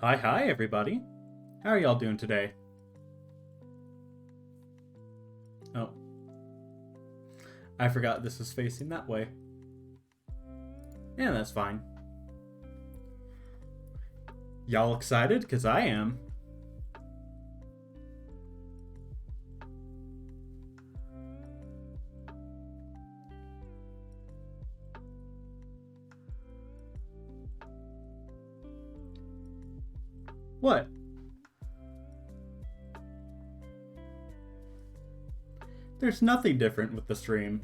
Hi, everybody. How are y'all doing today? Oh. I forgot this is facing that way. Yeah, that's fine. Y'all excited? Because I am. What? There's nothing different with the stream.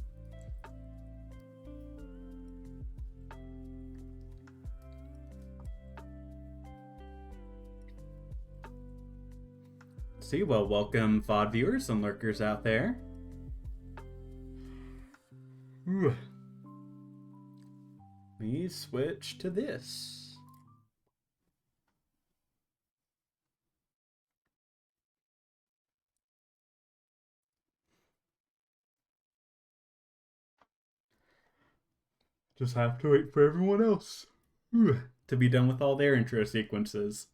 See, well, welcome VOD viewers and lurkers out there. Let me switch to this. Just have to wait for everyone else to be done with all their intro sequences.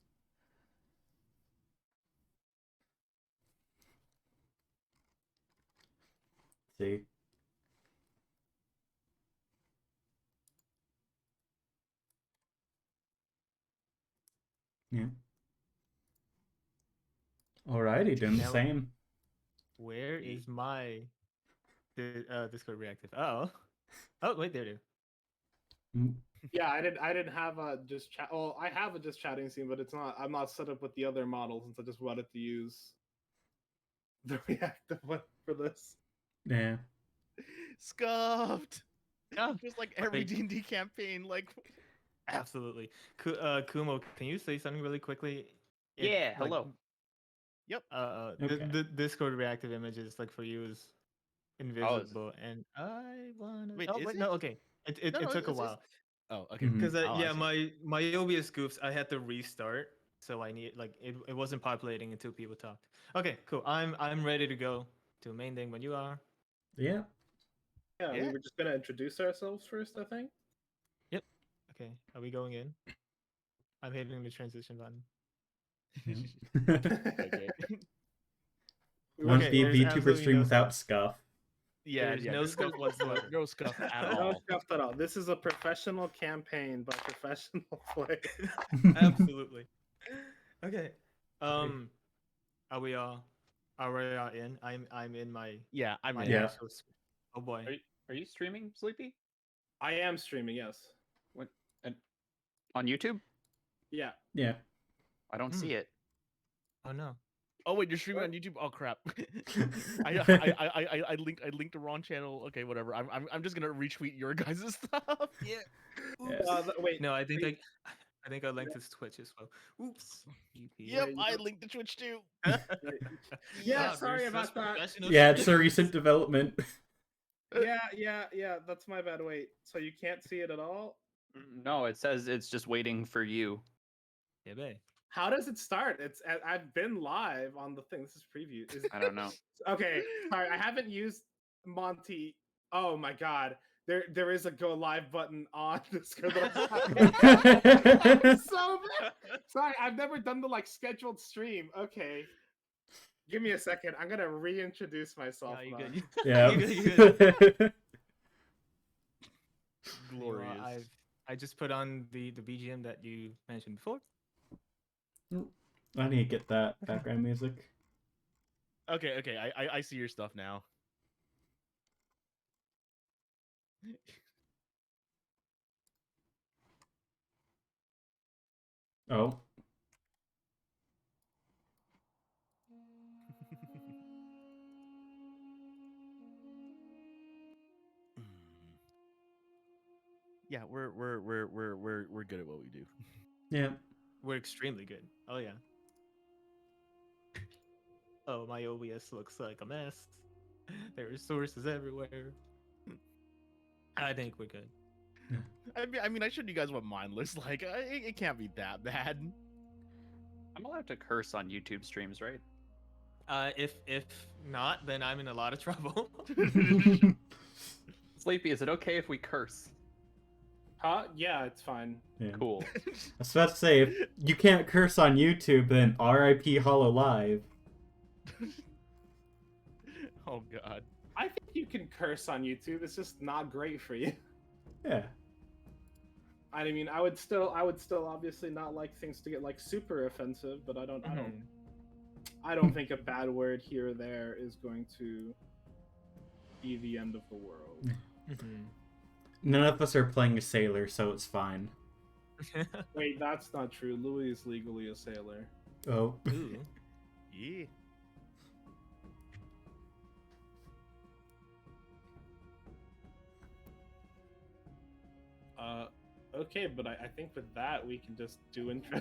See? Yeah. Alrighty, doing the same. Where is my Discord reactive? Oh wait, there it is. Yeah, I didn't have a just chat. Well, I have a just chatting scene, but it's not. I'm not set up with the other models, since I just wanted to use the reactive one for this. Yeah. Scuffed. Just like every D&D campaign, like. Absolutely. Kumo, can you say something really quickly? Yeah. Hello. Yep. Okay. The Discord reactive image is like for you is invisible, and I wanna. Wait, oh is wait, it? no, okay. It No, took a it's- while. Oh, okay. Mhm. Because Oh, I yeah, see. my OBS goofs, I had to restart, so I need like it wasn't populating until people talked. Okay, cool. I'm ready to go to the main thing when you are. Yeah. Yeah, we Yeah. were just gonna introduce ourselves first, I think. Yep. Okay, are we going in? I'm hitting the transition button. Okay. Won't be a there's VTuber absolutely stream no without scuff. scuff. Yeah, There's yeah. no No scuff scuff whatsoever. No scuff at No all. stuff at all. This is a professional campaign by professional players. Absolutely. Okay. Are we all in? I'm in my Yeah, I'm my in. Yeah. actual oh boy. Are you streaming, Sleepy? I am streaming, yes. What? On YouTube? Yeah. Yeah. I don't see it. Oh no. Oh wait, you're streaming on YouTube? Oh crap! I linked the wrong channel. Okay, whatever. I'm just gonna retweet your guys' stuff. Yeah. Wait. No, I think wait, I think I linked his Twitch as well. Oops. Yep, Wait, I linked the Twitch too. Yeah, Wow, sorry there's about such that. professional Yeah, it's a streamers. recent development. Yeah. That's my bad. Wait, so you can't see it at all? No, it says it's just waiting for you. Yeah, babe. How does it start? I've been live on the thing. This is preview. I don't know. Okay, sorry, I haven't used Monty. Oh my god, there is a go live button on this. I'm so bad. Sorry, I've never done the like scheduled stream. Okay, give me a second. I'm gonna reintroduce myself. No, you now. good. Yeah. You good. Glorious. I just put on the BGM that you mentioned before. I need to get that background music. Okay, I see your stuff now. Oh. Yeah, we're good at what we do. Yeah. We're extremely good. Oh yeah. Oh, my OBS looks like a mess. There are sources everywhere. I think we're good. I mean, I showed you guys what mine looks like. It can't be that bad. I'm allowed to curse on YouTube streams, right? If not, then I'm in a lot of trouble. Sleepy, is it okay if we curse? Huh? Yeah, it's fine. Yeah. Cool. I was about to say, if you can't curse on YouTube, then RIP Hollow Live. Oh god. I think you can curse on YouTube. It's just not great for you. Yeah. I mean, I would still obviously not like things to get like super offensive, but I don't think a bad word here or there is going to be the end of the world. None of us are playing a sailor, so it's fine. Wait, that's not true. Louis is legally a sailor. Oh. Ooh. Yeah. Okay, but I think with that we can just do intro.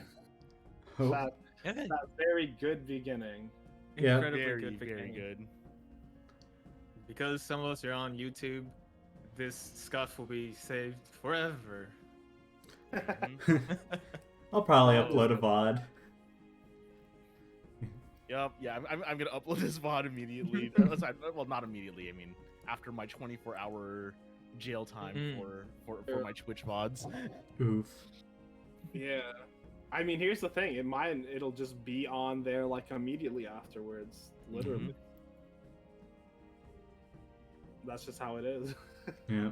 Oh. that Yeah, that very good beginning. Yeah. incredibly Very, good very beginning. good. Because some of us are on YouTube, this scuff will be saved forever. I'll probably Oh. upload a VOD. Yup. Yeah, I'm gonna upload this VOD immediately. Well, not immediately. I mean, after my 24-hour jail time Mhm. for my Twitch VODs. Oof. Yeah. I mean, here's the thing. In mine, it'll just be on there like immediately afterwards. Literally. That's just how it is. Yeah.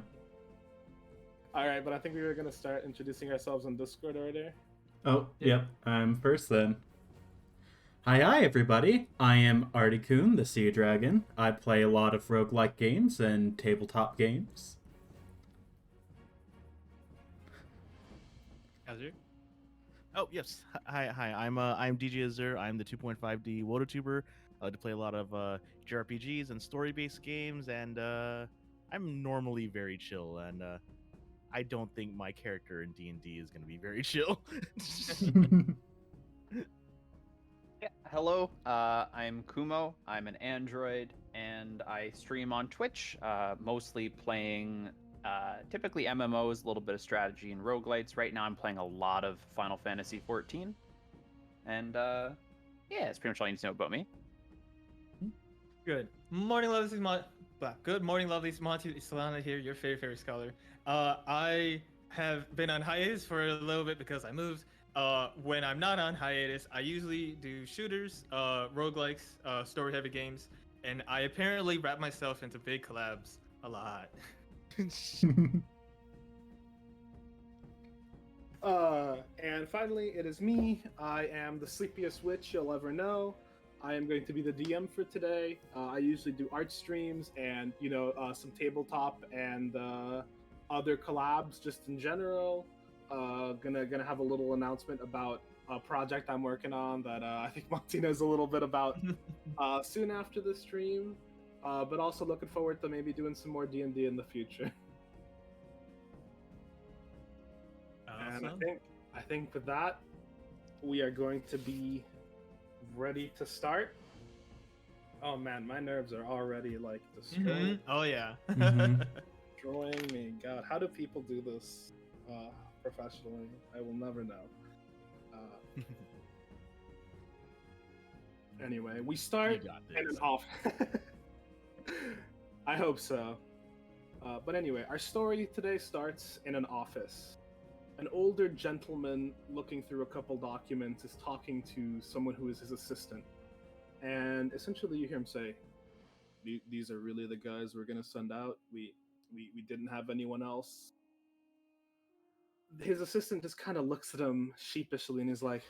All right, but I think we were gonna start introducing ourselves on Discord already. Oh, yep. I'm first then. Hi, everybody. I am Articoon, the Sea Dragon. I play a lot of roguelike games and tabletop games. Azure? Oh yes, hi. I'm DJ Azur. I'm the 2.5D WotaTuber. I like to play a lot of JRPGs and story-based games, and I'm normally very chill. And I don't think my character in D&D is going to be very chill. Yeah. Hello. I'm Kumo. I'm an android, and I stream on Twitch, mostly playing typically MMOs, a little bit of strategy and roguelites. Right now, I'm playing a lot of Final Fantasy XIV, and yeah, that's pretty much all you need to know about me. Good morning, lovelies. Good morning, lovelies. Monty Solana here, your favorite scholar. I have been on hiatus for a little bit because I moved. When I'm not on hiatus, I usually do shooters, roguelikes, story-heavy games, and I apparently wrap myself into big collabs a lot. And finally, it is me. I am the sleepiest witch you'll ever know. I am going to be the DM for today. I usually do art streams and some tabletop and other collabs just in general. Gonna have a little announcement about a project I'm working on that I think Monty knows a little bit about soon after the stream. But also looking forward to maybe doing some more D&D in the future. And I think with that, we are going to be ready to start. Oh man, my nerves are already like destroying Oh yeah. me. God, how do people do this professionally? I will never know. Anyway, we start You got in this. an off. I hope so. But anyway, our story today starts in an office. An older gentleman looking through a couple documents is talking to someone who is his assistant. And essentially you hear him say, these are really the guys we're going to send out. We didn't have anyone else. His assistant just kind of looks at him sheepishly and is like,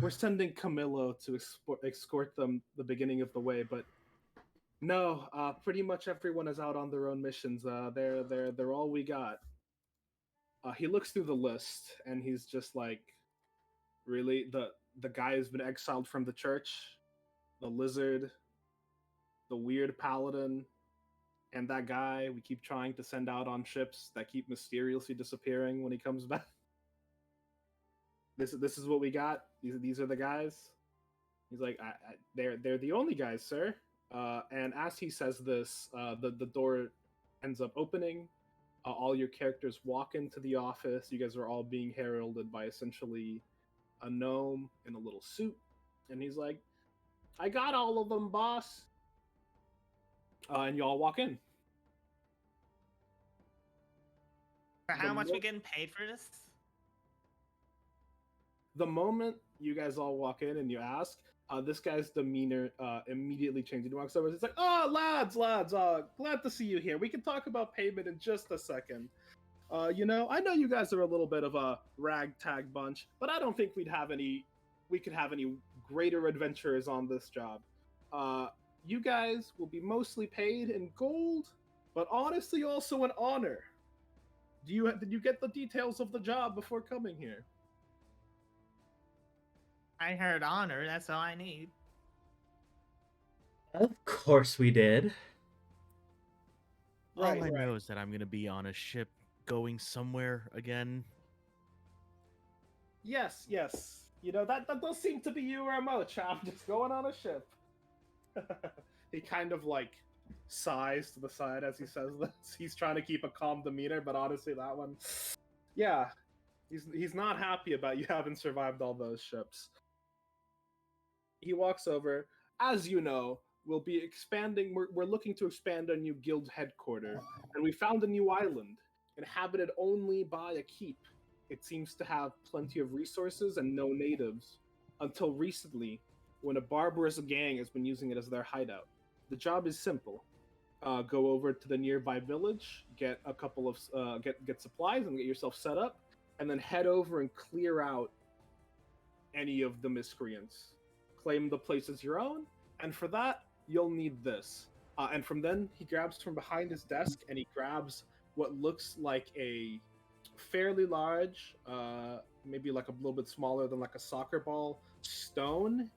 we're sending Camillo to escort them the beginning of the way, but no, pretty much everyone is out on their own missions. They're all we got. He looks through the list and he's just like, really? The guy who's been exiled from the church, the lizard, the weird paladin, and that guy we keep trying to send out on ships that keep mysteriously disappearing when he comes back. This is what we got. These are the guys. He's like, they're the only guys, sir. And as he says this, the door ends up opening. All your characters walk into the office. You guys are all being heralded by essentially a gnome in a little suit. And he's like, I got all of them, boss. And you all walk in. For how The much mo- we getting paid for this? The moment you guys all walk in and you ask, this guy's demeanor immediately changes. He walks over. It's like, "Oh, lads, glad to see you here. We can talk about payment in just a second. I know you guys are a little bit of a ragtag bunch, but I don't think we could have any greater adventurers on this job. You guys will be mostly paid in gold, but honestly, also an honor. Did you get the details of the job before coming here? I heard honor. That's all I need. Of course we did. All I know is that I'm gonna be on a ship going somewhere again. Yes. That does seem to be your MO, chap. Just going on a ship. He kind of like sighs to the side as he says this. He's trying to keep a calm demeanor, but honestly, that one, yeah, he's not happy about you having survived all those ships. He walks over. As you know, we'll be expanding. We're looking to expand a new guild headquarters, and we found a new island inhabited only by a keep. It seems to have plenty of resources and no natives, until recently, when a barbarous gang has been using it as their hideout. The job is simple: go over to the nearby village, get a couple of get supplies, and get yourself set up, and then head over and clear out any of the miscreants. Claim the place as your own, and for that, you'll need this. And from then, he grabs from behind his desk and he grabs what looks like a fairly large, maybe like a little bit smaller than like a soccer ball stone.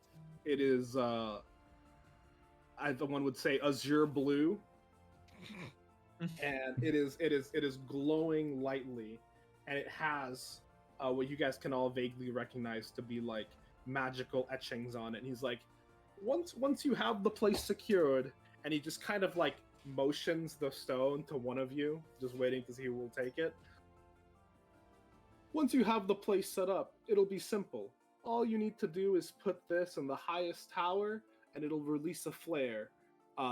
It is, the one would say, azure blue, and it is glowing lightly, and it has what you guys can all vaguely recognize to be like magical etchings on it. And he's like, once you have the place secured, and he just kind of like motions the stone to one of you, just waiting to see who will take it. Once you have the place set up, it'll be simple. All you need to do is put this in the highest tower, and it'll release a flare.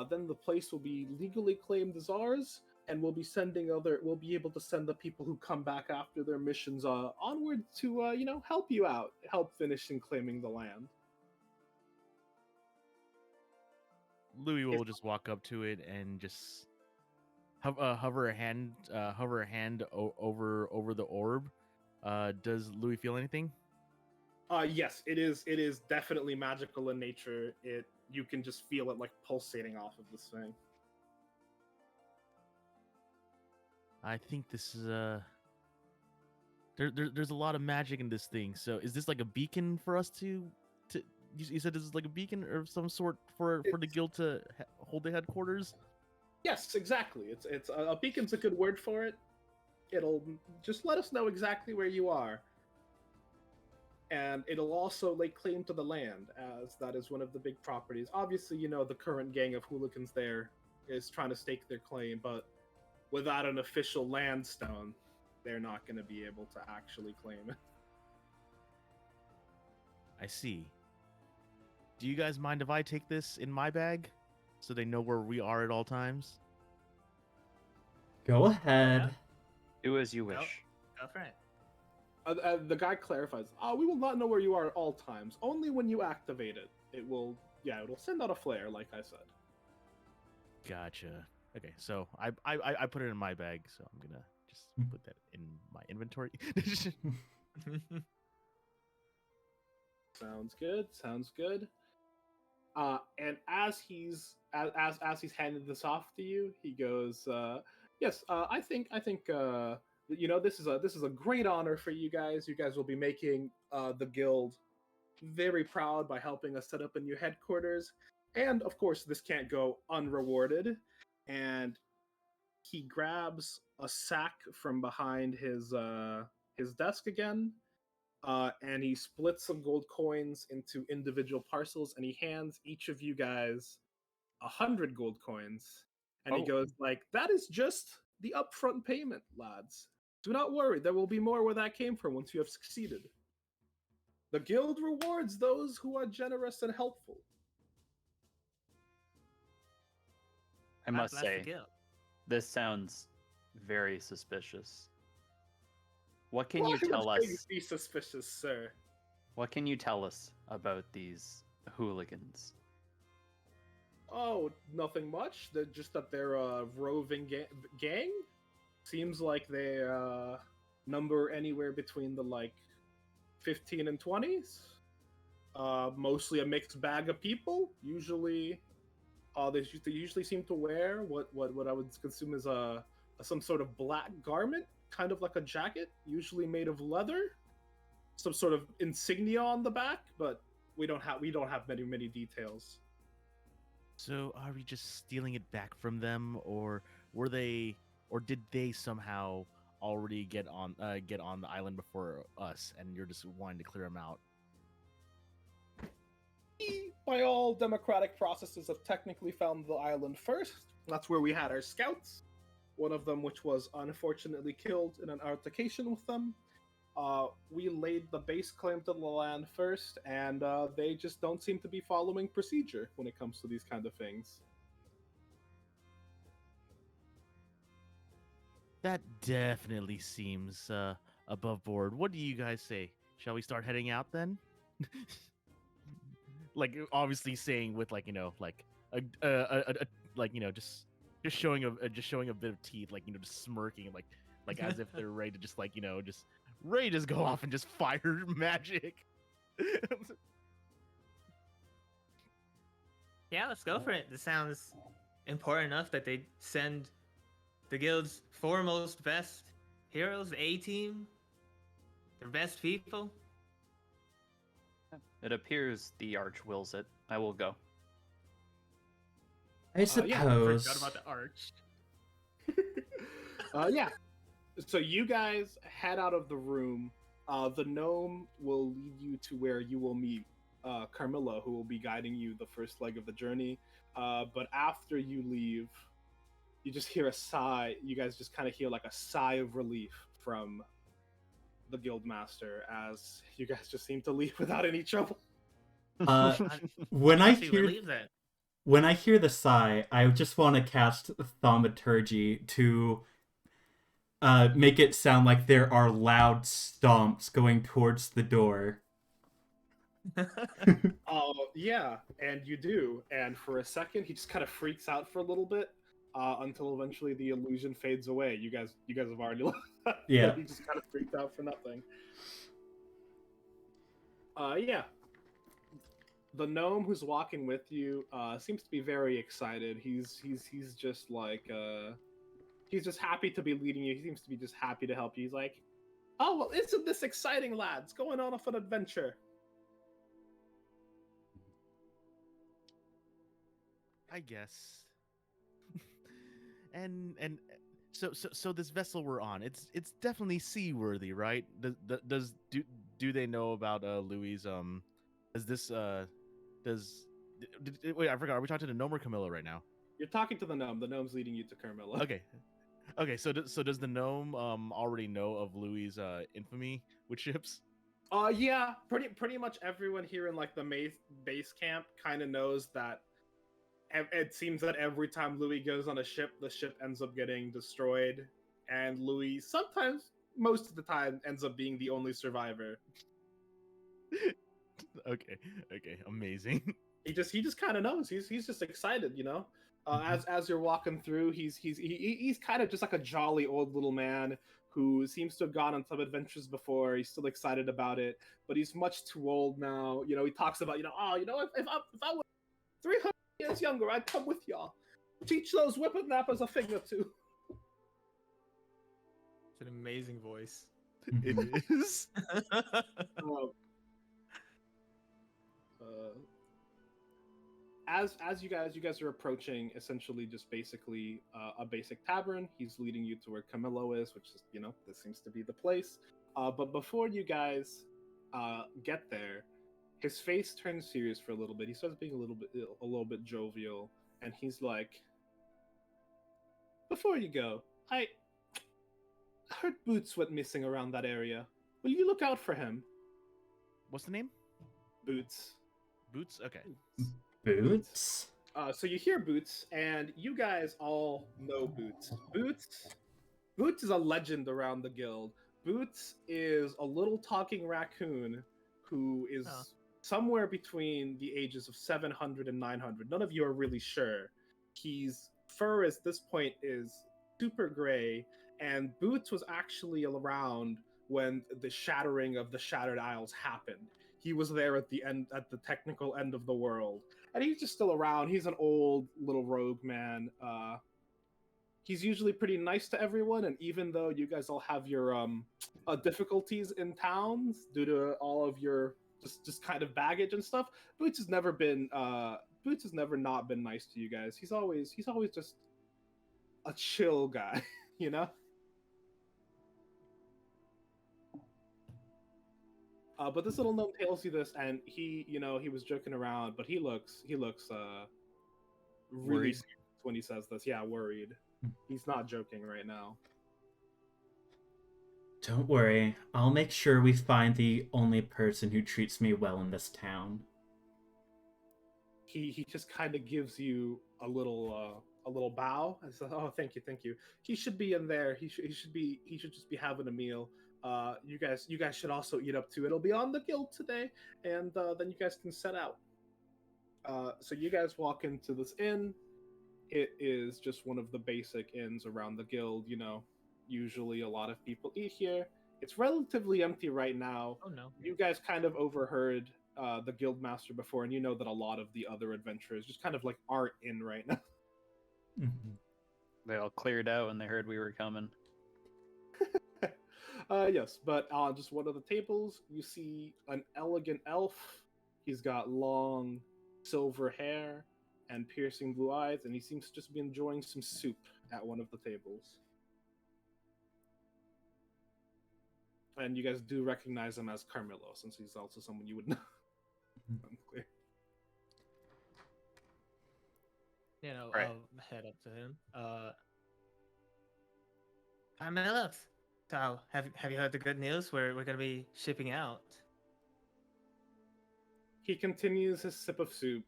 Then the place will be legally claimed as ours, and we'll be able to send the people who come back after their missions onward to help you out, help finish and claiming the land. Louis will just walk up to it and just hover a hand over the orb. Does Louis feel anything? Yes, it is definitely magical in nature. You can just feel it like pulsating off of this thing. I think this is there's a lot of magic in this thing. So is this like a beacon for us to you said this is like a beacon of some sort for the guild to hold the headquarters? Yes, exactly. It's a beacon's a good word for it. It'll just let us know exactly where you are. And it'll also lay claim to the land, as that is one of the big properties. Obviously, the current gang of hooligans there is trying to stake their claim, but without an official land stone, they're not going to be able to actually claim it. I see. Do you guys mind if I take this in my bag so they know where we are at all times? Go ahead. Do as you Go- wish. Go for it. The guy clarifies, we will not know where you are at all times. Only when you activate it. It'll send out a flare, like I said. Gotcha. Okay, so I put it in my bag, so I'm gonna just put that in my inventory. Sounds good. And as he's handed this off to you, he goes, "Yes, I think this is a great honor for you guys. You guys will be making the guild very proud by helping us set up a new headquarters, and of course, this can't go unrewarded." And he grabs a sack from behind his desk again. And he splits some gold coins into individual parcels, and he hands each of you guys 100 gold coins. And he goes like, "That is just the upfront payment, lads. Do not worry, there will be more where that came from once you have succeeded. The guild rewards those who are generous and helpful." I must That's the say, guild. this sounds very suspicious. What can Why you tell would things us? be suspicious, sir? What can you tell us about these hooligans? Oh, nothing much. They're just that they're a roving gang. Seems like they number anywhere between the 15 and 20s. Mostly a mixed bag of people. Usually, they usually seem to wear what I would consume as some sort of black garment, kind of like a jacket, usually made of leather. Some sort of insignia on the back, but we don't have many details. So are we just stealing it back from them, or did they somehow already get on the island before us, and you're just wanting to clear them out? We, by all democratic processes, have technically found the island first. That's where we had our scouts. One of them, which was unfortunately killed in an altercation with them. We laid the base claim to the land first, and they just don't seem to be following procedure when it comes to these kind of things. That definitely seems above board. What do you guys say? Shall we start heading out then? Like obviously saying with just showing a bit of teeth, just smirking, like as if they're ready to just ready to just go off and just fire magic. Yeah, let's go for it. This sounds important enough that they send the guild's foremost best heroes, the A-team, their best people. It appears the arch wills it. I will go. I yeah, suppose. Forgot about the arch. Yeah. So you guys head out of the room. The gnome will lead you to where you will meet Carmilla, who will be guiding you the first leg of the journey. But after you leave, you just hear a sigh. You guys just kind of hear like a sigh of relief from the guildmaster, as you guys just seem to leave without any trouble. When I Actually, hear relieve that. when I hear the sigh, I just want to cast thaumaturgy to make it sound like there are loud stomps going towards the door. Yeah, and you do. And for a second, he just kind of freaks out for a little bit until eventually the illusion fades away. You guys have already left. Yeah. He just kind of freaked out for nothing. Yeah. The gnome who's walking with you seems to be very excited. He's just like he's just happy to be leading you. He seems to be just happy to help you. He's like, "Oh well, isn't this exciting, lads? Going on an adventure." I guess. and so this vessel we're on, it's definitely seaworthy, right? Do they know about Louis? Is this wait, I forgot. Are we talking to the gnome or Camilla right now? You're talking to the gnome. The gnome's leading you to Carmilla. Okay. So does the gnome already know of Louis' infamy with ships? Yeah, pretty much everyone here in like the base camp kind of knows that. It seems that every time Louis goes on a ship, the ship ends up getting destroyed, and Louis sometimes, most of the time, ends up being the only survivor. Okay, amazing. He just kind of knows. He's just excited, you know. As you're walking through, he's kind of just like a jolly old little man who seems to have gone on some adventures before. He's still excited about it, but he's much too old now. You know, he talks about, if I was 300 years younger, I'd come with y'all. Teach those whippersnappers a thing or two. It's an amazing voice. It is. As you guys are approaching, essentially just basically a basic tavern. He's leading you to where Camillo is, which is, this seems to be the place. But before you guys get there, his face turns serious for a little bit. He starts being a little bit jovial, and he's like, "Before you go, I heard Boots went missing around that area. Will you look out for him?" What's the name? Boots. Boots. Okay. Boots? So you hear Boots, and you guys all know Boots. Boots is a legend around the guild. Boots is a little talking raccoon who is Oh. somewhere between the ages of 700 and 900. None of you are really sure. His fur at this point is super gray, and Boots was actually around when the shattering of the Shattered Isles happened. He was there at the end, at the technical end of the world, and he's just still around. He's an old little rogue man. He's usually pretty nice to everyone, and even though you guys all have your difficulties in towns due to all of your just kind of baggage and stuff, Boots has never not been nice to you guys. He's always just a chill guy, you know. But this little gnome tells you this, and he was joking around, but he looks really Worried? serious when he says this. Yeah, worried. He's not joking right now. Don't worry, I'll make sure we find the only person who treats me well in this town. He just kind of gives you a little bow and says, "Oh, thank you. He should be in there. He should just be having a meal. You guys should also eat up too. It'll be on the guild today, and then you guys can set out." So you guys walk into this inn. It is just one of the basic inns around the guild. You know, usually a lot of people eat here. It's relatively empty right now. Oh no. You guys kind of overheard the guild master before, and you know that a lot of the other adventurers just kind of like aren't in right now. They all cleared out when they heard we were coming. Yes, but on just one of the tables, you see an elegant elf. He's got long silver hair and piercing blue eyes, and he seems to just be enjoying some soup at one of the tables. And you guys do recognize him as Carmelo, since he's also someone you would know. Unclear. You know, Right. I'll head up to him. Carmelo, so have you heard the good news? We're gonna be shipping out. He continues his sip of soup,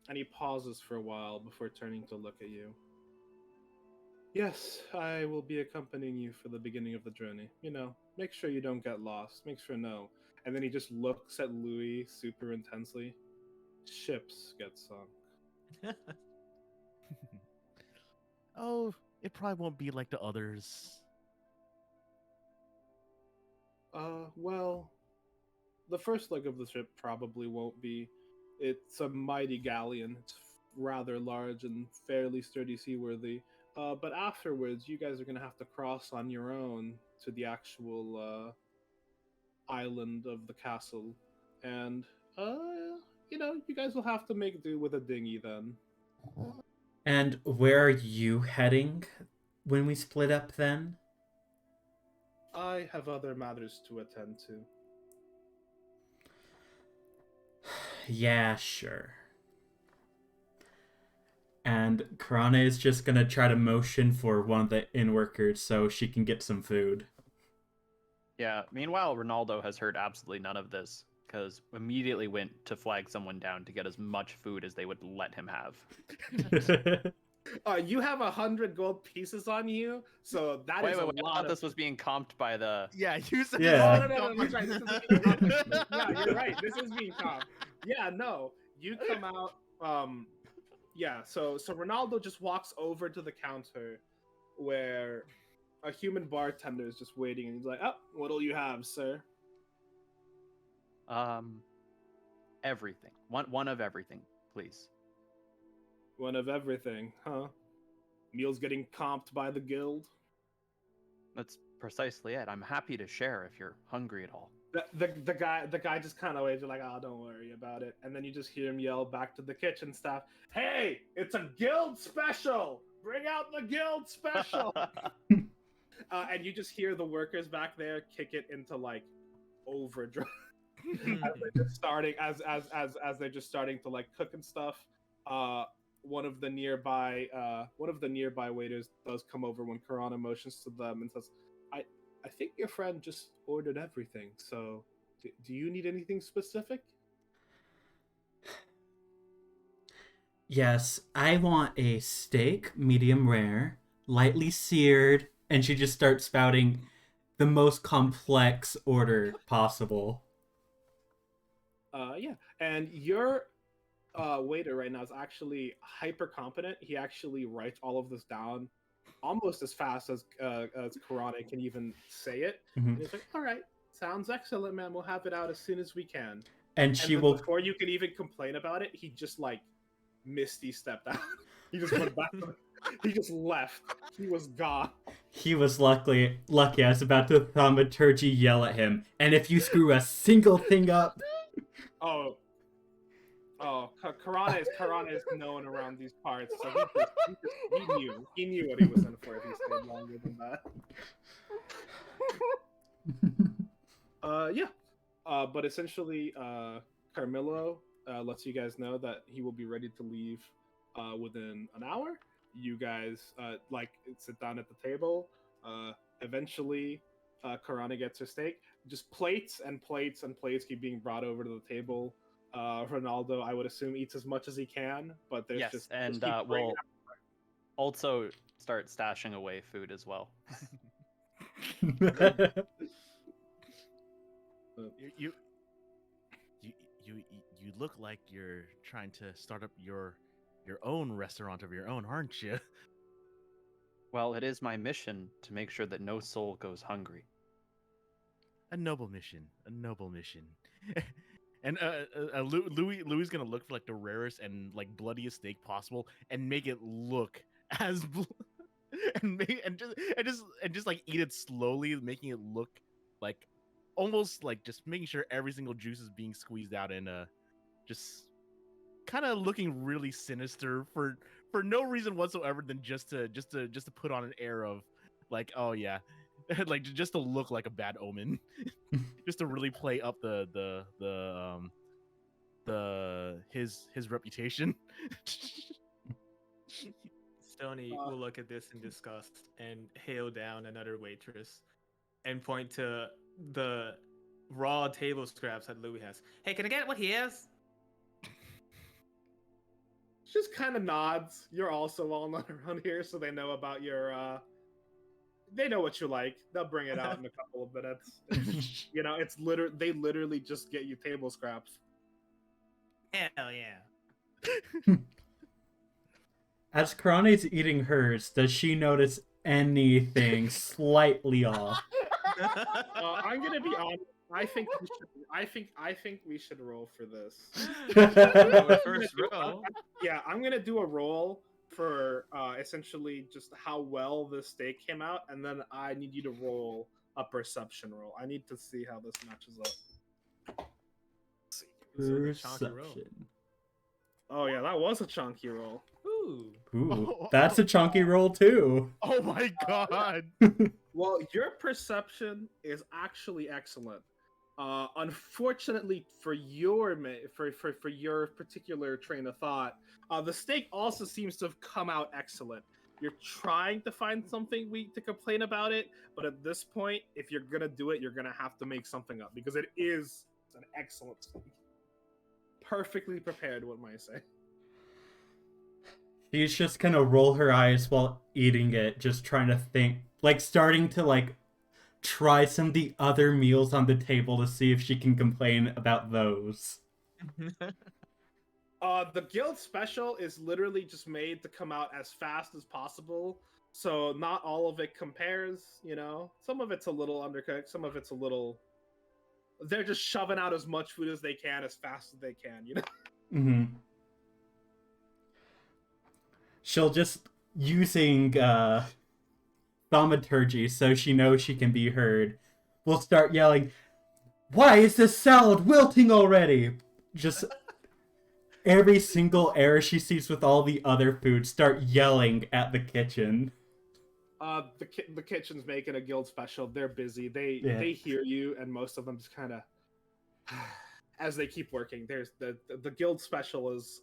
and he pauses for a while before turning to look at you. Yes, I will be accompanying you for the beginning of the journey. You know, make sure you don't get lost. Make sure no. And then he just looks at Louis super intensely. Ships get sunk. Oh, it probably won't be like the others. Well, the first leg of the ship probably won't be. It's a mighty galleon. It's rather large and fairly sturdy seaworthy. But afterwards, you guys are going to have to cross on your own to the actual island of the castle. And, you guys will have to make do with a dinghy then. And where are you heading when we split up then? I have other matters to attend to. Yeah, sure. And Karana is just gonna try to motion for one of the inn workers so she can get some food. Yeah. Meanwhile, Ronaldo has heard absolutely none of this because immediately went to flag someone down to get as much food as they would let him have. You have 100 gold pieces on you, so that is Wait, a I lot thought of... this was being comped by the. Yeah, you said. Yeah. No, that's right. This is being comped. Yeah, you're right. This is being comped. Yeah, no. You come out... Yeah, so Ronaldo just walks over to the counter where a human bartender is just waiting, and he's like, "Oh, what'll you have, sir?" Everything. One of everything, please. One of everything, huh? Meals getting comped by the guild. That's precisely it. I'm happy to share if you're hungry at all. The guy just kind of waves, like, "Oh, don't worry about it." And then you just hear him yell back to the kitchen staff, "Hey, it's a guild special! Bring out the guild special!" And you just hear the workers back there kick it into like overdrive as they're just starting to like cook and stuff. One of the nearby waiters does come over when Karana motions to them and says, I think your friend just ordered everything, so do you need anything specific?" Yes, I want a steak, medium rare, lightly seared, and she just starts spouting the most complex order possible. Yeah, and your waiter right now is actually hyper competent. He actually writes all of this down almost as fast as Karane can even say it. Mhm. And he's like, "All right, sounds excellent, man. We'll have it out as soon as we can." And And she then will. before you can even complain about it, he just like Misty stepped out. He just went back. He just left. He was gone. He was lucky. I was about to thaumaturgy yell at him. And if you screw a single thing up, Oh, Karane is known around these parts, so he knew what he was in for if he stayed longer than that. Yeah. But essentially, Carmelo lets you guys know that he will be ready to leave within an hour. You guys like sit down at the table. Eventually, Karana gets her steak. Just plates and plates and plates keep being brought over to the table. Ronaldo, I would assume, eats as much as he can, but there's Yes, just and keep bringing we'll also start stashing away food as well. You you look like you're trying to start up your own restaurant of your own, aren't you? Well, it is my mission to make sure that no soul goes hungry. A noble mission. A noble mission. And Louis is gonna look for like the rarest and like bloodiest steak possible, and make it look as and just like eat it slowly, making it look like almost like just making sure every single juice is being squeezed out, and just kind of looking really sinister for no reason whatsoever than just to put on an air of like, oh yeah, like just to look like a bad omen. Just to really play up his reputation. Stony will look at this in disgust and hail down another waitress and point to the raw table scraps that Louis has. Hey, can I get what he has? just kind of nods. You're also all not around here, so they know about your. They know what you like. They'll bring it out in a couple of minutes. You know, it's they literally just get you table scraps. Hell yeah. As Karane's eating hers, does she notice anything slightly off? I'm gonna be honest. I think we should roll for this. Our first roll. Yeah, I'm gonna do a roll for essentially just how well the steak came out, and then I need you to roll a perception roll. I need to see how this matches up. Let's see. Perception. Oh yeah, that was a chunky roll. Ooh. Ooh, that's a chunky roll too. Oh my god. Well, your perception is actually excellent. Unfortunately for your for your particular train of thought, the steak also seems to have come out excellent. You're trying to find something weak to complain about it, but at this point, if you're gonna do it, you're gonna have to make something up because it is an excellent steak. Perfectly prepared, what might I say? She's just gonna roll her eyes while eating it, just trying to think, like starting to like try some of the other meals on the table to see if she can complain about those. The guild special is literally just made to come out as fast as possible, so not all of it compares, you know? Some of it's a little undercooked, some of it's a little... They're just shoving out as much food as they can, as fast as they can, you know? Mm-hmm. She'll just, using thaumaturgy so she knows she can be heard, will start yelling, "Why is this salad wilting already?" Just every single error she sees with all the other food, start yelling at the kitchen. The kitchen's making a guild special. They're busy. They hear you, and most of them just kind of, as they keep working. There's the guild special is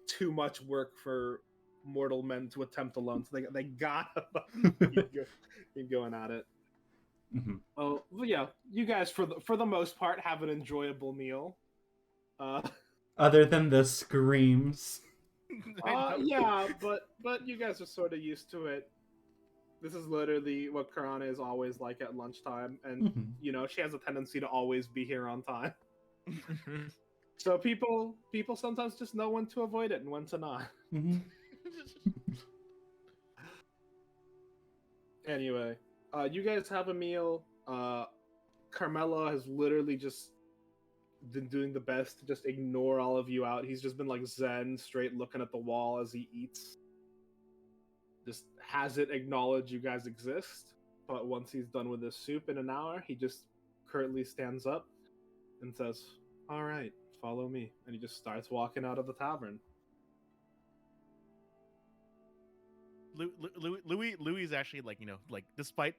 too much work for mortal men to attempt alone. So they gotta keep going at it. Mm-hmm. Well, yeah, you guys for the most part have an enjoyable meal. Other than the screams. Yeah, but you guys are sort of used to it. This is literally what Karana is always like at lunchtime, and Mhm. you know she has a tendency to always be here on time. So people sometimes just know when to avoid it and when to not. Mhm. Anyway, you guys have a meal. Carmelo has literally just been doing the best to just ignore all of you out. He's just been like zen, straight looking at the wall as he eats. Just hasn't acknowledged you guys exist. But once he's done with his soup in an hour, he just curtly stands up and says, "All right, follow me." And he just starts walking out of the tavern. Louis is actually like, you know, like despite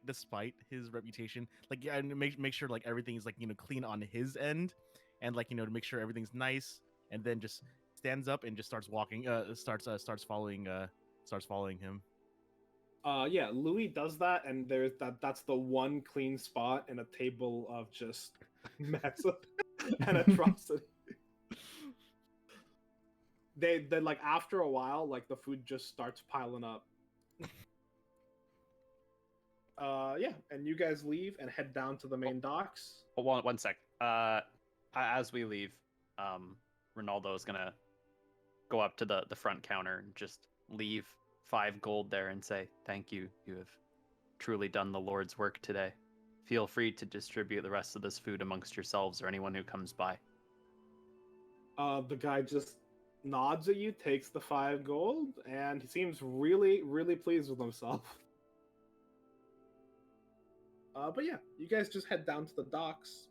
his reputation, like, yeah, and make sure like everything's like, you know, clean on his end, and like, you know, to make sure everything's nice, and then just stands up and just starts walking, starts following him. Yeah, Louis does that, and that's the one clean spot in a table of just mess and atrocity. They like after a while, like the food just starts piling up. Yeah, and you guys leave and head down to the main docks. Well, one sec. As we leave, Ronaldo's gonna go up to the front counter and just leave 5 gold there and say, "Thank you. You have truly done the Lord's work today. Feel free to distribute the rest of this food amongst yourselves or anyone who comes by." The guy just nods at you, takes the 5 gold, and he seems really, really pleased with himself. But yeah, you guys just head down to the docks.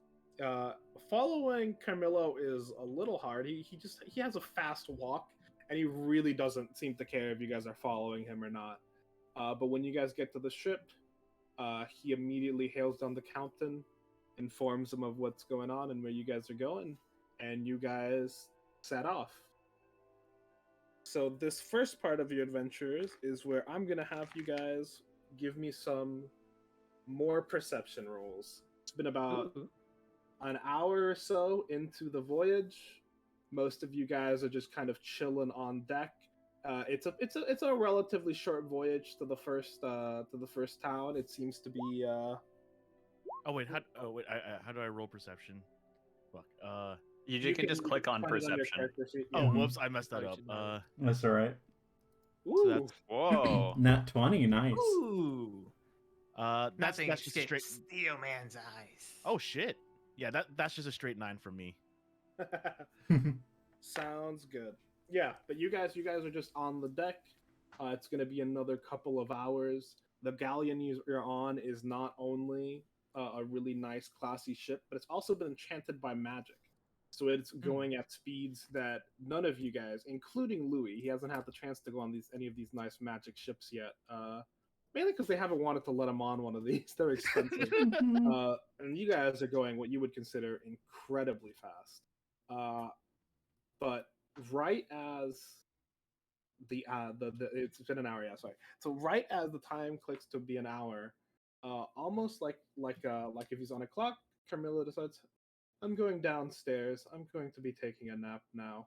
Following Camillo is a little hard. He has a fast walk, and he really doesn't seem to care if you guys are following him or not. But when you guys get to the ship, he immediately hails down the captain, informs him of what's going on and where you guys are going, and you guys set off. So this first part of your adventures is where I'm gonna have you guys give me some more perception rolls. It's been about an hour or so into the voyage. Most of you guys are just kind of chilling on deck. It's a relatively short voyage to the first town. It seems to be Oh wait, how do I roll perception? Fuck. You can just click on find it your perception. character sheet, Oh, yeah. whoops, I messed that up. That's all right. Woo. that's- Whoa. Nat 20, nice. Ooh. that's Nothing just a escapes straight. Steel Man's eyes. Oh shit. Yeah, that's just a straight 9 from me. Sounds good. Yeah, but you guys are just on the deck. It's going to be another couple of hours. The galleon you're on is not only a really nice, classy ship, but it's also been enchanted by magic. So it's going at speeds that none of you guys, including Louis, he hasn't had the chance to go on any of these nice magic ships yet. Mainly because they haven't wanted to let him on one of these. They're expensive. And you guys are going what you would consider incredibly fast. But right as the it's been an hour, yeah, sorry. So right as the time clicks to be an hour, almost like if he's on a clock, Carmilla decides, "I'm going downstairs. I'm going to be taking a nap now,"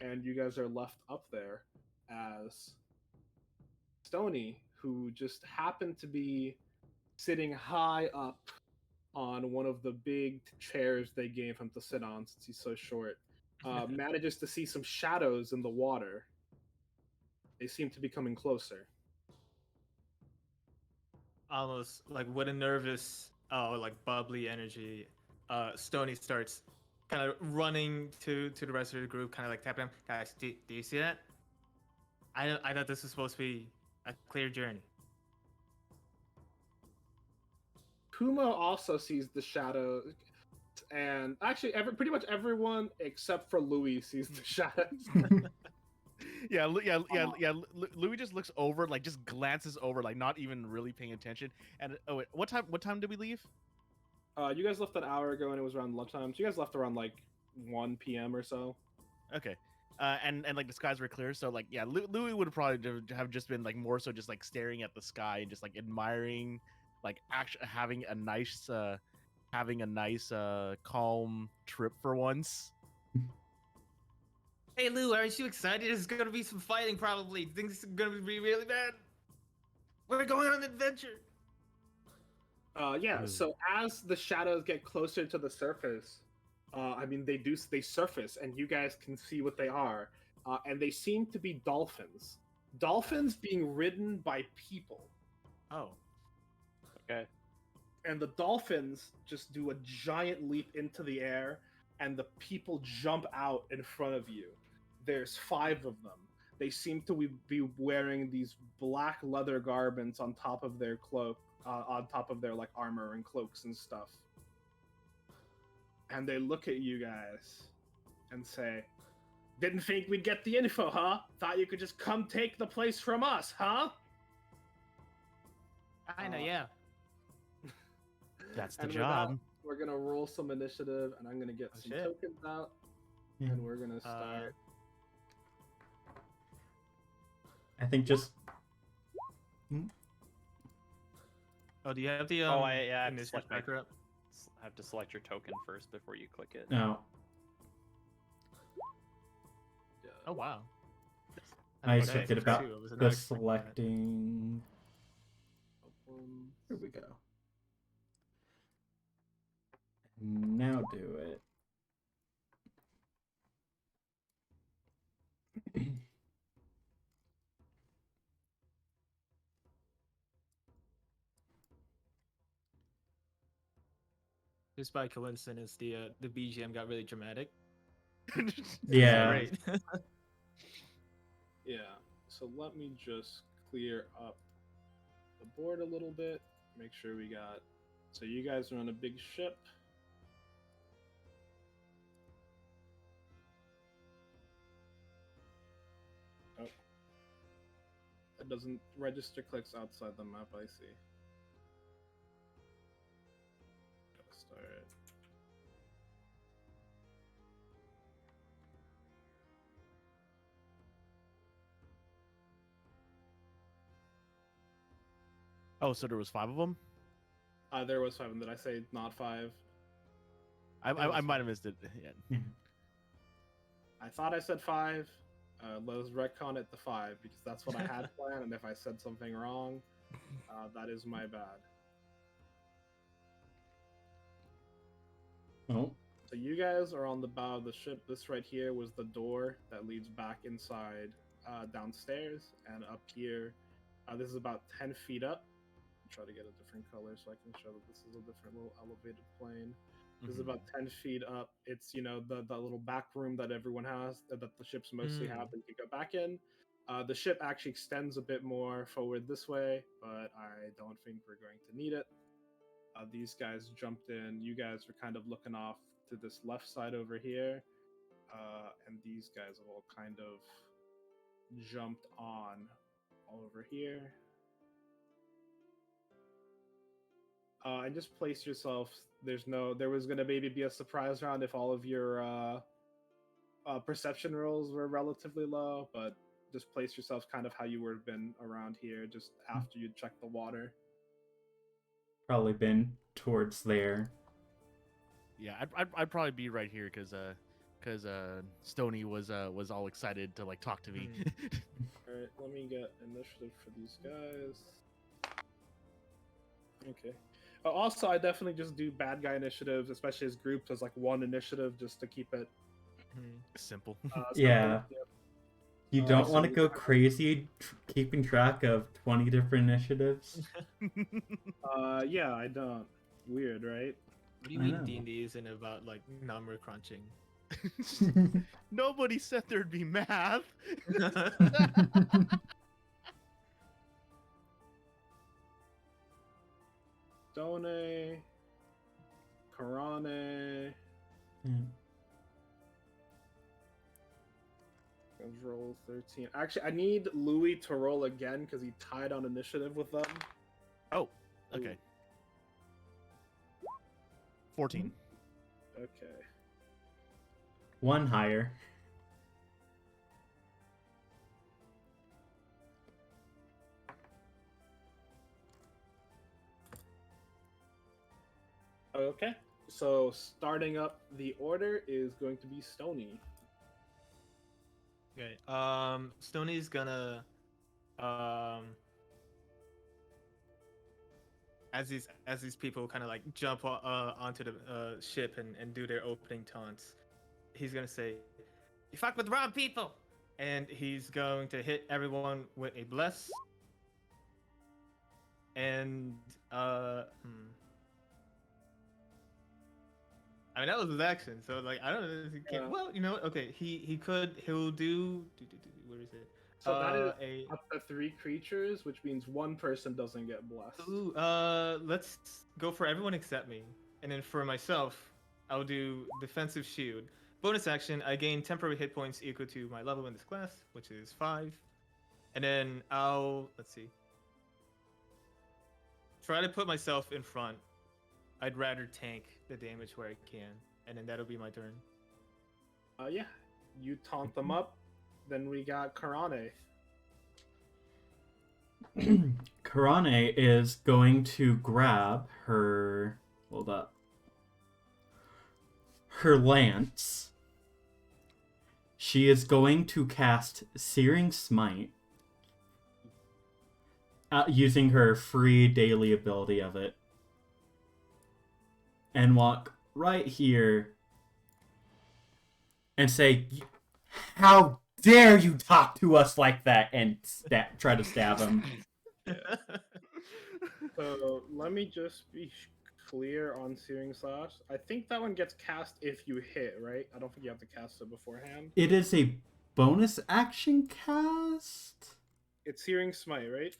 and you guys are left up there as Stony, who just happened to be sitting high up on one of the big chairs they gave him to sit on since he's so short, manages to see some shadows in the water. They seem to be coming closer. Almost like with a nervous, like bubbly energy, Stony starts kind of running to the rest of the group, kind of like tapping him. Guys, do you see that? I thought this was supposed to be a clear journey. Kumo also sees the shadow, and actually, pretty much everyone except for Louis sees the shadows. Yeah. Louis just looks over, like just glances over, like not even really paying attention. And oh wait, what time did we leave? You guys left an hour ago, and it was around lunchtime. So you guys left around like 1 p.m. or so. Okay. And like the skies were clear, so like yeah, Louis would probably have just been like more so just like staring at the sky and just like admiring, like actually having a nice calm trip for once. Hey Lou, aren't you excited? There's gonna be some fighting probably. Think this is gonna be really bad? We're going on an adventure. Yeah. So as the shadows get closer to the surface, I mean they surface, and you guys can see what they are, and they seem to be dolphins. Dolphins being ridden by people, Oh. Okay. and the dolphins just do a giant leap into the air, and the people jump out in front of you. There's 5 of them. They seem to be wearing these black leather garments on top of their cloak, on top of their like armor and cloaks and stuff. And they look at you guys and say, "Didn't think we'd get the info, huh? Thought you could just come take the place from us, huh?" Kinda, yeah. That's the And with job. that, we're gonna roll some initiative, and I'm gonna get Oh, some shit. tokens out, Yeah. and we're gonna start. I think just Oh, do you have the Oh, I have to initiative select my- tracker up? have to select your token first before you click it. no. Oh wow. I Okay, forget about 52. I was not the expecting that. selecting. Here we go. Now do it. Just by coincidence, the BGM got really dramatic. Yeah. Great. Yeah. So let me just clear up the board a little bit. Make sure we got. So you guys are on a big ship. Oh. It doesn't register clicks outside the map, I see. Gotta start. Oh, so there was 5 of them. There was 5. Did I say not 5? I was might have missed it. Yeah. I thought I said 5. Let's retcon it to 5 because that's what I had planned. And if I said something wrong, that is my bad. Oh. So you guys are on the bow of the ship. This right here was the door that leads back inside downstairs, and up here, this is about 10 feet up. Try to get a different color so I can show that this is a different little elevated plane. This is about 10 feet up. It's, you know, the little back room that everyone has, that the ships mostly have, that you can go back in. The ship actually extends a bit more forward this way, but I don't think we're going to need it. These guys jumped in. You guys are kind of looking off to this left side over here. And these guys have all kind of jumped on all over here. And just place yourself. There was gonna maybe be a surprise round if all of your perception rolls were relatively low, but just place yourself kind of how you would have been around here, just after you check the water. Probably been towards there. Yeah, I'd probably be right here because Stony was all excited to like talk to me. All right, let me get initiative for these guys. Okay. Also, I definitely just do bad guy initiatives, especially as groups, as like one initiative, just to keep it Simple. simple. Yeah. You don't so want to we go have- crazy keeping track of 20 different initiatives. Yeah, I don't. Weird, right? What do you I mean know. D&D isn't about like number crunching? Nobody said there'd be math. Stone, Karane. Let's roll 13. Actually, I need Louis to roll again because he tied on initiative with them. Oh, okay. 14. Okay. One higher. Okay. So starting up the order is going to be Stony. Okay. Stoney's gonna as these people kind of like jump onto the ship and do their opening taunts, he's gonna say, "You fuck with the wrong people," and he's going to hit everyone with a bless. And I mean that was his action, so like I don't know if he can. Yeah. Well, you know what? Okay, he'll do. Where is it? So that is a up to 3 creatures, which means one person doesn't get blessed. Ooh, let's go for everyone except me. And then for myself, I'll do defensive shield. Bonus action, I gain temporary hit points equal to my level in this class, which is 5. And then let's see. Try to put myself in front. I'd rather tank the damage where I can. And then that'll be my turn. Yeah, you taunt them up. Then we got Karane. Karane is going to grab her. Hold up. Her lance. She is going to cast Searing Smite. Using her free daily ability of it. And walk right here. And say, "How dare you talk to us like that?" And try to stab him. So let me just be clear on Searing Slash. I think that one gets cast if you hit, right? I don't think you have to cast it beforehand. It is a bonus action cast? It's Searing Smite, right?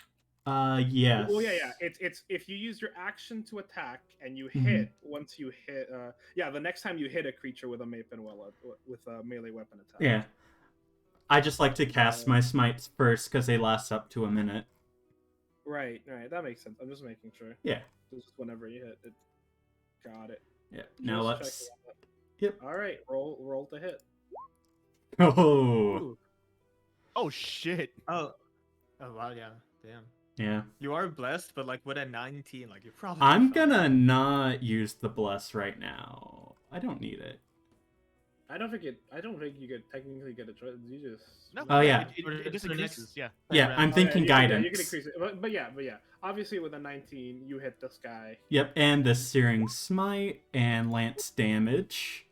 Yes. Oh yeah. It's if you use your action to attack and you Mhm. hit once you hit. The next time you hit a creature with a with a melee weapon attack. Yeah. I just like to cast my smites first because they last up to a minute. Right. That makes sense. I'm just making sure. Yeah. Just whenever you hit it. Got it. Yeah. Now Just let's. checking that. Yep. All right. Roll to hit. Oh. Ooh. Oh shit! Oh wow, yeah, damn. Yeah. You are blessed, but like with a 19, like you're probably. I'm fine. gonna not use the bless right now. I don't need it. I don't think you could technically get a choice. You just. No, Oh, yeah. it just For the increases. next- Yeah. Yeah, round. I'm thinking you can guidance. increase it, but yeah. Obviously, with a 19, you hit this guy. Yep, and the Searing Smite and Lance damage.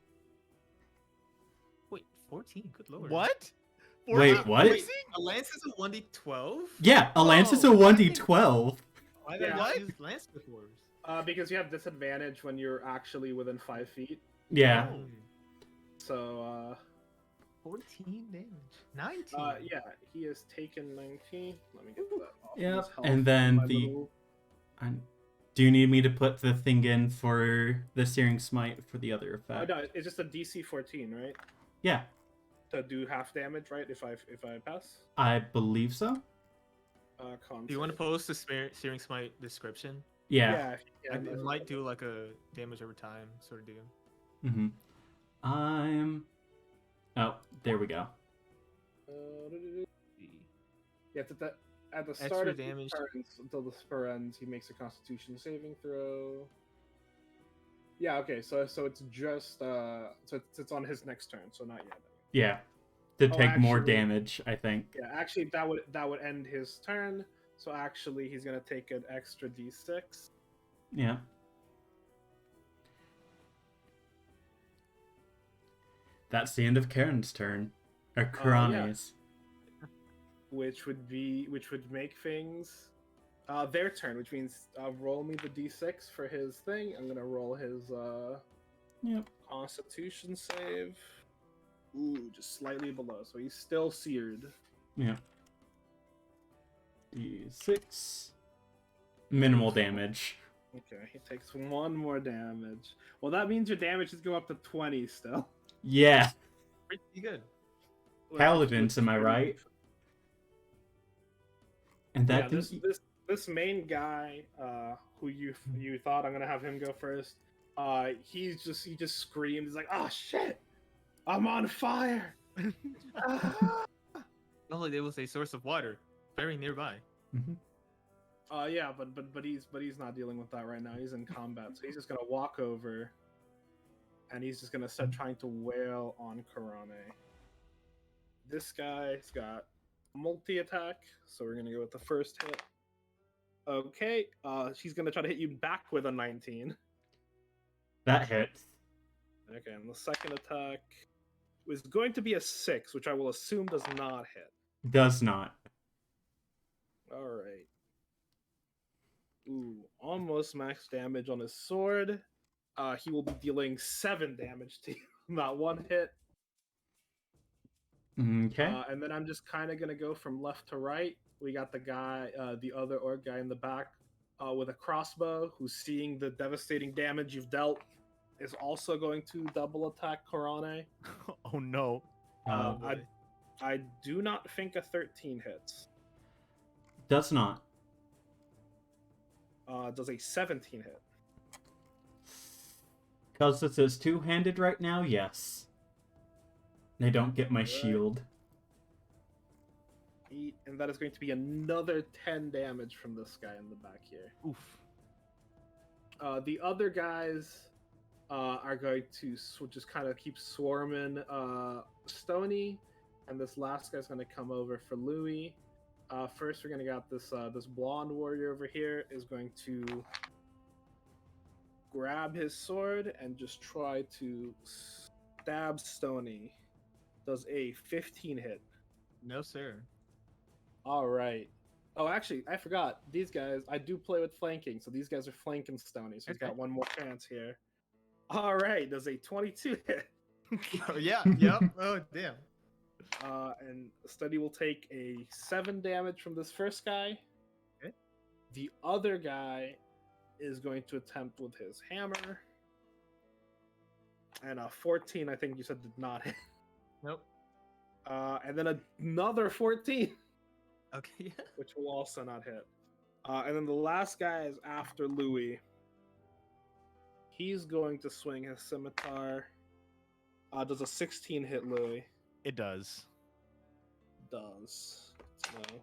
Wait, 14. Good lord. What? Wait, 14? what? Wait, a lance is a 1d12. Yeah, a Lance is a Oh, 1d12. Why did Yeah. I use lance before? Because you have disadvantage when you're actually within 5 feet. Yeah. Oh, So, 14 damage. 19. yeah, he has taken 19. Let me get that off. Yep, his health. and then My the. little- Do you need me to put the thing in for the Searing Smite for the other Oh, effect? no, it's just a DC 14, right? Yeah, To do half damage, right? If I pass. I believe so. Con Do you want to save. post the Searing Smite description? Yeah. If you can, It might do like a damage over time sort of deal. Mm-hmm. Oh, there we go. Yeah, at the start Extra of damage. his turns until the spur ends, he makes a Constitution saving throw. Yeah, okay, so it's just it's on his next turn, so not yet. Yeah. To Oh, take more actually- damage, I think. Yeah, actually that would end his turn. So actually, he's gonna take an extra D6. Yeah. That's the end of Karen's turn. Or Karane's. Which would make things their turn, which means roll me the D6 for his thing. I'm gonna roll his Yep. Constitution save. Ooh, just slightly below, so he's still seared. Yeah. D6. Minimal damage. Okay, he takes 1 more damage. Well, that means your damage is go up to 20 still. Yeah. Pretty good. Paladins, am I right? And that Yeah, thing- this main guy, who you thought I'm gonna have him go first, he just screamed. He's like, "Oh shit, I'm on fire!" Ah! Only there was a source of water very nearby. Mhm. Yeah, but he's not dealing with that right now. He's in combat, so he's just gonna walk over, and he's just gonna start trying to wail on Karane. This guy's got multi-attack, so we're gonna go with the first hit. Okay, she's gonna try to hit you back with a 19. That hits. Okay, and the second attack was going to be a 6, which I will assume does not hit. Does not. All right. Ooh, almost max damage on his sword. He will be dealing 7 damage to you, not one hit. Okay. And then I'm just kind of gonna go from left to right. We got the guy, the other orc guy in the back, with a crossbow, who's seeing the devastating damage you've dealt, is also going to double attack Korane. Oh no. Uh, I do not think a 13 hits. does not. Does a 17 hit? Because this is two-handed right now, yes. They don't get my Alright. shield. 8, and that is going to be another 10 damage from this guy in the back here. Oof. The other guys are going to just kind of keep swarming Stony, and this last guy's going to come over for Louis. First, we're going to got this this blonde warrior over here is going to grab his sword and just try to stab Stony. Does a 15 hit? No, sir. All right. Oh, actually, I forgot. These guys, I do play with flanking, so these guys are flanking Stony, so he's got one more chance here. All right, does a 22 hit? Oh, yeah. Yep. Oh, damn. And Stony will take a 7 damage from this first guy. Okay. The other guy is going to attempt with his hammer. And a 14, I think you said, did not hit. Nope. And then another 14. Okay. Yeah. Which will also not hit. And then the last guy is after Louis. He's going to swing his scimitar. Does a 16 hit Louis? It does. Does. No.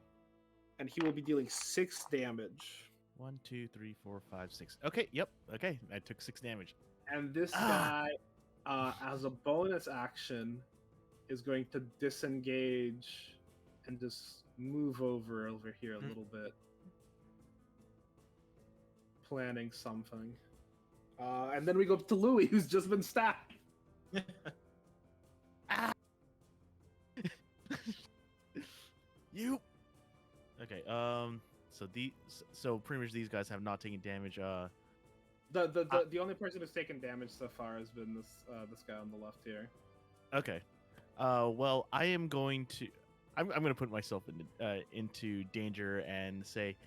And he will be dealing 6 damage. 1, 2, 3, 4, 5, 6. Okay, yep. Okay, I took 6 damage. And this guy, as a bonus action, is going to disengage and just move over here a little bit. Planning something. And then we go up to Louis, who's just been stabbed. You. Okay. So pretty much these guys have not taken damage. The only person who's taken damage so far has been this guy on the left here. Okay. Well, I am going to. I'm going to put myself into danger and say,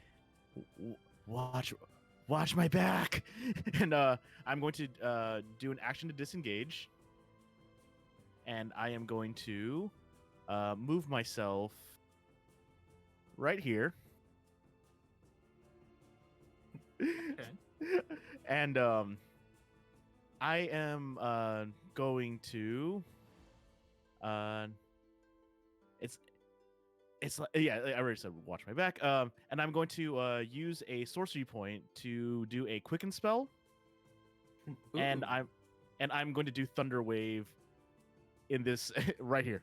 watch my back, and I'm going to do an action to disengage, and I am going to move myself right here. Okay. And I am going to it's like, yeah, I already said watch my back. And I'm going to use a sorcery point to do a quicken spell. And I'm going to do Thunder Wave in this right here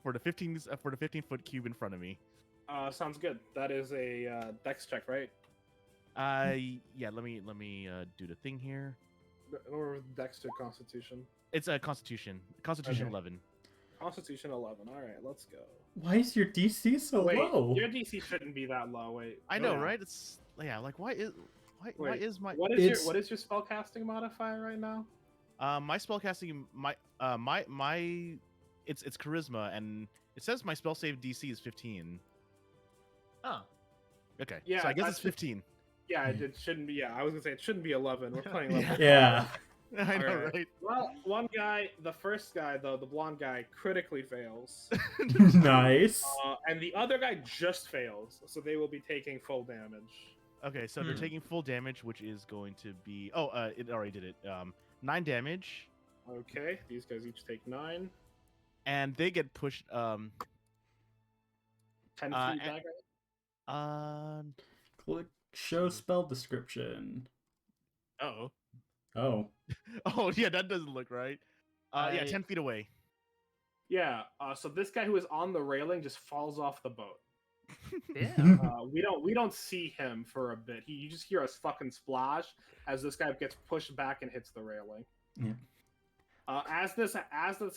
for the 15-foot cube in front of me. Sounds good. That is a dex check, right? Yeah, let me do the thing here. Or dex to Constitution. It's a Constitution. Constitution Okay. 11. Constitution 11. All right, let's go. Why is your DC so Wait, low? your DC shouldn't be that low. Wait. I go know, down. right? It's yeah, like why is my What is It's- your spellcasting modifier right now? my spellcasting my it's charisma, and it says my spell save DC is 15. Oh. Okay. Yeah, So I guess that's it's 15. Yeah, it shouldn't be. Yeah, I was gonna say it shouldn't be 11. We're playing level. Yeah. I know, Alright. right? Well, one guy, the first guy though, the blonde guy, critically fails, Nice. and the other guy just fails, so they will be taking full damage. Okay, so they're taking full damage, which is going to be it already did it. 9 damage, Okay, these guys each take 9. and they get pushed 10 feet and- back. Click show spell description. oh. Oh. Oh yeah, that doesn't look right. Yeah, I- 10 feet away. Yeah. So this guy who is on the railing just falls off the boat. Damn. We don't see him for a bit. You just hear a fucking splash as this guy gets pushed back and hits the railing. Yeah. As this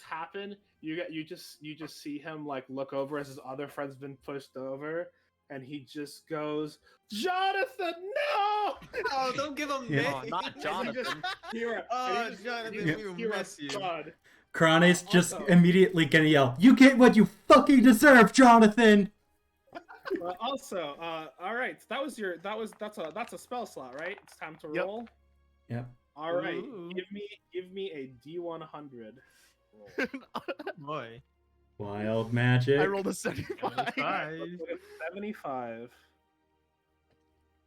happen, you just see him like look over as his other friend's been pushed over, and he just goes, "Jonathan, no!" Oh, don't give him Yeah. names. Oh, not Jonathan. Jonathan, we miss you. blood. Krane's just Also- immediately gonna yell, "You get what you fucking deserve, Jonathan!" Also, all right, that's a spell slot, right? It's time to Yep. roll. Yep. All right, Ooh. give me a D100 roll. Boy. Wild magic. I rolled a 75. Five. Let's look at 75.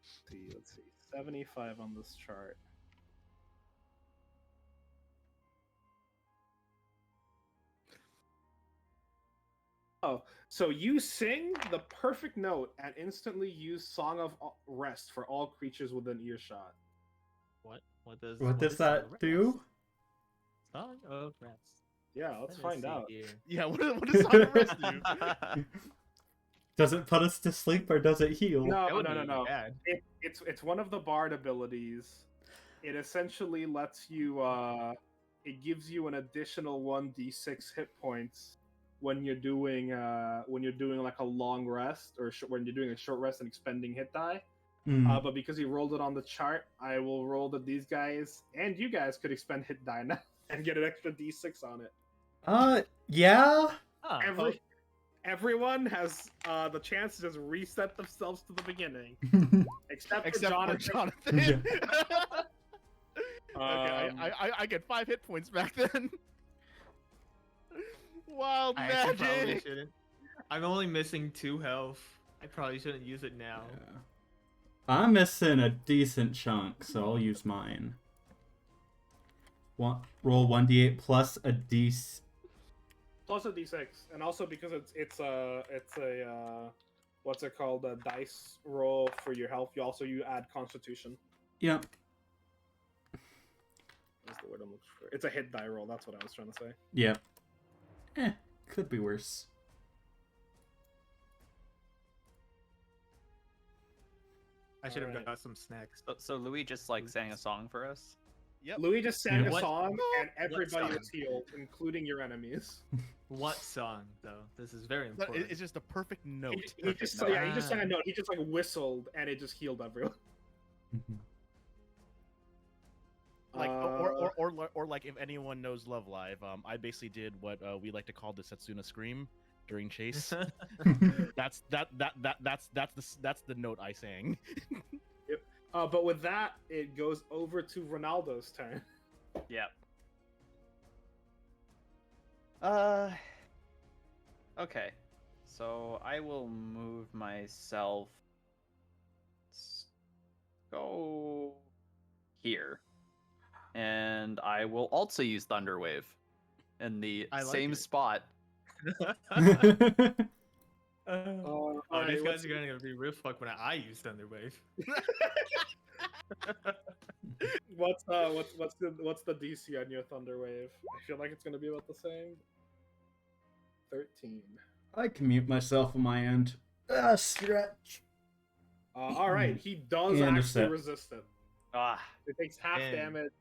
Let's see. 75 on this chart. Oh, so you sing the perfect note and instantly use Song of Rest for all creatures within earshot. What does that do? Song of Rest. Yeah, let's Let me find see out. here. Yeah, what does Song of Rest do? Does it put us to sleep or does it heal? No, That would no, no, be no. bad. It's one of the bard abilities. It essentially lets you it gives you an additional 1d6 hit points when you're doing like a long rest or when you're doing a short rest and expending hit die. Mm. But because he rolled it on the chart, I will roll that these guys and you guys could expend hit die now and get an extra d6 on it. Yeah. Huh. Everyone has the chance to just reset themselves to the beginning, except for Except for Jonathan. Jonathan. Um, Okay, I get 5 hit points back then. Wild I actually probably magic. shouldn't. I'm only missing 2 health. I probably shouldn't use it now. Yeah. I'm missing a decent chunk, so I'll use mine. Roll 1d8 plus a d. plus a d6, and also because it's a what's it called, a dice roll for your health. You add Constitution. Yep. That's the word I'm looking for. It's a hit die roll. That's what I was trying to say. Yep. Could be worse. I should have Alright. got some snacks. So Louis just like sang a song for us. Yep. Louis just sang a What- song, and everybody song? was healed, including your enemies. What song, though? This is very But important. it's just a perfect note. He just note. he just sang a note. He just like whistled, and it just healed everyone. Like Uh, or like if anyone knows Love Live, I basically did what we like to call the Setsuna scream during chase. that's the note I sang. but with that, it goes over to Ronaldo's turn. Yep. Okay. So I will move myself. Go here. And I will also use Thunderwave in the I like same it. spot. Oh, alright, these what's- guys are gonna be real fucked when I use Thunderwave. What's the DC on your Thunder Wave? I feel like it's gonna be about the same. 13. I can mute myself on my end. Stretch. All right, he does And a actually set. resist it. Ah, It takes half Damn. damage,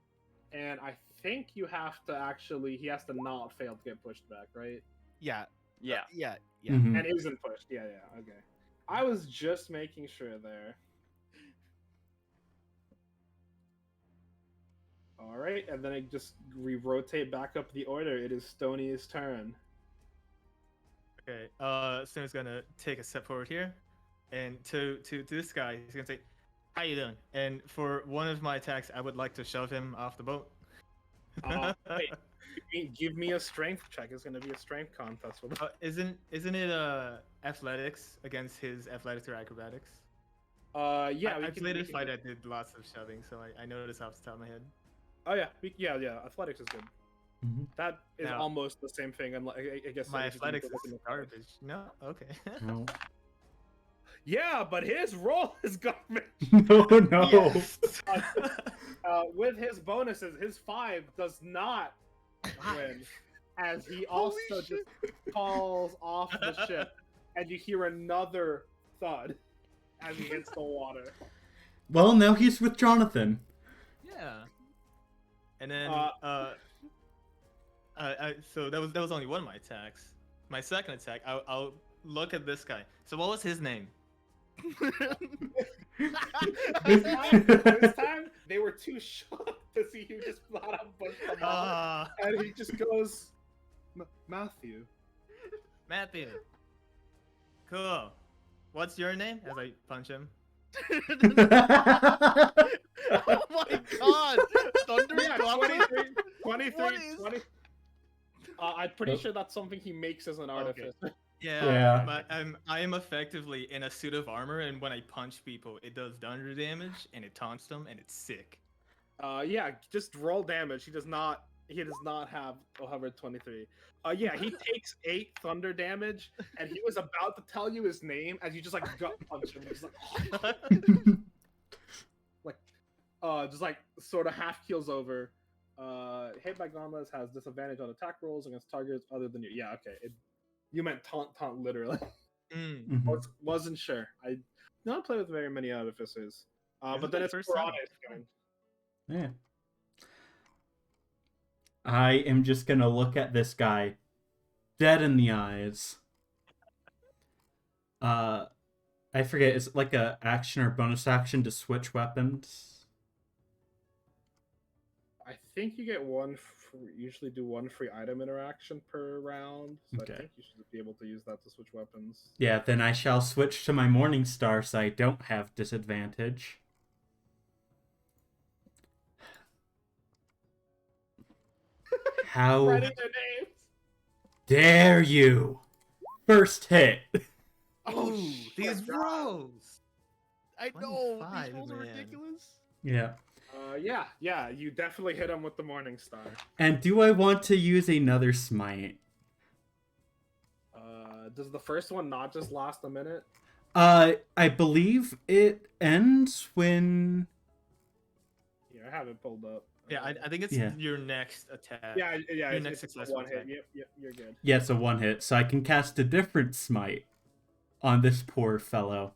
and I think he has to not fail to get pushed back, right? Yeah, yeah. yeah. Mhm. And isn't pushed. Yeah, okay. I was just making sure there. All right, and then I just rotate back up the order. It is Stony's turn. Okay, Sim's gonna take a step forward here, and to this guy, he's gonna say, "How you doing?" And for one of my attacks, I would like to shove him off the boat. Wait, give me a strength check. It's going to be a strength contest with Isn't it athletics against his athletics or acrobatics? Yeah, I we can, played we a can fight. do- I did lots of shoving, so I know this off the top of my head. Oh yeah, yeah. Athletics is good. Mhm. That is Now- almost the same thing. And I guess My if you do athletics the- is garbage. No, okay. No. Yeah, but his roll is garbage. No, no. Yes. With his bonuses, his 5 does not win, as he Holy also just falls off the ship and you hear another thud as he hits the water. Well, now he's with Jonathan. Yeah. And then Uh, so that was only one of my attacks. My second attack, I'll look at this guy. So what was his name? this time they were too shocked to see you just flat out punch them off, and he just goes, Matthew. Matthew. Cool. What's your name? As I punch him. Oh my god! Thunder Yeah, Goblin? 23, What is- 20. I'm pretty sure that's something he makes as an artificer. Yeah. Yeah. I am effectively in a suit of armor, and when I punch people, it does thunder damage, and it taunts them, and it's sick. Yeah, just roll damage. He does not have however 23. Yeah, he takes 8 thunder damage, and he was about to tell you his name as you just like gut punch him. Just just like sort of half keels over. Hit by gauntlets has disadvantage on attack rolls against targets other than you. Yeah, okay. You meant taunt literally. Mm. Wasn't sure. I don't play with very many artificers. But then it's First time. Piranha's turn. Yeah. I am just gonna look at this guy dead in the eyes. I forget, is it like a action or bonus action to switch weapons? I think you get usually do one free item interaction per round. So Okay. I think you should be able to use that to switch weapons. Yeah, then I shall switch to my Morning Star so I don't have disadvantage. How Writing their names. dare you? First hit. Oh, shit, these God. rolls. I know, 25, these rolls are man. ridiculous. Yeah. Yeah, you definitely hit him with the Morning Star. And do I want to use another smite? Does the first one not just last a minute? I believe it ends when... Yeah, I have it pulled up. Yeah, I think it's Yeah. your next attack. Yeah, Your it's next a successful one hit. attack. Yep, you're good. Yeah, it's a one hit, so I can cast a different smite on this poor fellow.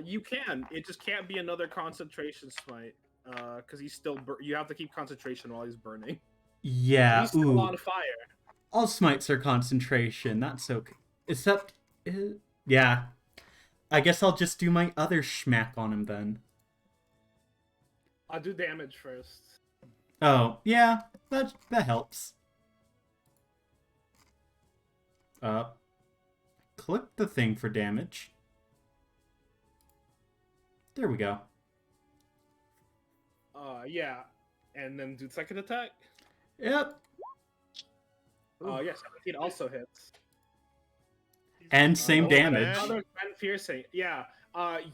You can. It just can't be another concentration smite. Because he's still. You have to keep concentration while he's burning. Yeah, He's still ooh. on fire. All smites are concentration, that's okay. Except... yeah. I guess I'll just do my other schmack on him then. I'll do damage first. Oh, yeah, that helps. Click the thing for damage. There we go. Yeah, and then do second attack. Yep. Yes, 17 also hits. And same Oh, damage. man. Another Gwen piercing. Yeah.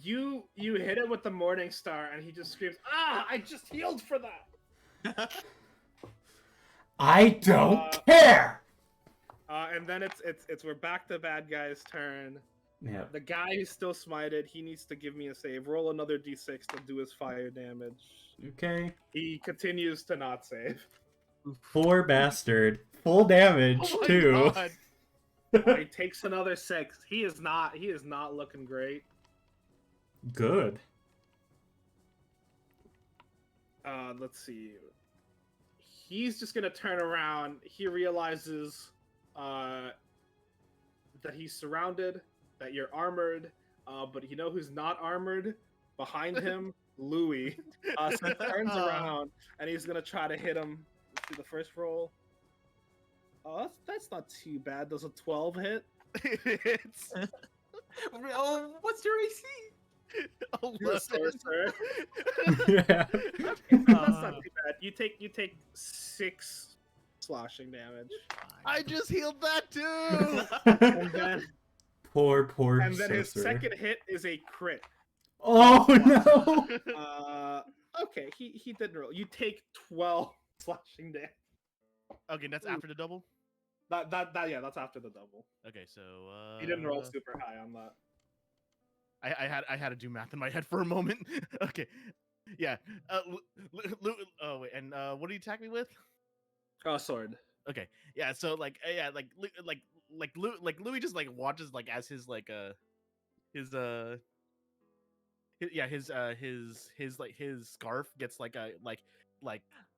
You hit it with the Morning Star, and he just screams, "Ah! I just healed for that." I don't care. And then it's we're back to bad guy's turn. Yeah. The guy who's still smited, he needs to give me a save. Roll another d6 to do his fire damage. Okay. He continues to not save. Poor bastard. Full damage Oh my too. God. He takes another 6. He is not looking great. Good. Let's see. He's just gonna turn around. He realizes that he's surrounded, that you're armored, but you know who's not armored? Behind him, Louis. So he turns around and he's gonna try to hit him. Let's do the first roll. Oh, that's not too bad. Does a 12 hit? It's Oh, what's your AC? You're a sorcerer. Yeah. That's not too bad. You take 6 slashing damage, I just healed that too. and then Poor his sorcerer. second hit is a crit. Oh no! Okay, he didn't roll. You take 12 slashing damage. Okay, that's after the double. That's after the double. Okay, so He didn't roll super high on that. I had to do math in my head for a moment. Okay, yeah. Oh wait, and what do you attack me with? Oh, sword. Okay, yeah. So like Louis just like watches like as his like his his scarf gets like a like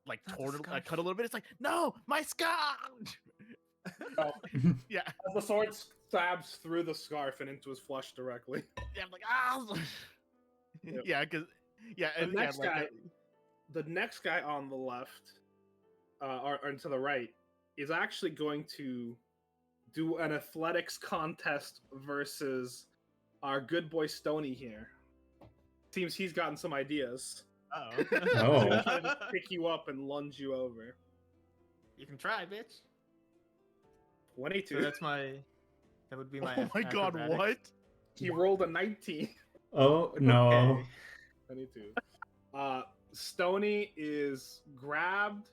Not the torn scarf. cut a little bit. It's like, no, my scarf. Oh, Yeah, as the sword stabs through the scarf and into his flesh directly. yeah, I'm like, ah. Yep. Yeah, because yeah, The and, yeah, next like, guy, the next guy on the left, or to the right, is actually going to do an athletics contest versus our good boy Stony here. Seems he's gotten some ideas. Oh. Oh. Trying to pick you up and lunge you over. You can try, bitch. 22. So that would be my. oh my god, acrobatics. what? He rolled a 19. Oh no. Okay. 22. Stony is grabbed,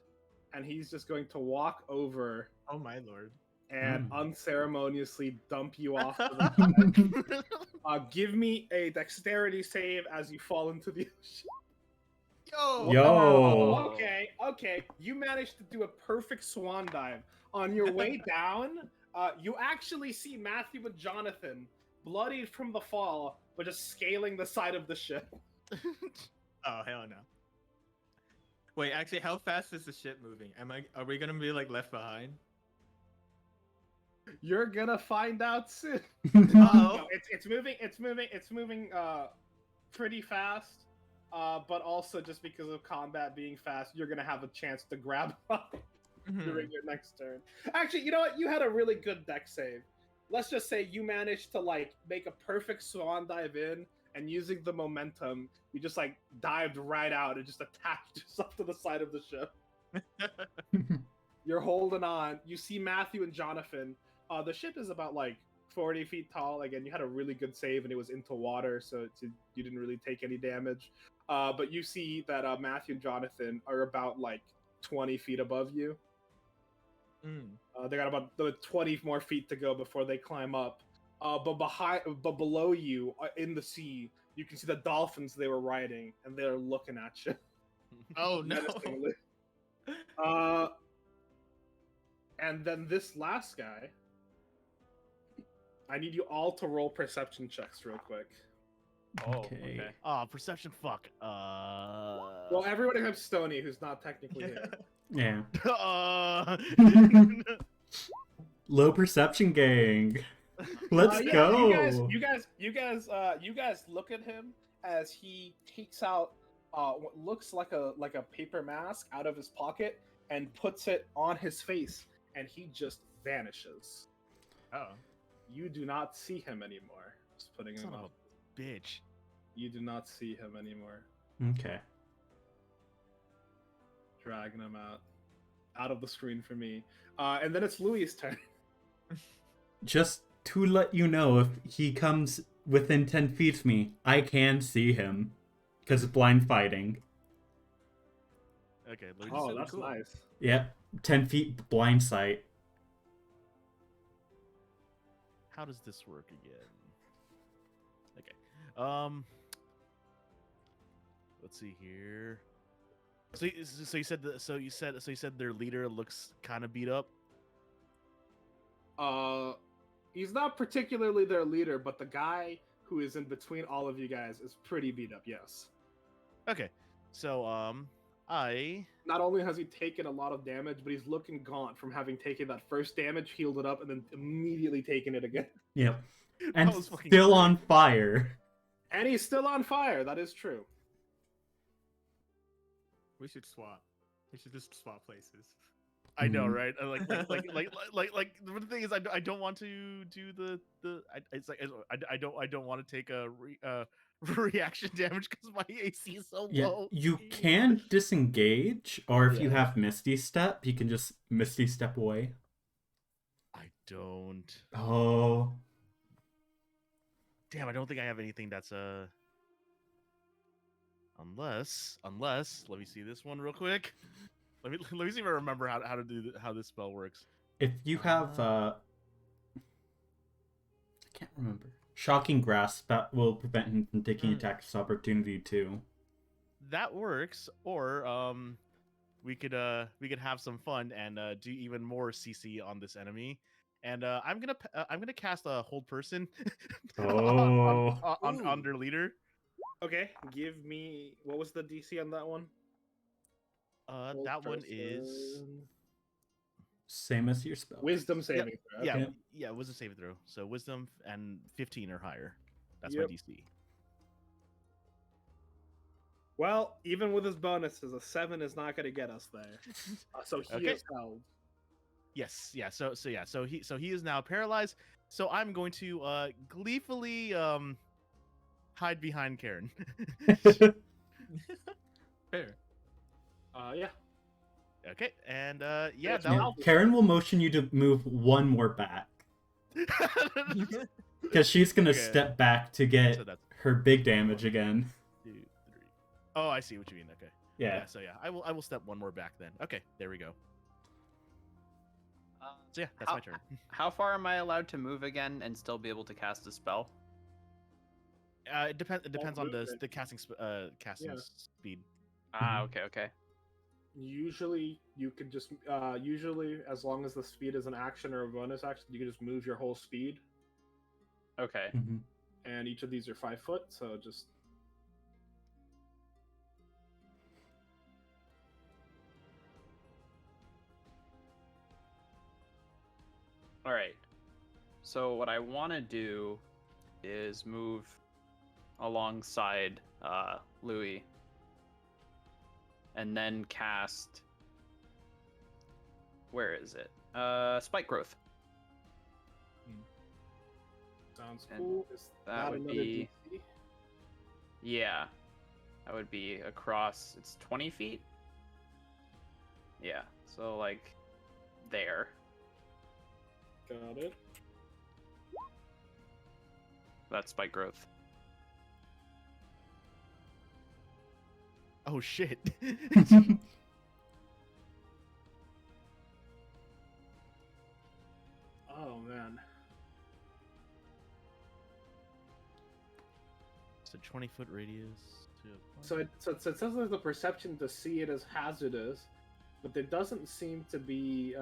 and he's just going to walk over Oh my lord. and Hmm. unceremoniously dump you off. To the give me a dexterity save as you fall into the ocean. Yo. Yo. Okay. You managed to do a perfect swan dive. On your way down, you actually see Matthew and Jonathan, bloodied from the fall, but just scaling the side of the ship. Oh hell no. Wait, actually, how fast is the ship moving? Are we gonna be like left behind? You're gonna find out soon. Oh. No, it's moving pretty fast. But also just because of combat being fast, you're gonna have a chance to grab up during your next turn. Actually, you know what? You had a really good deck save. Let's just say you managed to like make a perfect swan dive in, and using the momentum, you just like dived right out and just attached yourself to the side of the ship. You're holding on. You see Matthew and Jonathan. The ship is about like 40 feet tall. Again, you had a really good save, and it was into water, so you didn't really take any damage. But you see that Matthew and Jonathan are about like 20 feet above you. They got about 20 more feet to go before they climb up. But below you, in the sea, you can see the dolphins they were riding, and they're looking at you. Oh no. menacingly. And then this last guy, I need you all to roll perception checks real quick. Oh, Okay. Oh, perception. Fuck. Well, everyone except Stony, who's not technically here. Yeah. uh, Low perception gang. Let's Yeah, go. You guys look at him as he takes out what looks like a paper mask out of his pocket and puts it on his face, and he just vanishes. Oh. You do not see him anymore. Just putting him son of up. a bitch. You do not see him anymore. Okay. Dragging him out of the screen for me. And then it's Louis' turn. Just to let you know, if he comes within 10 feet of me, I can see him. Because of blind fighting. Okay, Louis. Oh, really that's cool. nice. Yep. 10 feet blind sight. How does this work again? Okay. Let's see here. So you said their leader looks kind of beat up. He's not particularly their leader, but the guy who is in between all of you guys is pretty beat up. Yes. Okay. So I Not only has he taken a lot of damage, but he's looking gaunt from having taken that first damage, healed it up, and then immediately taken it again. Yep. And That was fucking still great. on fire. And he's still on fire. That is true. We should swap. We should just swap places. I know, Mhm. right? Like the thing is, I don't want to do I don't want to take a reaction damage because my AC is so Yeah, low. you can disengage, or if you Yeah. have Misty Step, you can just Misty Step away. I don't. Oh. Damn, I don't think I have anything that's unless let me see this one real quick. Let me see if I remember how to do how this spell works. If you have, I can't remember. Shocking Grasp, that will prevent him from taking attacks of opportunity too. That works, or we could have some fun and do even more CC on this enemy and I'm gonna cast a hold person Oh. Ooh. on their leader. Okay, give me what was the DC on that one? Hold That one is person. Same as your spell. Wisdom saving throw. yeah, Okay. yeah. Wisdom saving throw. So wisdom and 15 or higher. That's Yep. my DC. Well, even with his bonuses, a 7 is not going to get us there. So he Okay. is held. Yes, yeah. So he is now paralyzed. So I'm going to gleefully hide behind Karen. Fair. Yeah. Okay, and yeah, That's that Yeah, Karen will motion you to move one more back. Because she's going to Okay. step back to get So that's her big damage again. 2, 3. Oh, I see what you mean. Okay. Yeah. So yeah, I will step one more back then. Okay, there we go. So yeah, that's my turn. How far am I allowed to move again and still be able to cast a spell? It depends on the movement. casting Yeah. speed. Ah, okay. Usually, you could just usually as long as the speed is an action or a bonus action, you can just move your whole speed. Okay. Mhm. And each of these are 5 foot, so just All right. So what I want to do is move alongside Louis, and then cast. Where is it? Spike growth. sounds And cool. Is that would another be- DC? Yeah, that would be across. It's 20 feet. Yeah. So like there. Got it. That's spike growth. Oh shit. Oh man. So 20-foot radius. So it says there's the perception to see it as hazardous, but there doesn't seem to be.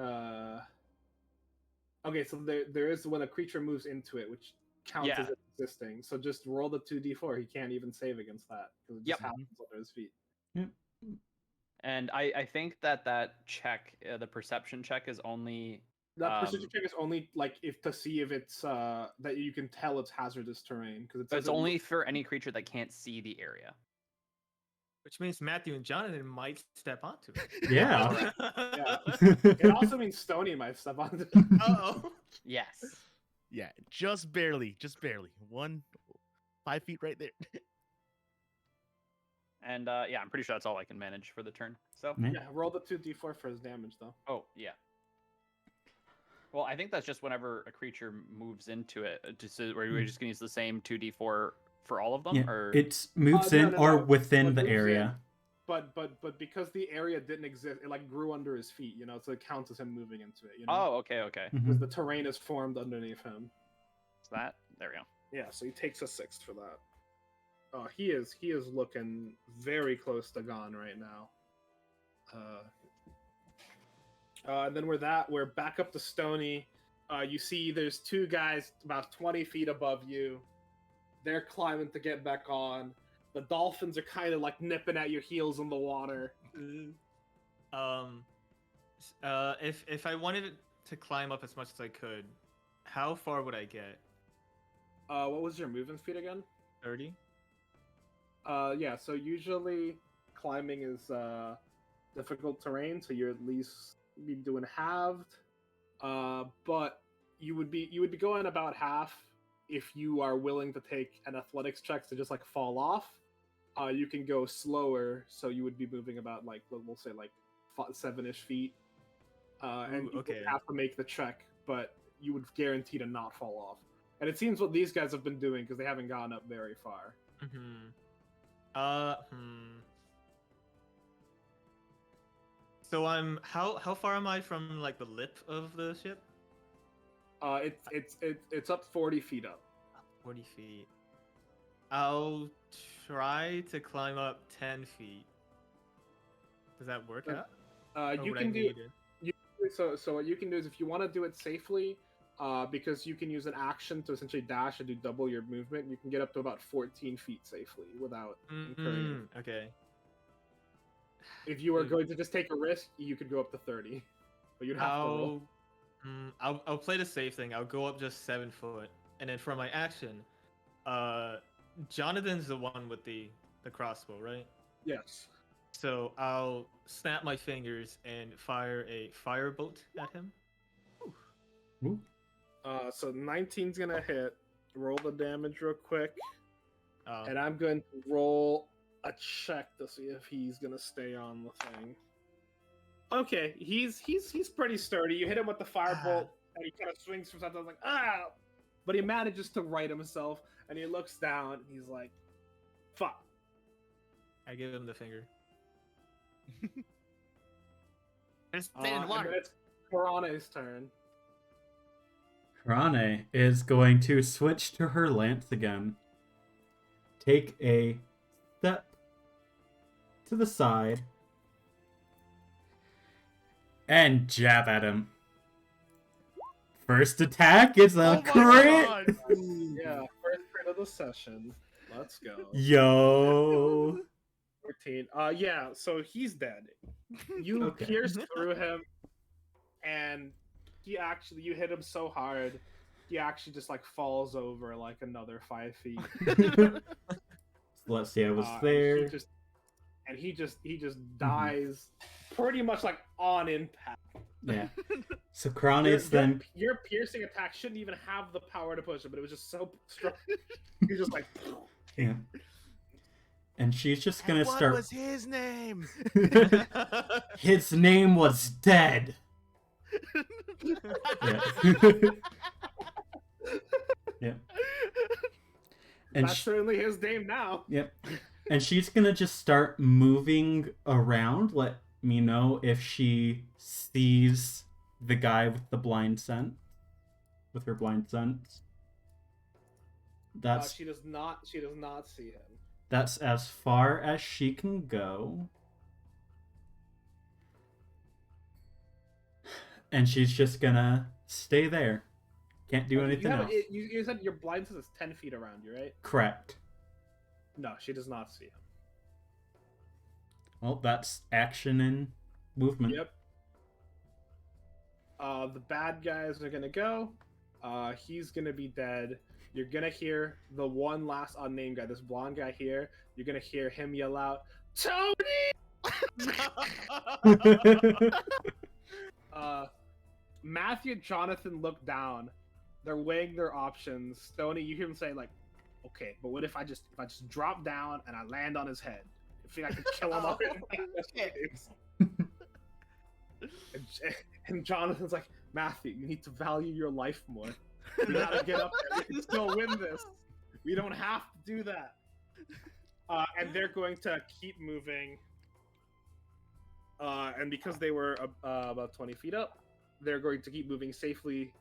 Okay, so there is when a creature moves into it, which counts as Yeah. it existing. So just roll the 2d4. He can't even save against that because it just Yep. happens under his feet. And I think that check, the perception check, is only. That perception check is only like if to see if it's that you can tell it's hazardous terrain because But it's only for any creature that can't see the area. Which means Matthew and Jonathan might step onto it. Yeah. Yeah. It also means Stony might step on. Uh-oh. Yes. Yeah, just barely. 5 feet right there. And yeah, I'm pretty sure that's all I can manage for the turn. So. Yeah. Yeah, roll the 2d4 for his damage though. Oh yeah. Well, I think that's just whenever a creature moves into it. Just where we're just gonna use the same 2d4 for all of them, Yeah, or it moves No, in no, or no. within It the moves in. area. But because the area didn't exist, it like grew under his feet, so it counts as him moving into it. oh, okay. Because Mhm. the terrain is formed underneath him. So that there we go. Yeah, so he takes a 6 for that. Oh, he is looking very close to gone right now. And then we're back up to Stony. You see, there's 2 guys about 20 feet above you. They're climbing to get back on. The dolphins are kind of like nipping at your heels in the water. If I wanted to climb up as much as I could, how far would I get? What was your movement speed again? 30? Yeah, so usually climbing is difficult terrain, so you're at least be doing halved. But you would be going about half if you are willing to take an athletics check to just like fall off. You can go slower, so you would be moving about like we'll say like 7-ish feet. And you okay. would have to make the check, but you would guarantee to not fall off. And it seems what these guys have been doing because they haven't gone up very far. So I'm how far am I from like the lip of the ship? It's up 40 feet up. 40 feet. I'll try to climb up 10 feet. Does that work out? Or You would I can do need it? so what you can do is if you want to do it safely, because you can use an action to essentially dash and do double your movement. You can get up to about 14 feet safely without incurring. Okay. If you were going to just take a risk, you could go up to 30, but you'd have to roll. I'll play the safe thing. I'll go up just 7 foot, and then for my action, Jonathan's the one with the crossbow, right? Yes. So I'll snap my fingers and fire a firebolt at him. Ooh. So 19's gonna hit. Roll the damage real quick, Oh. and I'm going to roll a check to see if he's gonna stay on the thing. Okay, he's pretty sturdy. You hit him with the firebolt, and he kind of swings from something like but he manages to right himself, and he looks down, and he's like, "Fuck." I give him the finger. It's in the And water. then it's Karane's turn. Karane is going to switch to her lance again. Take a step to the side. And jab at him. First attack is a Oh my crit! God. Yeah, first crit of the session. Let's go. Yo! 14. Yeah, so he's dead. You Okay. pierce through him, and you hit him so hard, he actually just like falls over like another 5 feet. Let's see, I was And there. he just dies pretty much like on impact. Yeah. So Karane's then. Your piercing attack shouldn't even have the power to push it, but it was just so strong. He's just like. Yeah. And she's just gonna What start. was his name? His name was Dead. Yeah. Yeah. And That's certainly his name now. yep. And she's gonna just start moving around. Let me know if she sees the guy with the blind sense. With her blind sense. That's She does not see him. that's as far as she can go. And she's just gonna stay there. Can't do anything else. You said your blind sense is 10 feet around you, right? Correct. No, she does not see him. Well, that's action and movement. Yep. The bad guys are gonna go. He's gonna be dead. You're gonna hear the one last unnamed guy, this blonde guy here. You're gonna hear him yell out, "Tony!" Matthew and Jonathan look down. They're weighing their options. Stoney, you hear him say like, "Okay, but what if I just drop down and I land on his head? I think I could kill him up." And Jonathan's like, "Matthew, you need to value your life more. You gotta get up there. We can still win this. We don't have to do that." And they're going to keep moving. And because they were about 20 feet up, they're going to keep moving safely,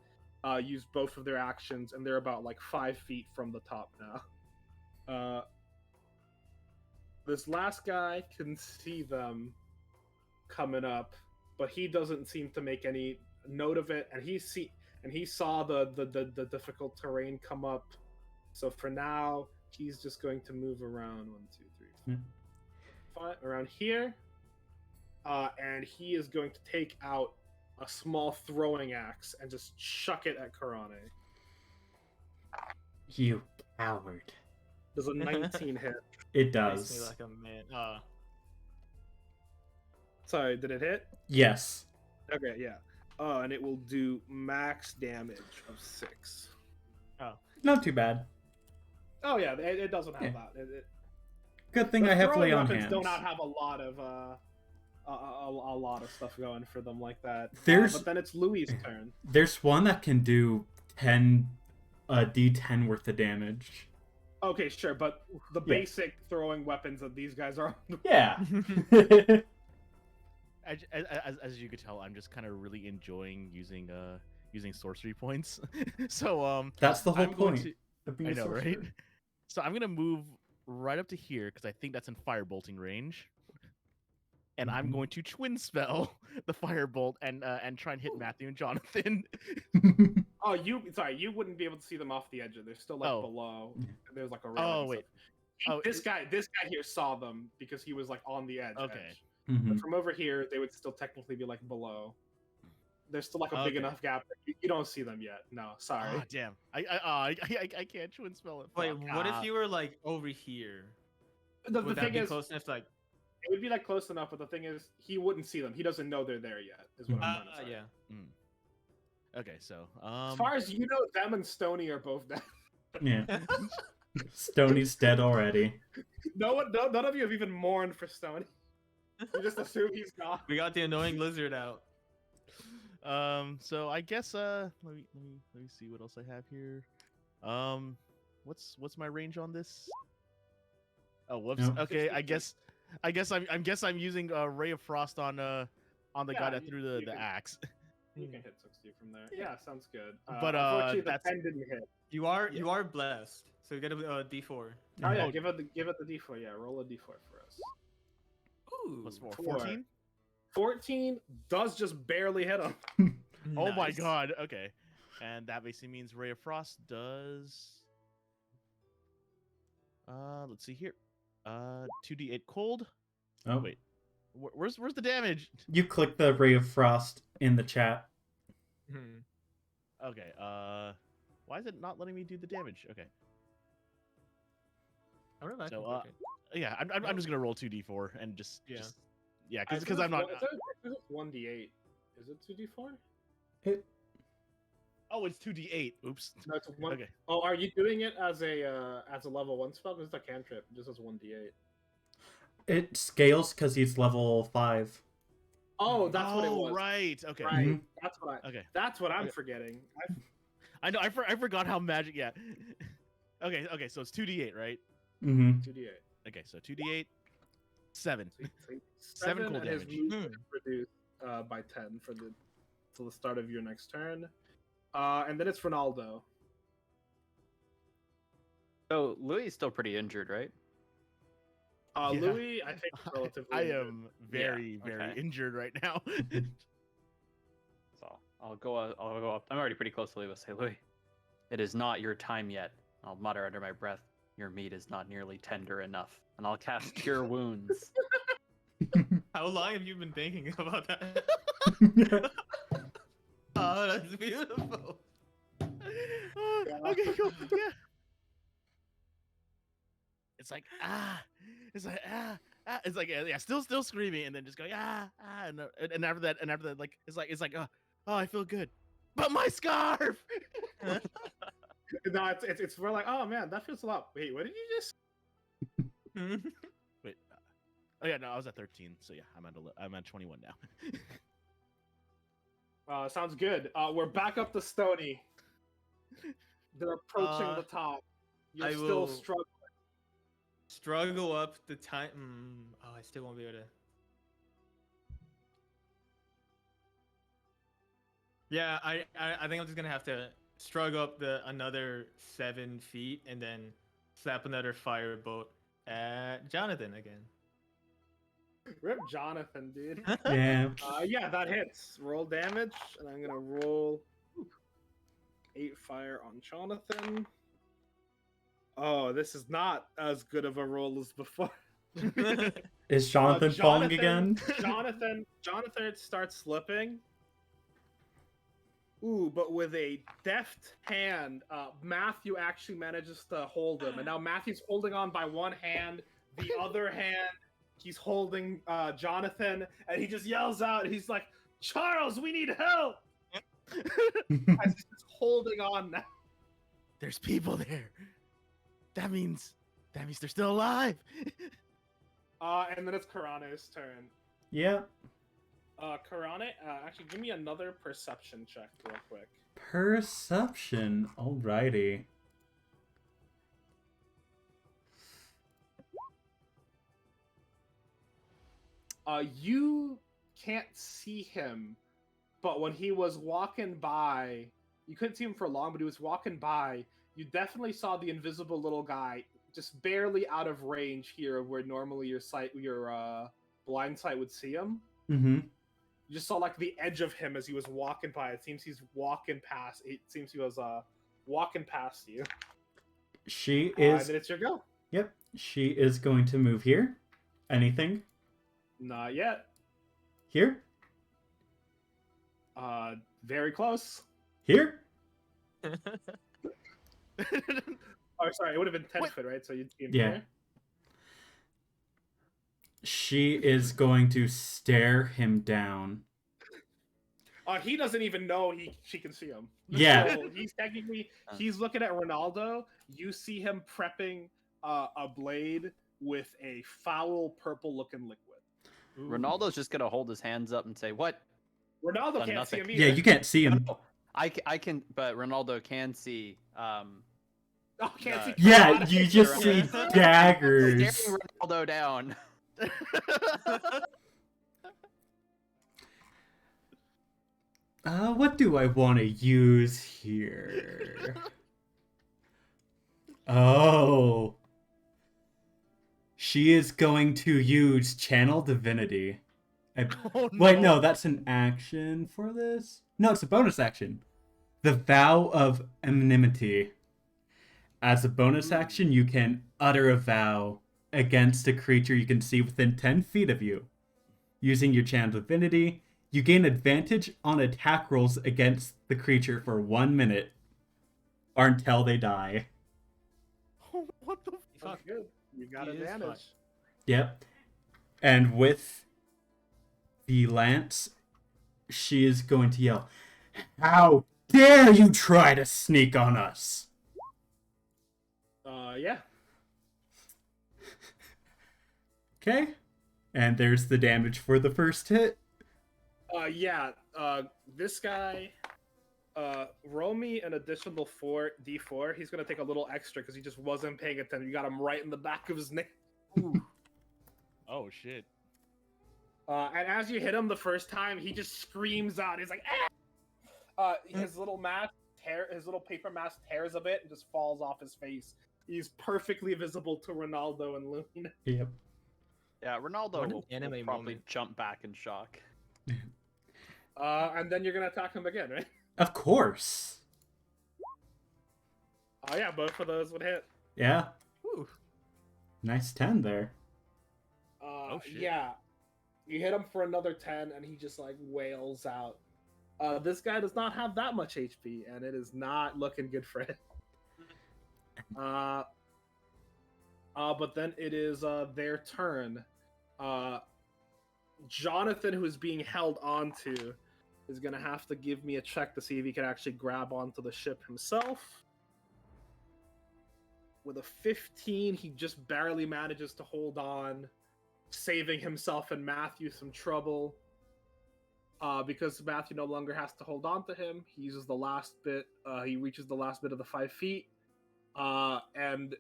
use both of their actions, and they're about like 5 feet from the top now. This last guy can see them coming up, but he doesn't seem to make any note of it, and he saw the difficult terrain come up. So for now, he's just going to move around 1, 2, 3, 4, 5 around here, and he is going to take out a small throwing axe and just chuck it at Karane. You coward. Does a 19 hit? It Makes does. me like a man. Sorry, did it hit? Yes. Okay, yeah. And it will do max damage of 6. Not too bad. Oh yeah, it doesn't have Yeah. that. Good thing The I have throwing lay on weapons hands. do not have a lot of a lot of stuff going for them like that. There's- but then it's Louis' turn. There's one that can do 10 D10 worth of damage. Okay, sure, but the Yeah. basic throwing weapons that these guys are. Yeah. As you could tell, I'm just kind of really enjoying using sorcery points. So That's the whole I'm going point. to- of being I a know, right? sorcerer. So I'm gonna move right up to here because I think that's in firebolting range. and I'm Mhm. going to twin spell the firebolt and try and hit Matthew and Jonathan. Oh, you wouldn't be able to see them off the edge. They're still like Oh. below. Yeah. There's like a railing. Oh and wait. stuff. Oh, This guy here saw them because he was like on the edge. Okay. edge. But Mhm. from over here, they would still technically be like below. There's still like a big Okay. enough gap that you don't see them yet. No, sorry. Ah, damn. I can't twin spell it. Wait, Fuck. what Ah. if you were like over here? The Would that thing be is, close enough to like? it would be like close enough, but the thing is, he wouldn't see them. He doesn't know they're there yet. Is what I'm trying to say. Yeah. Okay, so As far as you know, them and Stony are both dead. Yeah. Stoney's dead already. None of you have even mourned for Stony. You just assume he's gone. We got the annoying lizard out. so I guess let me see what else I have here. What's my range on this? Oh, whoops. Nope. Okay, I guess I'm using Ray of Frost on the guy Yeah, that threw the can- axe. You can hit 60 from there. Yeah, sounds good. But, unfortunately, the that's- 10 didn't hit. You are blessed. So you get a D4. Oh yeah, Oh. give it the D4. Yeah, roll a D4 for us. Ooh. What's for Four. 14? 14 does just barely hit him. Oh my Nice. god. Okay, and that basically means Ray of Frost does. Let's see here. 2d8 cold. Oh, Wait, where's the damage? You click the Ray of Frost in the chat. Hmm. Okay. Why is it not letting me do the damage? Okay. I don't know. So, yeah, I'm just gonna roll 2d4 and just Yeah. yeah, because I'm not. It says 1d8. Is it 2d4? Oh, it's 2d8. Oops. No, it's one. Okay. Oh, are you doing it as a level 1 spell? Because it's a cantrip. It just says 1d8. It scales because he's level 5. Oh, that's what it Oh, was. right. Okay. Right. Mhm. Okay. That's what I'm Okay. forgetting. I know. I forgot how magic. Yeah. Okay. So it's 2d8, right? Mm-hmm. 2d8. Okay. So 2d8. 7. So 7 cold and his damage. movement is reduced by 10 till the start of your next turn. And then it's Ronaldo. So Louis is still pretty injured, right? Yeah. Louis, I think, is relatively. I injured. am very okay. injured right now. So I'll go up. I'm already pretty close to Louis. Say, Louis, it is not your time yet. I'll mutter under my breath, your meat is not nearly tender enough. And I'll cast Cure Wounds. How long have you been thinking about that? Oh, that's beautiful. Okay, cool. Yeah. It's like it's like it's like yeah, still screaming, and then just going and after that, like it's like oh, I feel good, but my scarf. No, it's we're like, oh man, that feels a lot. Wait, what did you just? Wait, oh yeah, no, I was at 13, so yeah, I'm at 21 now. Sounds good. We're back up to Stony. They're approaching the top. You're I still will- struggling. Struggle up the time. Oh, I still won't be able to. Yeah, I think I'm just gonna have to struggle up another 7 feet and then slap another firebolt at Jonathan again. Rip Jonathan, dude. Yeah. Yeah, that hits. Roll damage, and I'm gonna roll 8 fire on Jonathan. Oh, this is not as good of a roll as before. Is Jonathan falling again? Jonathan starts slipping. Ooh, but with a deft hand, Matthew actually manages to hold him, and now Matthew's holding on by one hand. The other hand, he's holding Jonathan, and he just yells out. He's like, "Charles, we need help!" As he's just holding on now. There's people there. That means they're still alive. And then it's Karane's turn. Yeah. Karane, actually, give me another perception check real quick. Perception. Alrighty. You can't see him, but when he was walking by, you couldn't see him for long, but he was walking by. You definitely saw the invisible little guy, just barely out of range here, where normally your blind sight would see him. Mm-hmm. You just saw like the edge of him as he was walking by. It seems he's walking past. It seems he was walking past you. She And is. then it's your go. Yep. She is going to move here. Anything Not yet. here? Very close. Here? Oh, sorry. It would have been 10 foot, right? So you'd see him Yeah. here. She is going to stare him down. He doesn't even know she can see him. Yeah. So he's looking at Ronaldo. You see him prepping a blade with a foul purple-looking liquid. Ronaldo's just gonna hold his hands up and say, "What?" Ronaldo Done can't nothing. see him either. Yeah, you can't see him. No, I can, but Ronaldo can see. Oh, can't see. Yeah, Karate. you just see daggers. Staring Ronaldo down. What do I want to use here? Oh. She is going to use Channel Divinity. Oh, Wait, no, that's an action for this? No, it's a bonus action. The Vow of Anonymity. As a bonus action, you can utter a vow against a creature you can see within 10 feet of you. Using your Channel Divinity, you gain advantage on attack rolls against the creature for 1 minute. Or until they die. What the Fuck, good. You got He is advantage. fine. Yep. And with the lance, she is going to yell, "How dare you try to sneak on us!" Yeah. Okay. And there's the damage for the first hit. Yeah. This guy. Roll me an additional 4d4. He's gonna take a little extra because he just wasn't paying attention. You got him right in the back of his neck. Oh shit. And as you hit him the first time, he just screams out. He's like, "Ah!" His little paper mask tears a bit and just falls off his face. He's perfectly visible to Ronaldo and Luna. Yep. Yeah, Ronaldo What an will anime probably moment. jump back in shock. And then you're gonna attack him again, right? Of course. Oh yeah, both of those would hit. Yeah. Whew. Nice 10 there. Oh, shit. Yeah. You hit him for another 10, and he just like wails out. This guy does not have that much HP, and it is not looking good for him. But then it is their turn. Jonathan, who is being held onto, is gonna have to give me a check to see if he can actually grab onto the ship himself. With a 15, he just barely manages to hold on, saving himself and Matthew some trouble. Because Matthew no longer has to hold on to him, he uses the last bit. He reaches the last bit of the 5 feet, and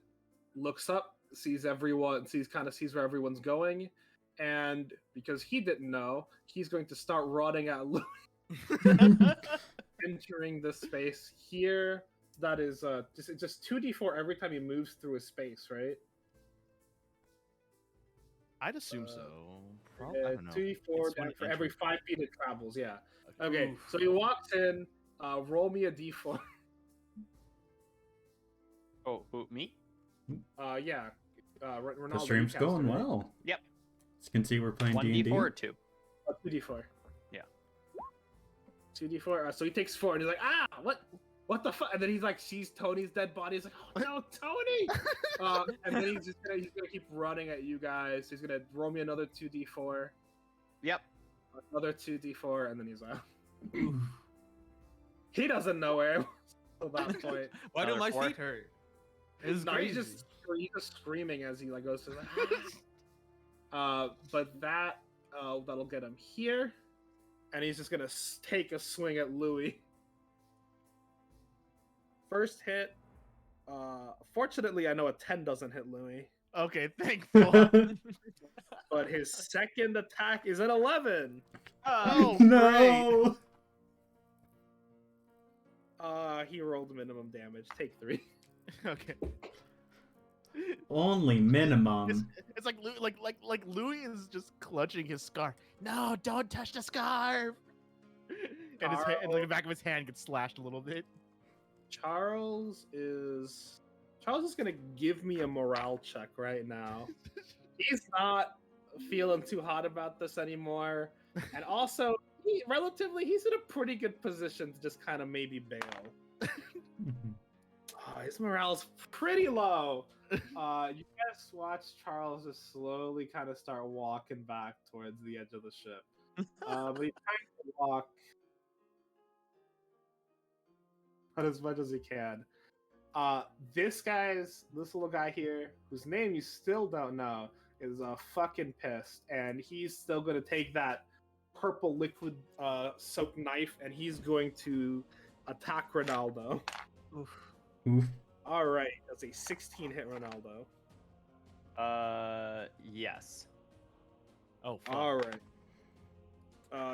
looks up, sees everyone, sees where everyone's going, and because he didn't know, he's going to start running at Louis, entering this space here. That is just 2d4 every time he moves through a space, right? I'd assume so. Probably, I don't know. 2d4 It's down funny for every entry. 5 feet it travels. Yeah. Okay, Oof. so he walks in. Roll me a d4. Oh, who, me? Yeah. Ronaldo, The stream's you cast going it, right? well. Yep. As you can see, we're playing 1d4 D&D. or 2? 2d4. Yeah. 2d4. So he takes 4, and he's like, "Ah, what the fuck?" And then he's like, sees Tony's dead body. He's like, "Oh no, Tony!" And then he's gonna keep running at you guys. He's gonna roll me another 2d4, Yep. another 2d4, and then he's out. He doesn't know where it was at that point. Why do Another my 4? feet hurt? It's No, crazy. he's just screaming as he like goes to the. But that'll get him here, and he's just gonna take a swing at Louis. First hit. Fortunately, I know a 10 doesn't hit Louis, Okay, thank fuck. but his second attack is an 11. Oh, No! He rolled minimum damage. Take 3. Okay. Only minimum. It's like Louis is just clutching his scarf. No, don't touch the scarf. And his hand, and the back of his hand gets slashed a little bit. Charles is gonna give me a morale check right now. He's not feeling too hot about this anymore, and also he's in a pretty good position to just kind of maybe bail. Oh, his morale's pretty low. You guys watch Charles just slowly kind of start walking back towards the edge of the ship. But he's trying to walk as much as he can. This little guy here, whose name you still don't know, is fucking pissed, and he's still gonna take that purple liquid soaked knife, and he's going to attack Ronaldo. Oof. Oof. All right, that's a 16 hit Ronaldo. Yes. Oh, fuck. All right.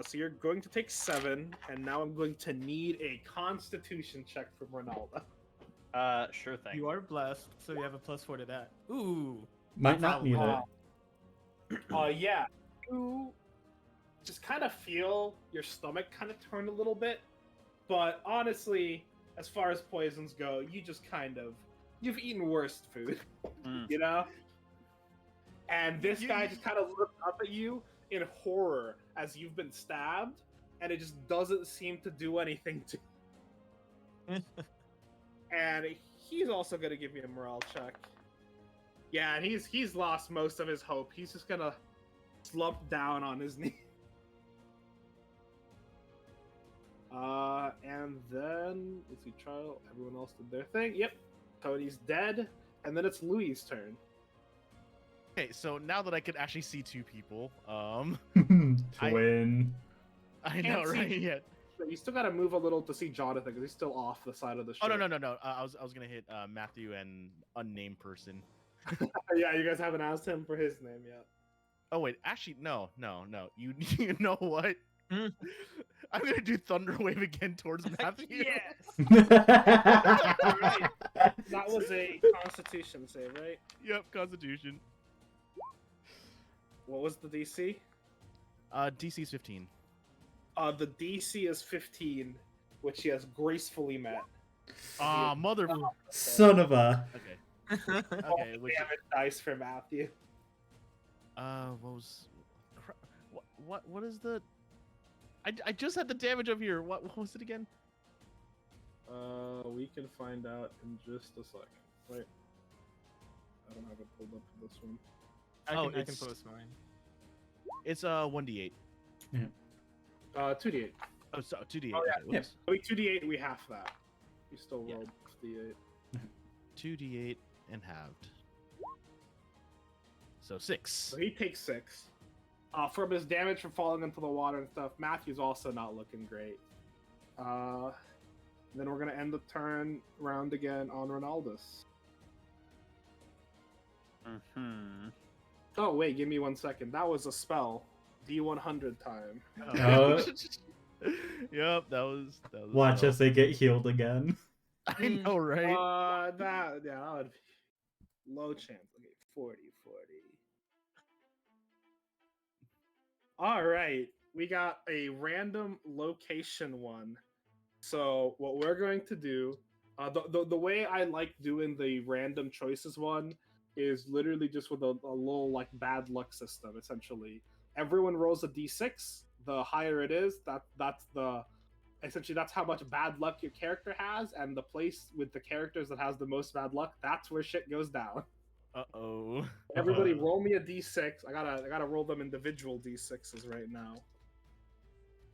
So you're going to take 7, and now I'm going to need a Constitution check from Ronaldo. Sure thing. You are blessed, so you have a +4 to that. Ooh. Might not need it. Yeah. You just kind of feel your stomach kind of turn a little bit, but honestly, as far as poisons go, you've eaten worse food, you know? And this guy just kind of looks up at you in horror as you've been stabbed, and it just doesn't seem to do anything to And he's also gonna give me a morale check. Yeah, and he's lost most of his hope. He's just gonna slump down on his knee. And then let's see, trial. Everyone else did their thing. Yep, Tony's dead, and then it's Louis' turn. Okay, so now that I can actually see 2 people, Twin. I Can't know, see- right? Yeah. But you still gotta move a little to see Jonathan because he's still off the side of the ship. Oh no. I was gonna hit Matthew and unnamed person. Yeah, you guys haven't asked him for his name yet. Oh wait, actually no. You you know what? I'm gonna do Thunderwave again towards Matthew. Yes. Right. That was a Constitution save, right? Yep, Constitution. What was the DC? DC's 15. The DC is 15, which he has gracefully met. Ah, mother. Son of a. Okay. Okay. Which, Damage dice for Matthew. what was? What is the? I just had the damage up here. What was it again? We can find out in just a second. Wait. I don't have it pulled up for this one. I can it's- post mine. It's 1d8. 2d8. Oh, so 2d8. Oh, yeah. Okay, whoops. So we 2d8, we half that. You still Yeah. rolled d8. 2d8 and halved. So 6. So he takes 6. From his damage from falling into the water and stuff, Matthew's also not looking great. Then we're gonna end the turn round again on Ronaldus. Mm-hmm. Oh wait, give me 1 second. That was a spell. D100 time. Oh. Yep, that was. Watch well. as they get healed again. I know, right? That would be low chance. Okay, 40. All right, we got a random location one. So what we're going to do, the way I like doing the random choices one is literally just with a little like bad luck system. Essentially, everyone rolls a d6. The higher it is, that's how much bad luck your character has, and the place with the characters that has the most bad luck, that's where shit goes down. Uh-oh. Everybody roll me a d6. I gotta roll them individual d6s right now.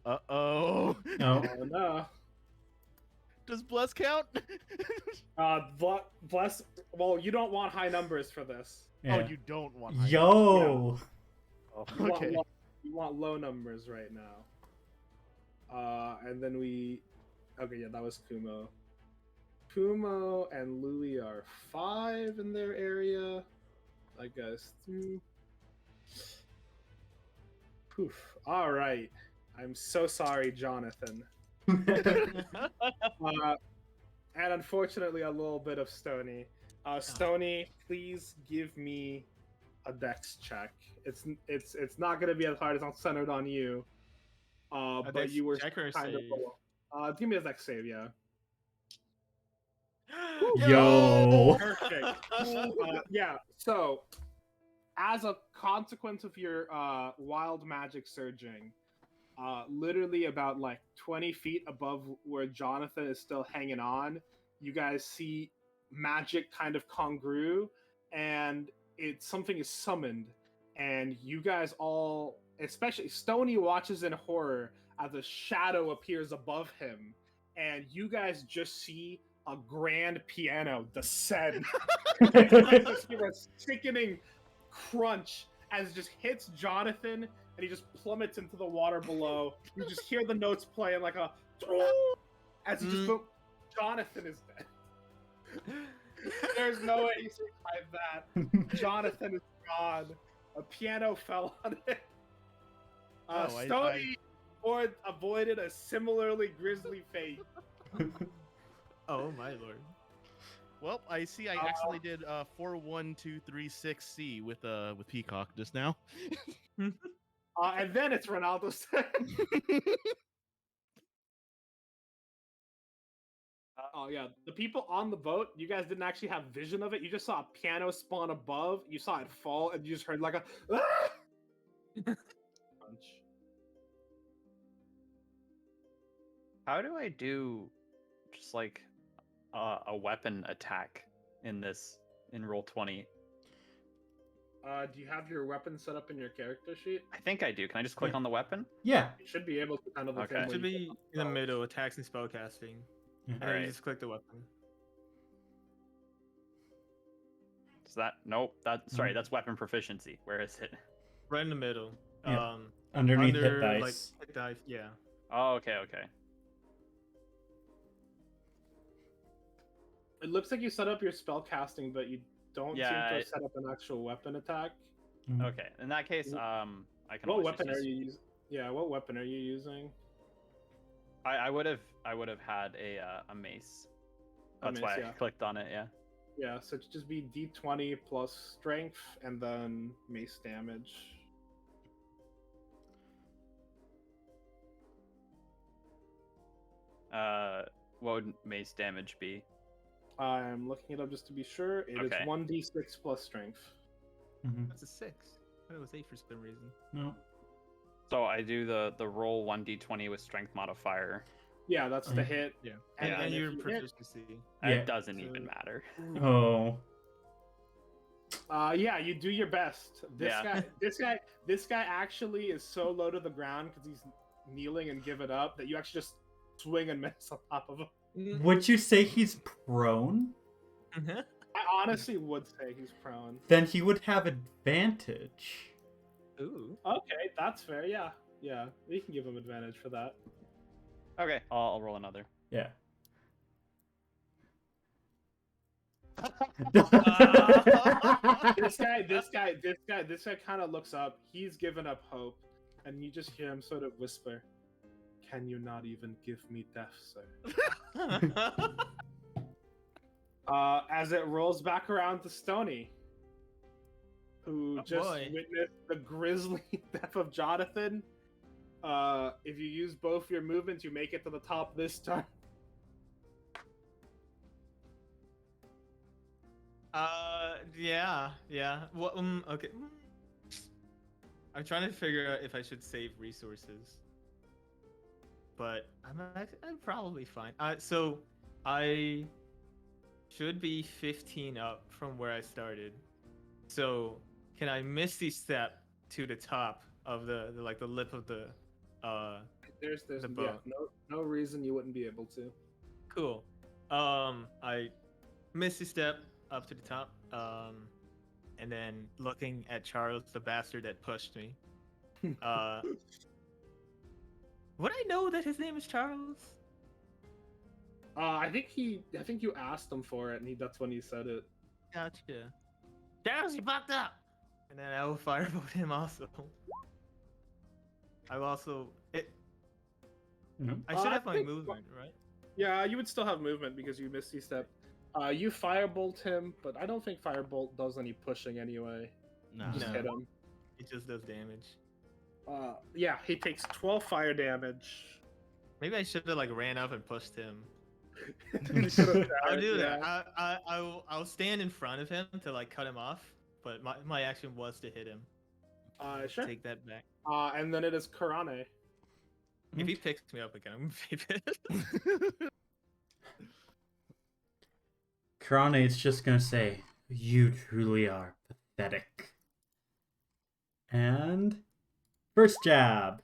Uh-oh. Oh. Oh no. Does Bless count? Bless. Well, you don't want high numbers for this. Yeah. Oh, you don't want high Yo. You want Okay. you want low numbers right now. And then we. Okay, yeah, that was Kumo. Kumo and Louis are 5 in their area. I guess 2. Poof. All right. I'm so sorry, Jonathan. And unfortunately, a little bit of Stony. Stony, please give me a dex check. It's not gonna be as hard as I'm centered on you. But dex you were check or a kind of save? below. Give me a dex save, yeah. Yo. Perfect. Yeah. So, as a consequence of your wild magic surging, literally about like 20 feet above where Jonathan is still hanging on, you guys see magic kind of congrue, and something is summoned, and you guys all, especially Stony, watches in horror as a shadow appears above him, and you guys just see a grand piano descend. You just hear a sickening crunch as it just hits Jonathan, and he just plummets into the water below. You just hear the notes playing like a as he just Jonathan is dead. There's no way you survive that. Jonathan is gone. A piano fell on it. Stony avoided a similarly grisly fate. Oh my lord. Well, I see. I accidentally did 4-1-2-3-6-C with Peacock just now. And then it's Ronaldo's turn. Oh yeah, the people on the boat, you guys didn't actually have vision of it. You just saw a piano spawn above. You saw it fall, and you just heard like a punch. How do I do just like a weapon attack in roll 20? Do you have your weapon set up in your character sheet? I think I do. Can I just click on the weapon? Yeah. You should be able to kind of. Okay. It should be in the middle, attacks and spellcasting. And then Alright. you just click the weapon. Is that nope? Sorry, that's weapon proficiency. Where is it? Right in the middle. Yeah. Underneath hit under, dice. like, hit dice, yeah. Oh, okay. It looks like you set up your spell casting, but you don't seem to have set up an actual weapon attack. Okay. In that case, I can. What weapon are you using? Yeah, what weapon are you using? I would have had a mace. That's why I clicked on it. Yeah. Yeah, so it should just be D20 plus strength and then mace damage. What would mace damage be? I'm looking it up just to be sure. It is 1d6 plus strength. That's a 6. I thought it was 8 for some reason. No. So I do the roll 1d20 with strength modifier. Yeah, that's the hit. Yeah. And And if your you hit- proficiency. Yeah. It doesn't So- even matter. Oh. Yeah, you do your best. This guy actually is so low to the ground because he's kneeling and give it up that you actually just swing and miss on top of him. Would you say he's prone? I honestly would say he's prone. Then he would have advantage. Ooh. Okay, that's fair. Yeah, we can give him advantage for that. Okay, I'll roll another. Yeah. This guy kind of looks up. He's given up hope, and you just hear him sort of whisper, "Can you not even give me death, sir?" As it rolls back around to Stony, who witnessed the grisly death of Jonathan. If you use both your movements, you make it to the top this time. Yeah. Well, okay. I'm trying to figure out if I should save resources, but I'm probably fine. So I should be 15 up from where I started. So can I misty step to the top of the lip of the There's the boat? no reason you wouldn't be able to. Cool. I misty step up to the top. And then looking at Charles, the bastard that pushed me. Would I know that his name is Charles? I think you asked him for it, and that's when he said it. Gotcha. Charles, you fucked up. And then I will firebolt him also. I will also I should have my movement, right? Yeah, you would still have movement because you misty step. You firebolt him, but I don't think firebolt does any pushing anyway. No. Just No. hit him. It just does damage. Yeah, he takes 12 fire damage. Maybe I should have like ran up and pushed him. You should've I'll tried, do yeah. that. I'll stand in front of him to like cut him off. But my action was to hit him. Sure. Take that back. And then it is Karane. If he picks me up again, I'm gonna be pissed. Karane is just gonna say, "You truly are pathetic." And first jab.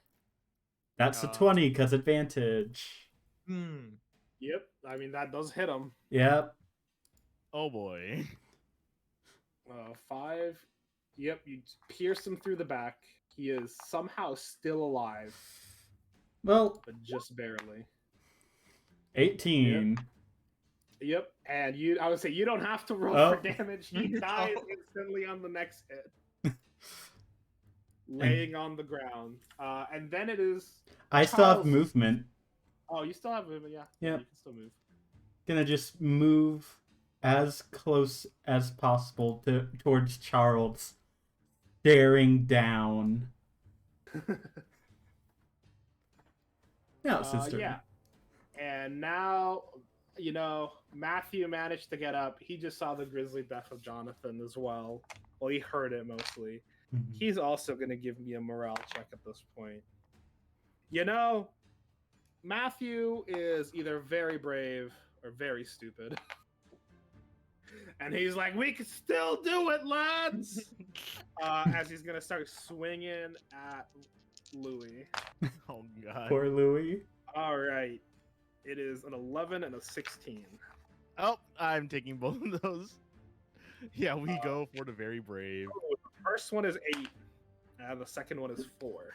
That's a 20 because advantage. Yep, I mean, that does hit him. Yep. Oh boy. 5. Yep, you pierce him through the back. He is somehow still alive, Well, but just barely. 18. Yep, and I would say you don't have to roll Oh. for damage. He dies instantly on the next hit. Laying on the ground. And then it is... I still have Charles. movement. Oh, you still have movement, yeah. Yep. You can still move. Gonna just move as close as possible towards Charles, staring down. Now it's his turn. Yeah. And now, Matthew managed to get up. He just saw the grisly death of Jonathan as well. Well, he heard it mostly. Mhm. He's also going to give me a morale check at this point. Matthew is either very brave or very stupid. And he's like, we can still do it, lads! As he's going to start swinging at Louis. Oh god. Poor Louis. All right. It is an 11 and a 16. Oh, I'm taking both of those. Yeah, we go for the very brave. The first one is 8, and the second one is 4.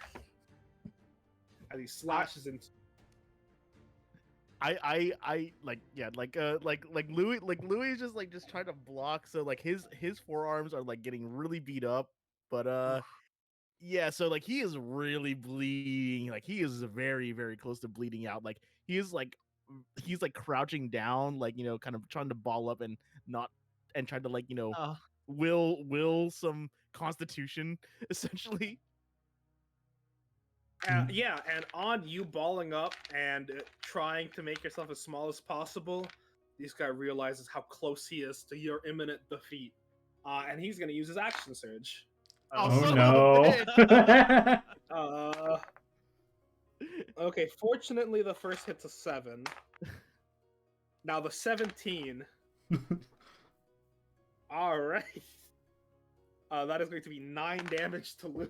As he slashes into... Louis is just trying to block, so like his forearms are like getting really beat up, but yeah, so like he is really bleeding, like he is very, very close to bleeding out. Like he's like crouching down, like kind of trying to ball up and trying to will some constitution essentially. Yeah, and on you balling up and trying to make yourself as small as possible, this guy realizes how close he is to your imminent defeat. And he's going to use his action surge. Oh no. Okay, fortunately the first hit's a 7. Now the 17. Alright. That is going to be 9 damage to Louis.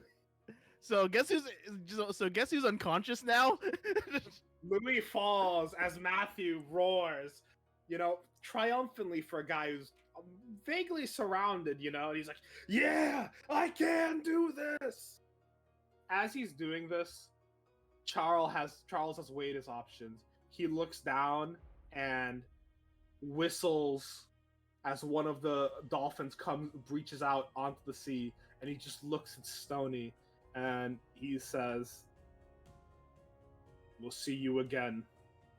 So guess who's unconscious now? Louis falls as Matthew roars, triumphantly for a guy who's vaguely surrounded, and he's like, yeah, I can do this. As he's doing this, Charles has weighed his options. He looks down and whistles as one of the dolphins breaches out onto the sea, and he just looks at Stony and he says, we'll see you again.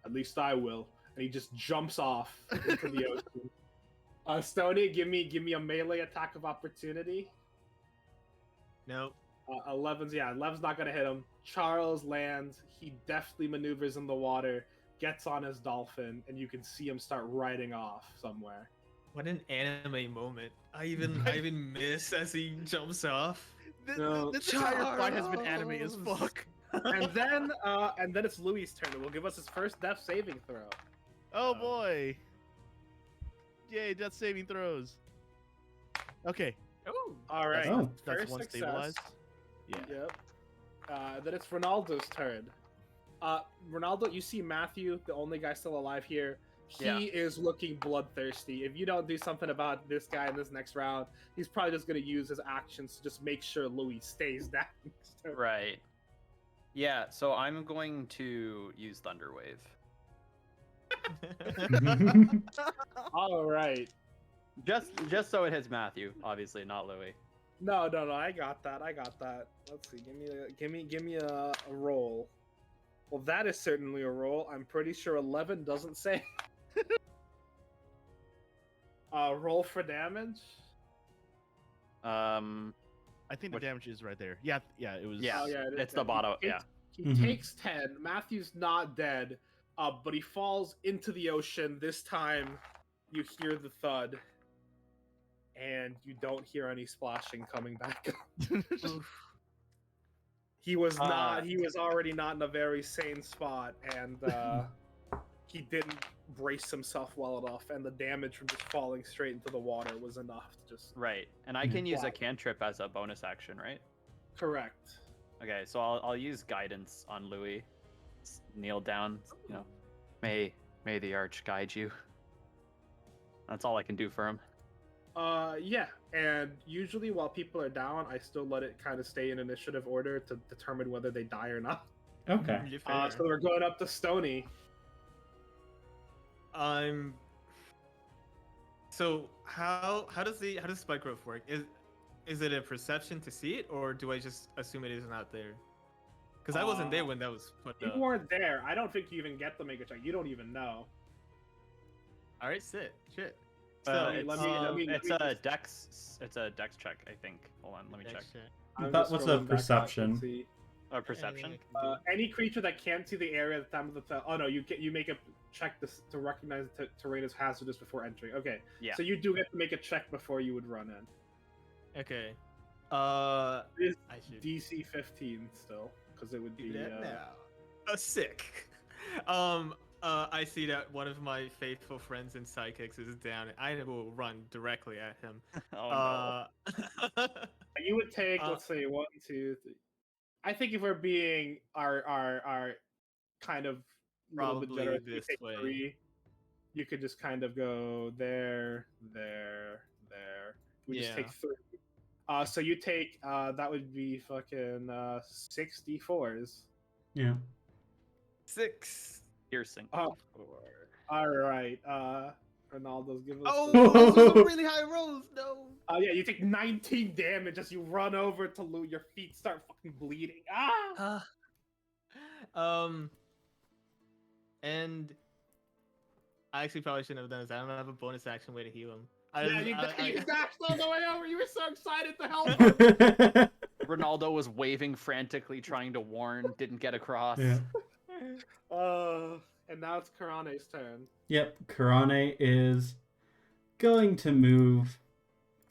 At least I will. And he just jumps off into the ocean. Stony, give me a melee attack of opportunity. Nope. 11's not gonna hit him. Charles lands. He deftly maneuvers in the water, gets on his dolphin, and you can see him start riding off somewhere. What an anime moment. I even miss as he jumps off. This entire fight has been anime as fuck. And then it's Louis' turn. It will give us his first death saving throw. Oh boy. Yay, death saving throws. Okay. Oh. All right. Oh. That's First one success. stabilized. Yeah. Yep. Then it's Ronaldo's turn. Ronaldo, you see Matthew, the only guy still alive here. He is looking bloodthirsty. If you don't do something about this guy in this next round, he's probably just going to use his actions to just make sure Louis stays down. Right. Yeah, so I'm going to use Thunderwave. All right. Just so it hits Matthew, obviously, not Louis. No, I got that. Let's see. Give me a roll. Well, that is certainly a roll. I'm pretty sure 11 doesn't say. Roll for damage. I think the Which- damage is right there. Yeah, yeah, it was. Yeah. Oh, yeah, it is It's the dead. bottom. Yeah. He Mhm. takes 10. Matthew's not dead, but he falls into the ocean. This time, you hear the thud, and you don't hear any splashing coming back up. He was not. He was already not in a very sane spot, and he didn't brace himself well enough. And the damage from just falling straight into the water was enough to just Right. And I Yeah. can use a Wow. cantrip as a bonus action, right? correct. Okay, so I'll use guidance on Louis. Kneel down. You know, may the arch guide you. That's all I can do for him. Yeah, and usually while people are down, I still let it kind of stay in initiative order to determine whether they die or not. Okay. You're fair. So we're going up to Stony. So how does spike growth work? Is it a perception to see it, or do I just assume it is not there? Because I wasn't there when that was put You up. weren't there. I don't think you even get to make a check. You don't even know. All right, shit. let me It's just- a dex. It's a dex check, I think. Hold on, let me check. I'm That just was a scrolling back up to perception. see. Perception. Any creature that can't see the area at the time of the oh no, you make a check to recognize the terrain as hazardous before entering. Okay, Yeah. so you do get to make a check before you would run in. Okay. It is I should DC 15 still, because it would do be. that now. Sick. I see that one of my faithful friends in psychics is down. I will run directly at him. Oh You would take, Uh, let's say, 1, 2, 3. I think if we're being our kind of little bit Probably generous, you this take way. 3. You could just kind of go there. We just take Yeah. 3. So you take that would be fucking 64s. Yeah. 6. Piercing. Oh, all right. Ronaldo's give us. Oh, the- those are some really high rolls. No. Yeah, you take 19 damage as you run over to Lou. Your feet start fucking bleeding. Ah! And I actually probably shouldn't have done this. I don't have a bonus action way to heal him. Yeah, you dashed all the way over. You were so excited to help him. Ronaldo was waving frantically, trying to warn, didn't get across. Yeah. And now it's Karane's turn. Yep, Karane is going to move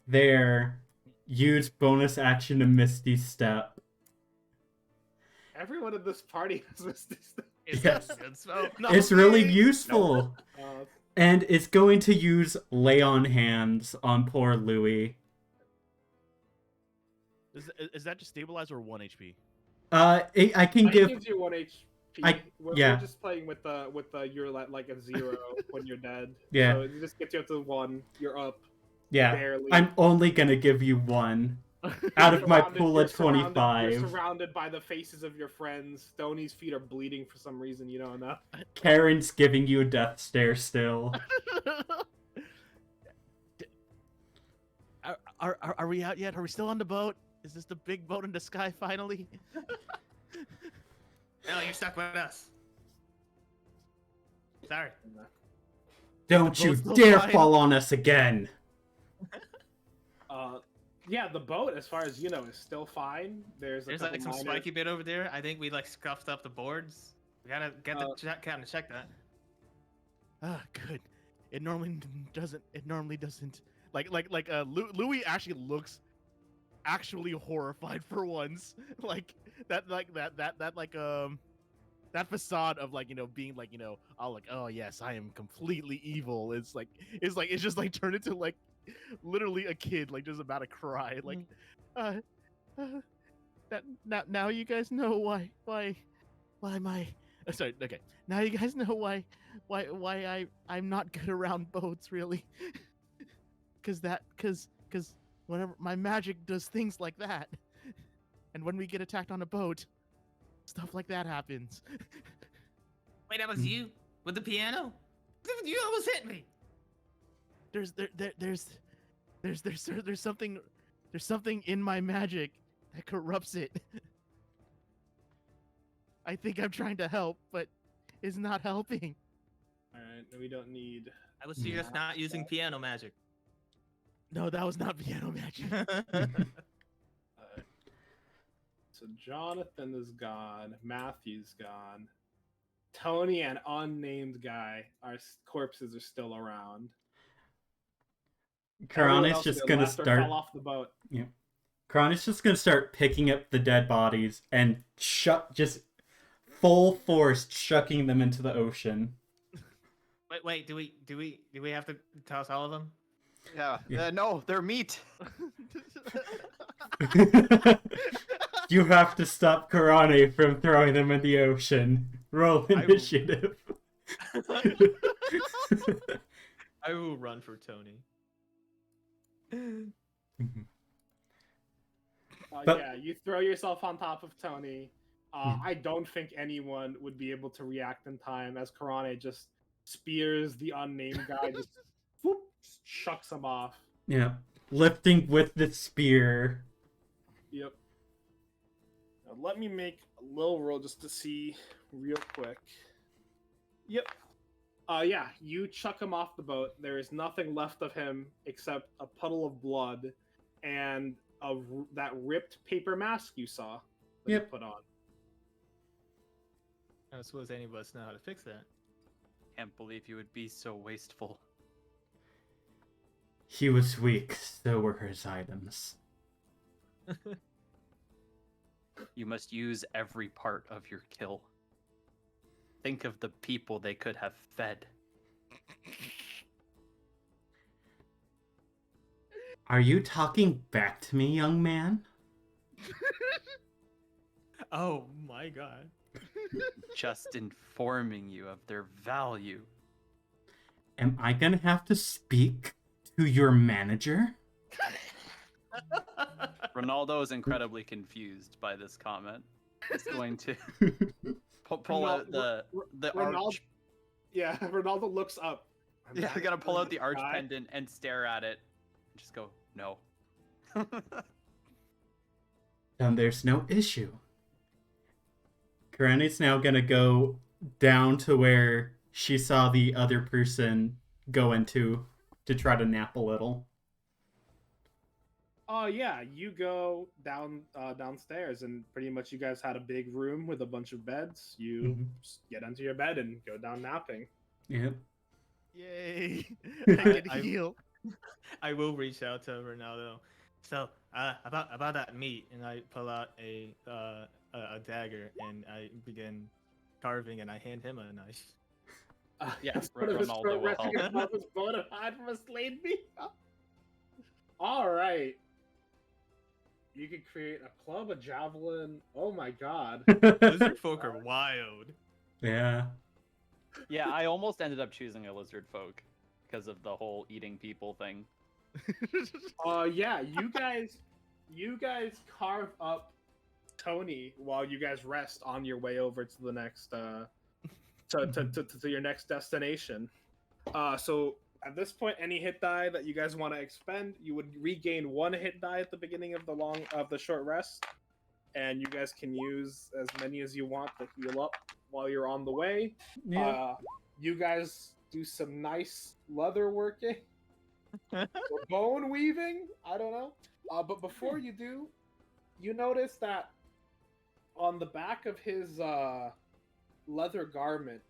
there, use bonus action to Misty Step. Everyone in this party has missed this. Yes. Not It's really me. useful. And it's going to use Lay on Hands on poor Louis. Is that just stabilize or 1 HP? I can It give... gives you 1 HP. We're yeah. just playing with the you're like a 0 when you're dead. Yeah. So it just gets you up to 1. You're up. Yeah, Barely. I'm only gonna give you 1 out of my pool of 25. You're surrounded by the faces of your friends. Stoney's feet are bleeding for some reason you don't know. Karen's giving you a death stare still. Are we out yet? Are we still on the boat? Is this the big boat in the sky finally? No, you're stuck with us. Sorry. Don't The you boat's still dare fine. fall on us again! Yeah, the boat, as far as you know, is still fine. There's There's like some spiky bit over there. I think we like scuffed up the boards. We gotta get the captain to check that. Ah, good. It normally doesn't. Louis actually looks actually horrified for once. That facade of being oh yes, I am completely evil. It's just turned into literally a kid just about to cry. That now you guys know why my sorry, okay. Now you guys know why I'm not good around boats, really. Cause whenever my magic does things like that, and when we get attacked on a boat, stuff like that happens. Wait, that was you with the piano? You almost hit me. There's something in my magic that corrupts it. I think I'm trying to help, but it's not helping. Alright, we don't need. I was just not using piano magic. No, that was not piano magic. So Jonathan is gone. Matthew's gone. Tony and unnamed guy, our corpses are still around. Everyone Karani's else just either gonna left or fell start. off the boat. Yeah. Karani's just gonna start picking up the dead bodies and just full force chucking them into the ocean. Wait. Do we have to toss all of them? Yeah. Yeah. No, they're meat. You have to stop Karani from throwing them in the ocean. Roll I will- initiative. I will run for Tony. But- Yeah, you throw yourself on top of Tony. I don't think anyone would be able to react in time as Karane just spears the unnamed guy, just whoop, chucks him off. Yeah. Lifting with the spear. Yep. Now, let me make a little roll just to see real quick. Yep. Yeah, you chuck him off the boat. There is nothing left of him except a puddle of blood and that ripped paper mask you saw that Yep. he put on. I don't suppose any of us know how to fix that. Can't believe you would be so wasteful. He was weak, so were his items. You must use every part of your kill. Think of the people they could have fed. Are you talking back to me, young man? Oh my god. Just informing you of their value. Am I gonna have to speak to your manager? Ronaldo is incredibly confused by this comment. He's going to pull out the Ronaldo- arch. Yeah, Ronaldo looks up. Yeah, I gotta pull out the arch Guy. pendant and stare at it. Just go, no. Then there's no issue. Karani's now gonna go down to where she saw the other person go into to try to nap a little. Oh yeah, you go downstairs, and pretty much you guys had a big room with a bunch of beds. You Mhm. just get into your bed and go down napping. Yep. Yay! I can I- heal. I will reach out to Ronaldo. So, about that meat, and I pull out a dagger and I begin carving, and I hand him a knife. Yes, Sort of his Ronaldo throat will resting help. above his bona fide from a slayed me. All right. You could create a club, a javelin. Oh my god. Lizard folk are wild. Yeah. Yeah, I almost ended up choosing a lizard folk because of the whole eating people thing. Yeah, you guys carve up Tony while you guys rest on your way over to the next to your next destination. So at this point, any hit die that you guys want to expend, you would regain 1 hit die at the beginning of the short rest, and you guys can use as many as you want to heal up while you're on the way. Yeah. You guys do some nice leather working or bone weaving. I don't know. But before you do, you notice that on the back of his leather garment,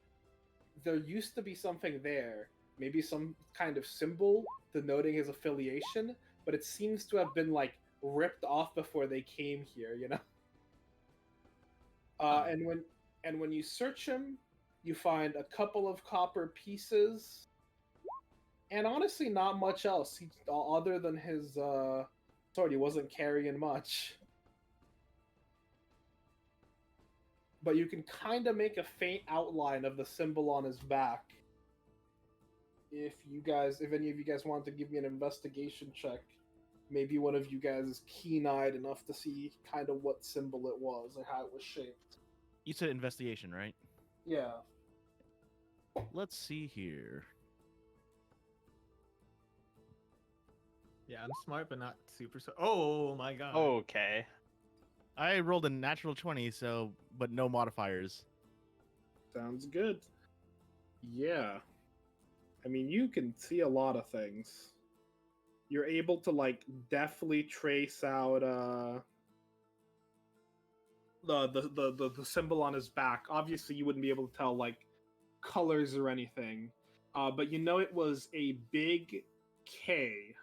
there used to be something there. Maybe some kind of symbol denoting his affiliation, but it seems to have been like ripped off before they came here, you know? And when you search him, you find a couple of copper pieces, and honestly, not much else. Other than his sword, he wasn't carrying much. But you can kind of make a faint outline of the symbol on his back. If any of you guys want to give me an investigation check, maybe one of you guys is keen-eyed enough to see kind of what symbol it was and how it was shaped. You said investigation, right? Yeah. Let's see here. Yeah, I'm smart, but not super. Oh my god. Okay. I rolled a natural 20, so but no modifiers. Sounds good. Yeah. I mean, you can see a lot of things. you're able to like deftly trace out the symbol on his back. Obviously, you wouldn't be able to tell like colors or anything, but you know it was a big K.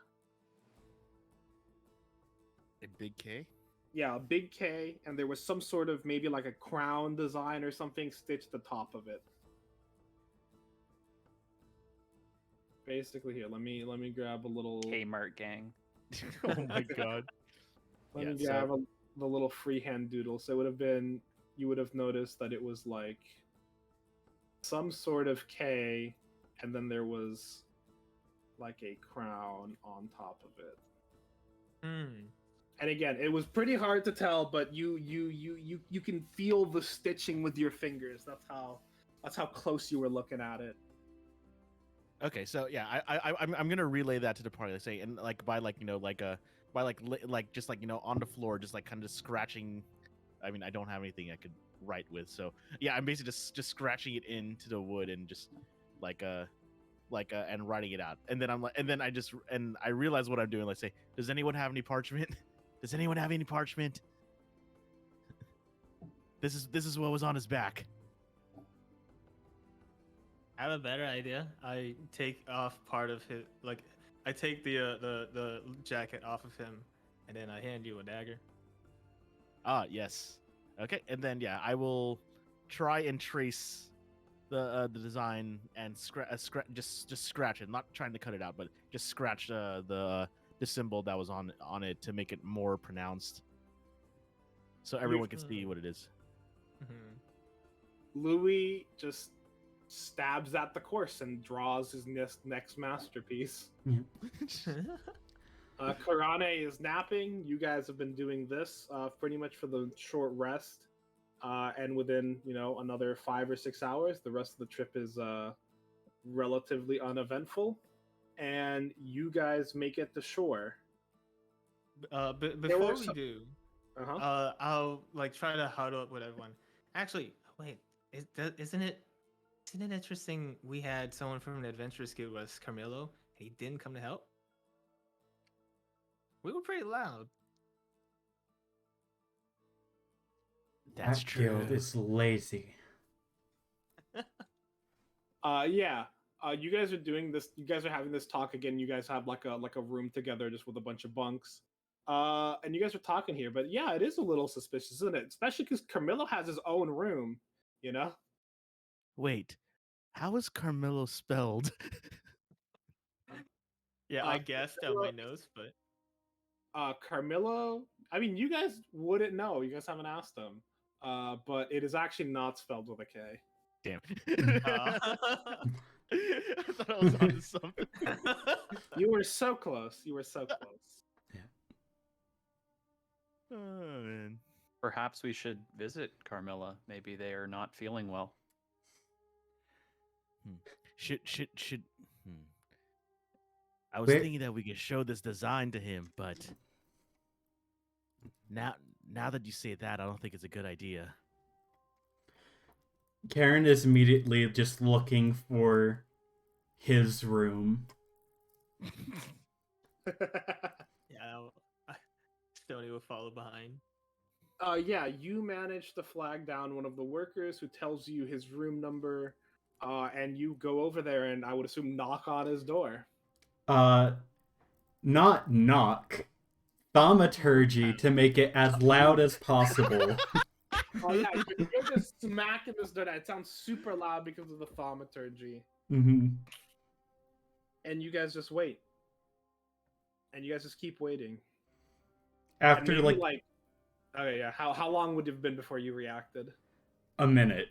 A big K. Yeah, a big K, and there was some sort of maybe like a crown design or something stitched the top of it. Basically, here, let me grab a little. Kmart gang. Oh my god. Let Yeah, me so- grab the little freehand doodle. So it would have been, you would have noticed that it was like some sort of K, and then there was like a crown on top of it. Hmm. And again, it was pretty hard to tell, but you can feel the stitching with your fingers. That's how close you were looking at it. Okay, so yeah, I'm gonna relay that to the party. Let's say, and like by like by like just like on the floor, just like kind of scratching. I mean, I don't have anything I could write with, so yeah, I'm basically just scratching it into the wood and just like and writing it out. And then I'm like, and then I realize what I'm doing. Let's say, does anyone have any parchment? Does anyone have any parchment? This is what was on his back. I have a better idea. I take off part of his, like, I take the jacket off of him, and then I hand you a dagger. Ah, yes. Okay, and then yeah, I will try and trace the design and just scratch it. Not trying to cut it out, but just scratch the symbol that was on it to make it more pronounced, so everyone can see what it is. Mm-hmm. Louis just stabs at the course and draws his next masterpiece. Karane is napping. You guys have been doing this pretty much for the short rest. And within, another 5 or 6 hours, the rest of the trip is relatively uneventful. And you guys make it to shore. Before we do, Uh-huh. I'll like try to huddle up with everyone. Actually, wait, isn't it interesting? We had someone from an adventurous guild was Carmelo. He didn't come to help. We were pretty loud. That's That guild true. is lazy. Yeah. You guys are doing this. You guys are having this talk again. You guys have like a room together, just with a bunch of bunks. And you guys are talking here, but yeah, it is a little suspicious, isn't it? Especially because Carmelo has his own room. Wait, how is Carmelo spelled? Yeah, I guessed on my nose, but Carmelo. I mean, you guys wouldn't know. You guys haven't asked him. But it is actually not spelled with a K. Damn. Uh. I thought I was onto something. You were so close. You were so close. Oh man. Perhaps we should visit Carmilla. Maybe they are not feeling well. Should. I was Wait. thinking that we could show this design to him, but now that you say that, I don't think it's a good idea. Karen is immediately just looking for his room. yeah, Stoney will follow behind. Yeah, you managed to flag down one of the workers who tells you his room number, and you go over there and I would assume knock on his door. Not knock. Thaumaturgy to make it as loud as possible. Oh yeah, you're just smacking this door. It sounds super loud because of the thaumaturgy. Mm-hmm. And you guys just wait. And you guys just keep waiting. After And maybe, like okay, yeah. How long would it have been before you reacted? a minute.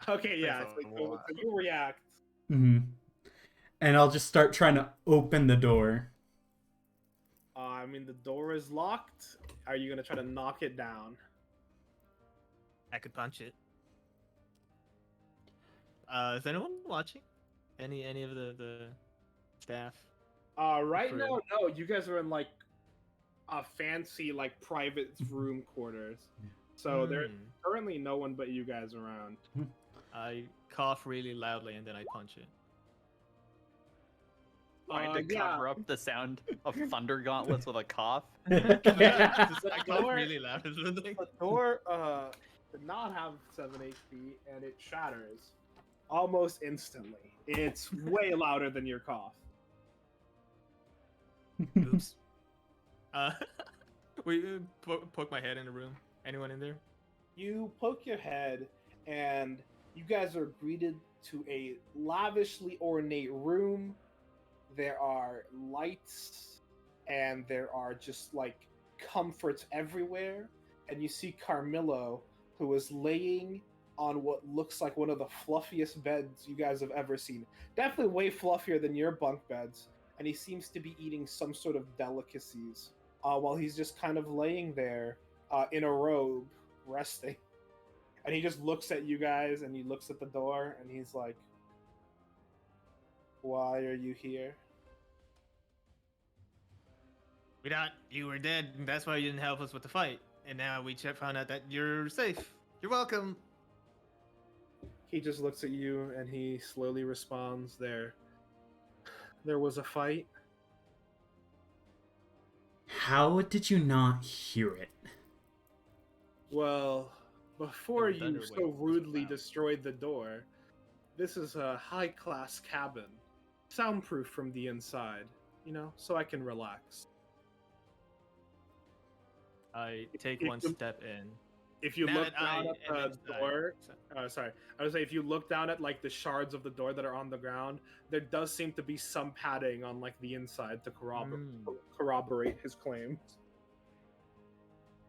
Okay, yeah. That's It's a like, so lot. you react. Mm-hmm. And I'll just start trying to open the door. I mean, the door is locked. Are you gonna try to knock it down? I could punch it. Is anyone watching? Any of the staff? Right For- now, no. You guys are in like a fancy like private room quarters. So there's currently no one but you guys around. I cough really loudly and then I punch it. Trying to yeah. cover up the sound of thunder gauntlets with a cough. I got door- really loud or something. The door did not have 7 HP, and it shatters almost instantly. It's way louder than your cough. Oops. We poke my head in the room. Anyone in there? You poke your head, and you guys are greeted to a lavishly ornate room. There are lights, and there are just like comforts everywhere. And you see Carmillo, who is laying on what looks like one of the fluffiest beds you guys have ever seen. Definitely way fluffier than your bunk beds. And he seems to be eating some sort of delicacies while he's just kind of laying there in a robe, resting. And he just looks at you guys, and he looks at the door, and he's like, "Why are you here?" We thought you were dead, and that's why you didn't help us with the fight. And now we found out that you're safe. You're welcome. He just looks at you, and he slowly responds, There was a fight. How did you not hear it? Well, before Thunder you wave so was rudely loud. destroyed the door, this is a high-class cabin, soundproof from the inside, so I can relax. I take If one you- step in. If you Now look that I down am at the inside- door, sorry, I would say if you look down at like the shards of the door that are on the ground, there does seem to be some padding on like the inside to corroborate his claims.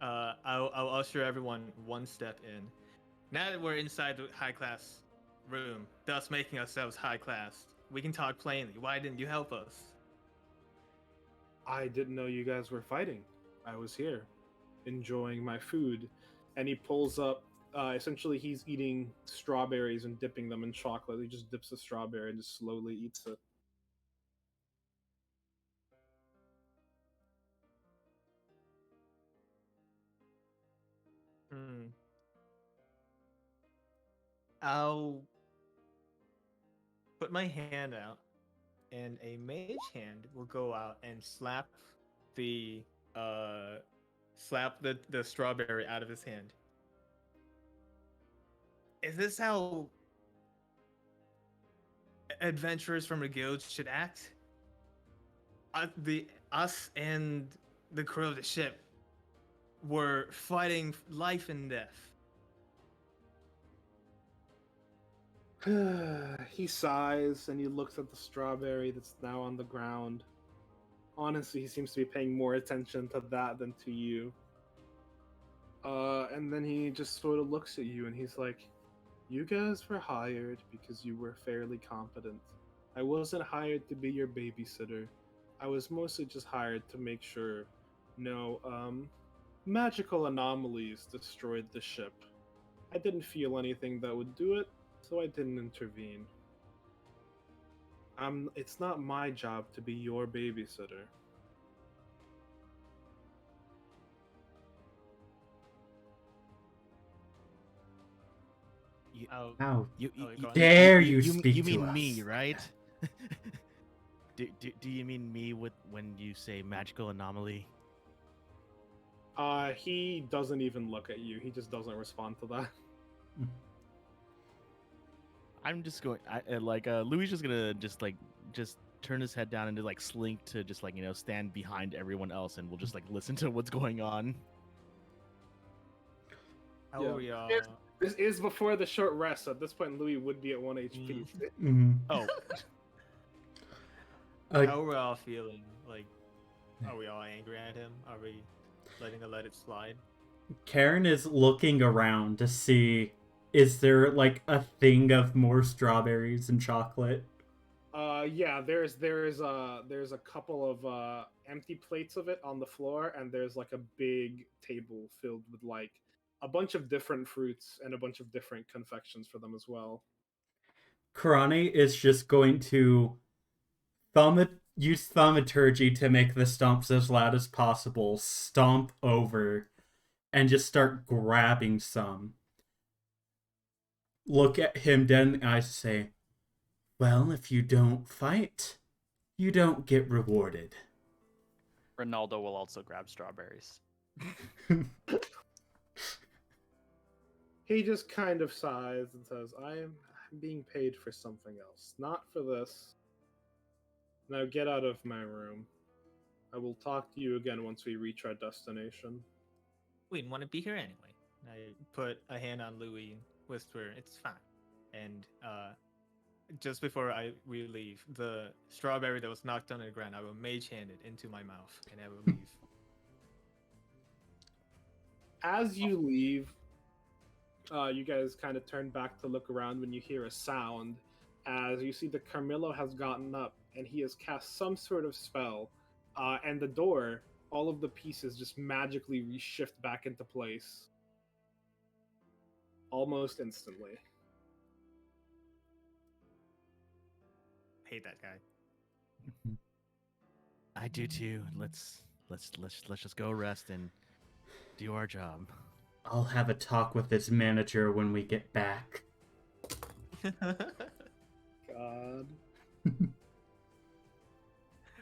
I'll usher everyone one step in. Now that we're inside the high class room, thus making ourselves high class, we can talk plainly. Why didn't you help us? I didn't know you guys were fighting. I was here, enjoying my food. And he pulls up, essentially he's eating strawberries and dipping them in chocolate. He just dips the strawberry and just slowly eats it. I'll put my hand out, and a mage hand will go out and slap the strawberry out of his hand. Is this how adventurers from a guild should act? Us and the crew of the ship were fighting life and death. He sighs and he looks at the strawberry that's now on the ground. Honestly, he seems to be paying more attention to that than to you. And then he just sort of looks at you and he's like, "You guys were hired because you were fairly competent. I wasn't hired to be your babysitter. I was mostly just hired to make sure no magical anomalies destroyed the ship. I didn't feel anything that would do it, so I didn't intervene. It's not my job to be your babysitter." How You go on. dare you speak you to mean us? me, right? Do you mean me with when you say magical anomaly? He doesn't even look at you. He just doesn't respond to that. I'm just going. Louis just gonna just turn his head down and just slink to just stand behind everyone else, and we'll just listen to what's going on. How Yeah. are we all? This is before the short rest, so at this point Louis would be at 1 HP. Mhm. Oh, How are we all feeling? Like, are we all angry at him? Are we let it slide? Karen is looking around to see, is there a thing of more strawberries and chocolate? Yeah, there's a couple of empty plates of it on the floor, and there's a big table filled with a bunch of different fruits and a bunch of different confections for them as well. Karane is just going to use thaumaturgy to make the stomps as loud as possible, stomp over, and just start grabbing some. Look at him dead in the eyes and say, "Well, if you don't fight, you don't get rewarded. Ronaldo will also grab strawberries. He just kind of sighs and says, I'm being paid for something else, not for this. Now get out of my room. I will talk to you again once we reach our destination. We didn't want to be here anyway. I put a hand on Louis and whisper, it's fine. And just before we leave, the strawberry that was knocked on the ground, I will mage hand it into my mouth and I will leave. As you leave, you guys kind of turn back to look around when you hear a sound. As you see, the Carmillo has gotten up and he has cast some sort of spell, and the door, all of the pieces just magically reshift back into place almost instantly. Hate that guy. I do too. Let's just go rest and do our job. I'll have a talk with this manager when we get back. God.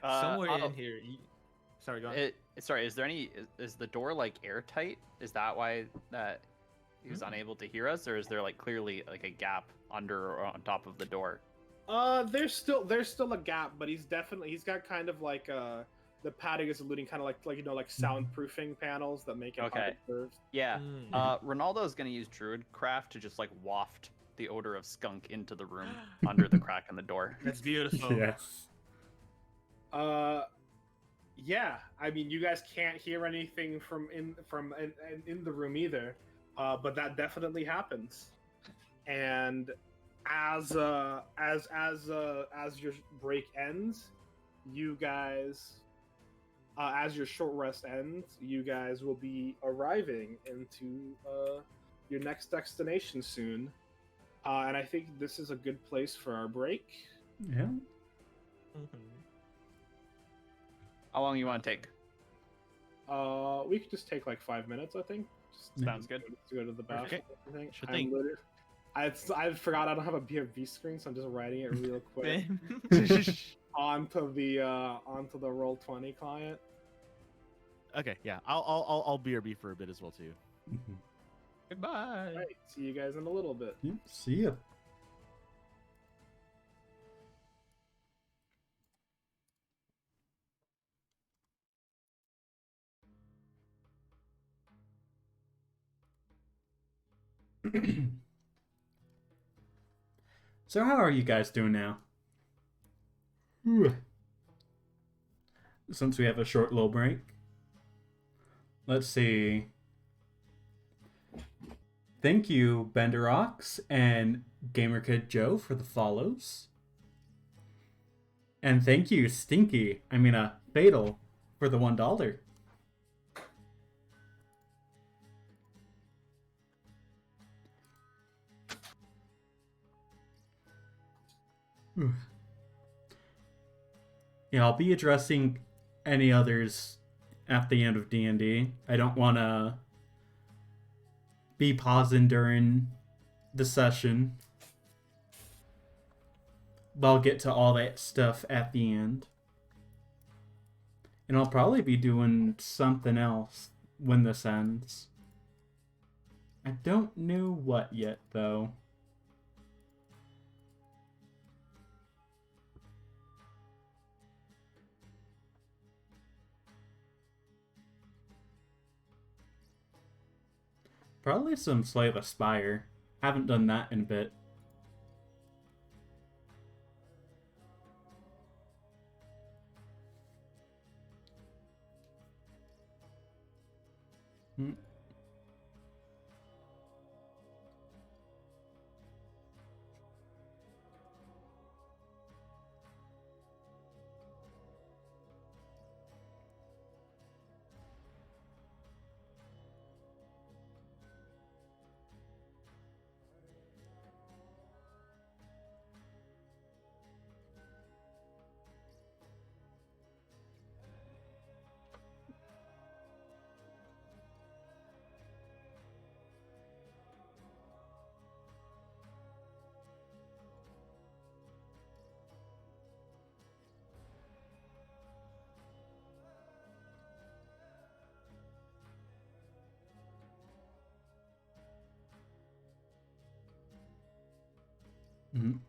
Somewhere in here. Sorry, go on. Sorry, is there any? Is the door like airtight? Is that why that he was unable to hear us, or is there like clearly like a gap under or on top of the door? There's still a gap, but he's got kind of like the padding is alluding kind of like like soundproofing panels that make it hard to observe. Yeah. Mm. Ronaldo's gonna use Druidcraft to just like waft the odor of skunk into the room under the crack in the door. That's beautiful. Yes. Yeah. I mean, you guys can't hear anything from in the room either, but that definitely happens. And as your break ends, you guys, as your short rest ends, you guys will be arriving into your next destination soon. And I think this is a good place for our break. Yeah. Mhm. How long you want to take? We could just take like 5 minutes, I think. Just Sounds good. to go to the bathroom. Okay. I think. Sure thing. I forgot I don't have a BRB screen, so I'm just writing it real quick onto the Roll20 client. Okay, yeah. I'll BRB for a bit as well too. Mhm. Goodbye. All right, see you guys in a little bit. Yeah, see ya. So how are you guys doing now? Since we have a short little break. Let's see. Thank you, Benderox and GamerKid Joe for the follows. And thank you, Fatal, for the $1. Yeah, I'll be addressing any others at the end of D&D. I don't want to be pausing during the session. But I'll get to all that stuff at the end. And I'll probably be doing something else when this ends. I don't know what yet, though. Probably some Slay the Spire. Haven't done that in a bit. Mhm.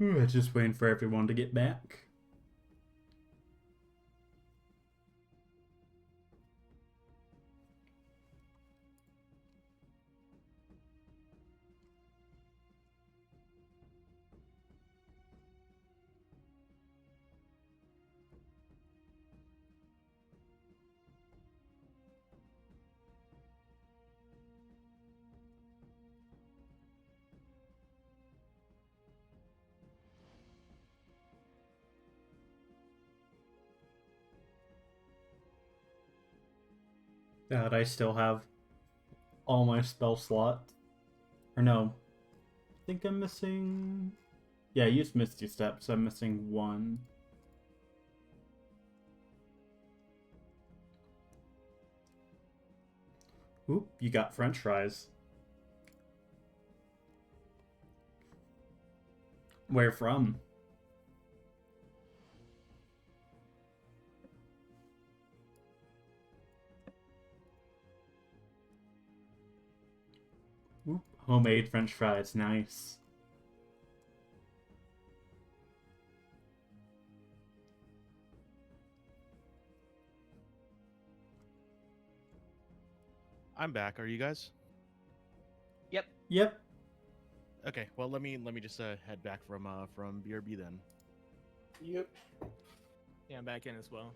Okay. Just waiting for everyone to get back. that I still have all my spell slots. Or no, I think I'm missing... Yeah, I used Misty Step, so I'm missing one. Oop, you got French fries. Where from? Oop, homemade French fries, nice. I'm back. Are you guys? Yep. Yep. Okay. Well, let me just head back from BRB then. Yep. Yeah, I'm back in as well.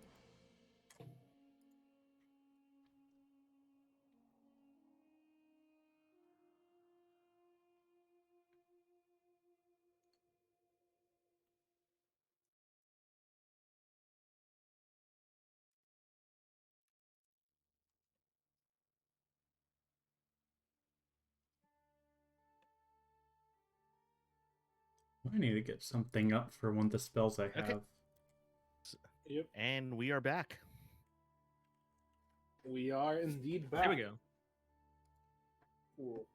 I need to get something up for one of the spells I have. Okay. Yep. And we are back. We are indeed back. Here we go. Cool.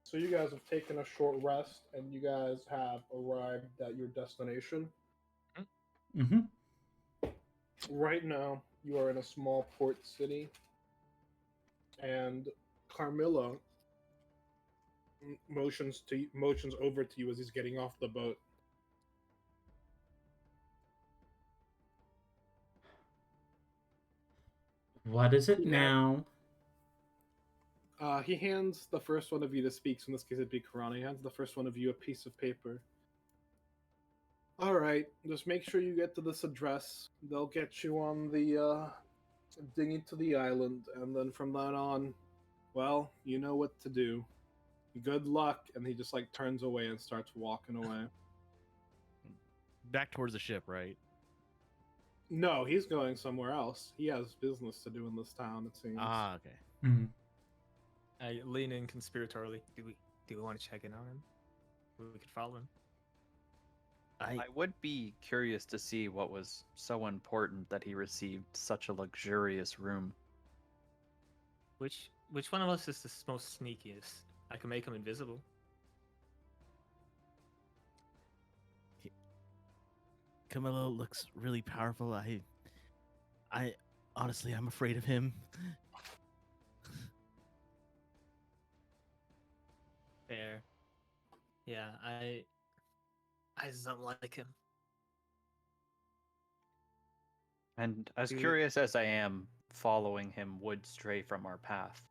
So you guys have taken a short rest, and you guys have arrived at your destination. Mm-hmm. Right now, you are in a small port city, and Carmilla motions over to you as he's getting off the boat. What is it Yeah. now? He hands the first one of you to speak, so in this case it'd be Karana. He hands the first one of you a piece of paper. Alright, just make sure you get to this address. They'll get you on the dinghy to the island, and then from then on, well, you know what to do. Good luck, and he just like turns away and starts walking away. Back towards the ship, right? No, he's going somewhere else. He has business to do in this town, it seems. Ah, okay. Mm. I lean in conspiratorially. Do we want to check in on him? We could follow him. I would be curious to see what was so important that he received such a luxurious room. Which one of us is the most sneakiest? I can make him invisible. Camillo looks really powerful. I honestly, I'm afraid of him. Fair. Yeah, I just don't like him. And as Dude. curious as I am, following him would stray from our path.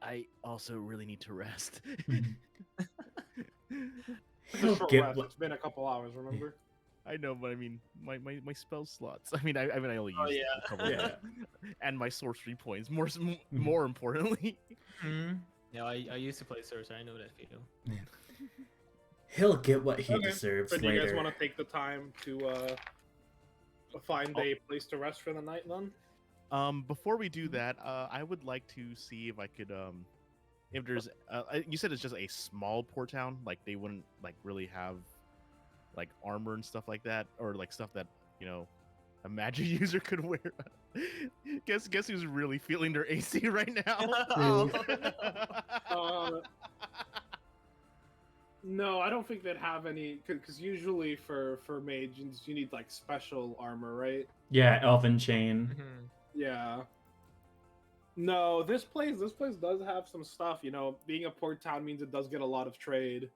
I also really need to rest. It's a short Get rest. what- It's been a couple hours, remember? I know, but I mean, my spell slots. I mean, I only used yeah. a couple, Yeah. and my sorcery points. More importantly, Yeah, I used to play Sorcerer. I know that feel. He'll get what he Okay. deserves So do you guys later. want to take the time to find a place to rest for the night then? before we do that, I would like to see if I could, if there's, you said it's just a small port town, like they wouldn't like really have like armor and stuff like that, or like stuff that a magic user could wear. Guess who's really feeling their AC right now? No, I don't think they'd have any, because usually for mages you need like special armor, right? Yeah, Elven Chain. Yeah. No, this place does have some stuff. You know, being a port town means it does get a lot of trade,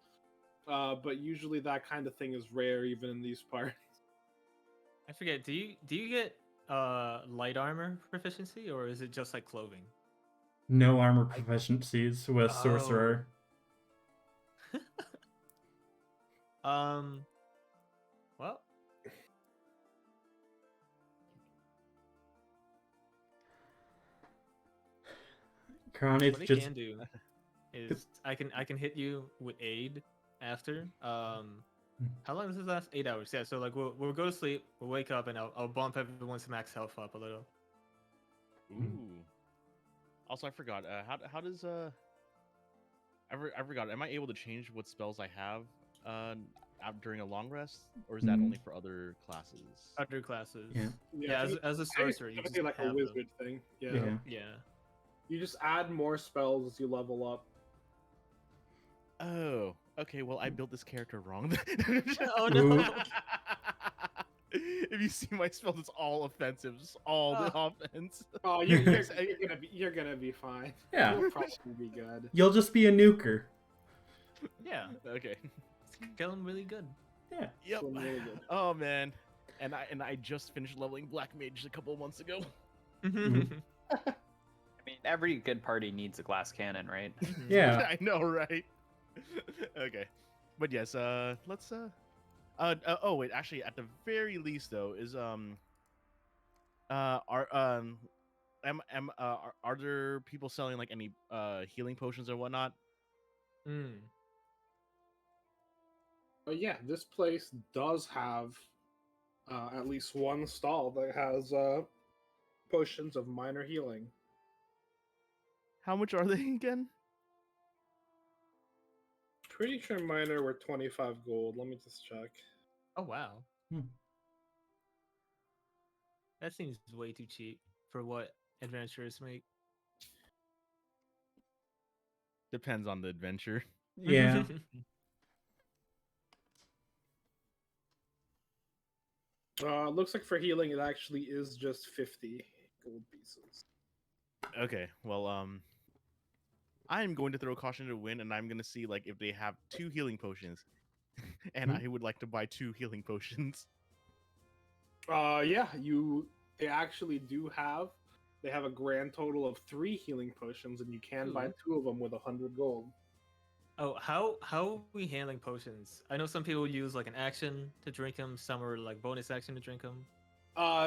but usually that kind of thing is rare even in these parts. I forget. Do you get light armor proficiency, or is it just like clothing? No armor proficiencies with Sorcerer. Well, Kron, it's what I just can do is I can hit you with aid after. How long does this last? 8 hours. Yeah. So like we'll go to sleep. We'll wake up and I'll bump everyone's max health up a little. Ooh. Also, I forgot. How does I forgot. Am I able to change what spells I have during a long rest, or is that Mm. only for other classes? Other classes. Yeah. Yeah. I think As a it's sorcerer, you typically just like a have wizard them. thing. Yeah. Yeah. Yeah. You just add more spells as you level up. Oh, okay. Well, I built this character wrong. Oh no. no. If you see my spells, it's all offensive, just all the offense. Oh, you're gonna be fine. Yeah. You'll probably be good. You'll just be a nuker. Yeah. Okay. Kill him really good. Yeah. Yep. Feeling really good. Oh man, and I just finished leveling Black Mage a couple of months ago. I mean, every good party needs a glass cannon, right? Yeah. I know, right? Okay, but yes, let's oh wait, actually, at the very least though, is are there people selling like any healing potions or whatnot? Mm. But yeah, this place does have at least one stall that has potions of minor healing. How much are they again? Pretty sure minor were 25 gold. Let me just check. Oh wow. Hmm. That seems way too cheap for what adventurers make. Depends on the adventure. Yeah. Looks like for healing, it actually is just 50 gold pieces. Okay, well, I'm going to throw caution to the wind, and I'm going to see like if they have 2 healing potions, and I would like to buy 2 healing potions. Yeah, they actually do have. They have a grand total of 3 healing potions, and you can buy Ooh. 2 of them with 100 gold. Oh, how are we handling potions? I know some people use like an action to drink them. Some are like bonus action to drink them.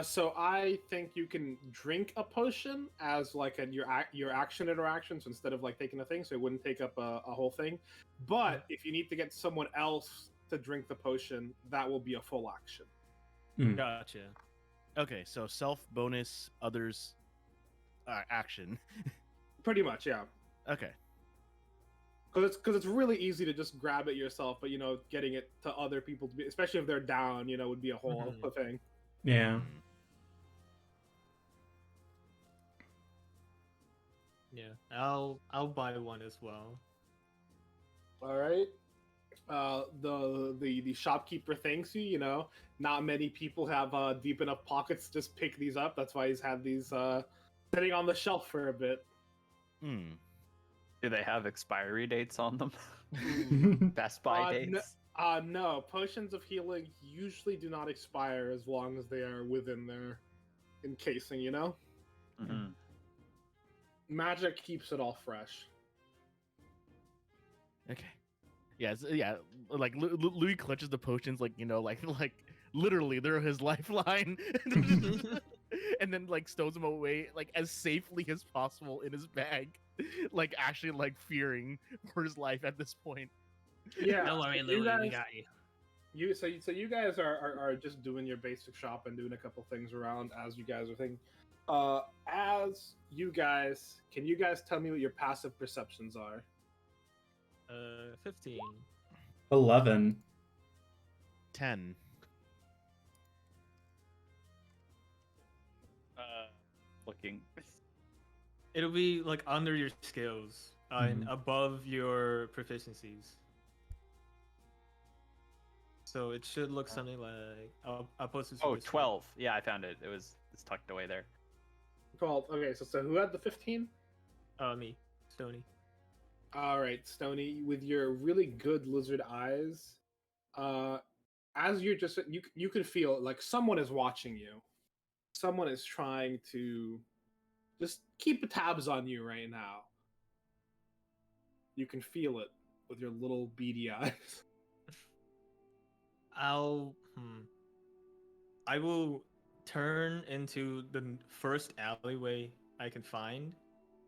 So I think you can drink a potion as like your action interaction, so instead of like taking a thing, so it wouldn't take up a whole thing. But if you need to get someone else to drink the potion, that will be a full action. Gotcha. Okay, so self bonus, others action. Pretty much, yeah. Okay. Because it's really easy to just grab it yourself, but getting it to other people, to be, especially if they're down, would be a whole thing. Yeah. Yeah, I'll buy one as well. All right. The shopkeeper thanks you. Not many people have deep enough pockets to just pick these up. That's why he's had these sitting on the shelf for a bit. Hmm. Do they have expiry dates on them? Best Buy dates? No. Potions of healing usually do not expire as long as they are within their encasing. Mhm. Magic keeps it all fresh. Okay. Yeah, yeah. Like Louis clutches the potions, like like literally they're his lifeline, and then like stows them away like as safely as possible in his bag, like actually like fearing for his life at this point. Yeah. Don't worry, you Louis, guys, we got you. So you guys are just doing your basic shop and doing a couple things around as you guys are thinking. Can you guys tell me what your passive perceptions are? 15. 11. 10. Looking. It'll be like under your skills and Mhm. above your proficiencies. So it should look something like I'll post it. Oh, 12. Yeah, I found it. It's tucked away there. 12. Okay, so who had the 15? Me, Stony. All right, Stony, with your really good lizard eyes, as you're just you can feel like someone is watching you. Someone is trying to just keep tabs on you right now. You can feel it with your little beady eyes. I will turn into the first alleyway I can find,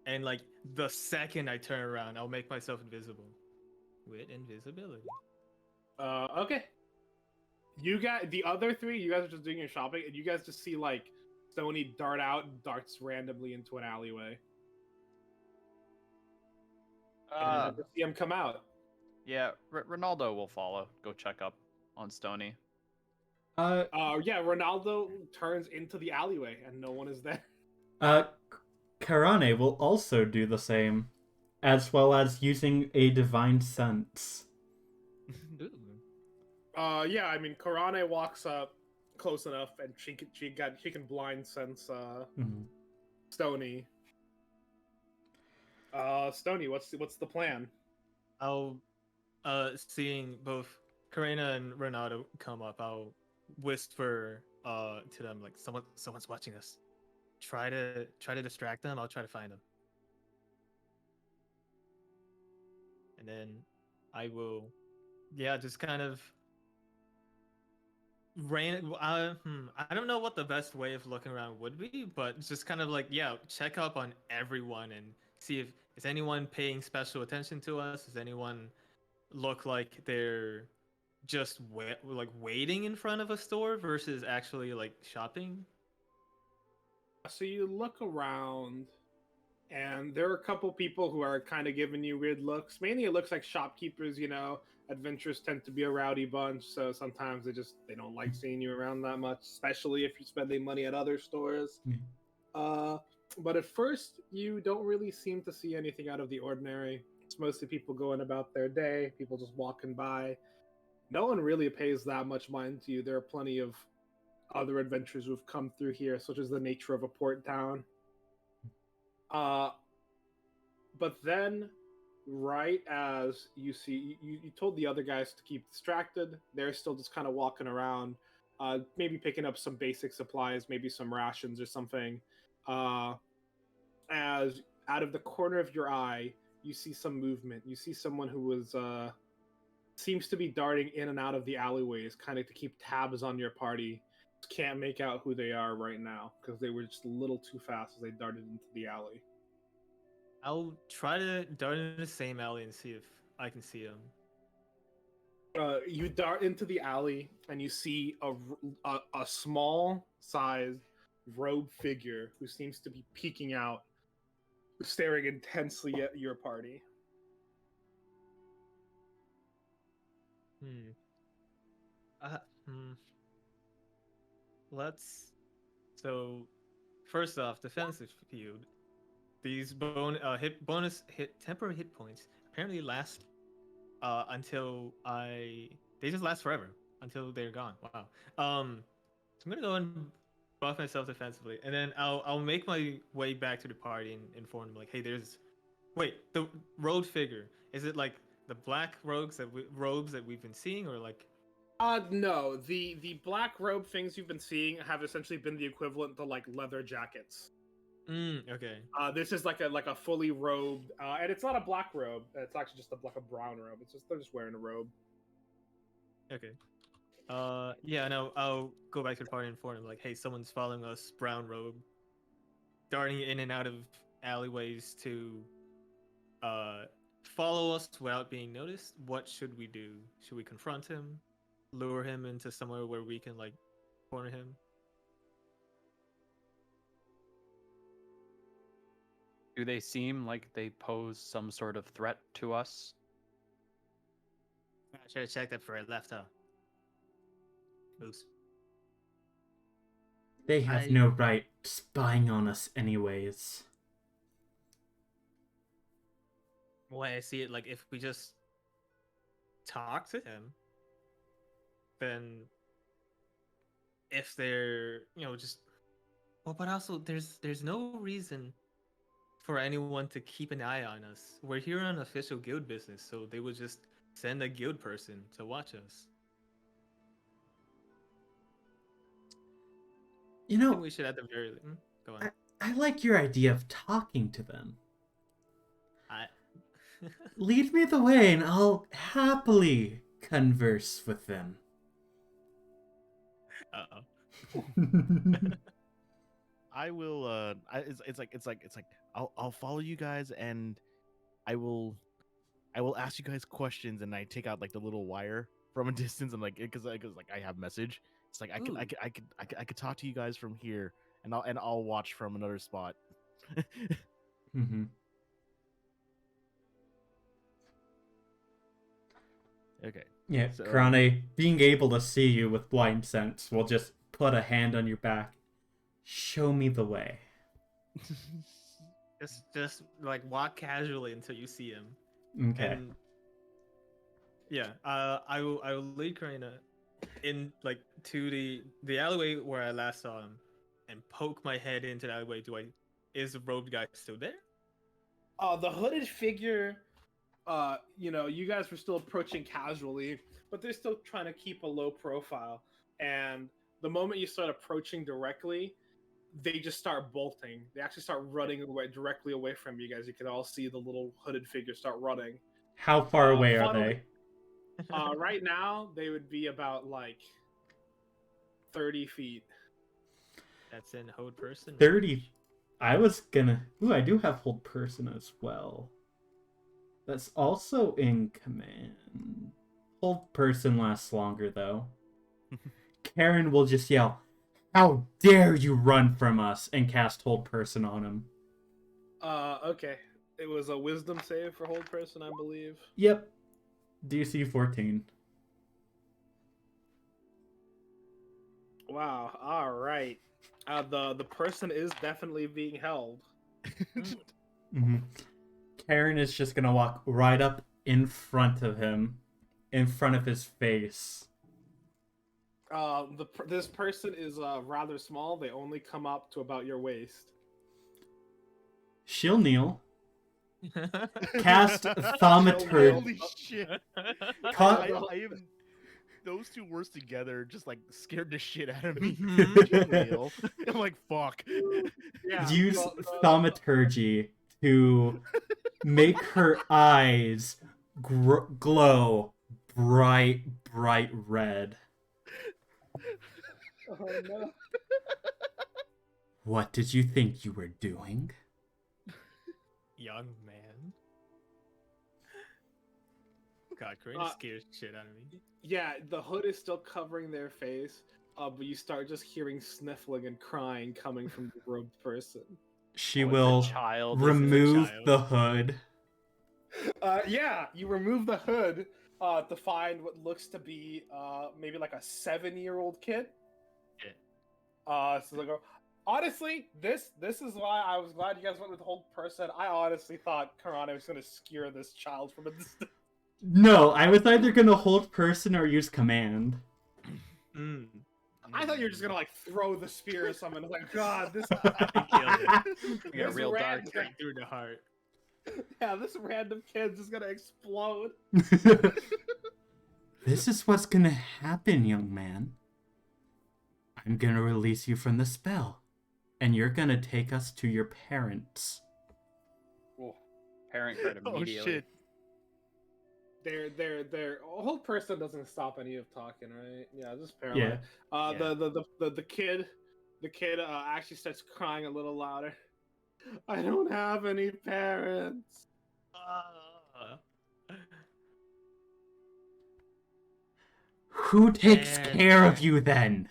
and like the second I turn around, I'll make myself invisible with invisibility. Okay. You got the other three. You guys are just doing your shopping, and you guys just see like Stony dart out and darts randomly into an alleyway, and you never see him come out. Yeah, Ronaldo will follow. Go check up on Stony. Yeah, Ronaldo turns into the alleyway, and no one is there. Karane will also do the same, as well as using a divine sense. Ooh. Yeah, I mean, Karane walks up close enough, and she can blind sense Mhm. Stony. Stony, what's the plan? I'll seeing both Karina and Renato come up, I'll whisper to them like someone's watching us. Try to distract them. I'll try to find them. And then I will just kind of I don't know what the best way of looking around would be, but just kind of like check up on everyone and see if is anyone paying special attention to us. Does anyone look like they're just waiting in front of a store versus actually like shopping? So you look around, and there are a couple people who are kind of giving you weird looks. Mainly, it looks like shopkeepers. Adventurers tend to be a rowdy bunch, so sometimes they don't like seeing you around that much, especially if you're spending money at other stores. But at first, you don't really seem to see anything out of the ordinary. It's mostly people going about their day, people just walking by. No one really pays that much mind to you. There are plenty of other adventurers who've come through here, such as the nature of a port town. But then, right as you see, you told the other guys to keep distracted. They're still just kind of walking around, maybe picking up some basic supplies, maybe some rations or something. As out of the corner of your eye, you see some movement. You see someone who seems to be darting in and out of the alleyways, kind of to keep tabs on your party. Can't make out who they are right now because they were just a little too fast as they darted into the alley. I'll try to dart in the same alley and see if I can see him. You dart into the alley and you see a small sized robed figure who seems to be peeking out, staring intensely at your party. So first off, defensive field. These bonus hit temporary hit points apparently last until they just last forever until they're gone. Wow. So I'm gonna go and buff myself defensively, and then I'll make my way back to the party and inform them like, hey, the road figure. Is it like the black robes that we've been seeing, or like? No. The black robe things you've been seeing have essentially been the equivalent to like leather jackets. Okay. This is like a fully robed, and it's not a black robe. It's actually just like a brown robe. They're just wearing a robe. Okay. No, I'll go back to the party and inform them like, hey, someone's following us, brown robe, darting in and out of alleyways to follow us without being noticed. What should we do? Should we confront him, lure him into somewhere where we can like corner him? Do they seem like they pose some sort of threat to us? I should have checked that before I left, huh? Oops. They have no right spying on us anyways. Well, I see it like if we just talk to him, then if they're, just... Well, but also there's no reason for anyone to keep an eye on us. We're here on official guild business, so they would just send a guild person to watch us. I think we should at the very least... Go on. I like your idea of talking to them. Lead me the way and I'll happily converse with them. Uh-oh. I will it's like I'll follow you guys, and I will ask you guys questions, and I take out like the little wire from a distance. I'm like, because like I have message. It's like I could talk to you guys from here, and I'll watch from another spot. Mm-hmm. Okay. Yeah, So, Karane, being able to see you with blind sense will just put a hand on your back. Show me the way. Just like walk casually until you see him. Okay. And yeah, I will lead Karina in like to the alleyway where I last saw him, and poke my head into the alleyway. Is the robed guy still there? The hooded figure, you guys were still approaching casually, but they're still trying to keep a low profile. And the moment you start approaching directly, they just start bolting. They actually start running away directly away from you guys. You can all see the little hooded figure start running. How far away are funnily- they? Right now, they would be about like 30 feet. That's in hold person. 30. I was gonna. Ooh, I do have hold person as well. That's also in command. Hold person lasts longer though. Karen will just yell, "How dare you run from us!" and cast hold person on him. Okay. It was a wisdom save for hold person, I believe. Yep. DC 14. Wow. All right. The person is definitely being held. Mm-hmm. Karen is just gonna walk right up in front of him, in front of his face. This person is rather small. They only come up to about your waist. She'll kneel. Cast thaumaturgy. Holy shit! Ca- I am those two words together just like scared the shit out of me. Mhm. I'm like, fuck. Yeah. Use well, thaumaturgy to make her eyes glow bright red. Oh no. What did you think you were doing? Young man. God, Karina scares shit out of me. Yeah, the hood is still covering their face, but you start just hearing sniffling and crying coming from the robed person. She Oh, it's a will child. This is a remove child. the hood. Yeah, you remove the hood to find what looks to be maybe like a 7-year-old kid. So they go. Honestly, this is why I was glad you guys went with the whole person. I honestly thought Karane was gonna skewer this child from a distance. No, I was either gonna hold person or use command. Mm. I thought you were just gonna like throw the spear or something. I was like, God, this We got this real dark. random- Straight through the heart. Yeah, this random kid's just gonna explode. This is what's gonna happen, young man. I'm gonna release you from the spell, and you're gonna take us to your parents. Parent card Oh immediately. shit. Their whole person doesn't stop any of talking, right? Yeah, just paralyzed. Yeah. The kid actually starts crying a little louder. I don't have any parents. Who takes And- care of you then?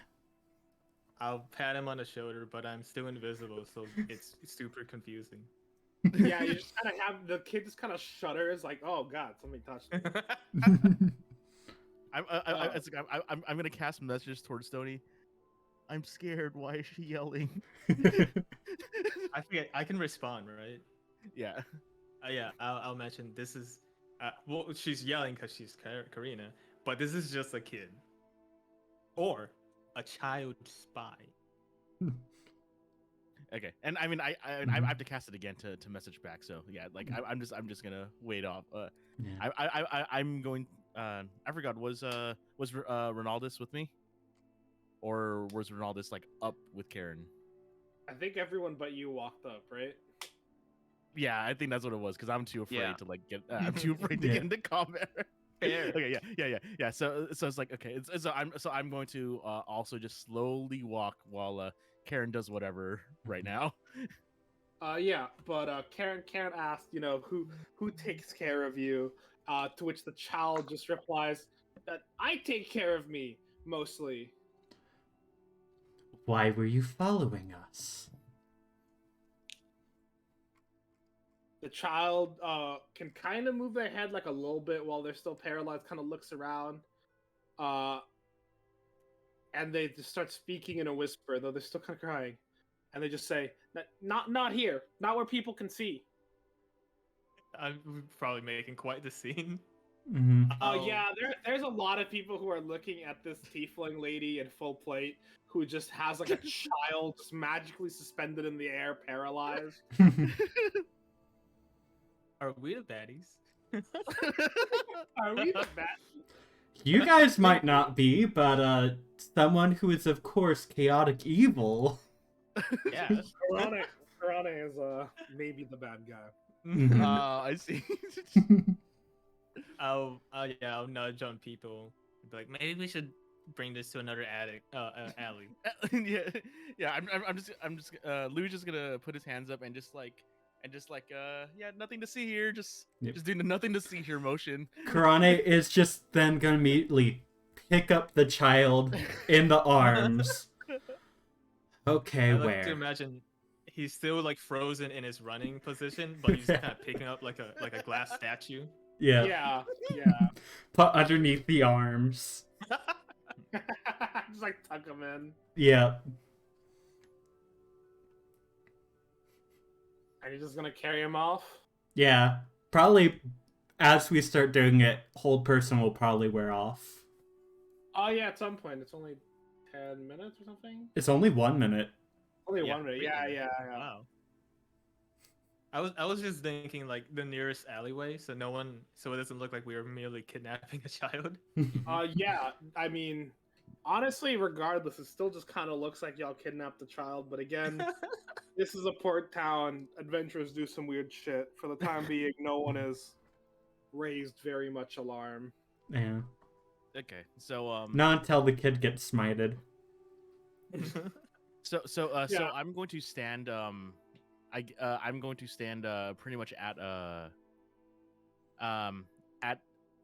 I'll pat him on the shoulder, but I'm still invisible, so it's super confusing. Yeah, you just kind of have the kid just kind of shudders, like, oh God, somebody touched me. I'm gonna cast messages towards Stony. I'm scared. Why is she yelling? I forget. I can respond, right? Yeah. Yeah, I'll mention this is. Well, she's yelling because she's Karina, but this is just a kid, or a child spy. Okay. And I mean, I have to cast it again to message back. So yeah, like I'm just gonna wait off. Yeah. I'm going. I forgot. Was Ronaldus with me, or was Ronaldus like up with Karen? I think everyone but you walked up, right? Yeah, I think that's what it was because I'm too afraid Yeah. to like get. I'm too afraid to Yeah. get into combat. Fair. Okay, yeah. So it's like okay. I'm going to also just slowly walk while Karen does whatever right now. Yeah, but Karen asked, who takes care of you? To which the child just replies, that I take care of me mostly. Why were you following us? The child can kind of move their head like a little bit while they're still paralyzed, kind of looks around. And they just start speaking in a whisper, though they're still kind of crying. And they just say, not here, not where people can see. I'm probably making quite the scene. Mm-hmm. Yeah, there's a lot of people who are looking at this tiefling lady in full plate who just has like a child just magically suspended in the air, paralyzed. Are we the baddies? Are we the bad? You guys might not be, but someone who is of course chaotic evil. Yeah. Karane is maybe the bad guy. Mhm. I see. I'll nudge on people. Be like, maybe we should bring this to another alley. yeah. I'm just. Louis just gonna put his hands up and just like, yeah, nothing to see here. Just doing the nothing to see here motion. Karane is just then gonna immediately pick up the child in the arms. Okay, I like where? to imagine he's still like frozen in his running position, but he's kind of picking up like a glass statue. Yeah. Yeah. Put underneath the arms. Just like tuck him in. Yeah. Are you just gonna carry him off? Yeah. Probably as we start doing it, hold person will probably wear off. Oh yeah, at some point. It's only 10 minutes or something. It's only 1 minute. Only Yeah, 1 minute. really? Yeah. Wow. I was just thinking like the nearest alleyway, so it doesn't look like we were merely kidnapping a child. Yeah. I mean, honestly, regardless, it still just kind of looks like y'all kidnapped the child. But again, this is a port town. Adventurers do some weird shit. For the time being, no one has raised very much alarm. Yeah. Okay, so Not until the kid gets smited. So Yeah. I'm going to stand I'm going to stand pretty much at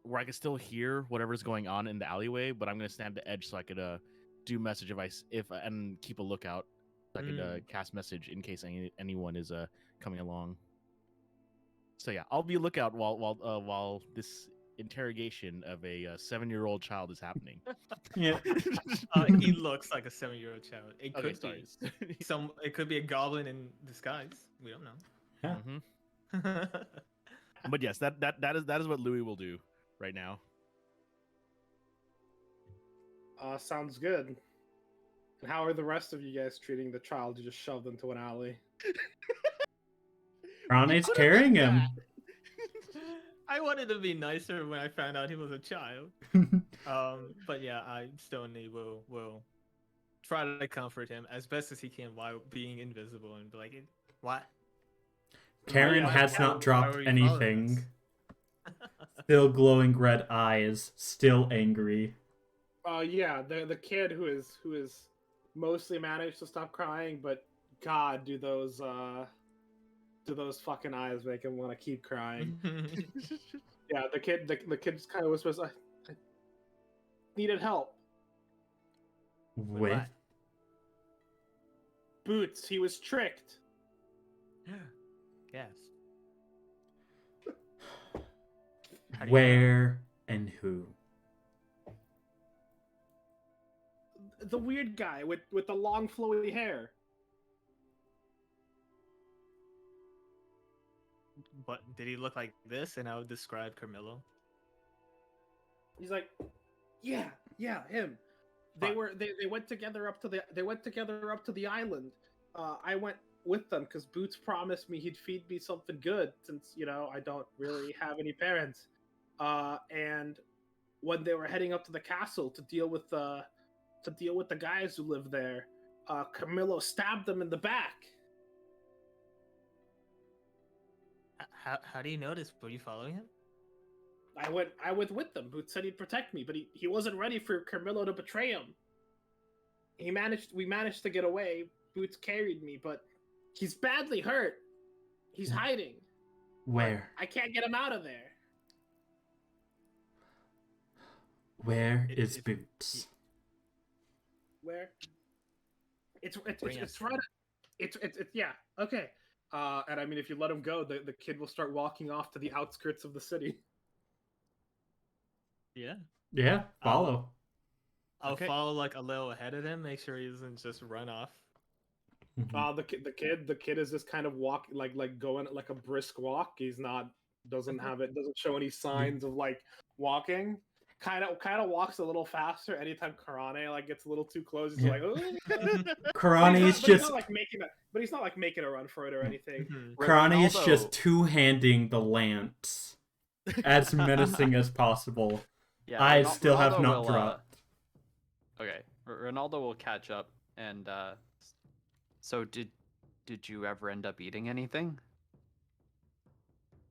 where I can still hear whatever's going on in the alleyway, but I'm going to stand at the edge so I could do message if and keep a lookout so I could cast message in case anyone is coming along. So yeah, I'll be lookout while this interrogation of a 7-year-old child is happening. Yeah. He looks like a 7-year-old child. It could sorry. be It could be a goblin in disguise. We don't know. Yeah. Mhm. But yes, that is what Louis will do right now. Sounds good. And how are the rest of you guys treating the child you just shoved into an alley? Karane's carrying him. I wanted to be nicer when I found out he was a child. But yeah, I Stoney will try to comfort him as best as he can while being invisible and be like, "What?" Karen Why- has why- not why dropped were you following anything. us? Still glowing red eyes. Still angry. Yeah, the kid who is mostly managed to stop crying, but God, do those fucking eyes make him want to keep crying? Yeah, the kid just kind of whispers, I needed help. With what? Boots, he was tricked. Yes. How do you where and who? The weird guy with the long flowy hair. But did he look like this? And I would describe Carmelo. He's like, yeah, him. They went together up to the island. I went with them because Boots promised me he'd feed me something good since I don't really have any parents. And when they were heading up to the castle to deal with the guys who live there, Camillo stabbed them in the back. How do you notice? Were you following him? I went with them. Boots said he'd protect me, but he wasn't ready for Camillo to betray him. We managed to get away. Boots carried me, but he's badly hurt. He's hiding. Where? I can't get him out of there. Where It- is it- Boots? Where? It's Bring us right. It's yeah. Okay. And I mean, if you let him go, the kid will start walking off to the outskirts of the city. Yeah. Yeah, follow. I'll Okay. follow like a little ahead of him, make sure he doesn't just run off. Mhm. The kid is just kind of like going like a brisk walk. He's not doesn't show any signs of like walking. Kind of walks a little faster anytime Karane like gets a little too close. He's Yeah. like, "Ooh." Karane is But he's just not like making a run for it or anything. Mhm. Karane is Ronaldo- just two-handing the lance as menacing as possible. Yeah, I still have Ronaldo not will, dropped. Okay, Ronaldo will catch up. And so did you ever end up eating anything?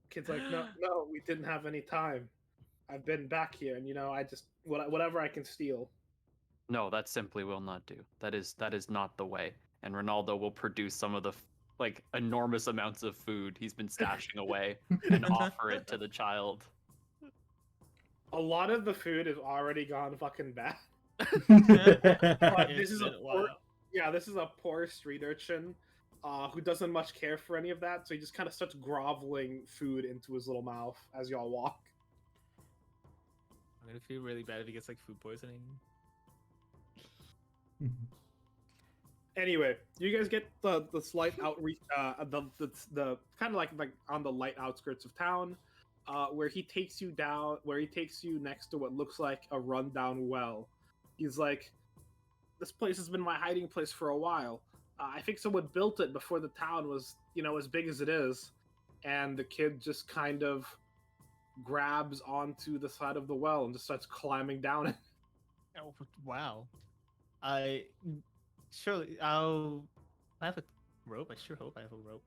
Kid's like, no, we didn't have any time. I've been back here, and I just whatever I can steal. No, that simply will not do. That is not the way. And Ronaldo will produce some of the like enormous amounts of food he's been stashing away and offer it to the child. A lot of the food is already gone fucking bad. It's This is been a while. this is a poor street urchin who doesn't much care for any of that, so he just kind of starts groveling food into his little mouth as y'all walk. I'm gonna feel really bad if he gets like food poisoning. Anyway, you guys get the slight outreach, the kind of like on the light outskirts of town, where he takes you next to what looks like a rundown well. He's like, "This place has been my hiding place for a while. I think someone built it before the town was, as big as it is." And the kid just kind of grabs onto the side of the well and just starts climbing down it. Oh wow! I have a rope. I sure hope I have a rope.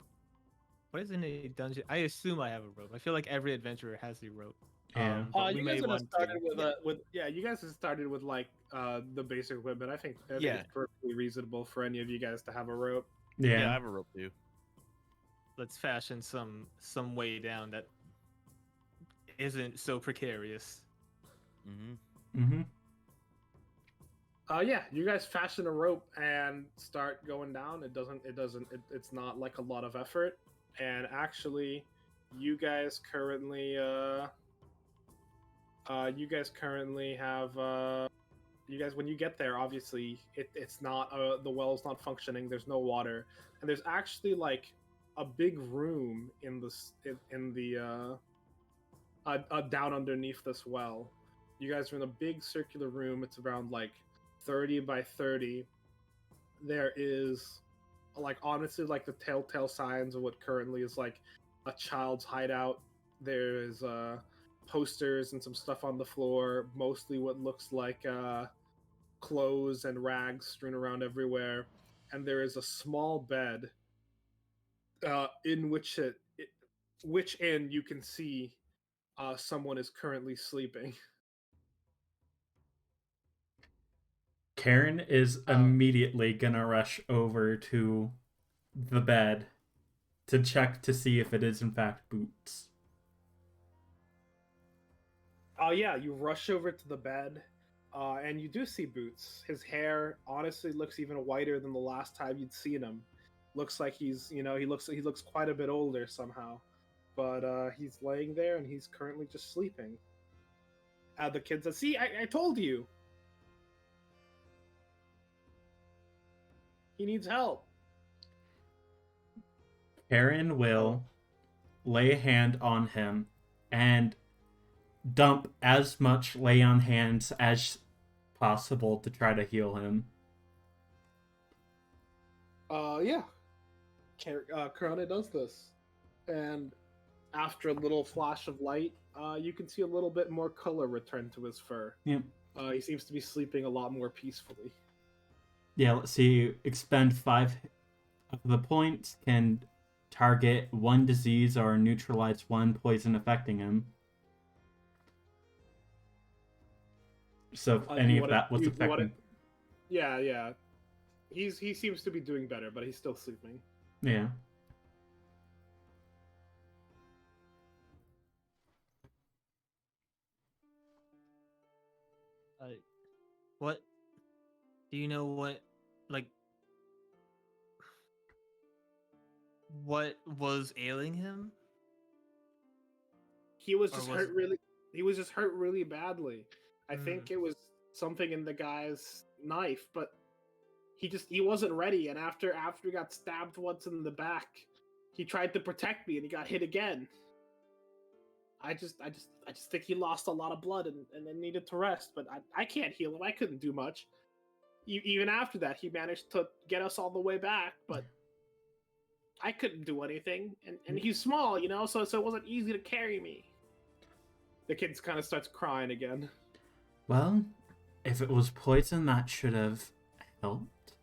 What is in a dungeon? I assume I have a rope. I feel like every adventurer has a rope. Yeah. But we You may guys have want started to. you guys have started with like the basic equipment. I think Yeah. it's perfectly reasonable for any of you guys to have a rope. Yeah, I Yeah. have a rope too. Let's fashion some way down that isn't so precarious. Mm-hmm. Mm-hmm. Yeah, you guys fashion a rope and start going down. It's not like a lot of effort. And actually, you guys currently have when you get there, obviously it's not the well's not functioning. There's no water, and there's actually like a big room in the down underneath this well. You guys are in a big circular room. It's around like 30 by 30. There is like honestly like the telltale signs of what currently is like a child's hideout. There's posters and some stuff on the floor, mostly what looks like clothes and rags strewn around everywhere. And there is a small bed in which you can see someone is currently sleeping. Karen is immediately gonna rush over to the bed to check to see if it is in fact Boots. Yeah, you rush over to the bed, and you do see Boots. His hair honestly looks even whiter than the last time you'd seen him. Looks like he looks quite a bit older somehow, but he's laying there and he's currently just sleeping. The kid says, "See, I told you. He needs help." Karen will lay a hand on him and dump as much lay on hands as possible to try to heal him. Yeah. Corona does this, and after a little flash of light, you can see a little bit more color return to his fur. Yep. He seems to be sleeping a lot more peacefully. Yeah, let's see. Expend 5 of the points, can target 1 disease or neutralize 1 poison affecting him. So if any of that was affecting... Yeah. He seems to be doing better, but he's still sleeping. Yeah. What do you know? Like, what was ailing him? He was Or just was hurt it- really. He was just hurt really badly. I Mm. think it was something in the guy's knife, but he wasn't ready. And after he got stabbed once in the back, he tried to protect me, and he got hit again. I just think he lost a lot of blood and then needed to rest. But I can't heal him. I couldn't do much. Even after that, he managed to get us all the way back, but I couldn't do anything. And he's small, so it wasn't easy to carry me. The kid kind of starts crying again. Well, if it was poison, that should have helped.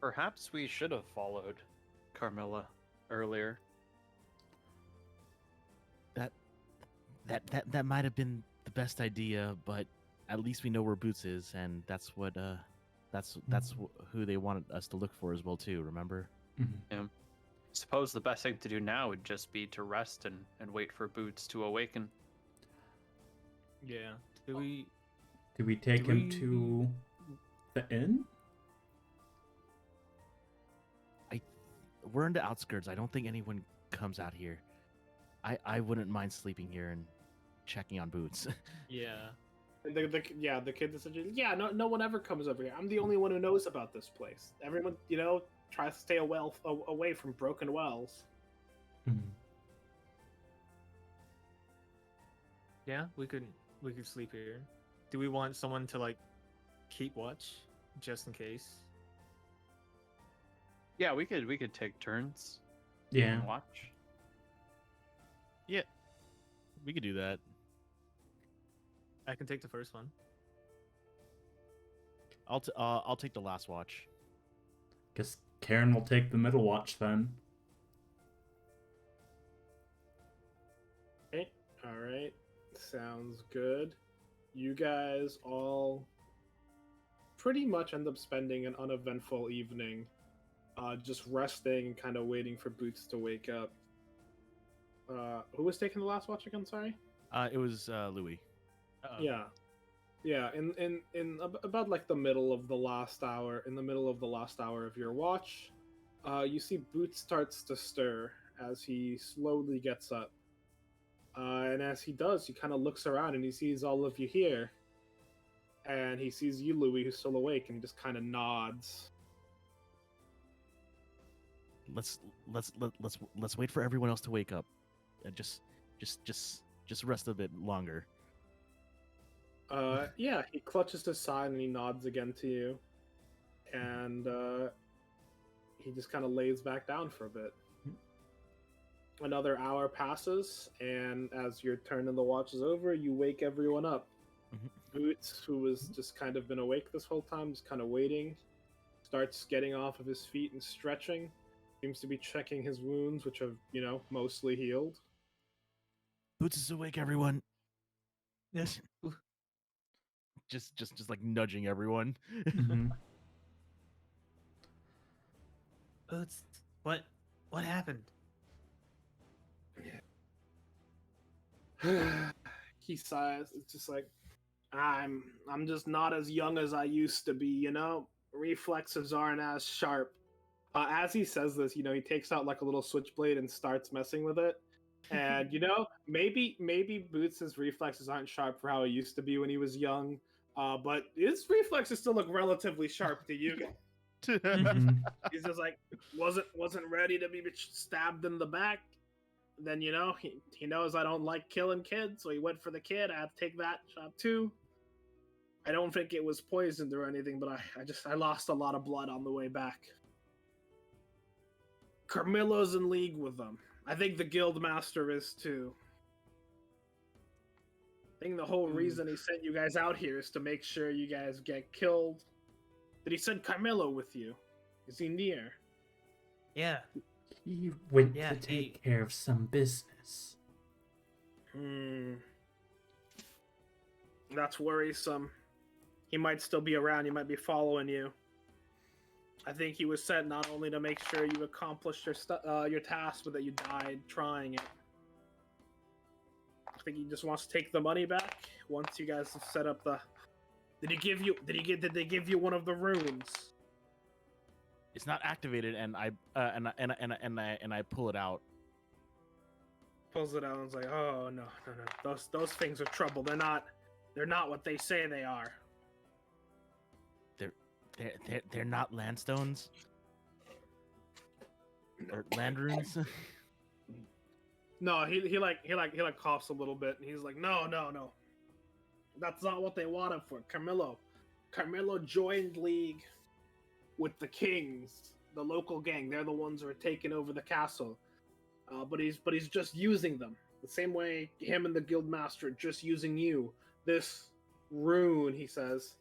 Perhaps we should have followed Carmilla earlier. That might have been the best idea, but at least we know where Boots is, and that's who they wanted us to look for as well too. Remember? Mhm. Suppose the best thing to do now would just be to rest and wait for Boots to awaken. Yeah. Do we? Do we take Do him we- to the inn? We're in the outskirts. I don't think anyone comes out here. I wouldn't mind sleeping here and checking on Boots. Yeah. And the kid that said, yeah, no one ever comes over here. I'm the only one who knows about this place. Everyone, tries to stay away from broken wells. Mhm. Yeah. We could sleep here. Do we want someone to like keep watch just in case? Yeah, we could take turns. Yeah. And watch. We could do that. I can take the first one. I'll take the last watch. Guess Karen will take the middle watch then. Okay, all right, sounds good. You guys all pretty much end up spending an uneventful evening, just resting and kind of waiting for Boots to wake up. Who was taking the last watch again? Sorry. It was Louis. Uh-oh. Yeah. About like the middle of the last hour, of your watch, you see Boots starts to stir as he slowly gets up. And as he does, he kind of looks around and he sees all of you here, and he sees you, Louis, who's still awake, and he just kind of nods. Let's wait for everyone else to wake up. Just rest a bit longer. Yeah, he clutches his side and he nods again to you, and he just kind of lays back down for a bit. Another hour passes, and as your turn in the watch is over, you wake everyone up. Mhm. Boots, who was just kind of been awake this whole time, just kind of waiting, starts getting off of his feet and stretching. Seems to be checking his wounds, which have, mostly healed. Boots is awake, everyone. Yes. Just like nudging everyone. Mhm. Boots. What happened? He sighs. It's just like, I'm just not as young as I used to be, Reflexes aren't as sharp. As he says this, he takes out like a little switchblade and starts messing with it. And maybe Boots' reflexes aren't sharp for how he used to be when he was young, but his reflexes still look relatively sharp to you. Mhm. He's just like wasn't ready to be stabbed in the back. Then he knows I don't like killing kids, so he went for the kid. I had to take that shot too. I don't think it was poisoned or anything, but I lost a lot of blood on the way back. Carmilla's in league with them. I think the guild master is too. I think the whole reason he sent you guys out here is to make sure you guys get killed. Did he send Carmilla with you? Is he near? Yeah. He went Yeah, to take care of some business. That's worrisome. He might still be around. He might be following you. I think he was sent not only to make sure you accomplished your task, but that you died trying it. think he just wants to take the money back once you guys have set up the. Did they give you one of the runes? It's not activated, and I pull it out. Pulls it out and is like, oh no. Those things are trouble. They're not what they say they are. They're not landstones or land runes. No, he coughs a little bit, and he's like, no. That's not what they wanted for Carmelo joined league with the Kings, the local gang. They're the ones who are taking over the castle. But he's just using them the same way him and the guildmaster are just using you. This rune, he says,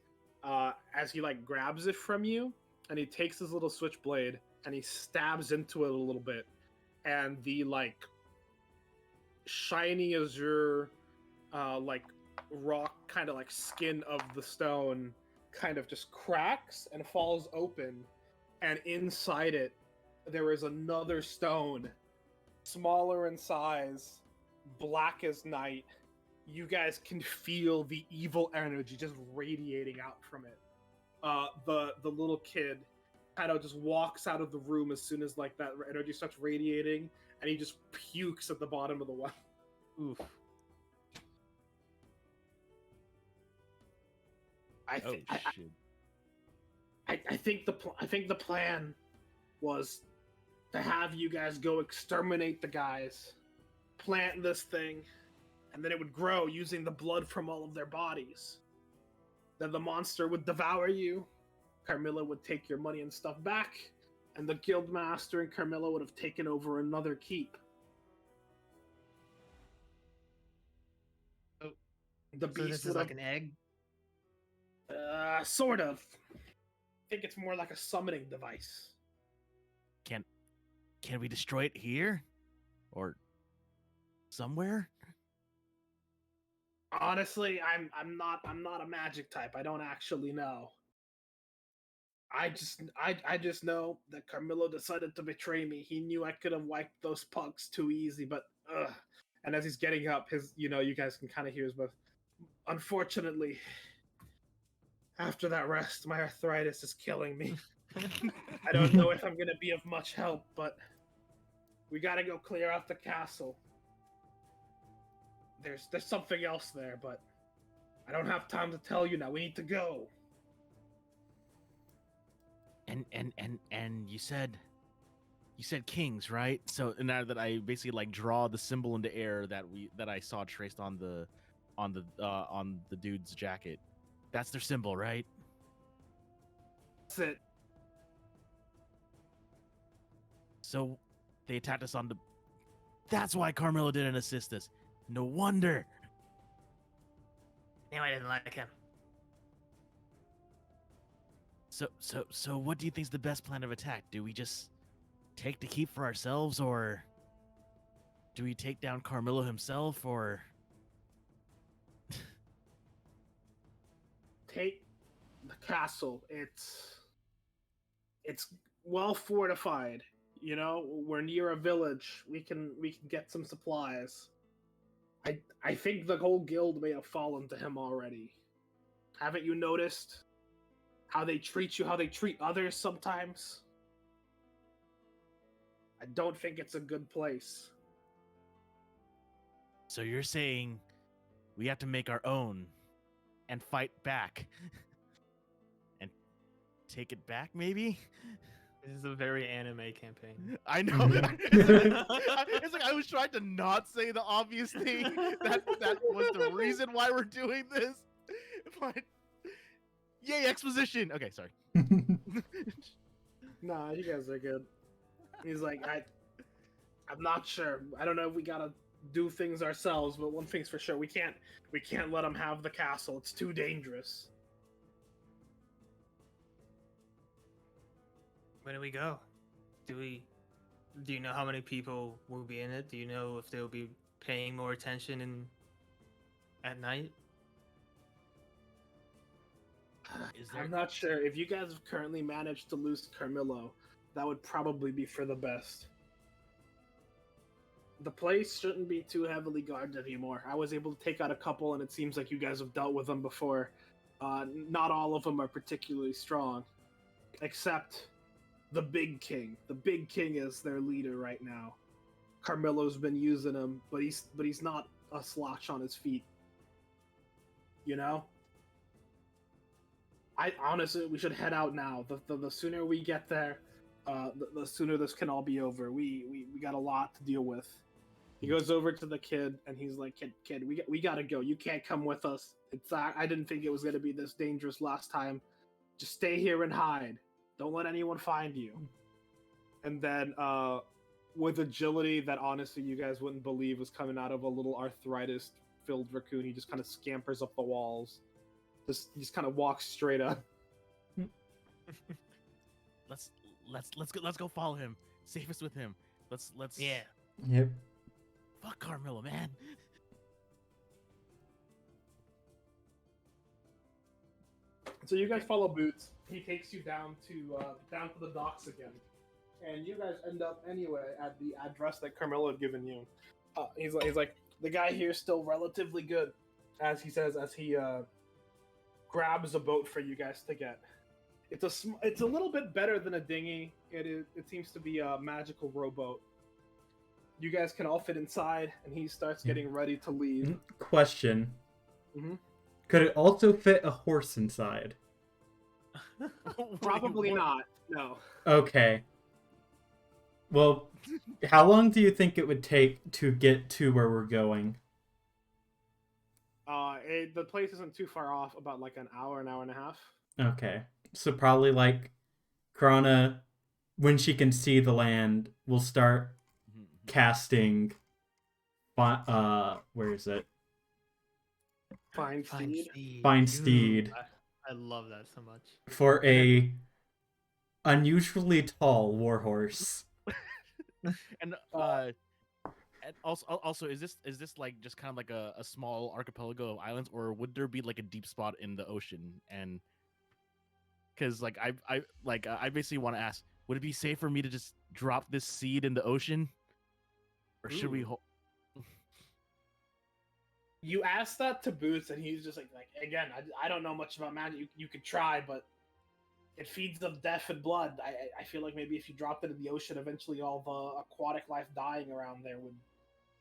as he like grabs it from you, and he takes his little switchblade and he stabs into it a little bit, and the like shiny azure, like rock kind of like skin of the stone kind of just cracks and falls open, and inside it there is another stone, smaller in size, black as night. You guys can feel the evil energy just radiating out from it. The little kid kind of just walks out of the room as soon as like that energy starts radiating, and he just pukes at the bottom of the well. Oof. I think the plan was to have you guys go exterminate the guys, plant this thing, and then it would grow using the blood from all of their bodies. Then the monster would devour you. Carmilla would take your money and stuff back, and the guildmaster and Carmilla would have taken over another keep. Oh, The so beast this is would like have, an egg. sort of. I think it's more like a summoning device. Can we destroy it here, or somewhere? Honestly, I'm not a magic type. I don't actually know. I just know that Carmillo decided to betray me. He knew I could have wiped those pugs too easy, but ugh. And as he's getting up, you guys can kind of hear his breath. Unfortunately, after that rest, my arthritis is killing me. I don't know if I'm gonna be of much help, but we gotta go clear out the castle. There's something else there, but I don't have time to tell you now. We need to go. And you said kings, right? So now that I basically like draw the symbol into air that I saw traced on the dude's jacket. That's their symbol, right? That's it. So they attacked us on the. That's why Carmelo didn't assist us. No wonder. Knew I didn't like him. So what do you think is the best plan of attack? Do we just take the keep for ourselves, or do we take down Carmelo himself, or Take the castle. It's well fortified. You know, we're near a village. We can get some supplies. I think the whole guild may have fallen to him already. Haven't you noticed how they treat you, how they treat others sometimes? I don't think it's a good place. so you're saying we have to make our own and fight back and take it back, maybe? This is a very anime campaign. I know. It's like I was trying to not say the obvious thing. That was the reason why we're doing this. But yay, exposition. Okay, sorry. Nah, you guys are good. He's like, I'm not sure. I don't know if we gotta do things ourselves, but one thing's for sure: we can't let him have the castle. It's too dangerous. When do we go? Do you know how many people will be in it? Do you know if they'll be paying more attention at night? I'm not sure. If you guys have currently managed to lose Carmillo, that would probably be for the best. the place shouldn't be too heavily guarded anymore. I was able to take out a couple, and it seems like you guys have dealt with them before. Not all of them are particularly strong, except the Big King. The Big King is their leader right now. Carmelo's been using him, but he's not a slouch on his feet. You know? I honestly, we should head out now. The sooner we get there, the sooner this can all be over. We got a lot to deal with. He goes over to the kid and he's like, "Kid, we gotta go. You can't come with us. I didn't think it was gonna be this dangerous last time. Just stay here and hide. Don't let anyone find you." And then, with agility that honestly you guys wouldn't believe was coming out of a little arthritis-filled raccoon, he just kind of scampers up the walls. Just kind of walks straight up. Let's go follow him. Safest with him. Let's. Yeah. Yep. Fuck Carmelo, man. So you guys follow Boots. He takes you down to the docks again, and you guys end up anyway at the address that Carmelo had given you. He's like the guy here is still relatively good, as he says as he grabs a boat for you guys to get. It's a little bit better than a dinghy. It seems to be a magical rowboat. You guys can all fit inside, and he starts getting ready to leave. Question. Mm-hmm. Could it also fit a horse inside? Probably not. No. Okay. Well, how long do you think it would take to get to where we're going? The place isn't too far off, about like an hour and a half. Okay. So probably like Krana, when she can see the land, will start casting where is it? Find Steed. Find Steed. I love that so much. For a unusually tall warhorse. And also is this like just kind of like a small archipelago of islands, or would there be like a deep spot in the ocean? And because like I basically want to ask, would it be safe for me to just drop this seed in the ocean, or should we You asked that to Boots, and he's just like again, I don't know much about magic. You could try, but it feeds them death and blood. I feel like maybe if you dropped it in the ocean, eventually all the aquatic life dying around there would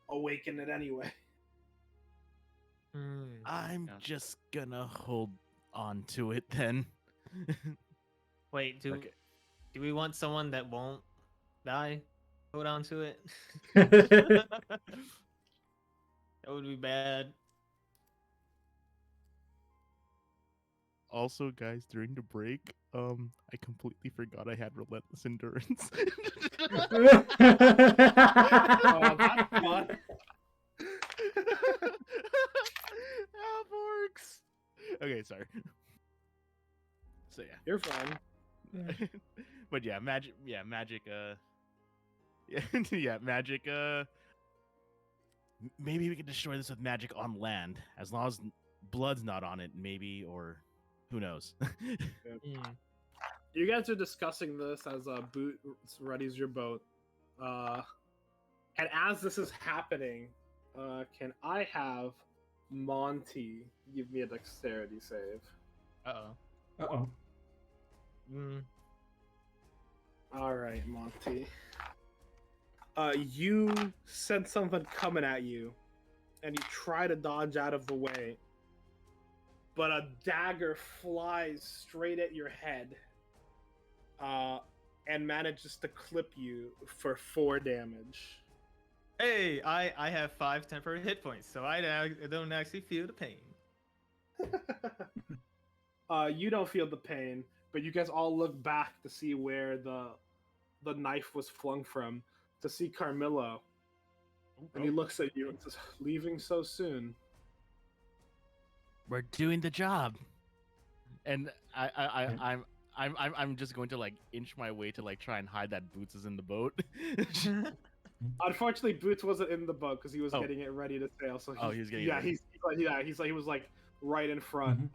awaken it anyway. I'm just gonna hold on to it then. Wait, do we want someone that won't die? Hold on to it. That would be bad. Also, guys, during the break, I completely forgot I had relentless endurance. That's fun. That works. Okay, sorry. So yeah, You're fine. but yeah, magic. Yeah, magic. Yeah, magic. Maybe we can destroy this with magic on land, as long as blood's not on it. Maybe, or who knows? You guys are discussing this as Boots readies your boat, and as this is happening, can I have Monty give me a dexterity save? Uh-oh. All right, Monty. You sense something coming at you, and you try to dodge out of the way, but a dagger flies straight at your head, and manages to clip you for 4 damage. Hey, I have 5 temporary hit points, so I don't actually feel the pain. You don't feel the pain, but you guys all look back to see where the knife was flung from, to see Carmelo. And he looks at you and says, "Leaving so soon?" We're doing the job. And I'm just going to like inch my way to like try and hide that Boots is in the boat. Unfortunately, Boots wasn't in the boat because he was getting it ready to sail. So he was getting it ready. he was like right in front.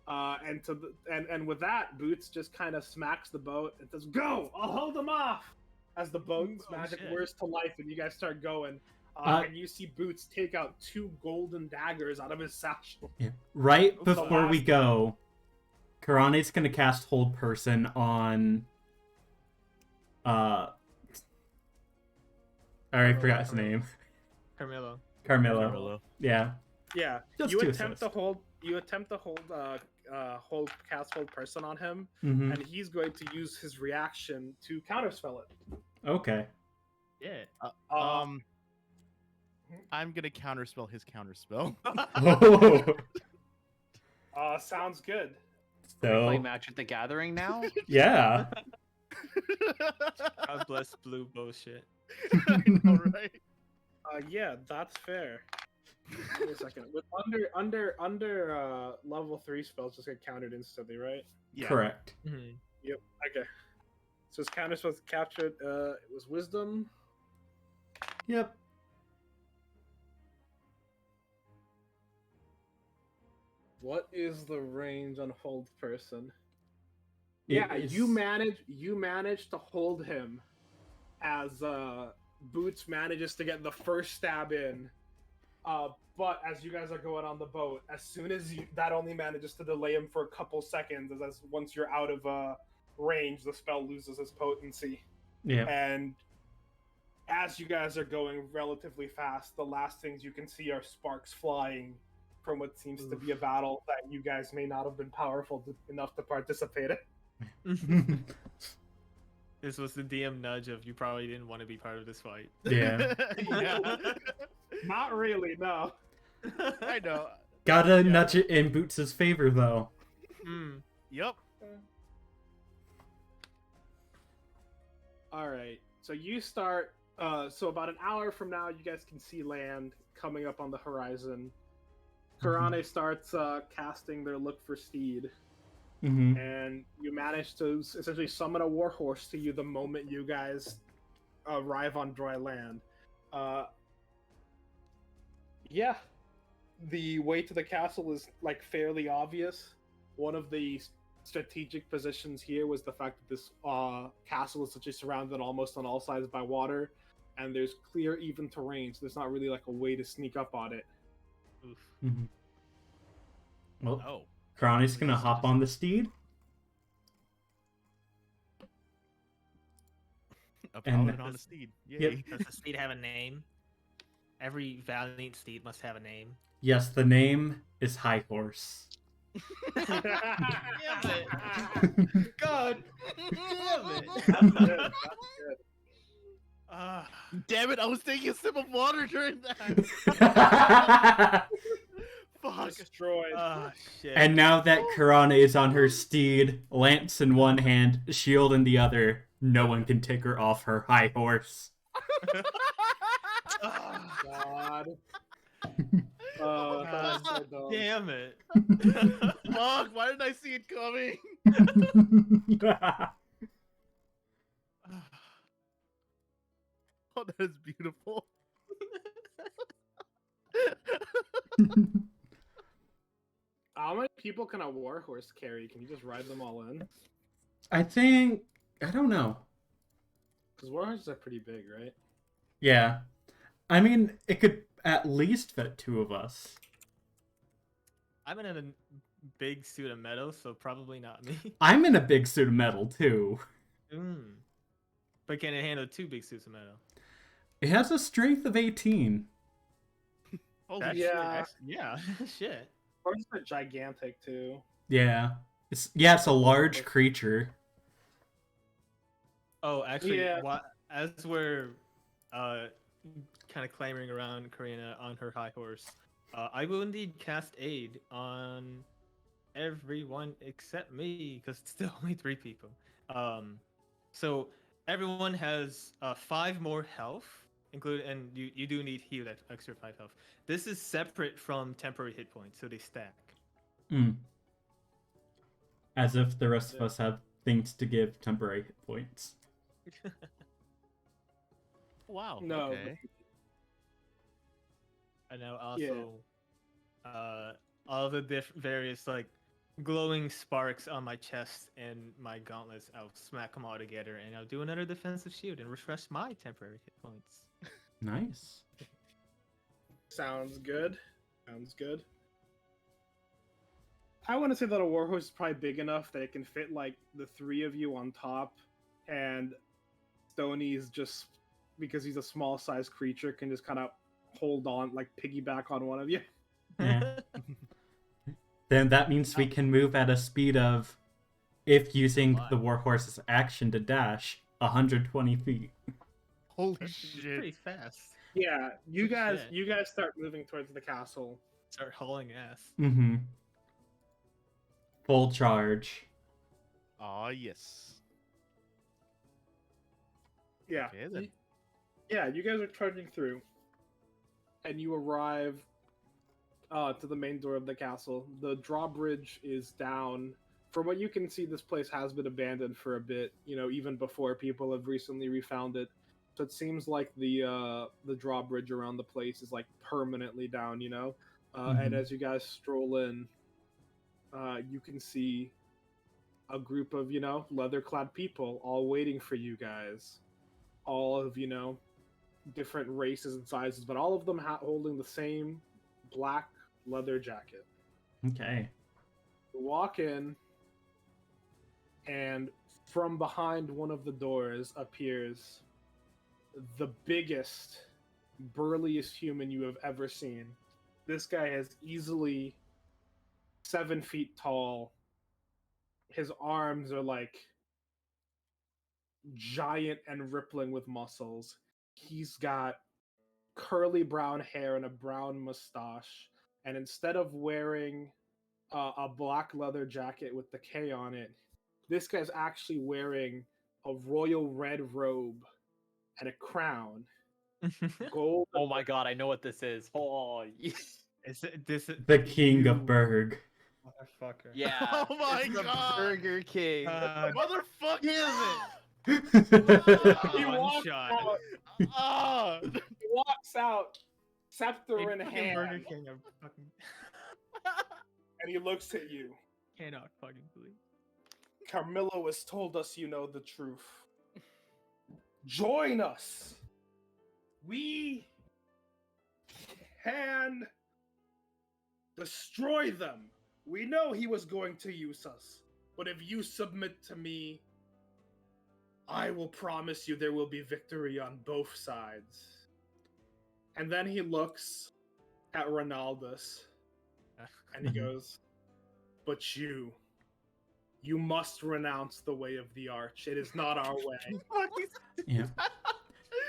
And with that, Boots just kind of smacks the boat and says, "Go! I'll hold them off." as the boat's Oh, magic shit. whirs to life, and you guys start going. And you see Boots take out 2 golden daggers out of his satchel. Yeah. Right The before we last- go, Karane's gonna cast Hold Person on. I already forgot his name. Carmelo. Carmelo. Carmelo. Yeah. Yeah, Just you to attempt to assist. hold. You attempt to cast hold person on him, Hmm. and he's going to use his reaction to counterspell it. Okay. Yeah. I'm gonna counterspell his counterspell. Oh. Sounds good. Play So Magic the Gathering now. yeah. God bless blue bullshit. I know, right? Yeah, that's fair. Wait a second. With under level 3 spells just get countered instantly, right? Yeah. Correct. Mhm. Yep. Okay. So his counter spells captured. It was wisdom. Yep. What is the range on hold person? It Yeah, is- you manage to hold him as Boots manages to get the first stab in. But as you guys are going on the boat, as soon as that only manages to delay him for a couple seconds, as once you're out of range, the spell loses its potency. Yeah. And as you guys are going relatively fast, the last things you can see are sparks flying from what seems to be a battle that you guys may not have been powerful enough to participate in. This was the DM nudge of you probably didn't want to be part of this fight. Yeah. Yeah. Not really, no. I know. Gotta nudge it in Boots' favor though. Mm. Yep. All right. So you start. So about an hour from now, you guys can see land coming up on the horizon. Karane starts casting their Look for Steed, Mm-hmm. and you manage to essentially summon a warhorse to you the moment you guys arrive on dry land. Yeah, the way to the castle is like fairly obvious. One of the strategic positions here was the fact that this castle is essentially surrounded almost on all sides by water, and there's clear, even terrain, so there's not really like a way to sneak up on it. Oof. Mm-hmm. Well, Oh. Karane's gonna hop on the steed. A And- paladin on a steed. Yay. Yep. Does the steed have a name? Every valiant steed must have a name. Yes, the name is High Horse. Damn it. God. Damn it. That's good. That's good. Ah. Damn it! I was taking a sip of water during that. Fuck. Destroyed. Ah, shit. And now that Karane is on her steed, lance in one hand, shield in the other, no one can take her off her high horse. Ah, God. That was so dumb. damn it. Fuck! Why didn't I see it coming? Oh, that is beautiful. How many people can a warhorse carry? Can you just ride them all in? I don't know. Because warhorses are pretty big, right? Yeah. I mean, it could at least fit 2 of us. I'm in a big suit of metal, so probably not me. I'm in a big suit of metal, too. But can it handle 2 big suits of metal? It has a strength of 18. Holy That's- shit. yeah. Yeah, shit. Horses are gigantic too. Yeah. It's a large creature. Oh, actually, Yeah. as we're kind of clambering around Karina on her high horse, I will indeed cast aid on everyone except me, because it's still only 3 people. So everyone has 5 more health, and you do need heal that extra 5 health. This is separate from temporary hit points, so they stack. As if the rest of us have things to give temporary hit points. Wow. No. Okay. And now also, all the various like glowing sparks on my chest and my gauntlets. I'll smack them all together, and I'll do another defensive shield and refresh my temporary hit points. Nice. Sounds good. Sounds good. I want to say that a warhorse is probably big enough that it can fit like the three of you on top, and Stoney's just because he's a small sized creature can just kind of hold on, like piggyback on one of you. Yeah. Then that means we can move at a speed of, if using lot. the warhorse's action to dash, 120 feet. Holy It's shit! pretty fast. Yeah, you Holy guys, shit. you guys start moving towards the castle. Start hauling ass. Mm-hmm. Full charge. Oh yes. Yeah, Okay, then. yeah, you guys are charging through, and you arrive to the main door of the castle. The drawbridge is down. From what you can see, this place has been abandoned for a bit. You know, even before people have recently refound it. So it seems like the drawbridge around the place is like permanently down. You know, and Mhm. as you guys stroll in, you can see a group of leather-clad people all waiting for you guys. All of different races and sizes, but all of them holding the same black leather jacket. Okay. You walk in, and from behind one of the doors appears the biggest, burliest human you have ever seen. This guy is easily 7 feet tall. His arms are like giant and rippling with muscles. He's got curly brown hair and a brown mustache. And instead of wearing a black leather jacket with the K on it, this guy's actually wearing a royal red robe and a crown. Gold. Oh my god, I know what this is. Oh, The king you of Berg. motherfucker. yeah. Oh my it's the God. Burger King. Motherfucker is it? He One walks shot. out. Ah! He walks out, scepter in Fucking hand, Burger King. I fucking and he looks at you. cannot fucking believe. Carmillo has told us you know the truth. Join us. We can destroy them. We know he was going to use us, but if you submit to me, I will promise you there will be victory on both sides. And then he looks at Ronaldus and he goes, but you must renounce the way of the arch. It is not our way. Yeah.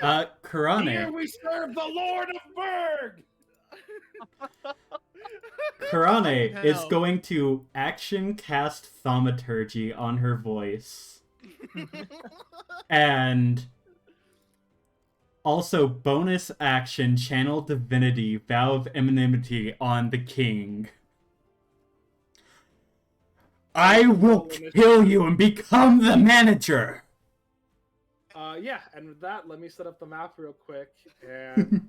Here Karane. we serve the Lord of Berg! Karane is Hell. going to action cast thaumaturgy on her voice. And also bonus action channel divinity vow of enmity on the king. I will kill you and become the manager. Yeah, and with that, let me set up the map real quick, and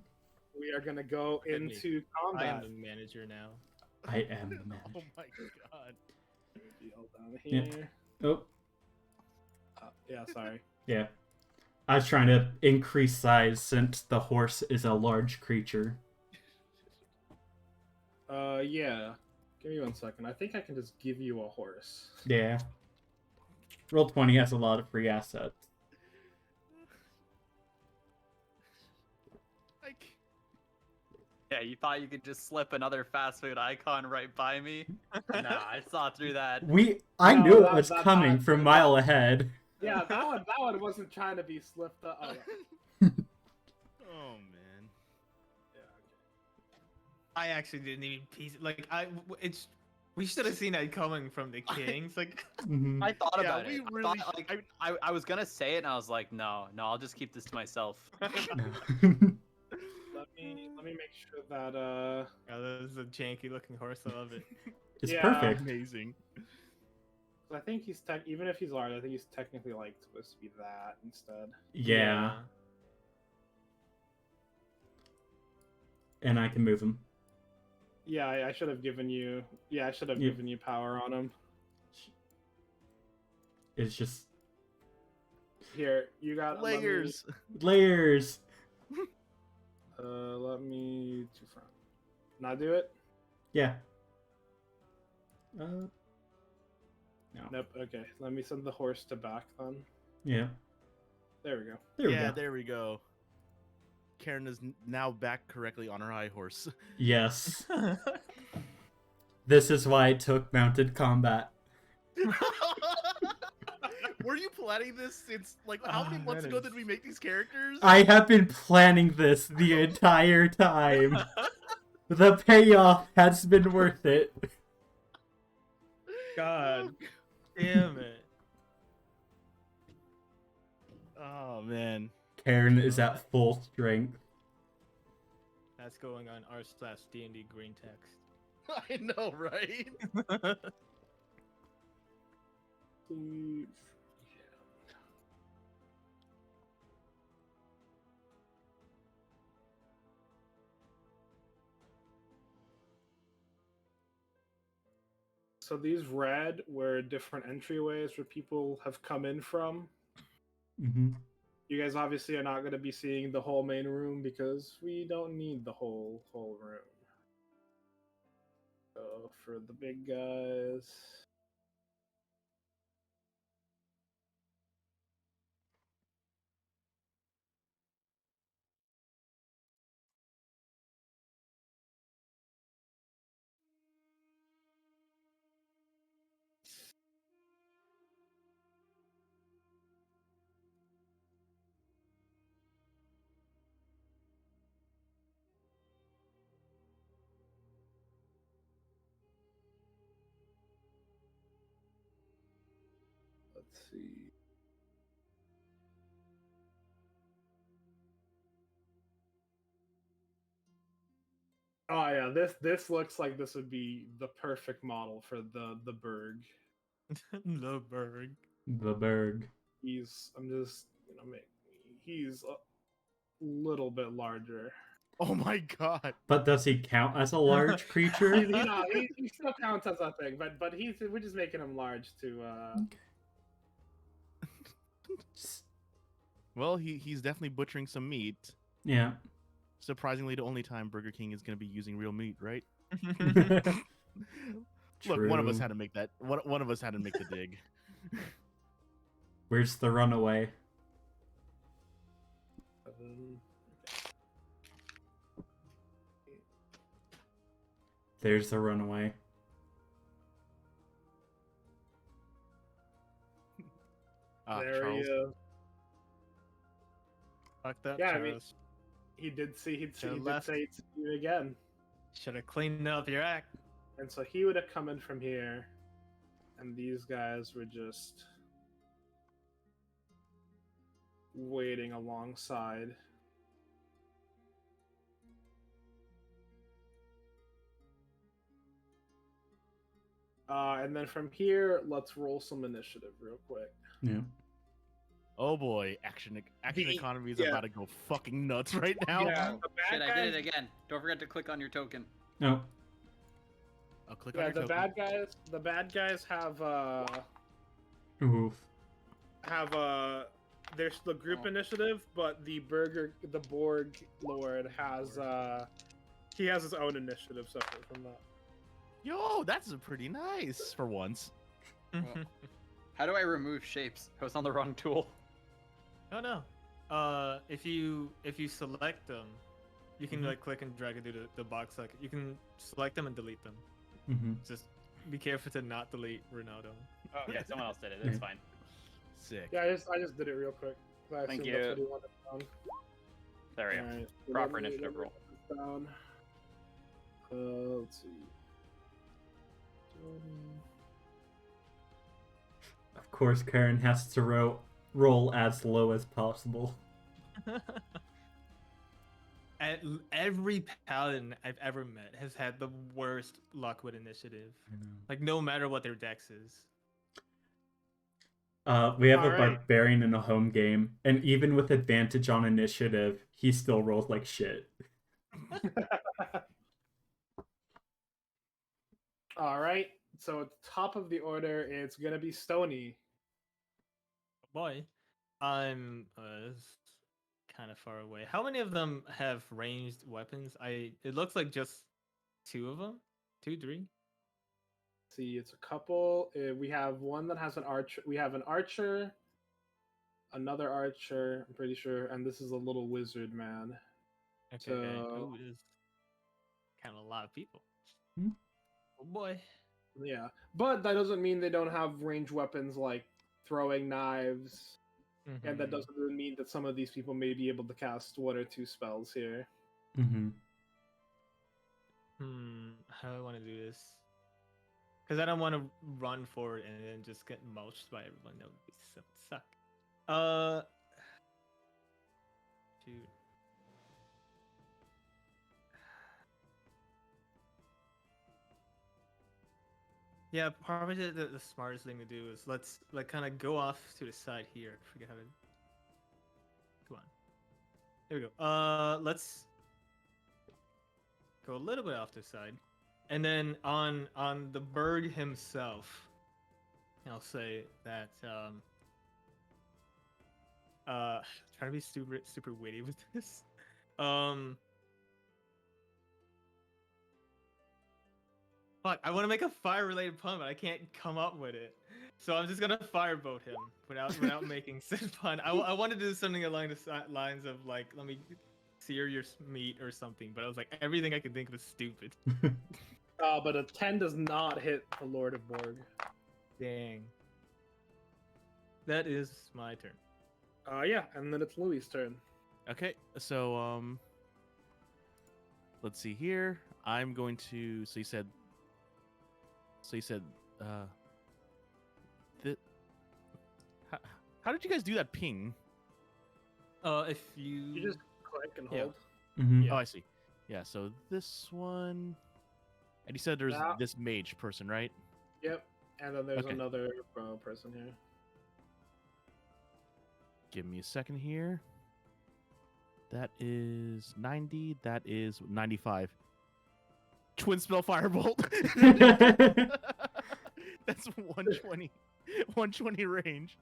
we are gonna go into I am combat. the manager now. I am the Oh manager. my god. Deal down Yeah. here. Oh, Yeah, sorry. yeah. I was trying to increase size since the horse is a large creature. Yeah. Give me 1 second. I think I can just give you a horse. Yeah. Roll20 has a lot of free assets. Like, Yeah, you thought you could just slip another fast food icon right by me? Nah, I saw through that. I No, knew it that- was that- coming that- from a mile ahead. Yeah, that one wasn't trying to be slipped up. Oh, oh man. yeah. I actually didn't even piece it. Like we should have seen that coming from the Kings. Like Mhm. I thought Yeah, about we it. I really thought, like, I was gonna say it, and I was like, no, I'll just keep this to myself. Let me make sure that oh, that is a janky looking horse. I love it. It's Yeah. perfect. Amazing. I think he's even if he's large, I think he's technically like supposed to be that instead. Yeah. And I can move him. Yeah, I should have given you. Yeah, I should have Yeah. given you power on him. It's just Here, you got Layers. layers. Let me to front. Not do it. Yeah. No. Nope. Okay, let me send the horse to back then. Yeah. There we go. There we Yeah, go. there we go. Karen is now back correctly on her high horse. Yes. This is why it took mounted combat. Were you planning this since like how many months ago did we make these characters? I have been planning this the entire time. The payoff has been worth it. God damn it. Oh man. Karen is at full strength. That's going on r/D&D green text. I know, right? So these red were different entryways where people have come in from. Mm-hmm. You guys obviously are not going to be seeing the whole main room because we don't need the whole room. So for the big guys, let's see. Oh yeah, this looks like this would be the perfect model for the Berg. The Berg. The Berg. I'm just he's a little bit larger. Oh my god. But does he count as a large creature? He still counts as a thing, but we're just making him large to Well, he's definitely butchering some meat. Yeah. Surprisingly, the only time Burger King is going to be using real meat, right? True. Look, one of us had to make that. One of us had to make the dig. Where's the runaway? There's the runaway. there Charles. he is. Fuck that. Yeah, I mean- Charles. He did say he'd left. say he'd see you again. Should have cleaned up your act. And so he would have come in from here, and these guys were just waiting alongside. And then from here, let's roll some initiative real quick. Yeah. Oh boy, action The- economy is yeah. about to go fucking nuts right now. Yeah, the bad Shit, I guys, did it again. Don't forget to click on your token. No. I'll click yeah, on your the token. bad guys have Oof. there's the group initiative, but the Borg Lord has he has his own initiative separate from that. Yo, that's pretty nice for once. How do I remove shapes? I was on the wrong tool. Oh no. If you select them, you can like click and drag and do the box. Like you can select them and delete them. Mm-hmm. Just be careful to not delete Ronaldo. Oh yeah, someone else did it. It's fine. Sick. Yeah, I just did it real quick. I Thank assumed that's you. what he wanted down. There we go. Alright, so Proper let me- initiative let me roll. put this down. Let's see. Of course, Karen has to roll as low as possible. Every paladin I've ever met has had the worst luck with initiative. Like no matter what their dex is. We have a Alright. barbarian in a home game, and even with advantage on initiative, he still rolls like shit. All right. So at the top of the order, it's gonna be Stony. Boy, I'm kind of far away. How many of them have ranged weapons? It looks like just 2 of them, 2, 3. See, it's a couple. We have one that has an archer. We have an archer, another archer. I'm pretty sure, and this is a little wizard man. Okay. So- Ooh, it is kind of a lot of people. Hmm. Oh boy. Yeah, but that doesn't mean they don't have ranged weapons like throwing knives, and that Mhm. doesn't really mean that some of these people may be able to cast 1 or 2 spells here. Mm-hmm. How do I want to do this? Because I don't want to run forward and then just get mulched by everyone. That would be suck. Shoot. Yeah, probably the smartest thing to do is let's like kind of go off to the side here. I forget how to. Come on. There we go. Let's go a little bit off to the side, and then on the bird himself, I'll say that trying to be super witty with this. Fuck, I want to make a fire-related pun, but I can't come up with it. So I'm just gonna firebolt him without making said pun. I wanted to do something along the lines of like, let me sear your meat or something, but I was like, everything I could think of was stupid. But a 10 does not hit the Lord of Borg. Dang. That is my turn. Yeah, and then it's Louis' turn. Okay, so let's see here. I'm going to. So you said. That. How did you guys do that ping? If you You just click and Yeah. hold. Mm-hmm. Yeah. Oh, I see. Yeah. So this one. And you said there's That- this mage person, right? Yep. And then there's Okay. another person here. Give me a second here. That is 90. That is 95. Twin spell firebolt. That's 120. 120 range.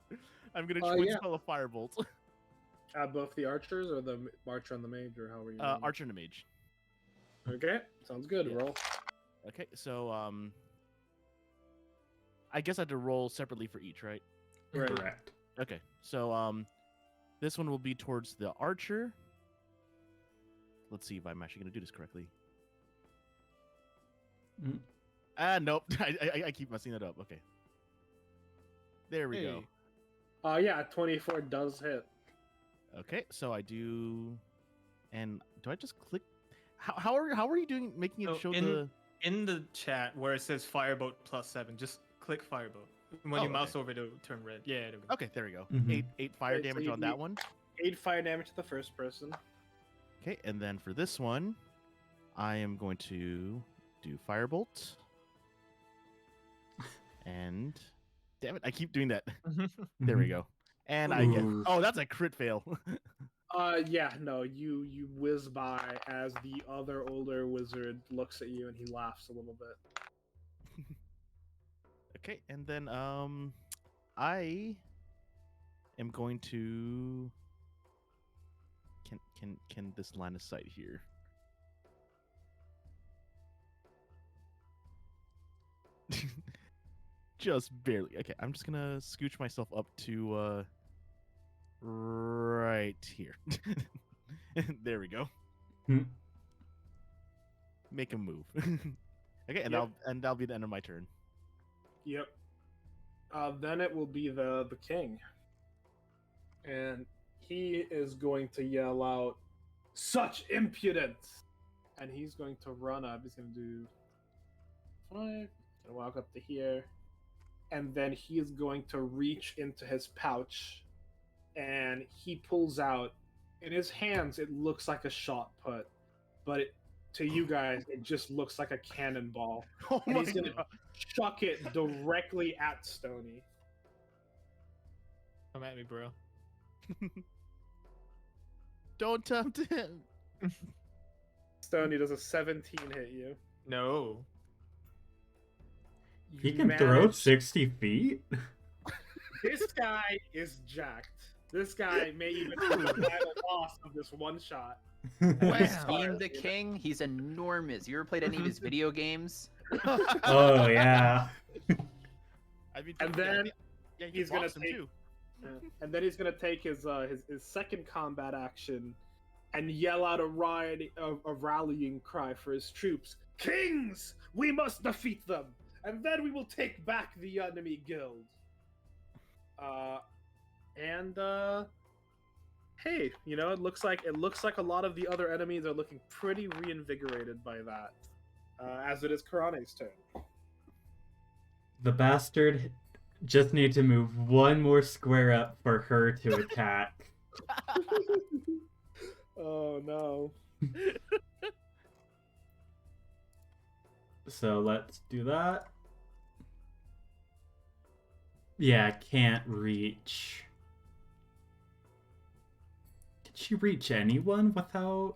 I'm gonna twin Yeah. spell a firebolt. Both the archers or the archer and the mage, or how are you? doing it? Archer and a mage. Okay, sounds good. Yeah. Roll. Okay, so I guess I have to roll separately for each, right? Right. Correct. Okay, so this one will be towards the archer. Let's see if I'm actually gonna do this correctly. Mm. Nope. I keep messing it up. Okay. There we go. Hey. Yeah, 24 does hit. Okay, so I do, and do I just click? How are you doing? Making it So show in- the? in the chat where it says firebolt +7, just click firebolt. When Oh, you mouse okay. over to turn red. Yeah, there we go. Okay, there we go. Mhm. Eight fire Okay, so damage you on that need- one. 8 fire damage to the first person. Okay, and then for this one, I am going to do firebolt. And damn it, I keep doing that. There we go. And I get. Ooh. Oh, that's a crit fail. Yeah, no, you whiz by as the other older wizard looks at you and he laughs a little bit. Okay, and then I am going to. Can this line of sight here? Just barely. Okay, I'm just gonna scooch myself up to right here. There we go. Hmm. Make a move. Okay, and Yep. that'll be the end of my turn. Yep. Then it will be the king, and he is going to yell out, "Such impudence!" And he's going to run up. He's going to do 5. Gonna walk up to here, and then he is going to reach into his pouch, and he pulls out. In his hands, it looks like a shot put, but to you guys, it just looks like a cannonball. Oh And my he's gonna god! chuck it directly at Stony. Come at me, bro. Don't tempt him. Stony, does a 17 hit you? No. He You can throw managed- 60 feet? This guy is jacked. This guy may even be the final boss of this one shot. Being the king, he's enormous. You ever played any of his video games? Oh, yeah. I mean, And yeah, then yeah, you he's can gonna box him take- too. And then he's gonna take his second combat action and yell out a rallying cry for his troops. Kings, we must defeat them, and then we will take back the enemy guild. Hey, you know, it looks like a lot of the other enemies are looking pretty reinvigorated by that. As it is Karane's turn. The bastard just need to move one more square up for her to attack. Oh no. So let's do that. Yeah, can't reach. Can she reach anyone without...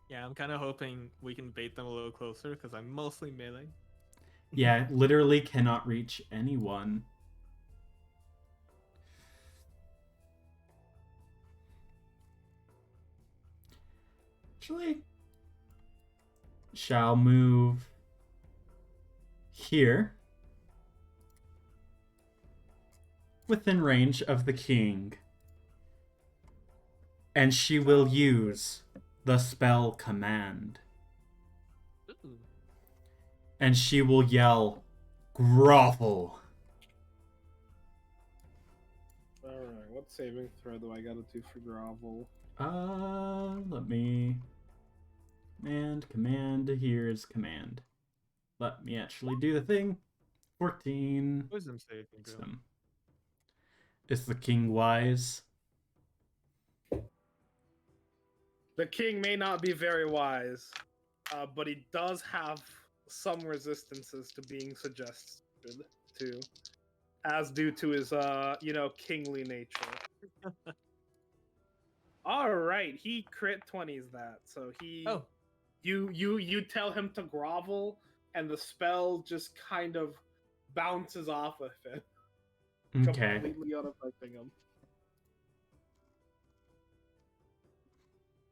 Yeah, I'm kind of hoping we can bait them a little closer because I'm mostly melee. Yeah, literally cannot reach anyone. Actually, shall move here within range of the king. And she will use the spell command. Ooh. And she will yell, grovel. Alright, what saving throw do I gotta do for grovel? Let me... Command, here's command. Let me actually do the thing. 14. Wisdom saving throw. Wisdom. Is the king wise? The king may not be very wise, but he does have some resistances to being suggested to, as due to his, kingly nature. All right, he crit 20s that, so he. Oh. You tell him to grovel, and the spell just kind of bounces off of him, Okay. completely unaffecting him.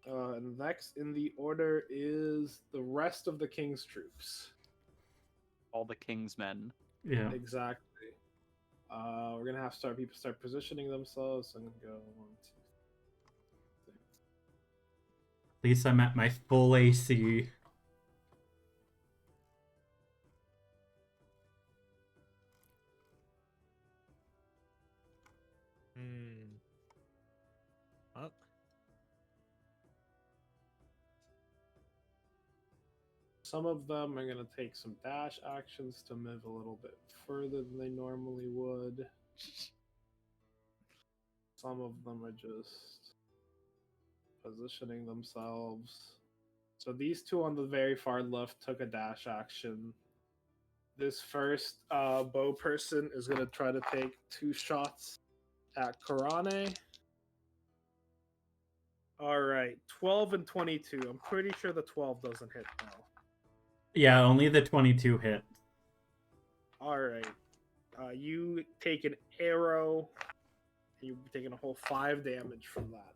And next in the order is the rest of the king's troops. All the king's men. Yeah. Exactly. We're gonna have people start positioning themselves and go 1, 2, 3. At least I'm at my full AC. Up. Some of them are gonna take some dash actions to move a little bit further than they normally would. Some of them are just positioning themselves. So these two on the very far left took a dash action. This first bow person is going to try to take 2 shots at Karane. All right, 12 and 22. I'm pretty sure the 12 doesn't hit now. Yeah, only the 22 hit. All right. You take an arrow. You've taken a whole 5 damage from that.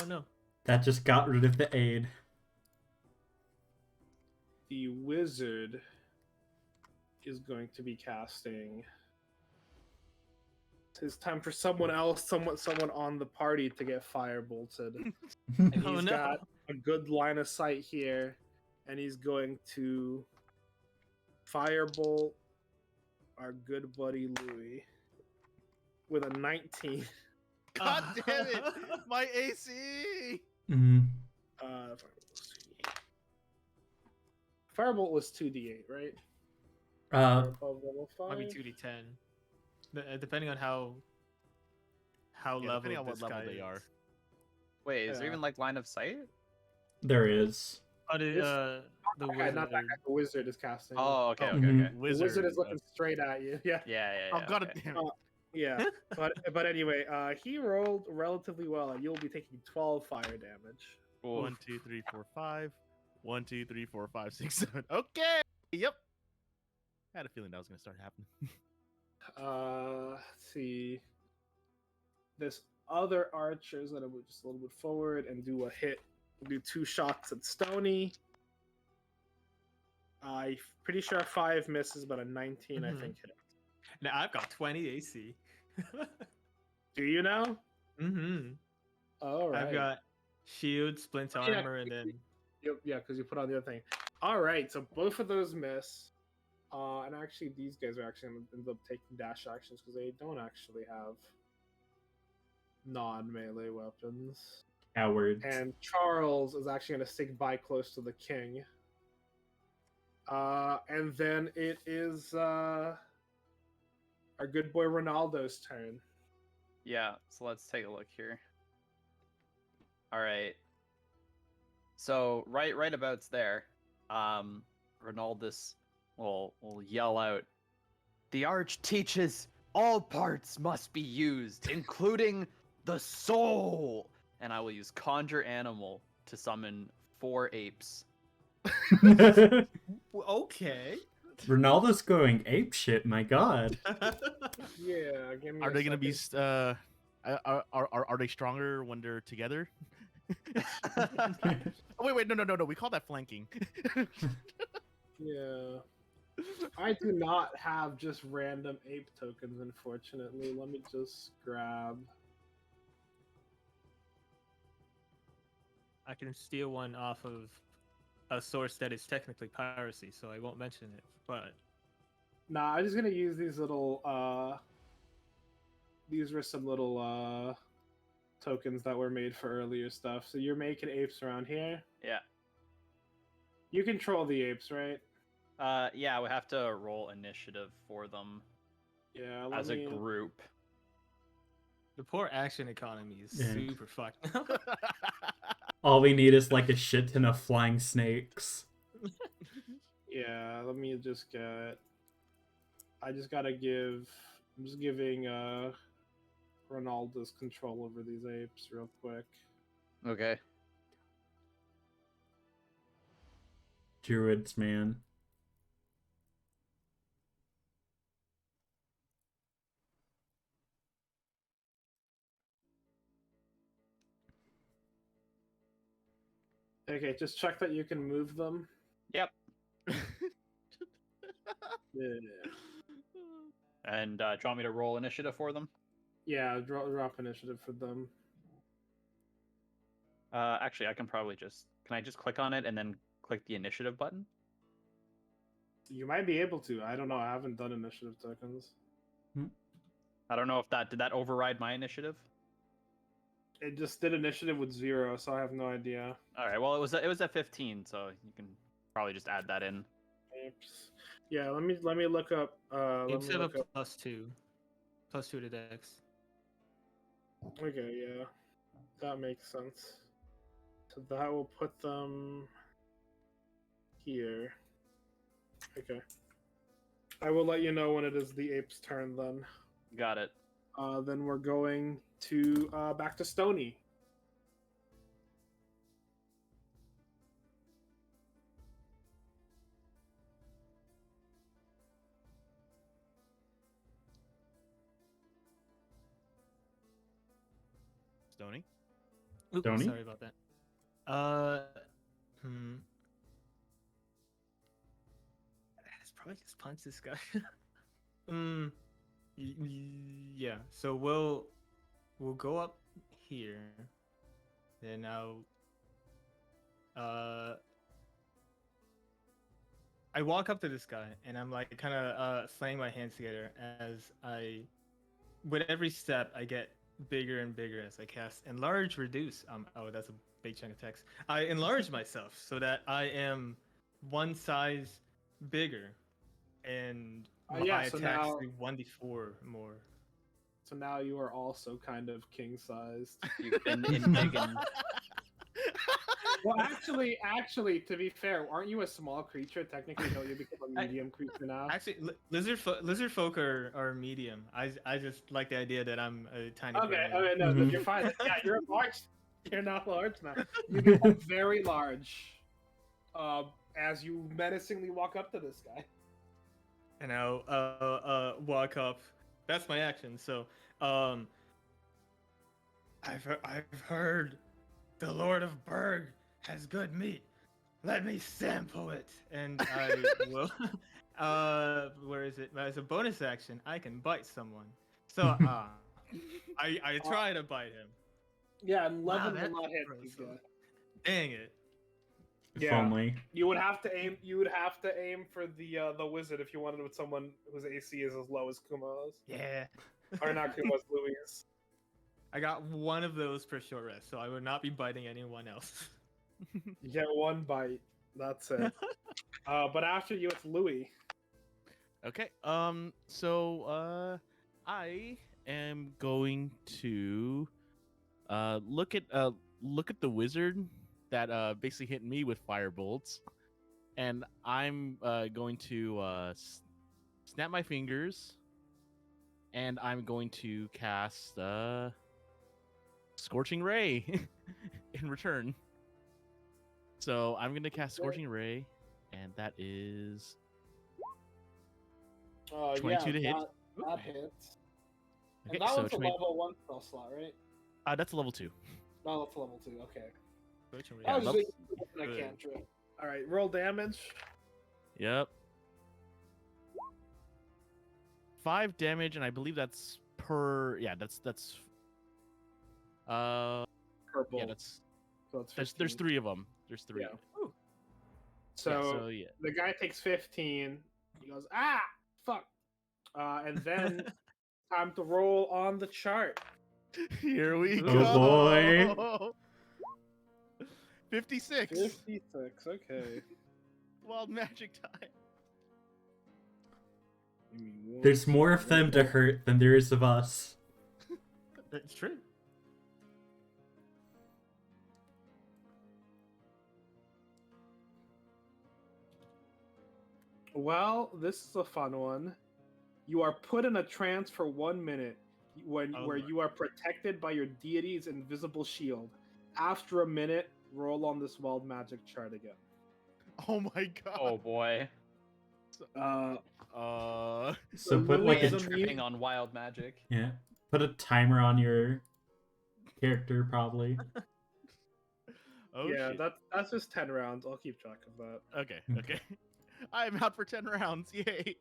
Oh no. That just got rid of the aid. The wizard is going to be casting. It's time for someone else, someone on the party to get firebolted. And he's Oh, no. got a good line of sight here, and he's going to firebolt our good buddy Louis with a 19. God damn it! My AC. Mm-hmm. Firebolt was 2d8, right? Above level 5. Might be 2d10. Depending on how Yeah, level depending on what this level guy they is. are. Wait, is there Yeah. even like line of sight? There is. Oh, the Okay, wizard. not that guy. The wizard is casting. Oh, okay, okay, Mhm. okay. The wizard is looking straight at you. Yeah. Yeah, yeah, Oh yeah. god okay. damn it! Yeah, but anyway, he rolled relatively well, and you'll be taking 12 fire damage. Cool. 1, 2, 3, 4, 5. 1, 2, 3, 4, 5, 6, 7. Okay. Yep. I had a feeling that was gonna start happening. Let's see. This other archer is gonna move just a little bit forward and do a hit. Do 2 shots at Stony. I'm pretty sure 5 misses, but a 19 I think hit. Now I've got 20 AC. Do you know? Mm-hmm. All right. I've got shield, splint Yeah. armor, and then Yep, yeah, because you put on the other thing. All right, so both of those miss. And actually, these guys are actually going to end up taking dash actions because they don't actually have non-melee weapons. Cowards. And Charles is actually going to stick by close to the king. And then it is our good boy Ronaldo's turn. Yeah, so let's take a look here. All right. So right abouts there, Ronaldus will yell out, "The arch teaches all parts must be used, including the soul." And I will use conjure animal to summon 4 apes. okay. Ronaldo's going ape shit. My God. Yeah, give me Are a they gonna be? second. Are they stronger when they're together? Oh, wait, no. We call that flanking. Yeah. I do not have just random ape tokens, unfortunately. Let me just grab. I can steal one off of a source that is technically piracy, so I won't mention it. But Nah, I'm just gonna use these little these were some little tokens that were made for earlier stuff. So you're making apes around here. Yeah. You control the apes, right? Yeah, we have to roll initiative for them Yeah, as a group. the poor action economy is Yeah. super fucked. All we need is like a shit ton of flying snakes. Yeah, let me just get. I just gotta give. I'm just giving Ronaldo's control over these apes real quick. Okay. Druids, man. Okay, just check that you can move them. Yep. Yeah, And do you want me to roll initiative for them? yeah. Drop initiative for them. Actually, I can probably just. Can I just click on it and then click the initiative button? You might be able to. I don't know. I haven't done initiative tokens. I don't know if did that override my initiative? It just did initiative with 0, so I have no idea. All right. Well, it was at 15, so you can probably just add that in. Apes. Yeah, let me look up. Apes have a +2 to dex. Okay, yeah, that makes sense. So that will put them here. Okay. I will let you know when it is the ape's turn then. Got it. Then we're going to back to Stony. Stony. Oops, Tony? sorry about that. Let's probably just punch this guy. Yeah. So we'll go up here. Then I walk up to this guy and I'm like kind of slaying my hands together as with every step I get bigger and bigger as I cast enlarge reduce. Oh, that's a big chunk of text. I enlarge myself so that I am one size bigger, and Yeah, my so attacks now- do 1d4 more. So now you are also kind of king-sized. You've been indignant. Well, actually, to be fair, aren't you a small creature? Technically, don't you become a medium creature now? Actually, lizard folk are medium. I just like the idea that I'm a tiny. Okay, person. no, Mhm. you're fine. Yeah, you're large. You're not large now. You become very large. as you menacingly walk up to this guy. And I'll walk up. That's my action. So, I've heard the Lord of Berg has good meat. Let me sample it. And I will. Where is it? As a bonus action, I can bite someone. So, I try to bite him. Yeah, and Wow, 11 that's will not hit gross. these guys. Dang it. If Yeah. only. You would have to aim. You would have to aim for the wizard if you wanted with someone whose AC is as low as Kuma's, Yeah. or not Kuma's, Louis'. I got one of those per short rest, so I would not be biting anyone else. You get one bite. That's it. But after you, it's Louis. Okay. So I am going to look at the wizard that basically hit me with fire bolts, and I'm going to snap my fingers, and I'm going to cast Scorching Ray in return. So I'm going to cast Scorching Ray, and that is 22 to hit. That hits. Okay, And that so one's a 20 level 1 spell slot, right? that's a level 2. No, that's a level 2. Okay. Fortunately, I was level- just thinking I can't trip. All right, roll damage. Yep. 5 damage, and I believe that's per. Yeah, that's. Purple. Yeah, that's. So it's There's 15. 3 of them. There's 3. Yeah. Ooh. So, yeah. the guy takes 15. He goes, ah, fuck. And then time to roll on the chart. Here we Oh, go. 56. 56. Okay. Wild magic time. Give me one There's more of them to second. hurt than there is of us. It's true. Well, this is a fun one. You are put in a trance for 1 minute where Lord. you are protected by your deity's invisible shield. After a minute, roll on this wild magic chart again. Oh my god. Oh boy. So put like Louis a is Tripping on wild magic. yeah, put a timer on your character probably. Oh yeah, shit. that's just 10 rounds. I'll keep track of that. Okay. Okay. I'm out for 10 rounds. Yay.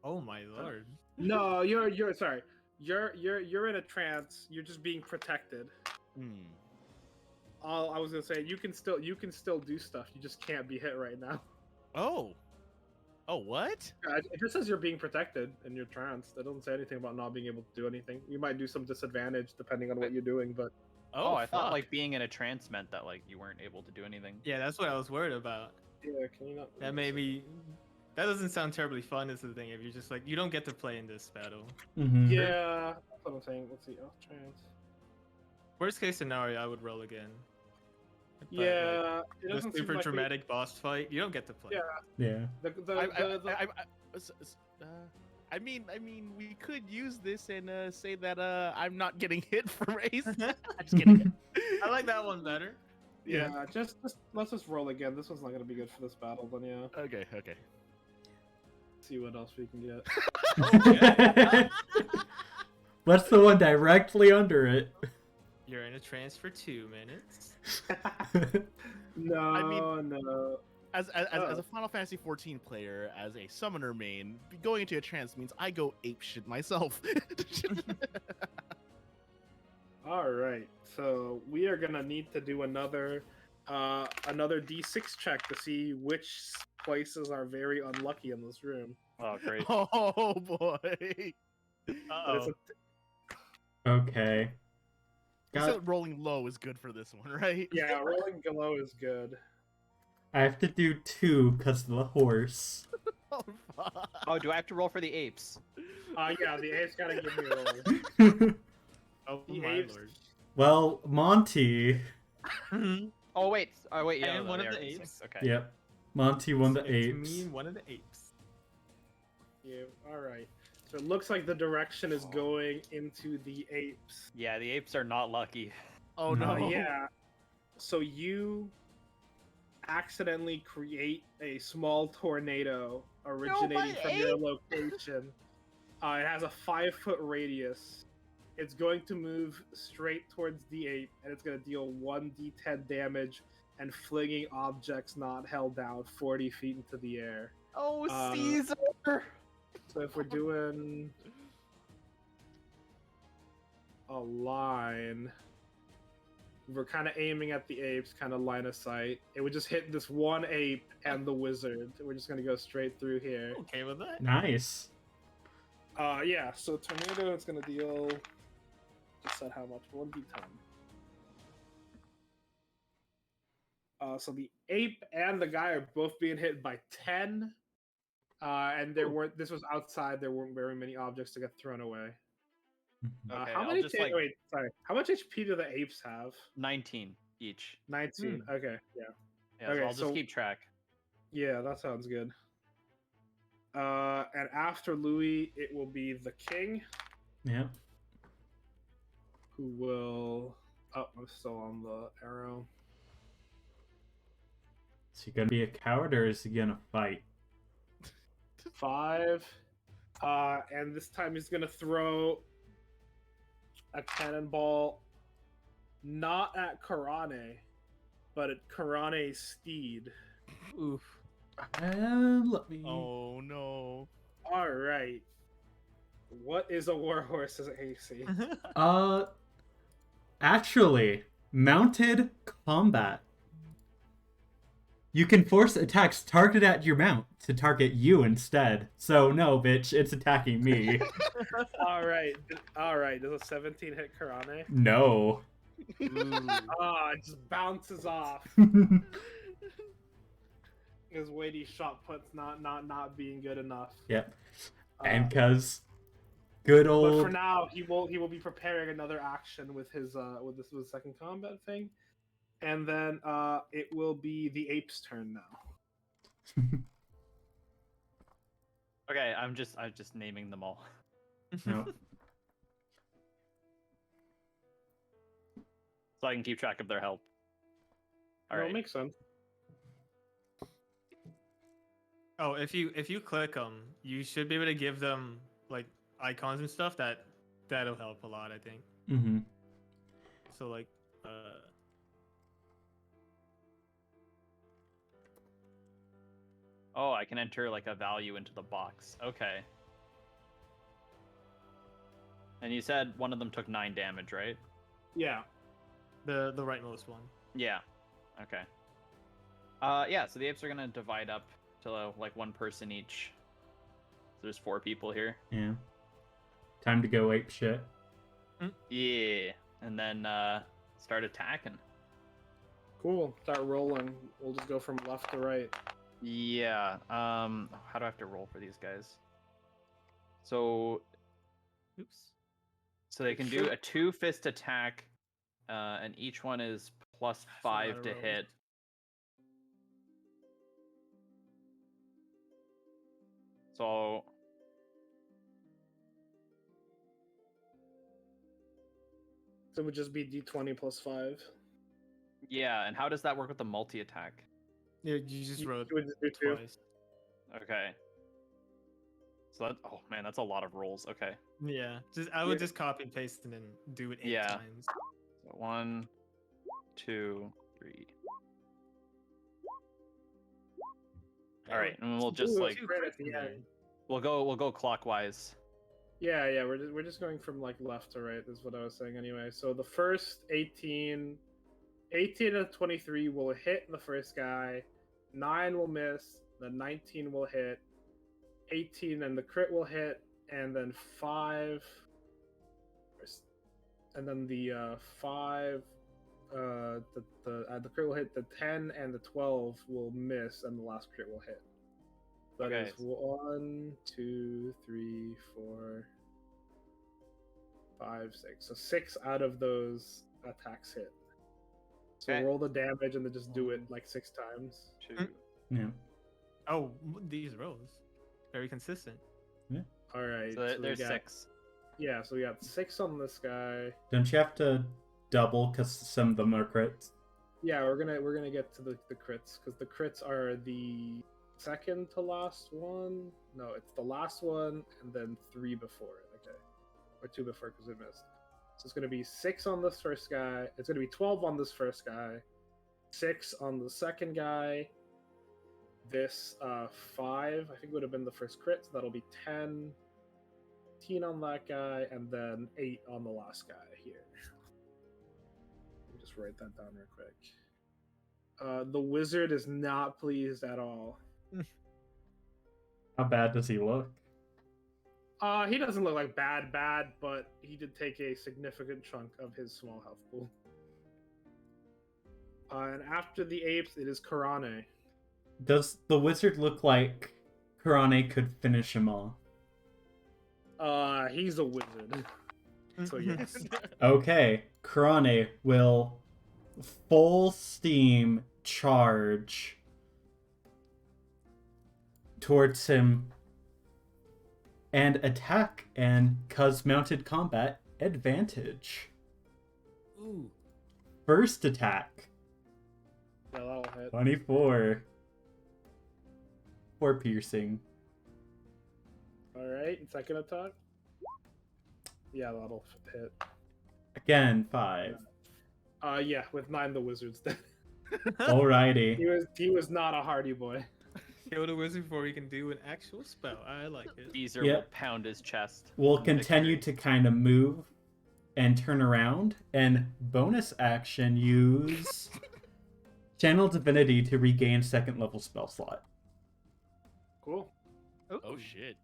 Oh my lord. No, you're sorry. You're in a trance. You're just being protected. Hmm. All I was gonna say, you can still do stuff. You just can't be hit right now. Oh. Oh, what? It just says you're being protected in your trance. It doesn't say anything about not being able to do anything. You might do some disadvantage depending on what you're doing, but Oh, I thought fuck. like being in a trance meant that like you weren't able to do anything. Yeah, that's what I was worried about. yeah, can you not? That made me. That doesn't sound terribly fun, is the thing. If you're just like, you don't get to play in this battle. Mm-hmm. Yeah, that's what I'm saying. Let's see. Oh, trance. Worst case scenario, I would roll again. But, like, Yeah, it the doesn't seem super like dramatic boss fight, you don't get to play. Yeah. Yeah. I mean, we could use this and say that I'm not getting hit from Ace. I'm just kidding. I like that one better. Yeah, just let's just roll again. This one's not gonna be good for this battle, then yeah. Okay, okay. See what else we can get. What's the one directly under it? You're in a trance for 2 minutes. No, I mean- no. As a Final Fantasy 14 player, as a summoner main, going into a trance means I go apeshit myself. All right, so we are gonna need to do another D6 check to see which places are very unlucky in this room. Oh great. Oh boy. But it's Uh-oh. Okay. So rolling low is good for this one, right? Yeah, rolling below is good. I have to do 2 because of the horse. Oh, fuck. Oh, do I have to roll for the apes? Yeah, the apes gotta give me a roll. Oh The my apes- lord. Well, Monty. Oh wait. Oh wait. Yeah. And one of there the it is. apes. Okay. Yep. Monty won the It's apes. me and one of the apes. Yeah, all right. So it looks like the direction is going into the apes. Yeah, the apes are not lucky. Oh no. Yeah. So you accidentally create a small tornado originating from your location. It has a 5-foot radius. It's going to move straight towards the ape, and it's going to deal 1d10 damage and flinging objects not held down 40 feet into the air. Oh, Caesar! Caesar! So if we're doing a line, we're kind of aiming at the apes, kind of line of sight. It would just hit this one ape and the wizard. We're just going to go straight through here. Okay with that? Nice. Yeah, so tornado is going to deal, just said how much, 1d10. So the ape and the guy are both being hit by 10. And this was outside, there weren't very many objects to get thrown away. Okay, how I'll many just, like- wait, sorry. How much HP do the apes have? 19 each. 19. Okay, yeah. Yeah, Okay, so I'll just so- keep track. Yeah, that sounds good. And after Louis, it will be the king, Yeah. who will... Oh, I'm still on the arrow. Is he gonna be a coward or is he gonna fight? 5. And this time he's going to throw a cannonball not at Karane, but at Karane's steed. Oof. Let me. Oh no. All right. What is a warhorse's AC? Actually, mounted combat. You can force attacks targeted at your mount to target you instead. So no, bitch, it's attacking me. All right. Does a 17 hit Karane? No. It just bounces off. His weighty shot puts not being good enough. Yep. And cause good But old for now, he will be preparing another action with his with this second combat thing, and then it will be the ape's turn now. Okay, I'm just naming them all. No. So I can keep track of their health. All That right. makes sense. Oh, if you click them, you should be able to give them like icons and stuff. That'll help a lot, I think. Mm-hmm. So like, Oh, I can enter like a value into the box. Okay. And you said one of them took 9 damage, right? Yeah. the rightmost one. Yeah. Okay. Yeah, so the apes are gonna divide up to like one person each. There's 4 people here. Yeah. Time to go ape shit. Yeah. And then start attacking. Cool. Start rolling. We'll just go from left to right. Yeah. How do I have to roll for these guys? So Oops. so they can do a 2-fist attack, and each one is plus That's a lot 5 of to rolls. hit. So So it would just be D20 plus 5. yeah, and how does that work with the multi attack? Yeah, you just wrote You would just do 2. twice. Okay. So that, oh man, that's a lot of rolls. Okay. Yeah, I would Yeah. just copy and paste and then do it 8 Yeah. times. So 1, 2, 3. All right, and we'll just Ooh, like two crits, yeah. we'll go clockwise. Yeah, we're just going from like left to right is what I was saying anyway. So the first 18 and 23 will hit the first guy, 9 will miss, the 19 will hit, 18 and the crit will hit, and then 5 and then the 5 the crit will hit, the 10 and the 12 will miss, and the last crit will hit. That Okay. is 1, 2, 3, 4, 5, 6. So 6 out of those attacks hit. So Okay. roll the damage and then just do it like 6 times. 2. Yeah. Oh, these rolls, very consistent. All right. So we there's got, 6. Yeah, so we got 6 on this guy. Don't you have to double because some of them are crits? Yeah, we're gonna get to the crits because the crits are the second to last one. No, it's the last one and then 3 before it. Okay, or 2 before because we missed. So it's gonna be 6 on this first guy. It's gonna be 12 on this first guy, 6 on the second guy. This 5, I think would have been the first crit, so that'll be 10. 15 on that guy, and then 8 on the last guy here. Let me just write that down real quick. The wizard is not pleased at all. How bad does he look? He doesn't look like bad, but he did take a significant chunk of his small health pool. And after the apes, it is Karane. Does the wizard look like Karane could finish him off? He's a wizard. So yes. Okay, Karane will full steam charge towards him and attack, and cause mounted combat advantage. Ooh. First attack, Yeah, that'll hit. 24 for piercing. Alright, and second attack? Yeah, that'll hit. Again, 5. Yeah, with 9 the wizard's dead. Alrighty. He was not a hardy boy. Kill the wizard before he can do an actual spell. I like it. Caesar Yep. will pound his chest. We'll in continue victory. to kind of move and turn around, and bonus action use Channel Divinity to regain second level spell slot. Cool. Oh shit.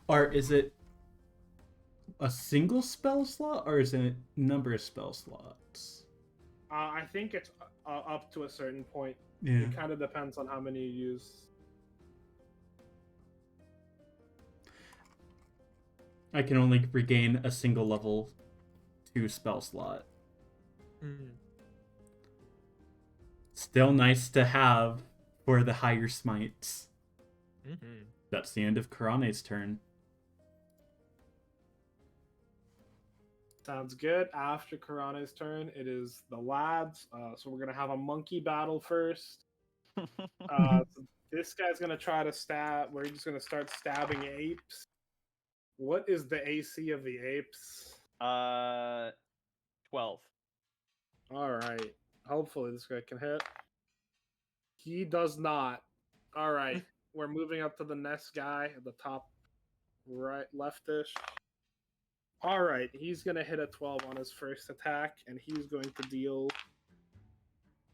Or is it a single spell slot, or is it a number of spell slots? I think it's up to a certain point. Yeah. It kind of depends on how many you use. I can only regain a single level 2 spell slot. Mm. Still nice to have for the higher smites. Mm-hmm. That's the end of Karane's turn. Sounds good. After Karane's turn, it is the lads. So we're gonna have a monkey battle first. So this guy's gonna try to stab. We're just gonna start stabbing apes. What is the AC of the apes? 12. All right. Hopefully this guy can hit. He does not. All right. We're moving up to the next guy at the top right leftish. All right. He's going to hit a 12 on his first attack, and he's going to deal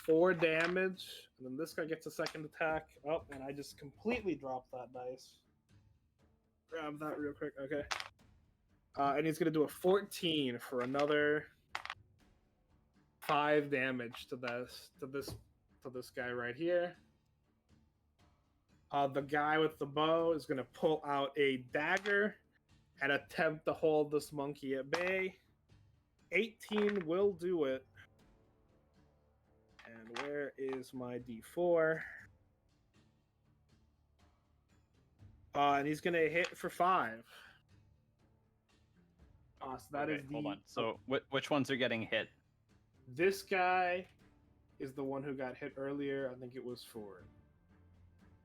4 damage. And then this guy gets a second attack. Oh, and I just completely dropped that dice. Grab that real quick. Okay. And he's going to do a 14 for another 5 damage to this guy right here. The guy with the bow is going to pull out a dagger and attempt to hold this monkey at bay. 18 will do it. And where is my D4? And he's going to hit for 5. So that Okay, is the... hold on. So which ones are getting hit? This guy is the one who got hit earlier. I think it was for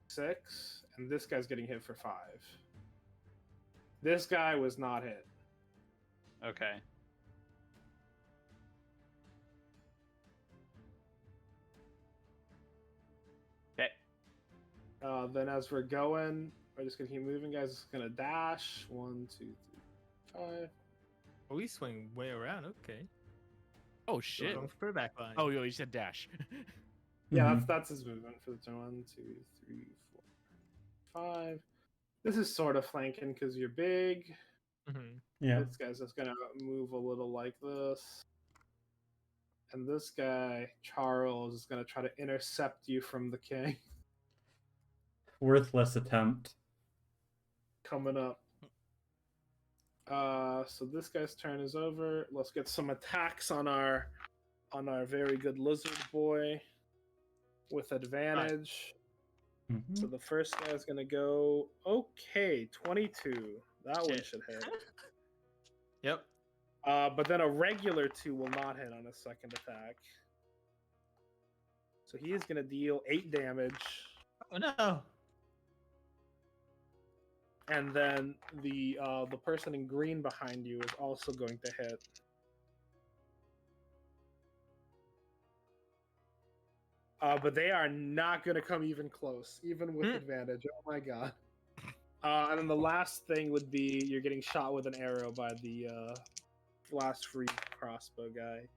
6. And this guy's getting hit for 5. This guy was not hit. Okay. Okay. Then as we're going, we're just going to keep moving, guys. It's going to dash. 1, 2, 3, 5. Oh, we swing way around. Okay. Oh shit. Going for back line. Oh yo, you said dash. Yeah, Mhm. that's his movement for the turn. 1, 2, 3, 4, 5. This is sort of flanking because you're big. Mm-hmm. Yeah. This guy's just gonna move a little like this. And this guy, Charles, is gonna try to intercept you from the king. Worthless attempt. Coming up. So this guy's turn is over. Let's get some attacks on our very good lizard boy with advantage. Mhm. So the first guy's gonna go 22. That one Shit. should hit. Yep. But then a regular 2 will not hit on a second attack. So he is going to deal 8 damage. Oh no. And then the person in green behind you is also going to hit. But they are not going to come even close, even with advantage. Oh my god. And then the last thing would be you're getting shot with an arrow by the blast free crossbow guy.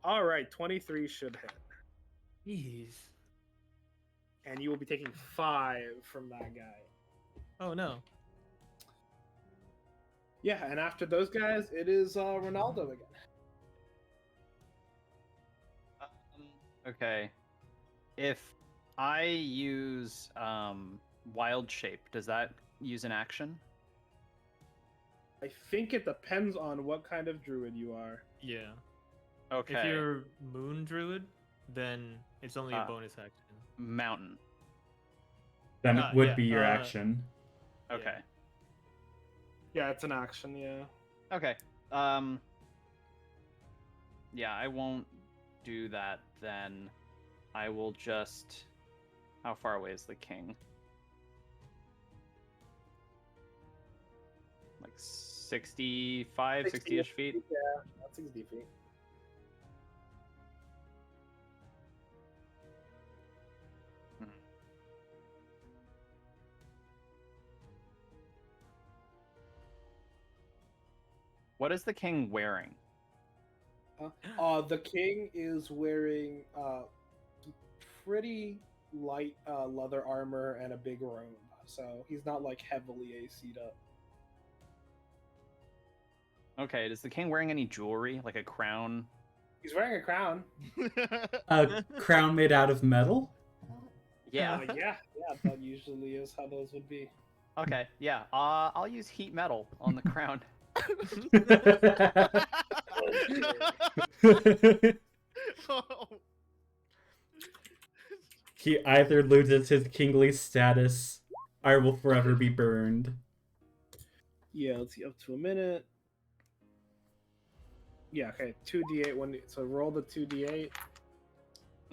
All right, 23 should hit. Jeez. And you will be taking 5 from that guy. Oh no. Yeah, and after those guys, it is Ronaldo again. Okay. If I use Wild Shape, does that use an action? I think it depends on what kind of druid you are. Yeah. Okay. If you're Moon Druid, then it's only a bonus action. Mountain. Then it would yeah, be your action. Okay. Yeah, it's an action, yeah. Okay. Yeah, I won't do that then. I will just... How far away is the king? Like 65, 60-ish feet? Yeah, that's 60 feet. What is the king wearing? The king is wearing pretty light leather armor and a big robe, so he's not like heavily AC'd up. Okay, is the king wearing any jewelry, like a crown? He's wearing a crown. A crown made out of metal? Yeah. Yeah, that usually is how those would be. Okay, yeah. I'll use heat metal on the crown. He either loses his kingly status or will forever be burned. Yeah, let's see, up to a minute. Yeah, okay, 2d8. So roll the 2d8.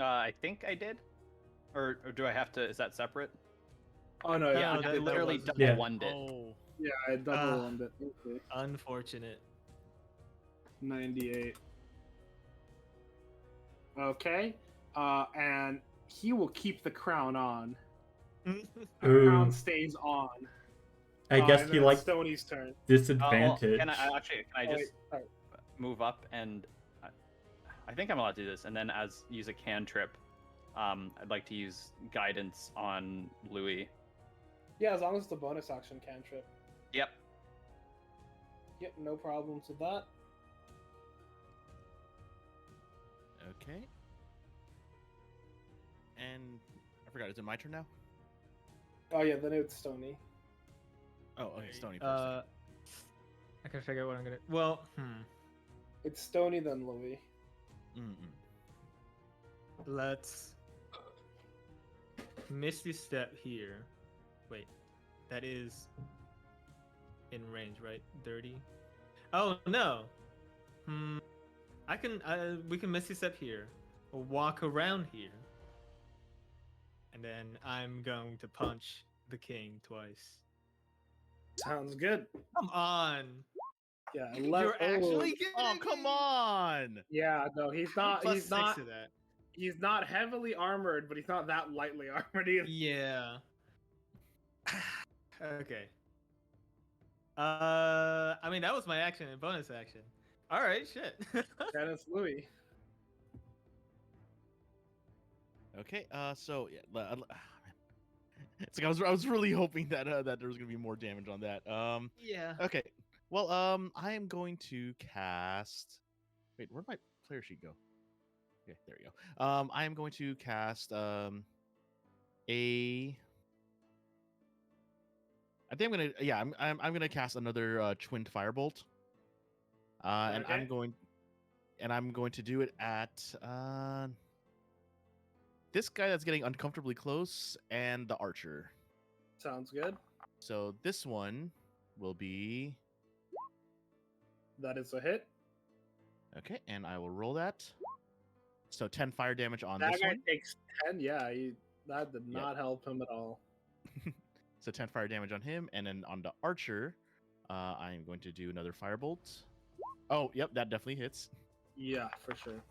I think I did. Or do I have to? Is that separate? Oh no, Yeah, yeah, I literally double Yeah. one-ed it. Oh. yeah, I double on it. Okay. Unfortunate. 98. Okay, and he will keep the crown on. The crown Ooh. stays on. I guess and he then likes Stoney's turn. disadvantage. Can I Oh, just wait, sorry. move up and I think I'm allowed to do this, and then use a cantrip. I'd like to use guidance on Louis. Yeah, as long as it's a bonus action cantrip. Yep. Yep, no problems with that. Okay. And I forgot, is it my turn now? Oh yeah, then it's Stony. Oh, okay, Stony first. I can figure out what I'm gonna. Well, It's Stony, then Louis. let's Misty Step here. Wait, that is in range, right? 30. Oh no. We can Misty Step here. We'll walk around here. And then I'm going to punch the king twice. Sounds good. Come on. Yeah, You're actually kidding Oh, come me? on! Yeah, no, he's not. Plus He's 6 not. to that. He's not heavily armored, but he's not that lightly armored either. Yeah. Okay. I mean that was my action and bonus action. All right, shit. And it's Louis. Okay, so yeah, it's like I was really hoping that that there was gonna be more damage on that. Yeah. Okay, well, I am going to cast. Wait, where'd my player sheet go? Okay, there you go. I am going to cast I think I'm gonna cast another Twinned Firebolt. And Okay. I'm going to do it at this guy that's getting uncomfortably close and the archer. Sounds good. So this one will be That is a hit. okay, and I will roll that. So 10 fire damage on That this guy one. takes 10. Yeah, that did not help him at all. So 10 fire damage on him, and then on the archer, I'm going to do another firebolt. Oh, yep, that definitely hits. Yeah, for sure.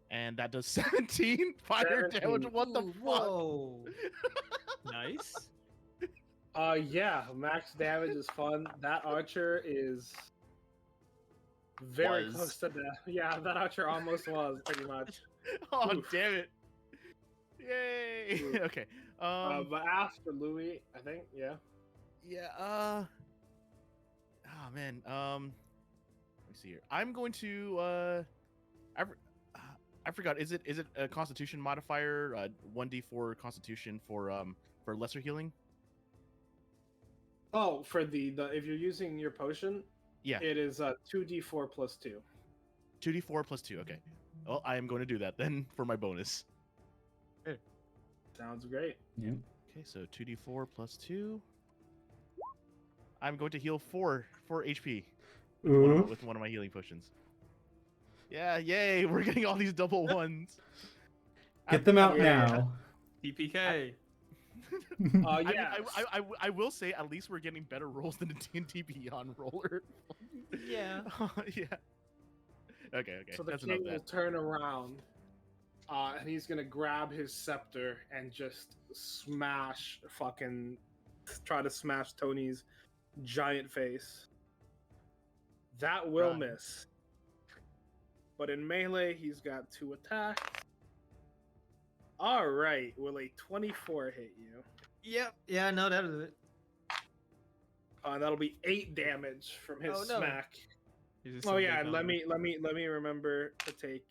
And that does 17 fire 17. damage. What the Ooh, fuck? Whoa. Nice. Yeah, max damage is fun. That archer is very Was. close to death. Yeah, that archer almost was pretty much. Oh, Oof. damn it. Yay. Oof. Okay. But after Louis, I think, yeah. Yeah, oh man. Let me see here. I'm going to I forgot. Is it a Constitution modifier? 1d4 Constitution for lesser healing? Oh, for the if you're using your potion, Yeah. it is 2d4 plus 2. 2d4 plus 2. Okay. Well, I am going to do that then for my bonus. Sounds great. Yeah. Okay, so 2d4 plus 2. I'm going to heal 4 HP Ooh. with one of my healing potions. Yeah, yay! We're getting all these double ones. Get them out Yeah. now. TPK. I mean, Yeah. I will say at least we're getting better rolls than the D&D Beyond roller. Yeah. Yeah. Okay. So the That's king enough will of that. turn around, and he's gonna grab his scepter and just try to smash Tony's giant face. That will Right. miss. But in melee, he's got 2 attacks. All right, will a 24 hit you? Yep. Yeah, no, that was it. That'll be 8 damage from his Oh, no. smack. He's just Oh some yeah, big and let number. me remember to take.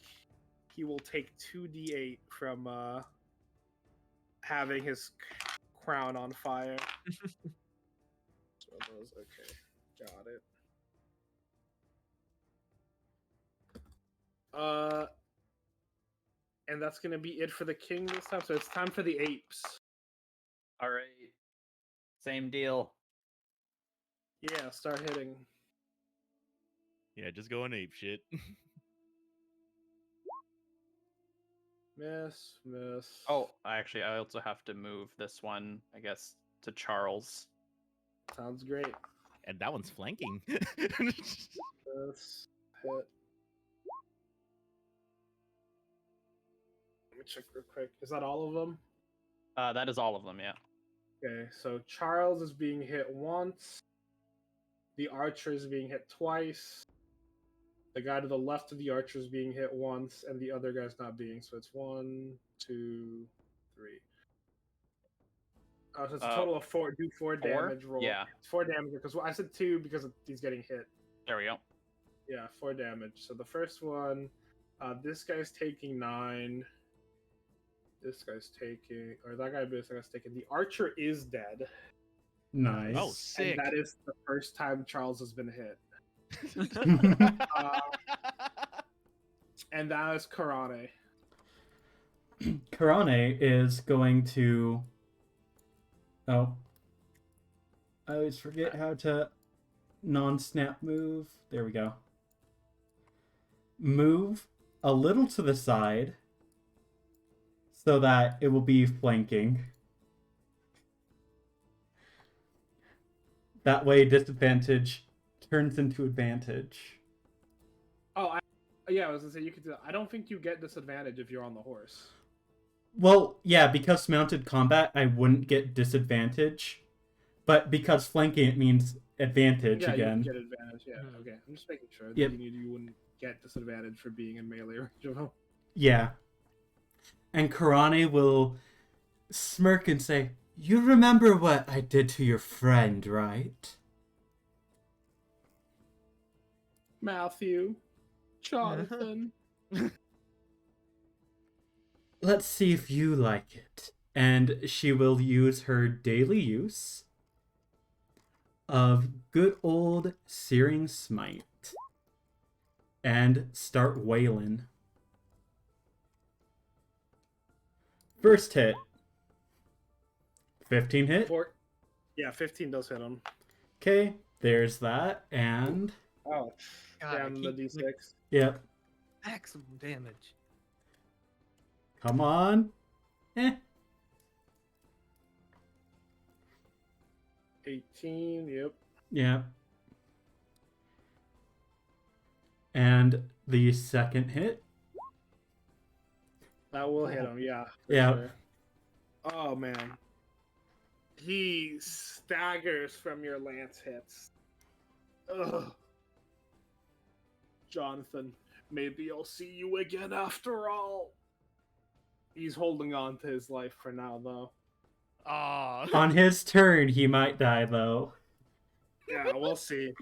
He will take 2d8 from having his crown on fire. So those, okay, got it. And that's gonna be it for the king this time. So it's time for the apes. All right. Same deal. Yeah, start hitting. Yeah, just go on ape shit. Miss. Oh, I also have to move this one, I guess, to Charles. Sounds great. And that one's flanking. Miss, hit. Let me check real quick. Is that all of them? That is all of them, yeah. Okay, so Charles is being hit once. The archer is being hit twice. The guy to the left of the archer is being hit once, and the other guy's not being. So it's 1, 2, 3. So it's a total of 4. Do 4 damage roll. Yeah. It's 4 damage because I said 2 because he's getting hit. There we go. Yeah, 4 damage. So the first one, this guy's taking 9. This guy's taking, or that guy's taking. The archer is dead. Nice. Oh, sick. And that is the first time Charles has been hit. And that is Karane. Karane is going to. Oh. I always forget how to non-snap move. There we go. Move a little to the side so that it will be flanking. That way, disadvantage turns into advantage. Oh, I was gonna say you could do that. I don't think you get disadvantage if you're on the horse. Well, yeah, because mounted combat, I wouldn't get disadvantage. But because flanking, it means advantage Yeah, again. you get advantage. Yeah, Mhm. okay. I'm just making sure that Yep. you wouldn't get disadvantage for being in melee range of him. Yeah. And Karane will smirk and say, "You remember what I did to your friend, right?" Matthew, Jonathan. Let's see if you like it. And she will use her daily use of good old Searing Smite. And start wailing. First hit. 15 hit. Yeah, 15 does hit him. Okay, there's that. And Oh, God, I damn the keep, d6. yep. maximum damage. Come on. 18. Yep. Yeah. And the second hit. That will hit him. Yeah. For Yeah. Sure. Oh man. He staggers from your lance hits. Ugh. Jonathan, maybe I'll see you again after all. He's holding on to his life for now, though. Ah. On his turn, he might die, though. Yeah, we'll see.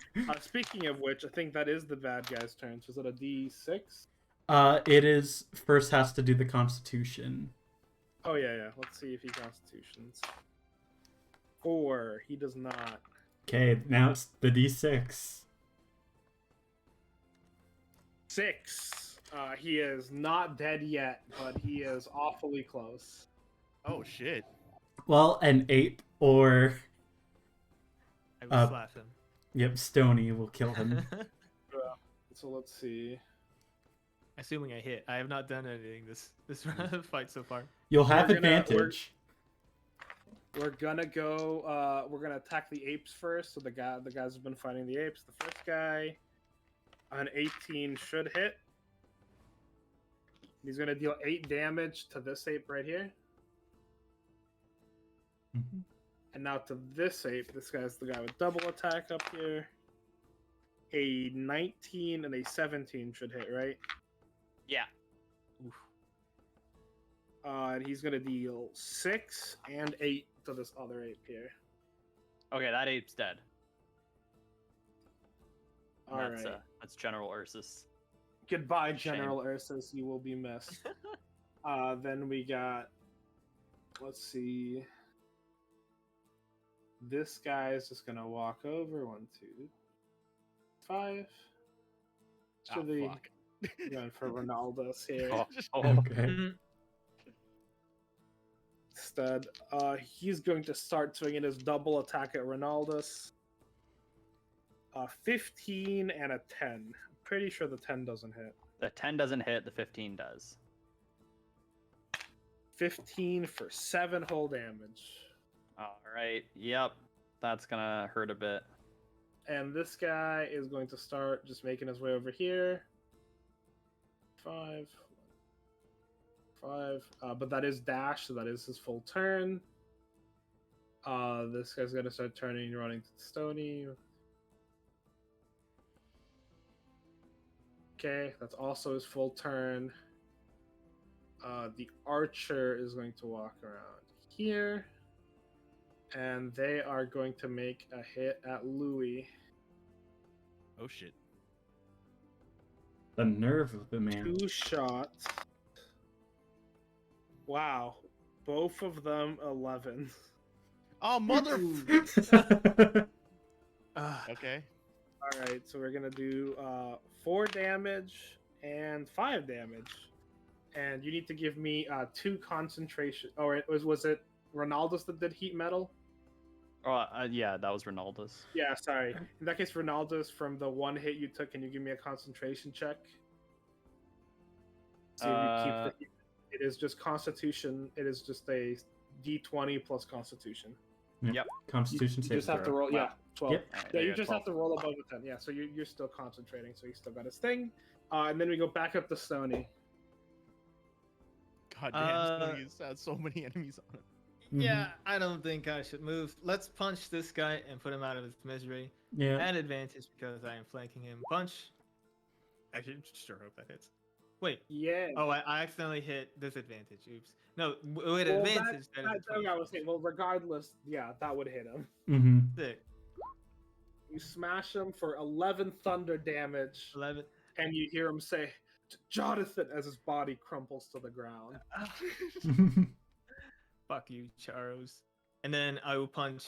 Speaking of which, I think that is the bad guy's turn. So is it a D6? It is first has to do the Constitution. Oh, yeah. Let's see if he constitutions. 4. He does not. Okay, now it's the D6. 6. He is not dead yet, but he is awfully close. Oh shit. Well, an ape or I will slap him. yep, Stony will kill him. So let's see. Assuming I hit. I have not done anything this fight so far. You'll have We're gonna- advantage. We're gonna go. We're gonna attack the apes first. So the guys who've been fighting the apes. The first guy, an 18 should hit. He's gonna deal 8 damage to this ape right here, Mhm. and now to this ape. This guy's the guy with double attack up here. A 19 and a 17 should hit, right? Yeah. And he's gonna deal 6 and 8 to this other ape here. Okay, that ape's dead. All That's right. that's General Ursus. Goodbye, Shame. General Ursus. You will be missed. Then we got. Let's see. This guy is just gonna walk over. 1, 2, 5. Ah, So the fuck. going for Ronaldo's here. Oh, Okay. Mhm. Instead, he's going to start swinging his double attack at Ronaldo's. 15 and a 10. I'm pretty sure the 10 doesn't hit. the 10 doesn't hit, the 15 does. 15 for 7 whole damage. All right. Yep. That's gonna hurt a bit. And this guy is going to start just making his way over here. 5. But that is dash, so that is his full turn. This guy's going to start turning and running to Stony. Okay, that's also his full turn. The archer is going to walk around here. And they are going to make a hit at Louis. Oh shit. The nerve of the man. 2 shots. Wow. Both of them 11. Oh mother. Ah, Okay. Alright, so we're gonna do 4 damage and 5 damage. And you need to give me 2 concentration. Or was it Ronaldo's that did heat metal? Oh, yeah, that was Ronaldo's. Yeah, sorry. In that case, Ronaldo's from the 1 hit you took. Can you give me a concentration check? See if you keep the heat. It is just Constitution. It is just a D20 plus Constitution. Yep. Constitution You save just have to throw. roll. Yeah, 12. Yep. All right, Yeah, there you go, just 12. have to roll above a 10. Yeah, so you're still concentrating, so you still got his thing. And then we go back up to Stony. God damn. Stony's had so many enemies on it. yeah, I don't think I should move. Let's punch this guy and put him out of his misery. Yeah. At advantage because I am flanking him. Punch. Actually, sure hope that hits. Wait. Yeah. Oh, I accidentally hit disadvantage. Oops. No, with Well, advantage. That is that's what I was saying. Well, regardless, yeah, that would hit him. Mm-hmm. sick. You smash him for 11 thunder damage, 11. and you hear him say, "Jonathan," as his body crumples to the ground. Fuck you, Charos. And then I will punch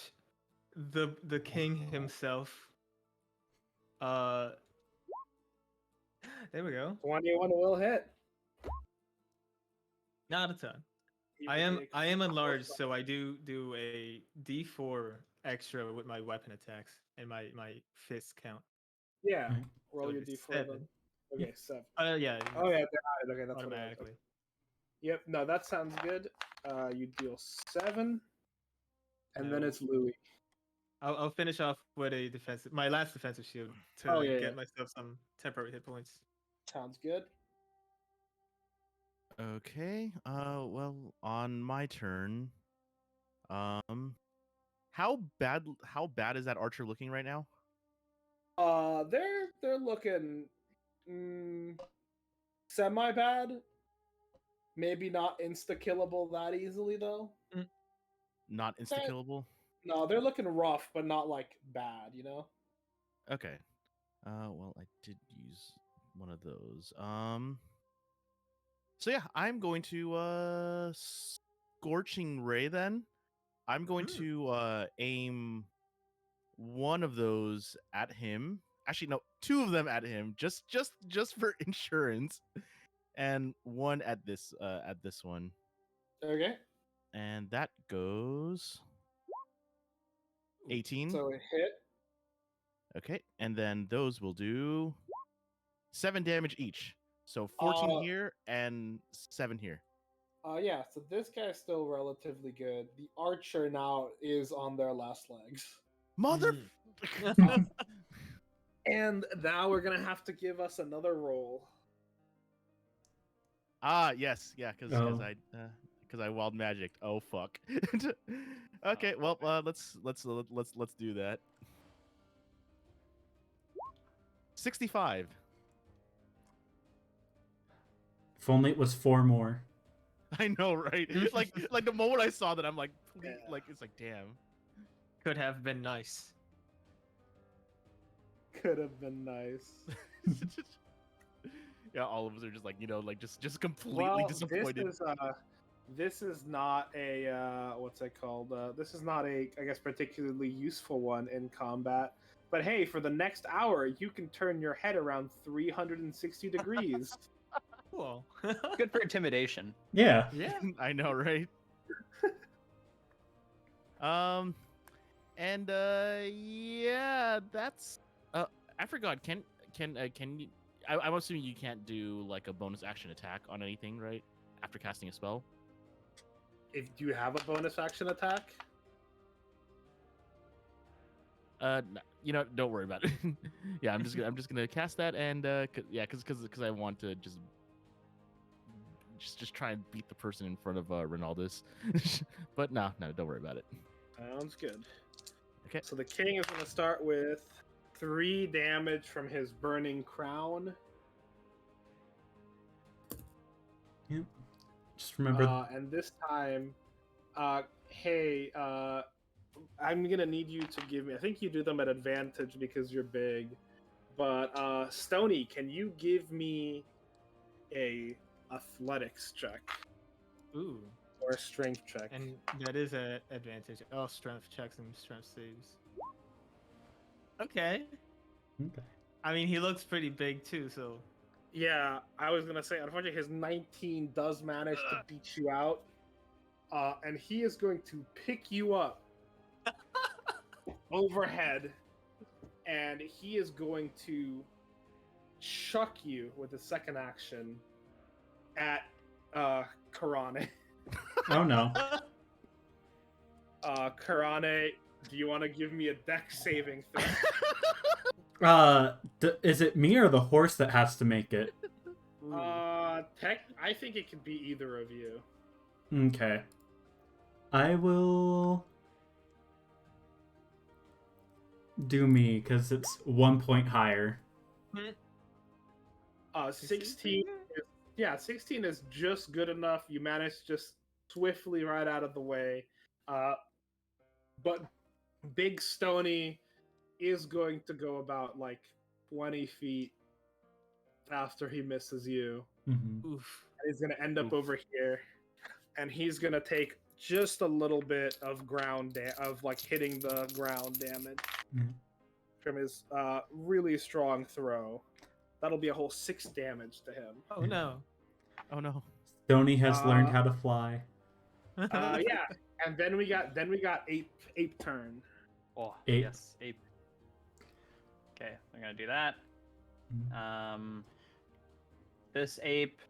the king himself. There we go. 21 will hit. Not a ton. I am enlarged, so I do a D4 extra with my weapon attacks and my fist count. Yeah. Right. Roll So your it's D4 7. then. Okay, 7. Yeah. Oh, yeah, they're high. Okay, that's what it is. automatically. Yep. No, that sounds good. You deal 7, and then No. it's Louis. I'll finish off with a defensive, my last defensive shield to Oh, yeah, get yeah. myself some temporary hit points. Sounds good. Okay. Well, on my turn, how bad is that archer looking right now? They're looking semi bad. Maybe not insta killable that easily though. Not insta killable. No, they're looking rough, but not like bad. Okay. Well, I did use one of those. So yeah, I'm going to scorching ray then. I'm going to aim one of those at him. Actually, no, 2 of them at him, just for insurance, and one at this one, Okay. and that goes 18. So it hit. Okay, and then those will do 7 damage each. So 14 here and 7 here. Yeah, so this guy's still relatively good. The archer now is on their last legs. Mother. And now we're gonna have to give us another roll. Yes, yeah, because Oh. I wild magic. Oh fuck. Okay, well, let's do that. 65. If only it was 4 more. I know, right? like the moment I saw that, I'm like, please, Yeah. like it's like, damn. Could have been nice. Could have been nice. Yeah, all of us are just like, just completely disappointed. This is not a what's it called? This is not a, I guess, particularly useful one in combat. But hey, for the next hour, you can turn your head around 360 degrees. Cool. Good for intimidation. Yeah. Yeah. I know, right? And yeah, that's I forgot. Can you? I'm assuming you can't do like a bonus action attack on anything, right? After casting a spell. If you have a bonus action attack, Don't worry about it. Yeah, I'm just gonna cast that, and because I want to just try and beat the person in front of Ronaldus. But no, don't worry about it. sounds good. Okay. So the king is going to start with 3 damage from his burning crown. Yep. Just remember. And this time, hey, I'm going to need you to give me, I think you do them at advantage because you're big, but Stony, can you give me a athletics check Ooh. or a strength check? And that is an advantage. Oh, strength checks and strength saves. Okay. Okay. I mean, he looks pretty big too, so. Yeah, I was going to say, unfortunately, his 19 does manage to beat you out. And he is going to pick you up overhead, and he is going to chuck you with a second action at Karane. Oh no. Karane, do you want to give me a dex saving throw? Is it me or the horse that has to make it? I think it could be either of you. Okay. I will do me because it's 1 point higher. 16 is, 16 is just good enough. You manage just swiftly right out of the way. But Big Stony is going to go about like 20 feet after he misses you. Mm-hmm. Oof. He's going to end up over here, and he's going to take just a little bit of ground of like hitting the ground damage from his really strong throw. That'll be a whole 6 damage to him. Oh no. Oh no. Stoney has learned how to fly. Yeah, and then we got ape turn. Oh, Ape. yes, ape. Okay, I'm gonna do that. Mhm. This ape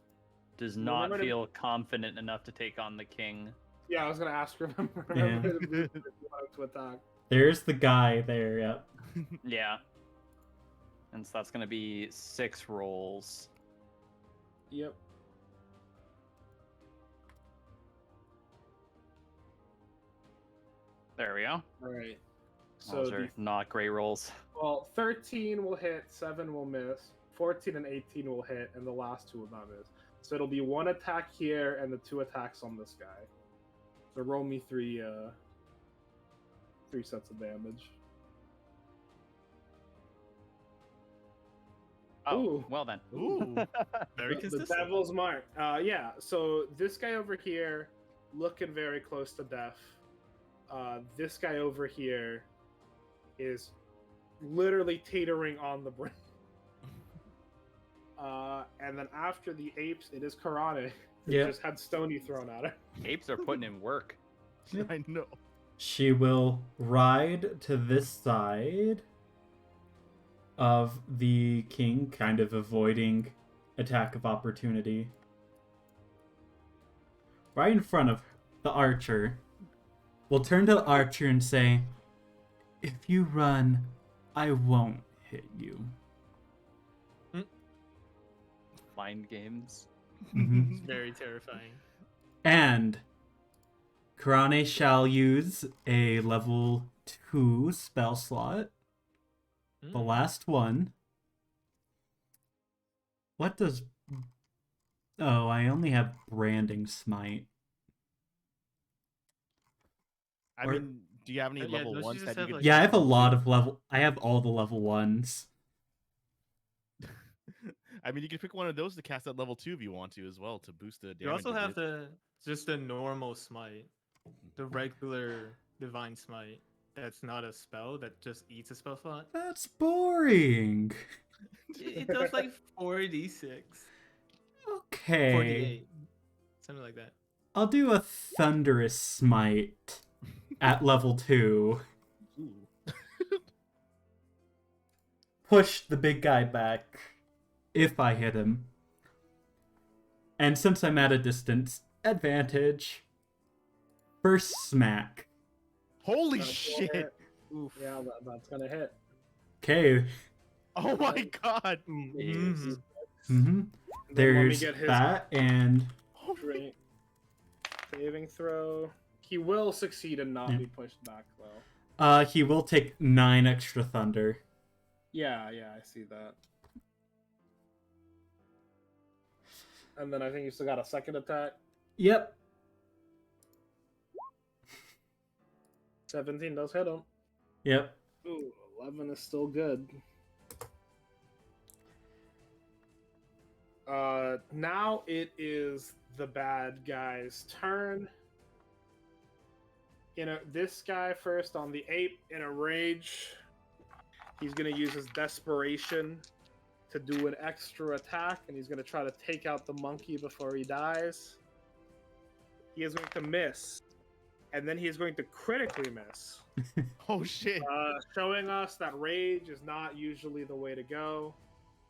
does not Remember to- feel confident enough to take on the king. Yeah, I was gonna ask. Remember Yeah. to move if you want him to attack. There's the guy there. Yep. Yeah. And so that's gonna be 6 rolls. Yep. There we go. All right. Those So are not great rolls. well, 13 will hit, 7 will miss, 14 and 18 will hit, and the last 2 will not miss. So it'll be 1 attack here and the 2 attacks on this guy. So roll me 3 sets of damage. Oh, Ooh. well then. Ooh. Very The consistent. Devil's Mark. Yeah, so this guy over here, looking very close to death. This guy over here is literally teetering on the brink. And then after the apes, it is Karane. Who Yep. just had Stony thrown at her. Apes are putting in work. I know. She will ride to this side of the king, kind of avoiding attack of opportunity. Right in front of the archer. We'll turn to the archer and say, if you run, I won't hit you. Mind games. Mhm. Very terrifying. And Karane shall use a level 2 spell slot. The Mm. last one. What does... Oh, I only have Branding Smite. I Or- mean, do you have any Yeah, level don't you ones just that you have, could? like- Yeah, I have a lot of level... I have all the level 1s. I mean, you could pick one of those to cast at level 2 if you want to as well to boost the damage. You also a have bit. the normal smite, the regular divine smite. That's not a spell. That just eats a spell slot. That's boring. It does like 4d6, Okay. 48, something like that. I'll do a Thunderous Smite at level 2. Ooh. Push the big guy back if I hit him. And since I'm at a distance, advantage. First smack. Holy That's gonna shit! hit. Oof. Yeah, that's gonna hit. Okay. Oh my god! Mhm. hmm And then let me There's get his that and... straight saving throw. He will succeed and not Yeah. be pushed back though. He will take 9 extra thunder. Yeah, I see that. And then I think you still got a second attack. Yep. 17 does hit him. Yep. Ooh, 11 is still good. Now it is the bad guy's turn. This guy first on the ape in a rage. He's gonna use his desperation to do an extra attack, and he's gonna try to take out the monkey before he dies. He is going to miss, and then he is going to critically miss. Oh shit! Showing us that rage is not usually the way to go.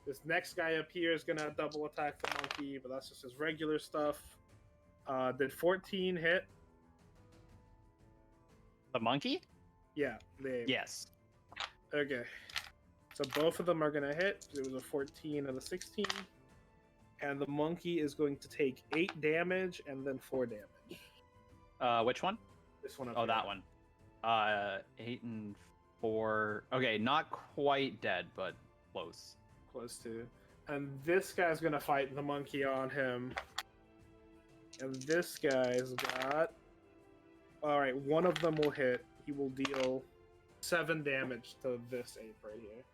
This next guy up here is gonna double attack the monkey, but that's just his regular stuff. Did 14 hit? The monkey? Yeah, they. Yes. Okay. So both of them are gonna hit. It was a 14 and a 16. And the monkey is going to take 8 damage and then 4 damage. Which one? This one up Oh, here. that one. 8 and 4. Okay, not quite dead, but close. Close to. And this guy's gonna fight the monkey on him. And this guy's got. Alright, one of them will hit. He will deal 7 damage to this ape right here.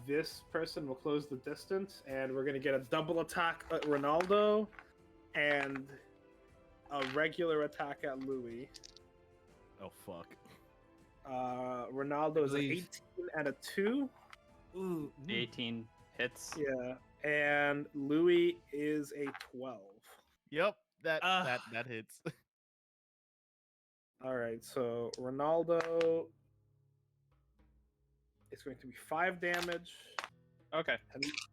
This person will close the distance, and we're gonna get a double attack at Ronaldo and a regular attack at Louis. Oh fuck! Ronaldo is an Believe. 18 and a 2. Ooh. The 18 hits. Yeah, and Louis is a 12. Yep, that Ah. that hits. All right, so Ronaldo is going to be 5 damage. Okay.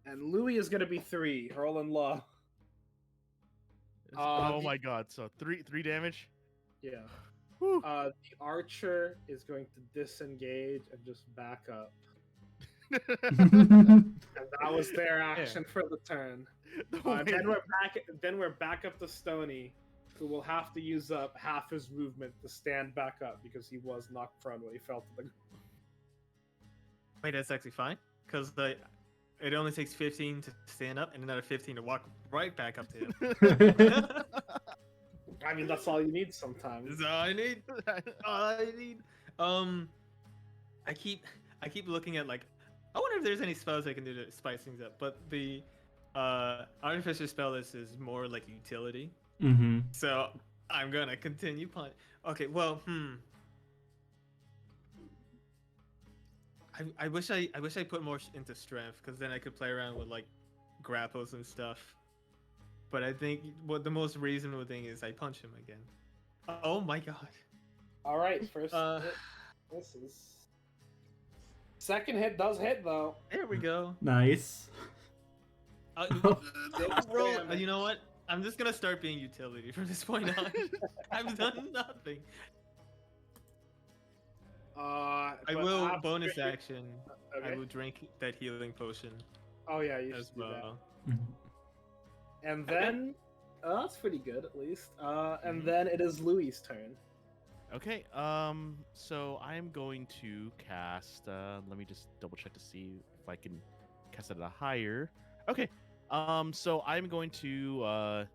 And Louis is gonna be 3. Rolling low. Oh my god! So three damage. Yeah. Whew. The archer is going to disengage and just back up. Mm-hmm. And that was their action for the turn. Wait, Then we're back up to Stony, who will have to use up half his movement to stand back up because he was knocked prone when he fell to the ground. Wait, that's actually fine. Because it only takes 15 to stand up and another 15 to walk right back up to him. I mean, that's all you need sometimes. That's all I need. All I need. I keep looking at like, I wonder if there's any spells I can do to spice things up. But the artificer spell list is more like utility. Mm-hmm. So I'm gonna continue punch. Okay, well, I wish I put more into strength because then I could play around with like grapples and stuff. But I think what the most reasonable thing is I punch him again. Oh my god. All right, first hit. This is second hit does hit though. There we go. Nice. Roll. You know what? I'm just gonna start being utility from this point on. I've done nothing. I will bonus action. Okay. I will drink that healing potion Oh yeah, you as should do that. well. And then that's pretty good at least. And Mhm. then it is Louis' turn. Okay. So I'm going to cast. Let me just double check to see if I can cast it at a higher. Okay. So I'm going to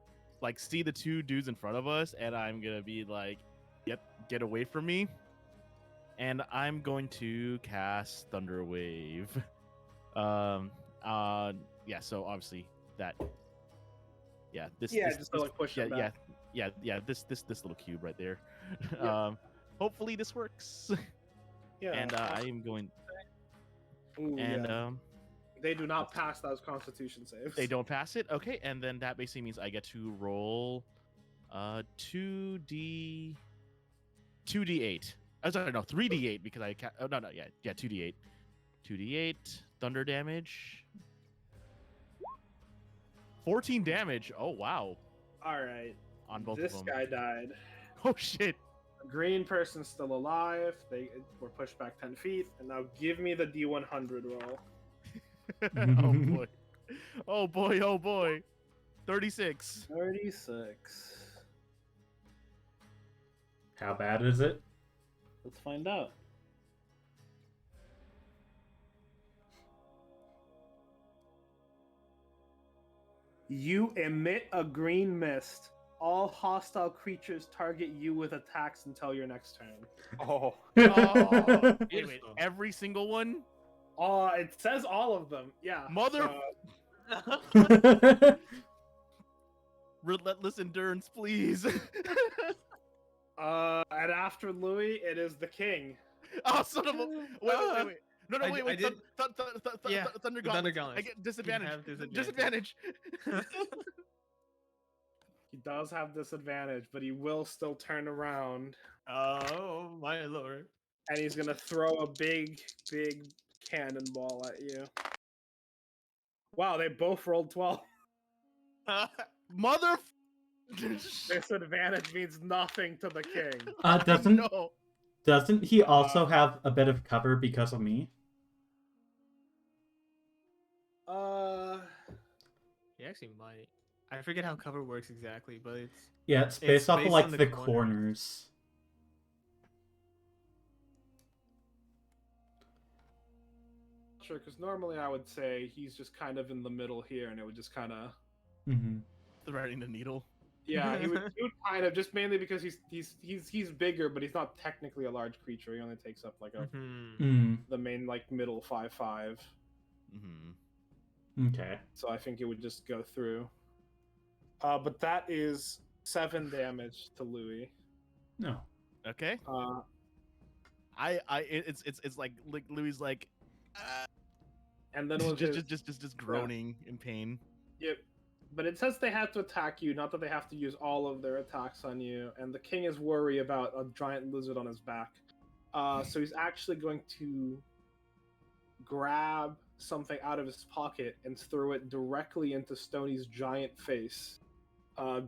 like see the two dudes in front of us, and I'm gonna be like, "Yep, get away from me." And I'm going to cast Thunder Wave. Yeah. So obviously that. Yeah. This. Yeah, this, just this, to, like, push yeah, it back. yeah. This little cube right there. Yeah. Hopefully this works. Yeah. And I am going. Ooh, And yeah. They do not pass those Constitution saves. they don't pass it. Okay, and then that basically means I get to roll 2d8. Oh, sorry, no, 3d8 because I oh no, yeah, 2d8. 2d8 thunder damage. 14 damage. Oh wow. All right. On both This of them. guy died. Oh shit. The green person's still alive. They were pushed back 10 feet. And now give me the D100 roll. Oh boy. Oh boy, oh boy. 36. 36. How bad is it? Let's find out. You emit a green mist. All hostile creatures target you with attacks until your next turn. Oh. Oh, wait, Beautiful. every single one? It says all of them. Yeah. Mother- so- Relentless endurance, please. and after Louis, it is the king. Oh, son of a. Wait. No, I wait. did- Yeah, Thunder Thunder Gauntlets. Gauntlets. I get disadvantage. have disadvantage. Disadvantage. He does have disadvantage, but he will still turn around. Oh my lord. And he's gonna throw a big cannonball at you. Wow, they both rolled 12. Mother. Disadvantage means nothing to the king. Doesn't he also have a bit of cover because of me? He actually might. I forget how cover works exactly, but it's Yeah, it's based off of based like on the the corners. Sure, because normally I would say he's just kind of in the middle here, and it would just kind of. Mm-hmm. Threading the needle. Yeah, he would kind of just mainly because he's bigger, but he's not technically a large creature. He only takes up like a the main like middle 5/5. Mm-hmm. Okay. So I think it would just go through. But that is 7 damage to Louis. No. Okay. It's like Louis like. And then with his, just groaning in pain. Yep. But it says they have to attack you, not that they have to use all of their attacks on you. And the king is worried about a giant lizard on his back. So he's actually going to grab something out of his pocket and threw it directly into Stony's giant face.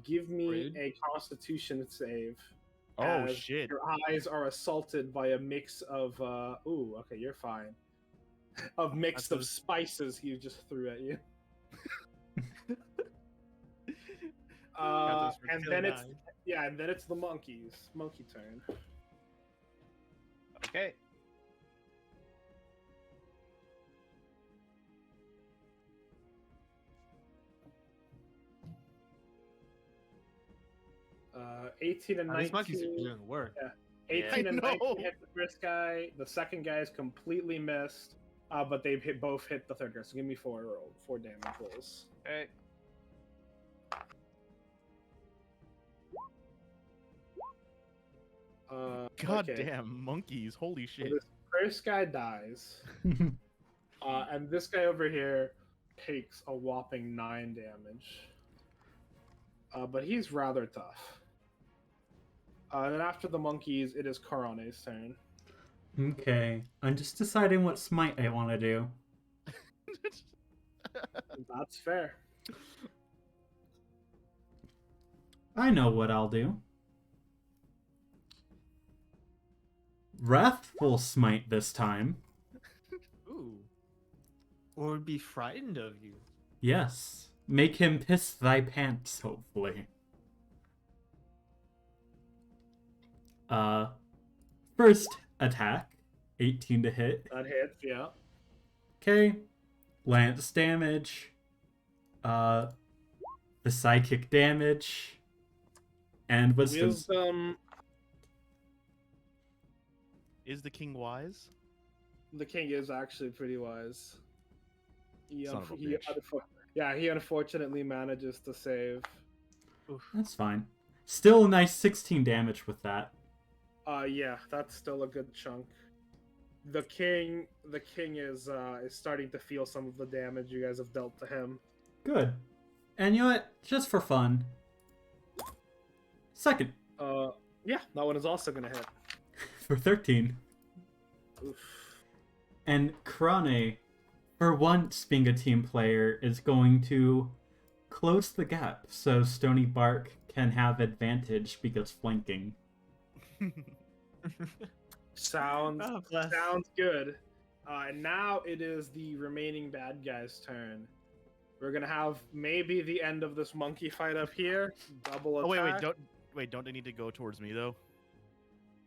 Give me Rude. a Constitution save. Oh as shit! Your eyes are assaulted by a mix of ooh, okay, you're fine. Of mix That's of spices he just threw at you. Got those for and killing then it's eyes. and then it's the monkey turn. Okay. 18 and Now, 19. these monkeys are doing work. Yeah. Yeah. 18 and I 19 know. hit the first guy. The second guy is completely missed. But they've both hit the third guy. So give me four damage rolls. Okay. God okay. damn monkeys! Holy So shit! this first guy dies. And this guy over here takes a whopping 9 damage. But he's rather tough. And then after the monkeys, it is Karane's turn. Okay, I'm just deciding what smite I want to do. That's fair. I know what I'll do. Wrathful smite this time. Ooh. Or be frightened of you. Yes. Make him piss thy pants, hopefully. First attack, 18 to hit. That hits, yeah. Okay. Lance damage. The psychic damage. And wisdom. Wisdom. Is the king wise? The king is actually pretty wise. Son of a bitch. He unfortunately manages to save. That's fine. Still a nice 16 damage with that. Yeah, that's still a good chunk. The king is starting to feel some of the damage you guys have dealt to him. Good. And you know what? Just for fun. Second. Yeah, that one is also gonna hit. For 13. Oof. And Krane, for once being a team player, is going to close the gap so Stony Bark can have advantage because flanking. Sounds Oh, bless. sounds good. And now it is the remaining bad guy's turn. We're gonna have maybe the end of this monkey fight up here. Double attack. Oh don't they need to go towards me though?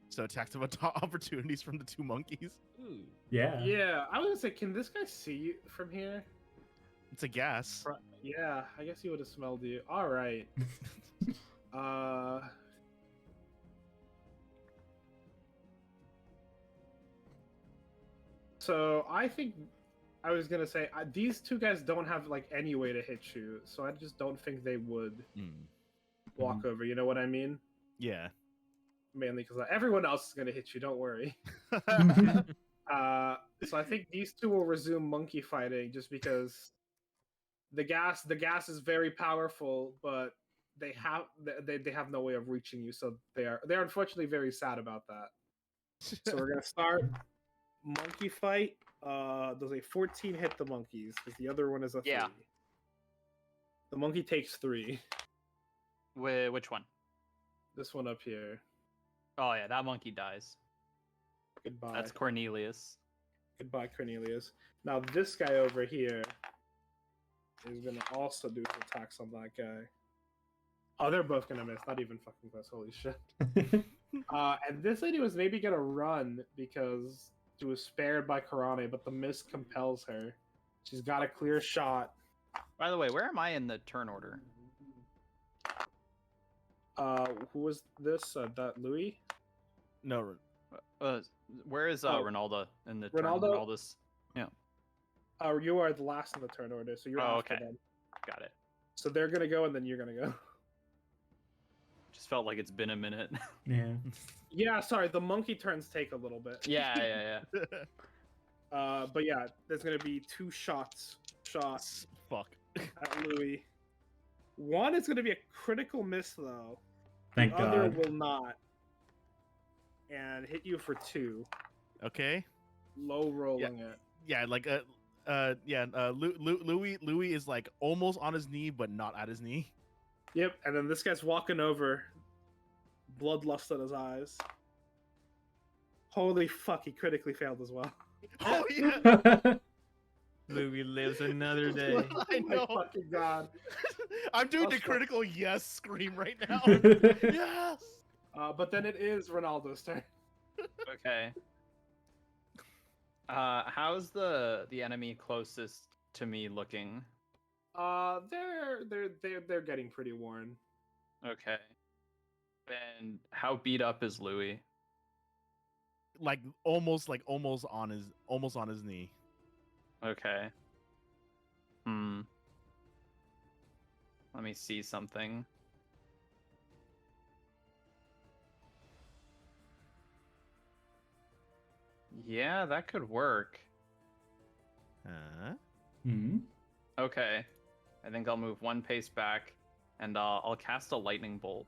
So attacks of opportunities from the two monkeys. Ooh. Yeah. Yeah, I was gonna say, can this guy see you from here? It's a gas. Yeah, I guess he would have smelled you. All right. So I think I was gonna say these two guys don't have like any way to hit you, so I just don't think they would walk over. You know what I mean? Yeah. Mainly because everyone else is gonna hit you. Don't worry. So I think these two will resume monkey fighting just because the gas is very powerful, but they have no way of reaching you, so they're unfortunately very sad about that. So we're gonna start monkey fight. Does a 14 hit the monkeys? Because the other one is a 3. Yeah. The monkey takes 3. Which one? This one up here. Oh yeah, that monkey dies. Goodbye. That's Cornelius. Goodbye, Cornelius. Now this guy over here is gonna also do his attacks on that guy. Oh, they're both gonna miss. Not even fucking close. Holy shit. And this lady was maybe gonna run because she was spared by Karane, but the mist compels her. She's got a clear shot. By the way, where am I in the turn order? Who was this? That Louis? No. Where is Oh. Ronaldo in the Ronaldo? turn? Ronaldo's... You are the last in the turn order, so you're Oh, after okay. them. Got it. So they're gonna go, and then you're gonna go. Just felt like it's been a minute. Yeah. Yeah, sorry. The monkey turns take a little bit. yeah. But yeah, there's gonna be 2 shots. Fuck. At Louis. One is gonna be a critical miss, though. Thank The other God. will not. And hit you for 2. Okay. Low rolling it. Yeah, like Louis is like almost on his knee, but not at his knee. Yep, and then this guy's walking over, bloodlust in his eyes. Holy fuck, he critically failed as well. Oh yeah, Louis lives another day. I Oh my know. fucking god. I'm doing the That's critical yes scream right now. Yes. But then it is Ronaldo's turn. Okay. How's the enemy closest to me looking? They're getting pretty worn. Okay. And how beat up is Louis? Like almost on his knee. Okay. Let me see something. Yeah, that could work. Hmm. Okay. I think I'll move one pace back and I'll cast a lightning bolt.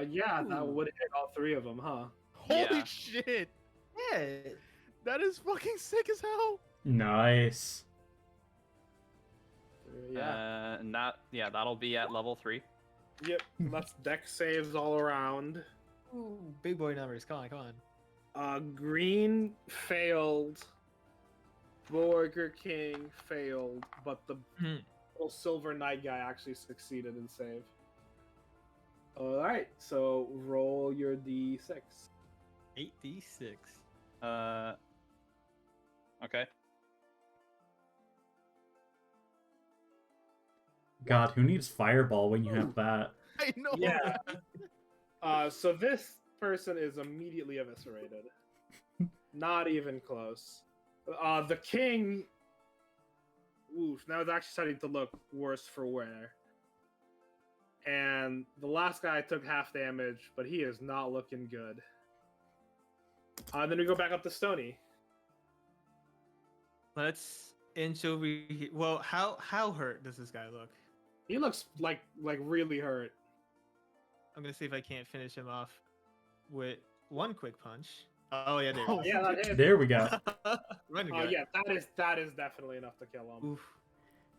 Yeah, that would hit all three of them, huh? Holy Yeah. shit! Yeah. That is fucking sick as hell. Nice. Yeah. And that'll be at level 3. Yep. That's deck saves all around. Ooh, big boy numbers. Come on. Green failed. Burger King failed, but the little Silver Knight guy actually succeeded in save. Alright, so roll your d6. 8d6. Okay. God, who needs fireball when you have that? I know. Yeah. So this person is immediately eviscerated. Not even close. The king. Oof, now it's actually starting to look worse for wear. And the last guy took half damage, but he is not looking good. Then we go back up to Stony. Let's inch over here. Well, how hurt does this guy look? He looks like really hurt. I'm gonna see if I can't finish him off with one quick punch. Oh yeah, there. Oh, it is. Yeah, that hit. There we go. Running Oh guy. yeah, that is definitely enough to kill him. Oof.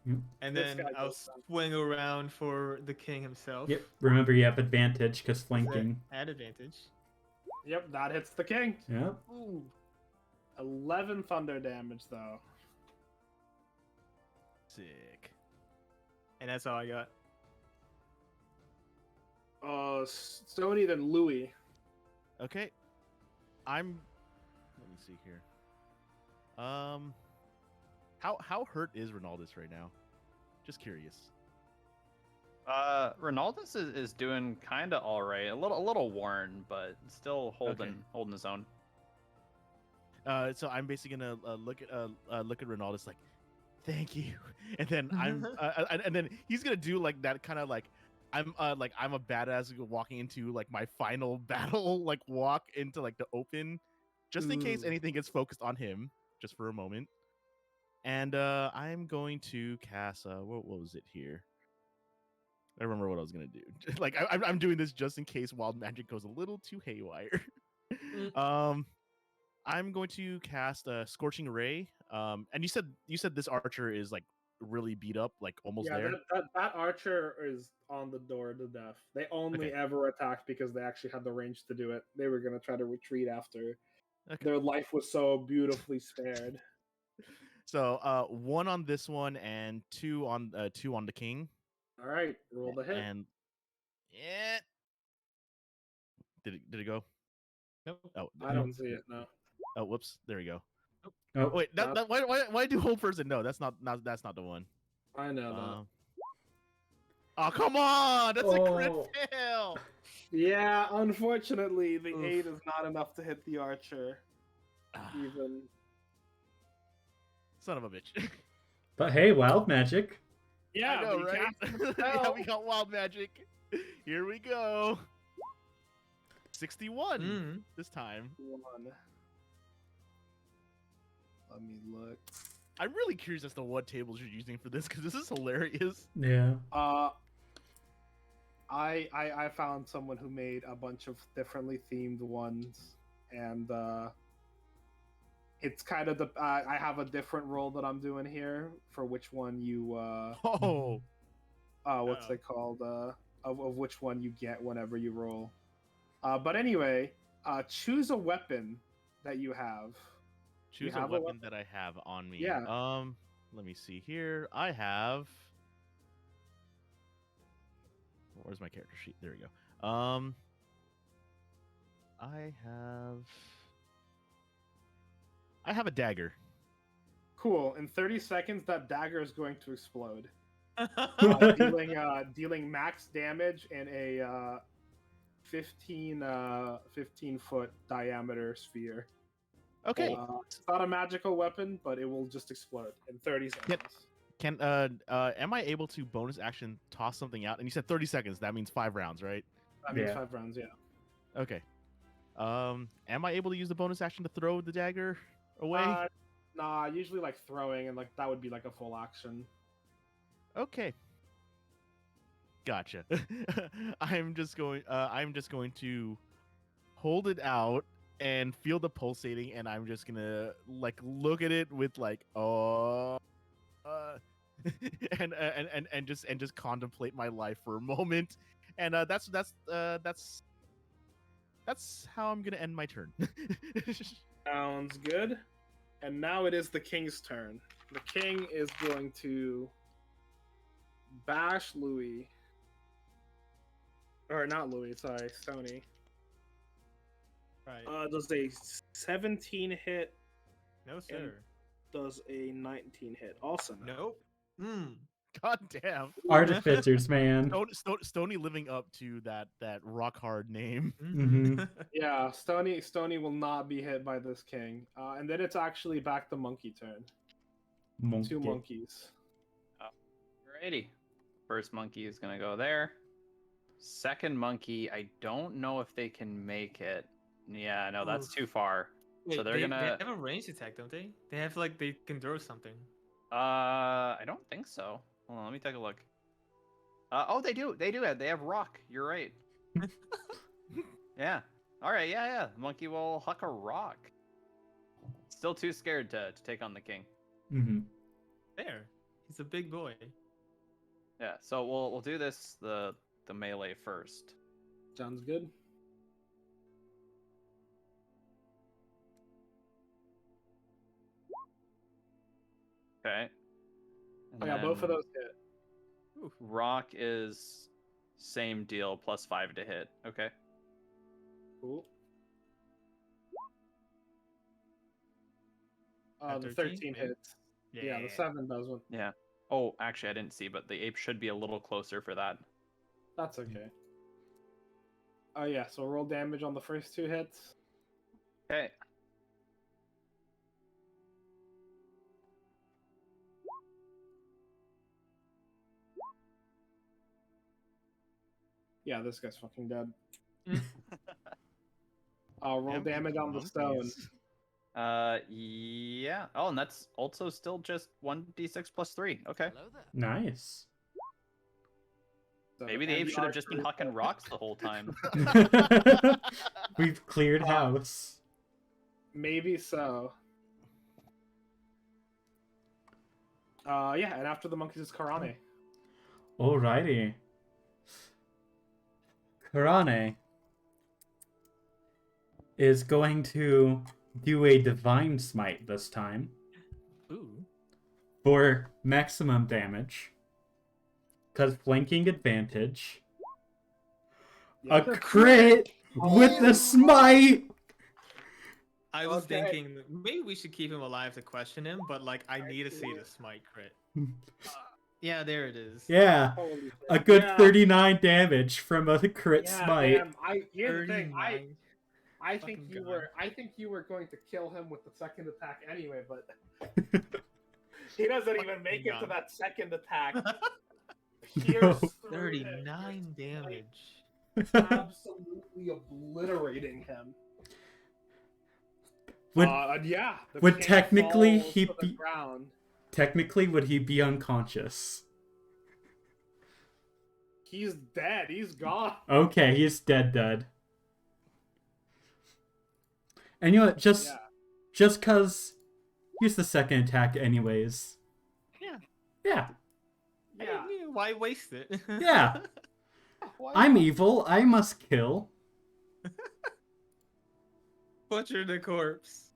Yep. And This then guy I'll goes down. swing around for the king himself. Yep. Remember, you have advantage because flanking. At advantage. Yep, that hits the king. Yep. Ooh. 11 thunder damage though. Sick. And that's all I got. Stony then Louis. Okay. Let me see here. How hurt is Ronaldus right now? Just curious. Ronaldus is doing kind of all right. A little worn, but still holding his own. So I'm basically gonna look at Ronaldus like, thank you, and then and then he's gonna do like that kind of like I'm a badass walking into like my final battle like walk into like the open, just in case Ooh. anything gets focused on him, just for a moment. And I'm going to cast what was it here? I remember what I was gonna do. Like I'm doing this just in case wild magic goes a little too haywire. I'm going to cast a Scorching Ray. And you said this archer is like really beat up, like almost Yeah, there. that archer is on the door to death. They only ever attacked because they actually had the range to do it. They were gonna try to retreat after their life was so beautifully spared. So 1 on this one and 2 on the king. All right, roll the hit. And yeah, did it go? Nope. Oh, I don't see it now. oh, whoops! There we go. Oh, Wait, why do whole person? No, that's not the one. I know Oh come on! That's a crit Oh. fail. that. Yeah, unfortunately, the Oof. 8 is not enough to hit the archer. Even. Son of a bitch. but hey, wild magic. Yeah, I know, but he right? cast the Yeah, spell. we got wild magic. Here we go. 61 this time. One. Let me look. I'm really curious as to what tables you're using for this because this is hilarious. Yeah. I found someone who made a bunch of differently themed ones, and it's kind of the I have a different roll that I'm doing here for which one you Oh, what's Oh. it called of which one you get whenever you roll. But anyway, choose a weapon that you have. choose a have a weapon weapon? that I have on me. Yeah. Let me see here. I have. Where's my character sheet? There we go. I have a dagger. Cool. In 30 seconds, that dagger is going to explode, Oh, dealing max damage in a 15 foot diameter sphere. Okay. It's not a magical weapon, but it will just explode in 30 seconds. Am I able to bonus action toss something out? And you said 30 seconds. That means 5 rounds, right? That means Yeah. 5 rounds. Yeah. Okay. Am I able to use the bonus action to throw the dagger away? Nah, usually like throwing and like that would be like a full action. Okay. Gotcha. I'm just going to hold it out and feel the pulsating, and I'm just gonna like look at it with like and just contemplate my life for a moment. And that's how I'm gonna end my turn. Sounds good. And now it is the king's turn. The king is going to bash Louis. Or not Louis, sorry, Stony. right. Does a 17 hit, No, sir. does a 19 hit. Also no. Nope. Hmm. God damn. Artificers, man. Stony living up to that rock hard name. Mhm. Yeah, Stony will not be hit by this king. And then it's actually back to monkey turn. Monkey. 2 monkeys. Alrighty. First monkey is gonna go there. Second monkey, I don't know if they can make it. Yeah, no, that's Oof. too far. Wait, So they're they gonna. have a ranged attack, don't they? They have like they can throw something. I don't think so. Hold on, let me take a look. Oh, they do. They have rock. You're right. Yeah. All right. Yeah. The monkey will huck a rock. Still too scared to take on the king. Mm-hmm. There. He's a big boy. Yeah. So we'll do this the melee first. Sounds good. Okay. Oh, yeah, both of those hit. Rock is same deal, +5 to hit. Okay. Cool. At The 13? 13 hits. Yeah, the 7 doesn't. Yeah. Oh, actually, I didn't see, but the ape should be a little closer for that. That's okay. Oh, yeah, so roll damage on the first 2 hits. Okay. Yeah, this guy's fucking dead. Roll Damn, damage on the stone. monkeys. Yeah. Oh, and that's also still just 1d6 +3. Okay. Nice. So, Maybe the and ape should have just been archer- hucking rocks the whole time. We've cleared house. Maybe so. Yeah, and after the monkeys is Karane. Alrighty. Karane is going to do a divine smite this time Ooh. for maximum damage. Because flanking advantage. A crit with the smite! I was Okay. thinking maybe we should keep him alive to question him, but like I need to see the smite crit. Yeah, there it is. Yeah, Holy shit. a good Yeah. 39 damage from a crit Yeah, smite. damn. Here's the thing. 39. I think Fucking you God. were. I think you were going to kill him with the second attack anyway, but he doesn't even make it to God. that second attack. No. Pierce through him, 39 damage. absolutely obliterating him. Would Yeah. the would king technically falls he to the be- ground. technically would he be unconscious? He's dead. He's gone. Okay, he's dead. And you know what? Just Just cause use the second attack anyways. Yeah. Yeah. Yeah. Why waste it? Yeah. Why I'm not? evil. I must kill. Butcher the corpse.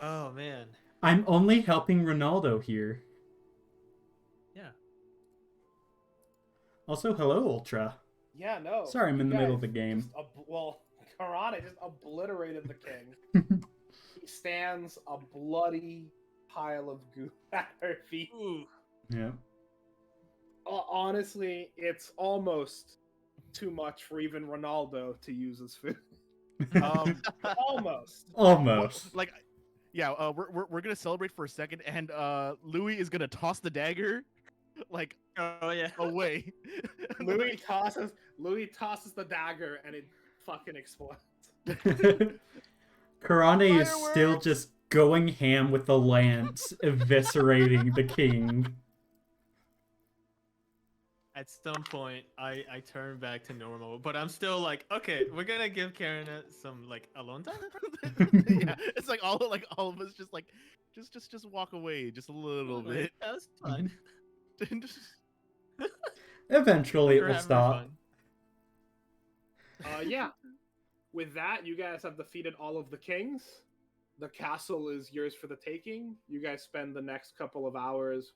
Oh man. I'm only helping Ronaldo here. Yeah. Also, hello, Ultra. Yeah, no. Sorry, I'm you in the middle of guys the game. just well, Karane just obliterated the king. He stands a bloody pile of goo at her feet. Ooh. Yeah. Honestly, it's almost too much for even Ronaldo to use as food. Almost. Almost. Like, yeah, we're gonna celebrate for a second, and Louis is gonna toss the dagger, like, Oh yeah. away. Louis tosses the dagger and it fucking explodes. Karane is still Fireworks! just going ham with the lance, eviscerating the king. At some point, I turn back to normal, but I'm still like, okay, we're gonna give Karen some like alone time. Yeah, it's like all of us just like, just walk away just a little bit. That's fine. Eventually, it We're will having stop. fun. Yeah. With that, you guys have defeated all of the kings. The castle is yours for the taking. You guys spend the next couple of hours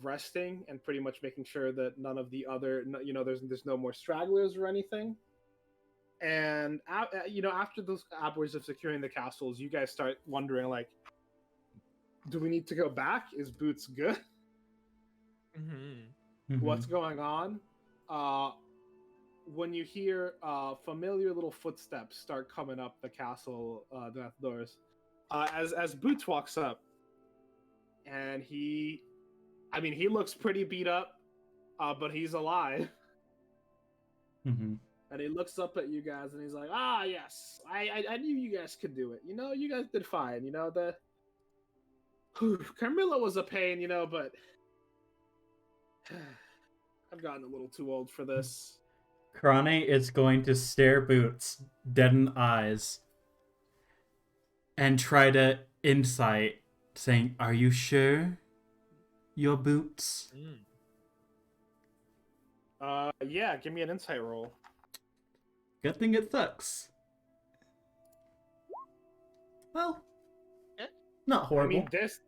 resting and pretty much making sure that none of the other, there's no more stragglers or anything. And after those hours of securing the castles, you guys start wondering, like, do we need to go back? Is Boots good? Mm-hmm. What's going on? When you hear familiar little footsteps start coming up the castle doors, as Boots walks up, and he looks pretty beat up, but he's alive. Mm-hmm. And he looks up at you guys and he's like, "Ah, yes, I knew you guys could do it. You guys did fine. Carmilla was a pain, but I've gotten a little too old for this." Karane is going to stare Boots dead in the eyes and try to insight, saying, "Are you sure you're Boots?" Yeah, give me an insight roll. Good thing it sucks. Well, Yeah. not horrible. I mean, this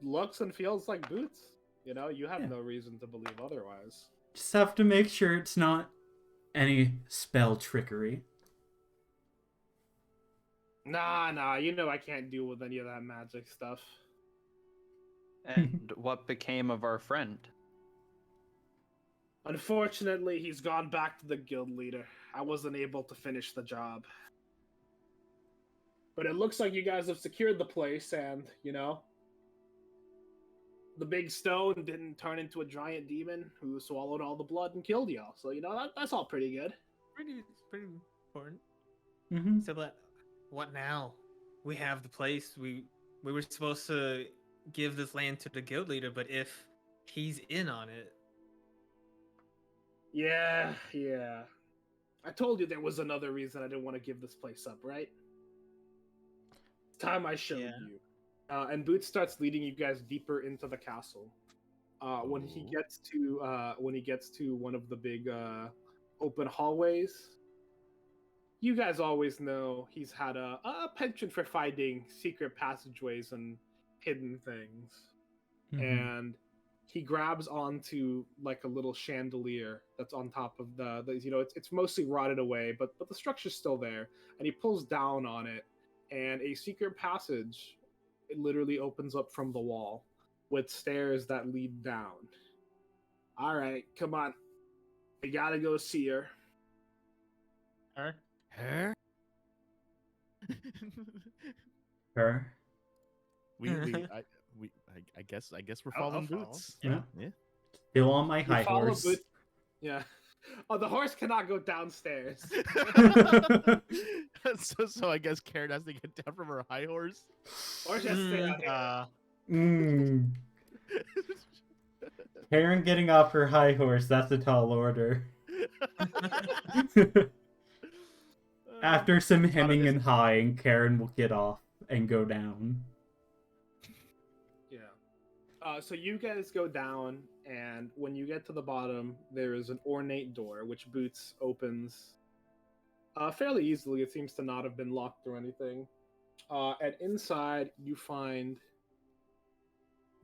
looks and feels like Boots. You have Yeah. no reason to believe otherwise. Just have to make sure it's not any spell trickery. Nah, I can't deal with any of that magic stuff. And what became of our friend? Unfortunately, he's gone back to the guild leader. I wasn't able to finish the job. But it looks like you guys have secured the place, and, the big stone didn't turn into a giant demon who swallowed all the blood and killed y'all. So, that's all pretty good. Pretty important. Mm-hmm. So, but what now? We have the place. We were supposed to give this land to the guild leader, but if he's in on it, Yeah. I told you there was another reason I didn't want to give this place up, right? It's time I showed Yeah. you. And Boots starts leading you guys deeper into the castle. When he gets to one of the big open hallways, you guys always know he's had a penchant for finding secret passageways and hidden things. Mm-hmm. And he grabs onto like a little chandelier that's on top of it's mostly rotted away, but the structure's still there. And he pulls down on it, and a secret passage, it literally opens up from the wall with stairs that lead down. All right, come on, we gotta go see her. her. Her? Her. I guess we're I'll following follow. Boots. Yeah. Yeah. Still on my You high follow horse. Boots- Yeah. Oh, the horse cannot go downstairs. So I guess Karen has to get down from her high horse. Or just stay out here. Mm. Karen getting off her high horse, that's a tall order. After some hemming and hawing, Karen will get off. and go down. Yeah. So you guys go down, and when you get to the bottom, there is an ornate door which Boots opens fairly easily. It seems to not have been locked or anything. And inside, you find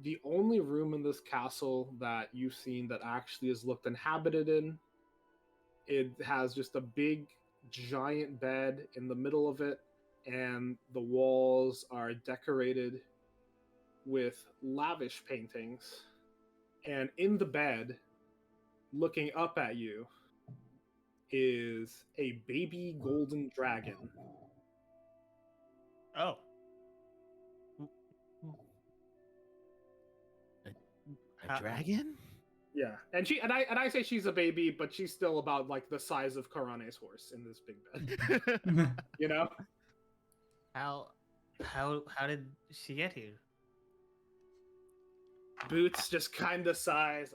the only room in this castle that you've seen that actually is looked inhabited in. It has just a big, giant bed in the middle of it, and the walls are decorated with lavish paintings. And in the bed, looking up at you, is a baby golden dragon. Oh. A dragon? Yeah, and I say she's a baby, but she's still about like the size of Karane's horse in this big bed. You know? How did she get here? Boots just kind of sighs.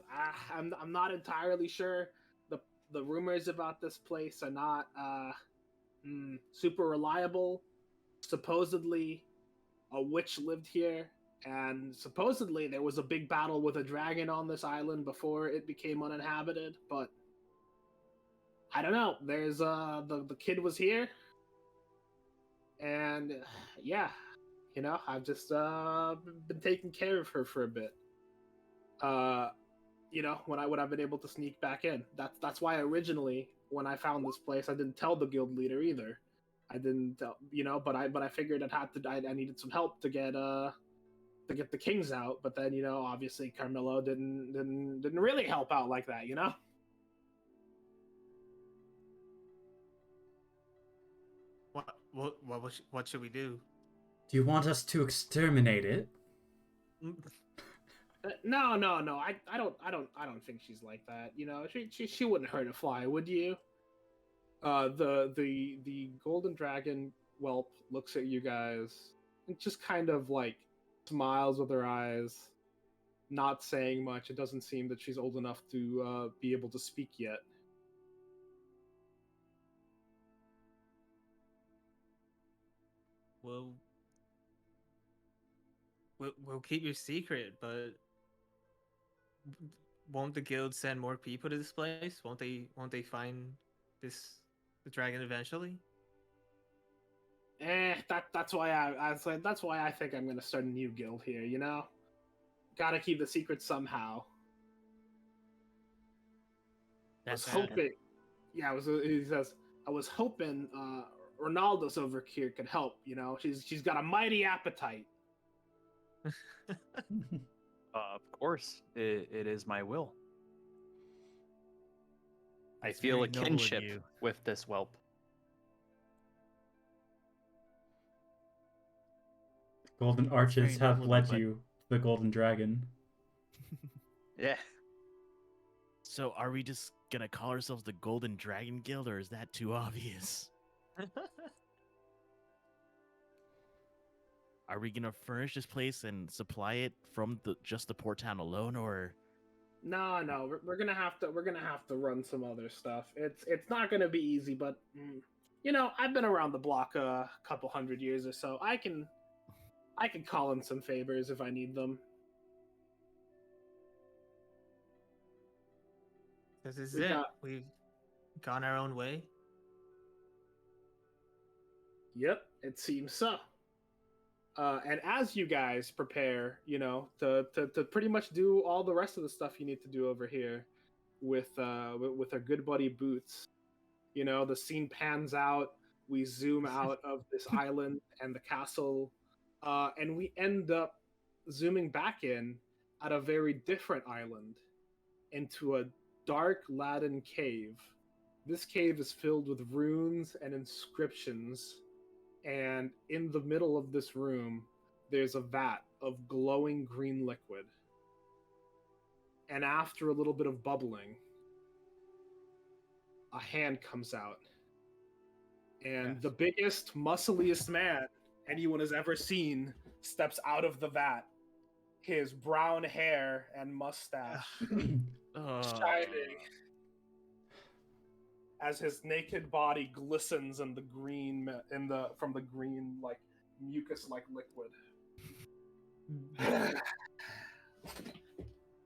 I'm not entirely sure. The rumors about this place are not super reliable. Supposedly, a witch lived here, and supposedly there was a big battle with a dragon on this island before it became uninhabited. But I don't know. There's the kid was here, and yeah, you know, I've just been taking care of her for a bit. You know, when I've been able to sneak back in. That's why originally when I found this place, I didn't tell the guild leader either. I didn't tell, you know, but I figured I needed some help to get the kings out. But then, you know, obviously Carmelo didn't really help out like that, you know. What should we do? Do you want us to exterminate it? No. I don't think she's like that. You know, she wouldn't hurt a fly, would you? The golden dragon whelp looks at you guys and just kind of like smiles with her eyes, not saying much. It doesn't seem that she's old enough to be able to speak yet. Well, we'll keep your secret, but won't the guild send more people to this place? Won't they find the dragon eventually? That's why I said that's why I think I'm gonna start a new guild here. You know, gotta keep the secret somehow. That's I was hoping. Yeah, he says I was hoping Ronaldo's over here could help. You know, she's got a mighty appetite. Of course, it is my will. I That's feel very a noble of kinship you. with this whelp. Golden arches very have noble of led you, but- you to the golden dragon. Yeah. So are we just gonna call ourselves the Golden Dragon Guild, or is that too obvious? Are we gonna furnish this place and supply it from just the port town alone, or? No, we're gonna have to run some other stuff. It's not gonna be easy, but you know, I've been around the block a couple hundred years or so. I can call in some favors if I need them. This is We it. got- We've gone our own way. Yep, it seems so. And as you guys prepare, you know, to pretty much do all the rest of the stuff you need to do over here with our good buddy Boots, you know, the scene pans out. We zoom out of this island and the castle, and we end up zooming back in at a very different island into a dark Latin cave. This cave is filled with runes and inscriptions. And in the middle of this room, there's a vat of glowing green liquid. And after a little bit of bubbling, a hand comes out. And Yes. the biggest, muscliest man anyone has ever seen steps out of the vat. His brown hair and mustache shining as his naked body glistens in the green from the green like mucus-like liquid.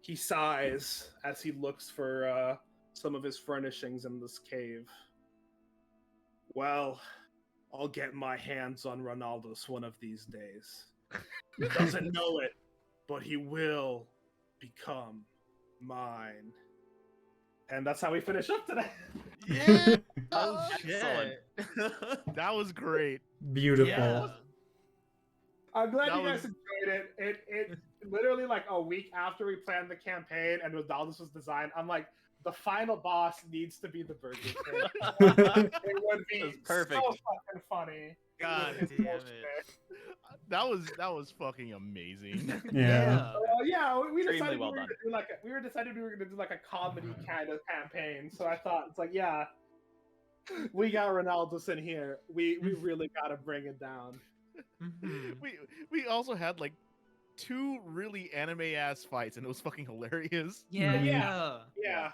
He sighs as he looks for some of his furnishings in this cave. Well, I'll get my hands on Ronaldos one of these days. He doesn't know it, but he will become mine. And that's how we finish up today. Yeah. Oh Excellent. shit. That was great. Beautiful. Yeah. I'm glad That you guys was- enjoyed it. It literally like a week after we planned the campaign and Ronaldos was designed, I'm like, the final boss needs to be the Burger King. It would be That's perfect. so fucking funny. God It would be damn bullshit. That was fucking amazing. Yeah. Yeah, we Extremely decided well we were done. gonna do like we were decided we were gonna do like a comedy kind of campaign. So I thought it's like, yeah, we got Ronaldo's in here. We really gotta bring it down. Mhm. we also had like 2 really anime ass fights, and it was fucking hilarious. Yeah. Yeah.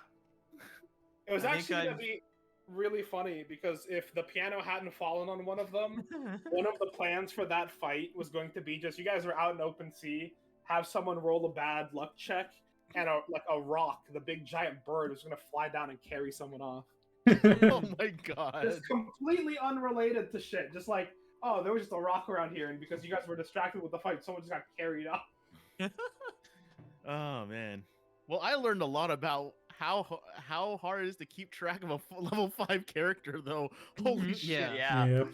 It was I think actually gonna I've- be really funny because if the piano hadn't fallen on one of them, one of the plans for that fight was going to be just you guys are out in open sea, have someone roll a bad luck check, and a rock, the big giant bird, was gonna fly down and carry someone off. Oh my god. Just completely unrelated to shit. Just like, oh, there was just a rock around here, and because you guys were distracted with the fight, someone just got carried off. Oh man. Well, I learned a lot about how hard it is to keep track of a level 5 character, though. Holy Mhm, shit. yeah. Yep.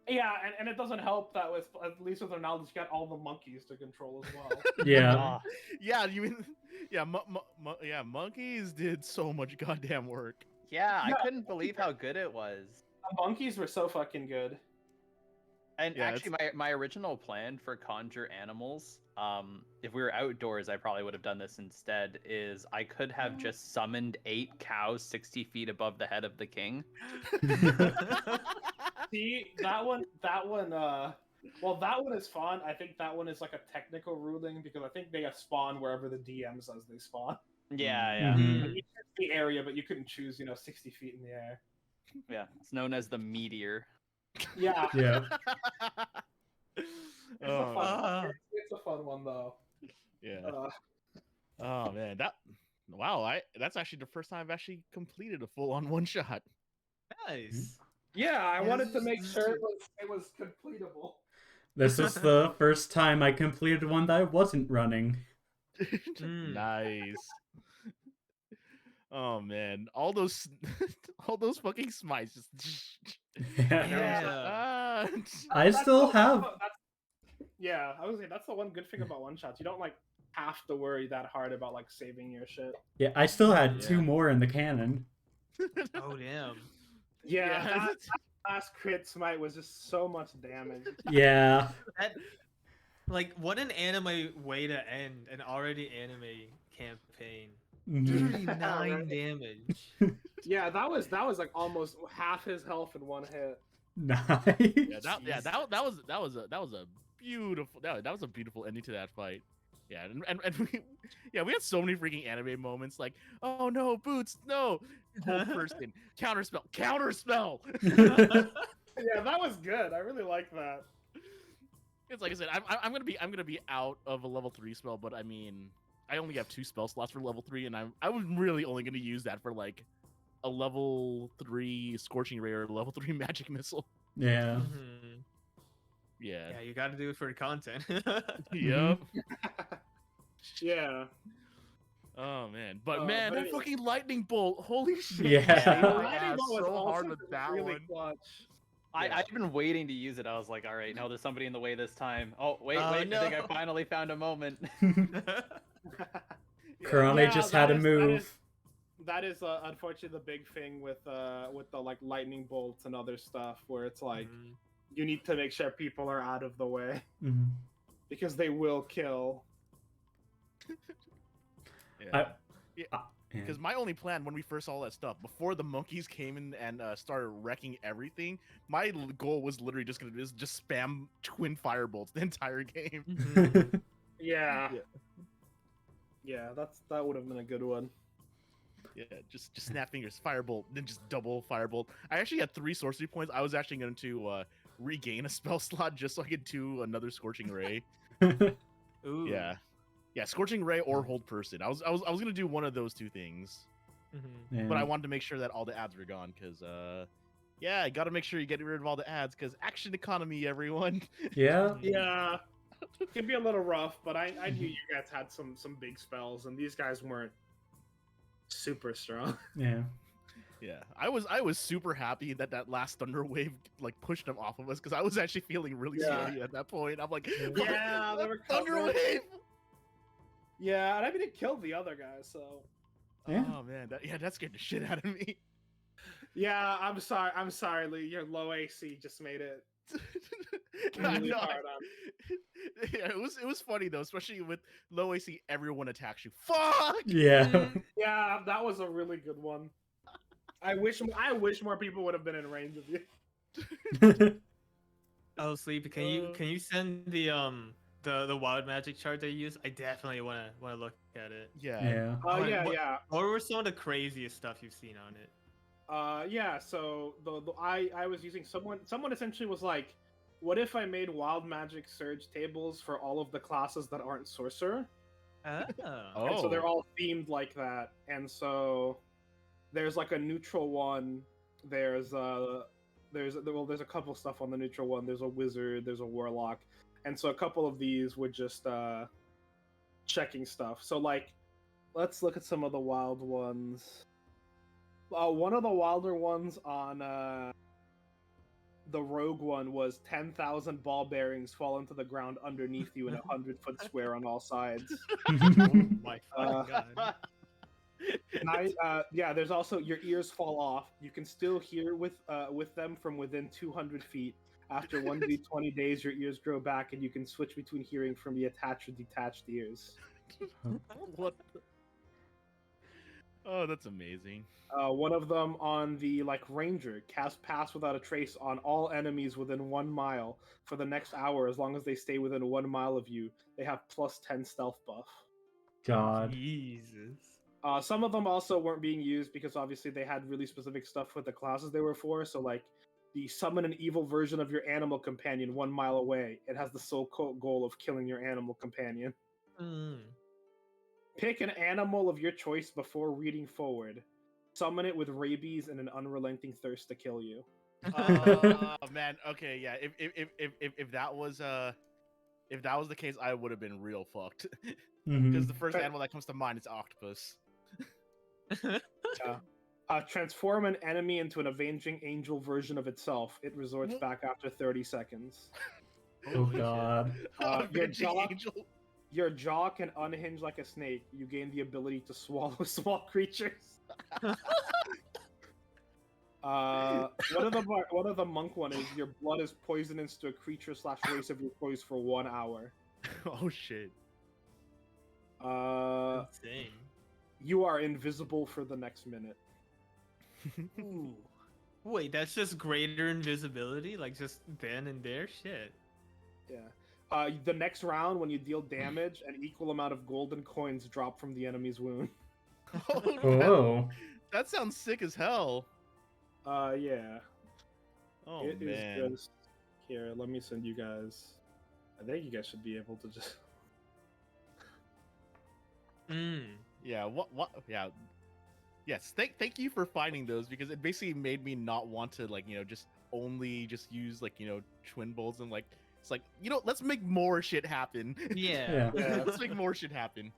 Yeah, and it doesn't help that with at least with Ronaldo, you got all the monkeys to control as well. Yeah. Ah, Yeah, you mean yeah, monkeys did so much goddamn work. yeah, I Yeah. couldn't believe how good it was. The monkeys were so fucking good. And Yeah, actually, my original plan for conjure animals, if we were outdoors, I probably would have done this instead. Is I could have just summoned 8 cows 60 feet above the head of the king. See, that one, well, that one is fun. I think that one is like a technical ruling because I think they spawn wherever the DM says they spawn. Yeah, yeah, Mhm. Like, you choose the area, but you couldn't choose, 60 feet in the air. yeah. It's known as the meteor. Yeah, Yeah. it's a Oh, fun. Ah. It's a fun one though. yeah. Uh, Oh man, that's actually the first time I've actually completed a full on one shot. Nice. yeah, I Yeah, wanted to this make is sure good. it was completable. This was the first time I completed one that I wasn't running. Mm. Nice. Oh man, all those all those fucking smites just Yeah. Ah. I still have. Yeah, I was saying that's the one good thing about one shots. You don't like have to worry that hard about like saving your shit. Yeah, I still had Yeah. 2 more in the cannon. Oh damn. Yeah, Yeah. that last crit smite was just so much damage. Yeah. That, like, what an anime way to end an already anime campaign. Mhm. 39 Right. damage. Yeah, that was like almost half his health in one hit. Nice. That was a beautiful that was a beautiful ending to that fight. Yeah, and we had so many freaking anime moments like, oh no, boots, no, whole person, counterspell. Yeah, that was good. I really like that. It's like I said, I'm gonna be out of a level 3 spell, but I mean, I only have 2 spell slots for level 3, and I was really only gonna use that for like a level 3 scorching ray or a level 3 magic missile. Yeah. Mhm. Yeah. Yeah, you gotta do it for the content. Yep. Yeah. Oh man, but Oh, man, but that anyway. fucking lightning bolt! Holy shit! Yeah. man, The my lightning ass bolt was so also hard with that really one. clutch. Yeah. I've been waiting to use it. I was like, all right, no, there's somebody in the way this time. Oh, wait, Oh, wait, I think I no. finally found a moment. Kurane Yeah, just that had to is- move. That is unfortunately the big thing with the like lightning bolts and other stuff, where it's like Mhm. you need to make sure people are out of the way Mhm. because they will kill. Yeah. Yeah. Because my only plan when we first saw that stuff, before the monkeys came in and started wrecking everything, my goal was literally just gonna just spam twin firebolts the entire game. Mhm. Yeah. Yeah. Yeah, that would have been a good one. Yeah, just snap fingers, firebolt, then just double firebolt. I actually had 3 sorcery points. I was actually going to regain a spell slot just so I could do another scorching ray. Ooh. Yeah, scorching ray or hold person. I was gonna do one of those 2 things, Mhm. but I wanted to make sure that all the ads were gone because yeah, got to make sure you get rid of all the ads because action economy, everyone. Yeah. Yeah, it can be a little rough, but I knew you guys had some big spells, and these guys weren't super strong. Yeah. Yeah, I was super happy that last thunder wave like pushed them off of us because I was actually feeling really Yeah. sorry at that point. I'm like, Yeah, they were thunder covered. wave. Yeah, and I mean it killed the other guys, so Yeah. Oh man, that scared the shit out of me. yeah. I'm sorry, Lee. Your low AC just made it I really know. hard on. Yeah, it was funny though, especially with low AC. Everyone attacks you. Fuck. Yeah. Yeah, that was a really good one. I wish more people would have been in range of you. Oh, Sleepy, can you send the wild magic chart they use? I definitely wanna look at it. Yeah. Yeah. Oh Alright, yeah, what- yeah. What were some of the craziest stuff you've seen on it? Yeah. So I was using someone essentially was like, what if I made wild magic surge tables for all of the classes that aren't sorcerer? Oh. And so they're all themed like that. And so there's like a neutral one. There's a couple stuff on the neutral one. There's a wizard. There's a warlock. And so a couple of these were just checking stuff. So like, let's look at some of the wild ones. One of the wilder ones on the rogue one was 10,000 ball bearings fall into the ground underneath you in a 100-foot square on all sides. Oh my fucking god. Yeah, there's also your ears fall off. You can still hear with them from within 200 feet. After 1d20 days, your ears grow back, and you can switch between hearing from the attached or detached ears. What? Oh, that's amazing. One of them on the ranger cast pass without a trace on all enemies within 1 mile for the next hour, as long as they stay within 1 mile of you. They have +10 stealth buff. God. Jesus. Some of them also weren't being used because obviously they had really specific stuff with the classes they were for. So like the summon an evil version of your animal companion 1 mile away. It has the sole goal of killing your animal companion. Mm. Pick an animal of your choice before reading forward. Summon it with rabies and an unrelenting thirst to kill you. Oh man, okay, yeah. If that was the case, I would have been real fucked. Because the first animal that comes to mind is octopus. Transform an enemy into an avenging angel version of itself. It resorts back after 30 seconds. Oh God. Avenging angel. Your jaw can unhinge like a snake. You gain the ability to swallow small creatures. What of the monk one is your blood is poisonous to a creature / race of your choice for 1 hour. Oh shit. Insane. You are invisible for the next minute. Ooh. Wait, that's just greater invisibility? Like just then and there? Shit. Yeah. The next round, when you deal damage, an equal amount of golden coins drop from the enemy's wound. Whoa. That sounds sick as hell. Yeah. Oh It is man. just here. Let me send you guys. I think you guys should be able to just. Mm. Yeah. What? Yeah. Yes. Thank you for finding those because it basically made me not want to just use twin bolts and it's like let's make more shit happen. Yeah. Yeah. Let's make more shit happen.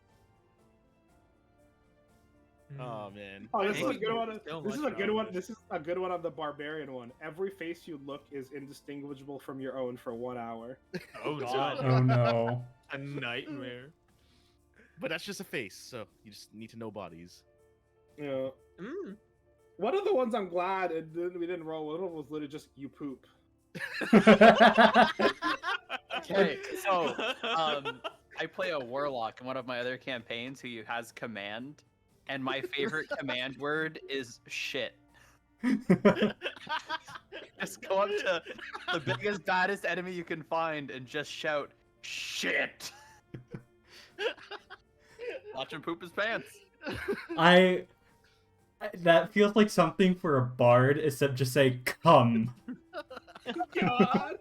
Mm. Oh man. Oh, this is a Thank good you one. so This is much a good for one. all This is a good one on the barbarian one. Every face you look is indistinguishable from your own for 1 hour. Oh God. god. Oh no. A nightmare. But that's just a face, so you just need to know bodies. Yeah. Mm. One of the ones I'm glad we didn't roll. One of them was literally just you poop. Okay, so I play a warlock in one of my other campaigns who has command, and my favorite command word is shit. Just go up to the biggest, baddest enemy you can find and just shout shit. Watch him poop his pants. I That feels like something for a bard, except just say come. God.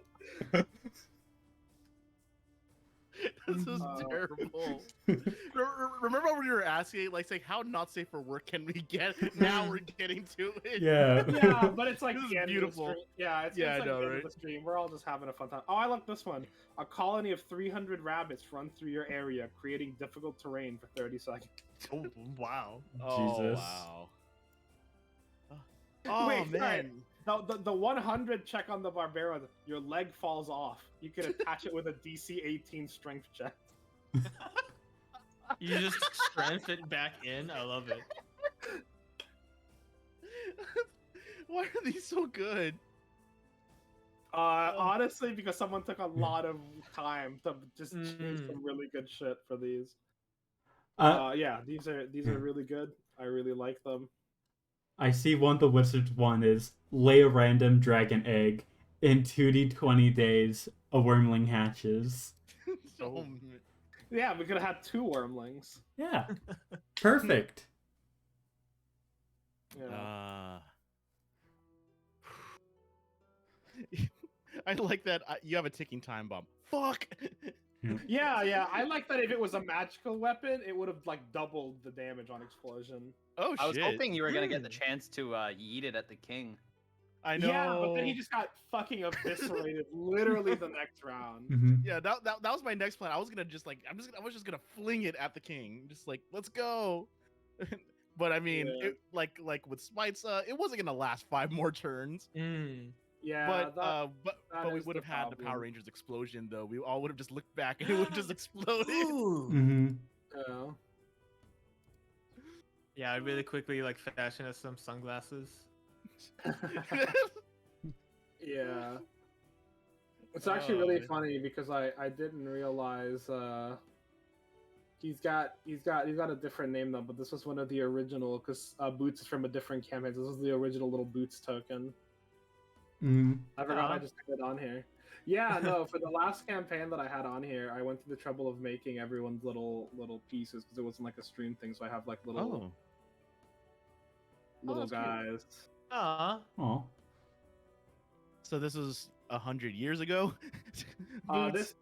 This is terrible. Remember when we were asking, like, saying how not safe for work can we get? Now we're getting to it. Yeah. Yeah, but it's like This is the end beautiful. Of the stream. Yeah, it's Yeah, I like know, the end right? of the stream. We're all just having a fun time. Oh, I like this one. A colony of 300 rabbits run through your area, creating difficult terrain for 30 seconds. Oh wow. Jesus. Oh wow. Oh Wait, man. The 100 check on the barbarian, your leg falls off. You can attach it with a DC 18 strength check. You just strength it back in. I love it. Why are these so good? Honestly, because someone took a lot of time to just choose some really good shit for these. Yeah, these are really good. I really like them. I see one the wizard's one is lay a random dragon egg. In 2d20 days, a wormling hatches. Oh, man. Yeah, we could have had 2 wormlings. Yeah. Perfect. Yeah. I like that you have a ticking time bomb. Fuck. Yeah. I like that if it was a magical weapon, it would have like doubled the damage on explosion. Oh shit. I was hoping you were gonna get the chance to yeet it at the king. I know. Yeah, but then he just got fucking eviscerated literally the next round. Mhm. Yeah, that was my next plan. I was gonna just like I was just gonna fling it at the king, just like let's go. But I mean, Yeah. it, like with smites, it wasn't gonna last 5 more turns. Yeah, But we is would the have had the Power problem. Rangers explosion though. We all would have just looked back and it would have just exploded. Mhm. Yeah. Yeah, I really quickly like fashion us some sunglasses. Yeah. It's actually really man. funny because I didn't realize he's got a different name though, but this was one of the original because Boots is from a different campaign. This is the original little Boots token. Mhm. I forgot I Aw. just put it on here. Yeah, no, for the last campaign that I had on here, I went through the trouble of making everyone's little pieces because it wasn't like a stream thing, so I have like little that's cute. guys. Aw. Aw. So this is 100 years ago. This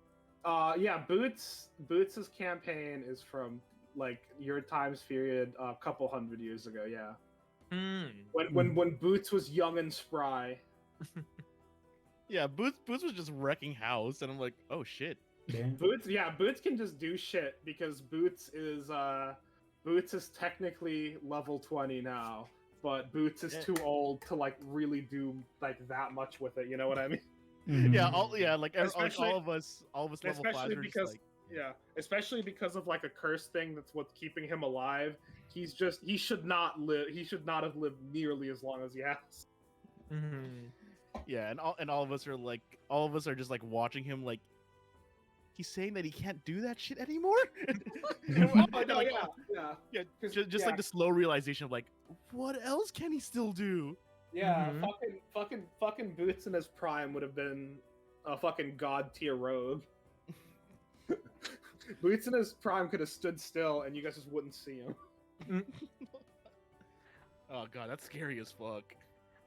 Boots's campaign is from like your times period a couple hundred years ago, yeah. When Boots was young and spry. Yeah, Boots was just wrecking house, and I'm like, oh shit. Damn. Boots can just do shit because Boots is technically level 20 now, but Boots is too old to like really do like that much with it. You know what I mean? Mhm. Yeah, like Especially- all of us level 5 especially are just because like, especially because of like a curse thing that's what's keeping him alive. He should not have lived nearly as long as he has. yeah, and all of us are just like watching him like he's saying that he can't do that shit anymore. Oh, no, yeah. Just like the slow realization of like, what else can he still do? Yeah, fucking Boots in his prime would have been a fucking god tier rogue. Boots in his prime could have stood still and you guys just wouldn't see him. Oh god, that's scary as fuck.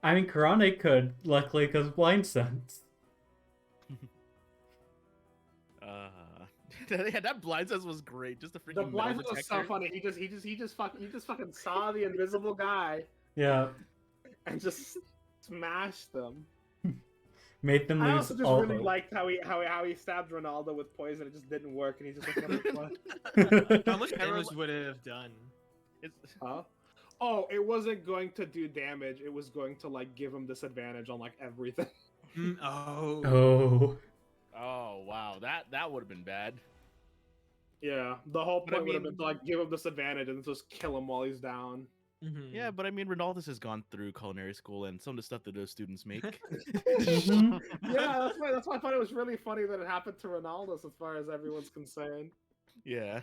I mean, Karane could, luckily, because blind sense. Yeah, that blind sense was great. Just the freaking The metal blind was so detector. funny. He just fucking saw the invisible guy Yeah. and just smashed them. Made them I lose also just all really hope. liked how he stabbed Ronaldo with poison. It just didn't work, and he just like, How much damage would it have done? huh? Oh, it wasn't going to do damage. It was going to like give him disadvantage on like everything. Oh. Oh. Oh wow, that would have been bad. Yeah, the whole But I point would have mean- been to like give him disadvantage and just kill him while he's down. Yeah, but I mean, Ronaldus has gone through culinary school, and some of the stuff that those students make. Mhm. Yeah, that's why I thought it was really funny that it happened to Ronaldo as far as everyone's concerned. Yeah.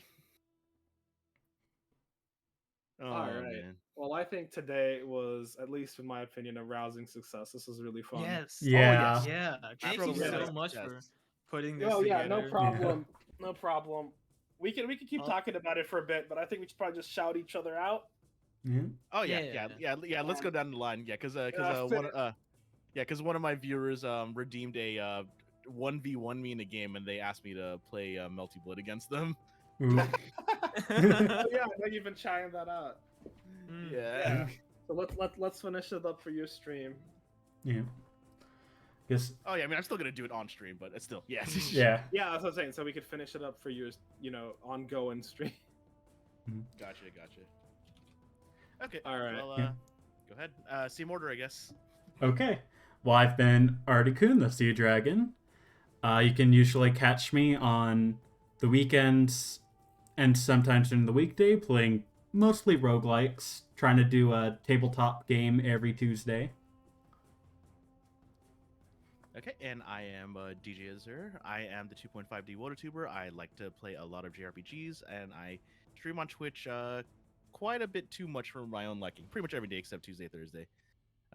Oh All right. man. Well, I think today was, at least in my opinion, a rousing success. This was really fun. Yes. Yeah. Oh, yes. Yeah. Thank you Absolutely. so much for putting this Oh yeah, together. no problem. No problem. We can keep Oh. talking about it for a bit, but I think we should probably just shout each other out. Yeah. Oh yeah. Let's go down the line. Yeah, because one of my viewers redeemed a 1v1 me in a game, and they asked me to play Melty Blood against them. Ooh. Oh yeah, I know you've been trying that out. Yeah. So let's finish it up for your stream. Yeah. Guess. Oh yeah, I mean I'm still gonna do it on stream, but it's still yeah. Yeah. Yeah, that's what I'm saying. So we could finish it up for your, ongoing stream. Gotcha. Okay. All right. Well, Yeah. go ahead. Same order, I guess. Okay. Well, I've been Artikun, the Sea Dragon. You can usually catch me on the weekends and sometimes during the weekday playing mostly roguelikes, trying to do a tabletop game every Tuesday. Okay, and I am DJ Azur. I am the 2.5D WotaTuber. I like to play a lot of JRPGs, and I stream on Twitch quite a bit too much for my own liking. Pretty much every day except Tuesday, Thursday.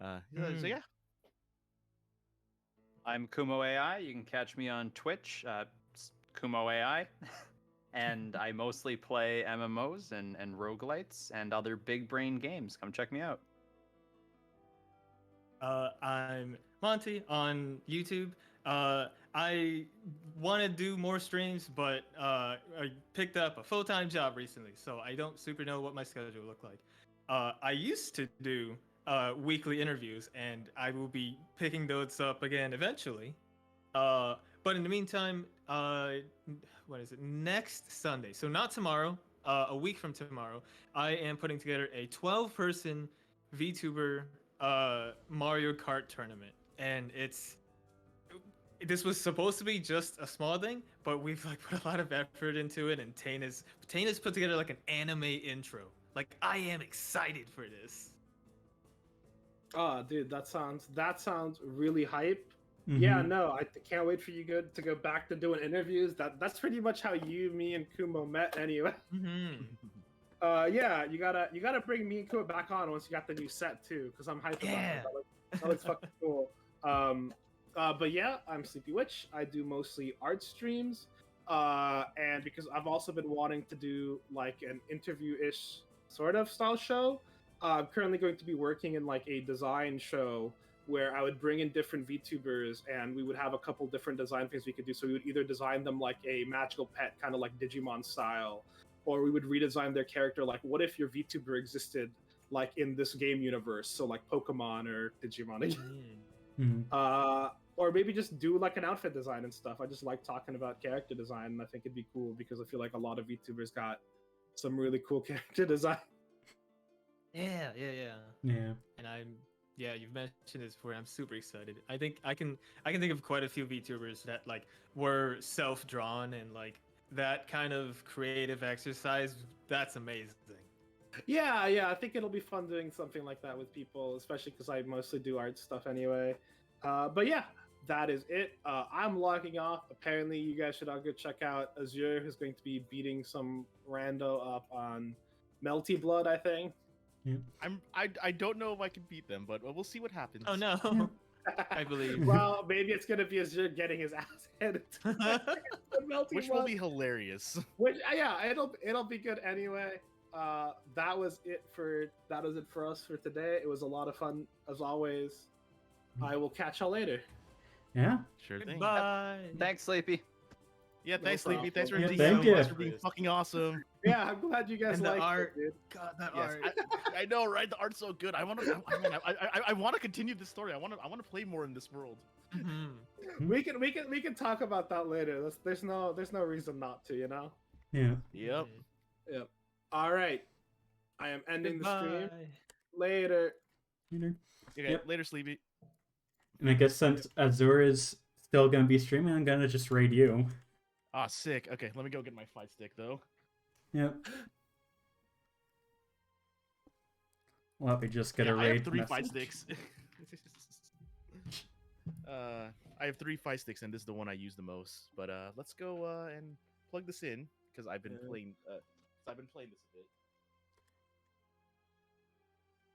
So yeah. I'm Kumo AI. You can catch me on Twitch, Kumo AI. And I mostly play MMOs and roguelites and other big brain games. Come check me out. I'm Monty on YouTube. I want to do more streams, but I picked up a full-time job recently, so I don't super know what my schedule look like. I used to do weekly interviews, and I will be picking those up again eventually. But in the meantime, what is it? Next Sunday, so not tomorrow, a week from tomorrow, I am putting together a 12-person VTuber Mario Kart tournament, and this was supposed to be just a small thing, but we've put a lot of effort into it, and Taina's put together like an anime intro. Like, I am excited for this. Oh, dude, that sounds really hype. Mm-hmm. Yeah, no, I can't wait for you to go back to doing interviews. That's pretty much how me and Kumo met anyway. Mm-hmm. Yeah, you gotta bring me and Kumo back on once you got the new set too, because I'm hyped about it. That looks fucking cool. But yeah, I'm Sleepy Witch. I do mostly art streams, and because I've also been wanting to do like an interview-ish sort of style show. I'm currently going to be working in like a design show where I would bring in different VTubers and we would have a couple different design things we could do. So we would either design them like a magical pet, kind of like Digimon style, or we would redesign their character. Like, what if your VTuber existed like in this game universe? So like Pokemon or Digimon. Mm-hmm. Or maybe just do like an outfit design and stuff. I just like talking about character design, and I think it'd be cool because I feel like a lot of VTubers got some really cool character design. Yeah. Yeah. And you've mentioned this before. I'm super excited. I think I can think of quite a few VTubers that like were self-drawn, and like that kind of creative exercise. That's amazing. Yeah, I think it'll be fun doing something like that with people, especially because I mostly do art stuff anyway. But yeah, that is it. I'm logging off. Apparently, you guys should all go check out Azure, who's going to be beating some rando up on Melty Blood, I think. Yeah. I don't know if I can beat them, but we'll see what happens. Oh no. I believe. Well, maybe it's gonna be Azure getting his ass handed to Melty Which Blood. will be hilarious. Which, yeah, it'll be good anyway. That was it for us for today. It was a lot of fun as always. I will catch y'all later. Yeah. Sure thing. Bye. Thanks, Sleepy. Yeah, thanks, problem. Sleepy. Thanks for Yeah, being thank so you. much for being fucking awesome. Yeah, I'm glad you guys And the liked art. it, dude. God, that Yes, art. I know, right? The art's so good. I want to continue this story. I want to play more in this world. Mhm. We can talk about that later. There's no reason not to, you know. Yeah. Yep. Yep. All right. I am ending the stream. Goodbye. Later. Later. Okay, Yep. later, Sleepy. And I guess since Azure is still gonna be streaming, I'm gonna just raid you. Ah, sick. Okay, let me go get my fight stick though. Yep. Let me just get Yeah, a I raid have 3 fight message. sticks. I have 3 fight sticks, and this is the one I use the most. But let's go and plug this in because I've been playing. I've been playing this a bit.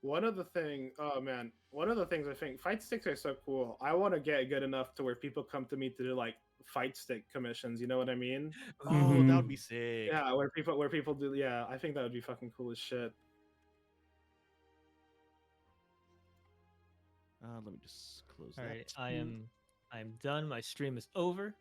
One of the things I think fight sticks are so cool. I want to get good enough to where people come to me to do like fight stick commissions. You know what I mean? Oh, Mhm. that would be sick. Yeah, where people do. Yeah, I think that would be fucking cool as shit. Let me just close All that. right, I am done. My stream is over.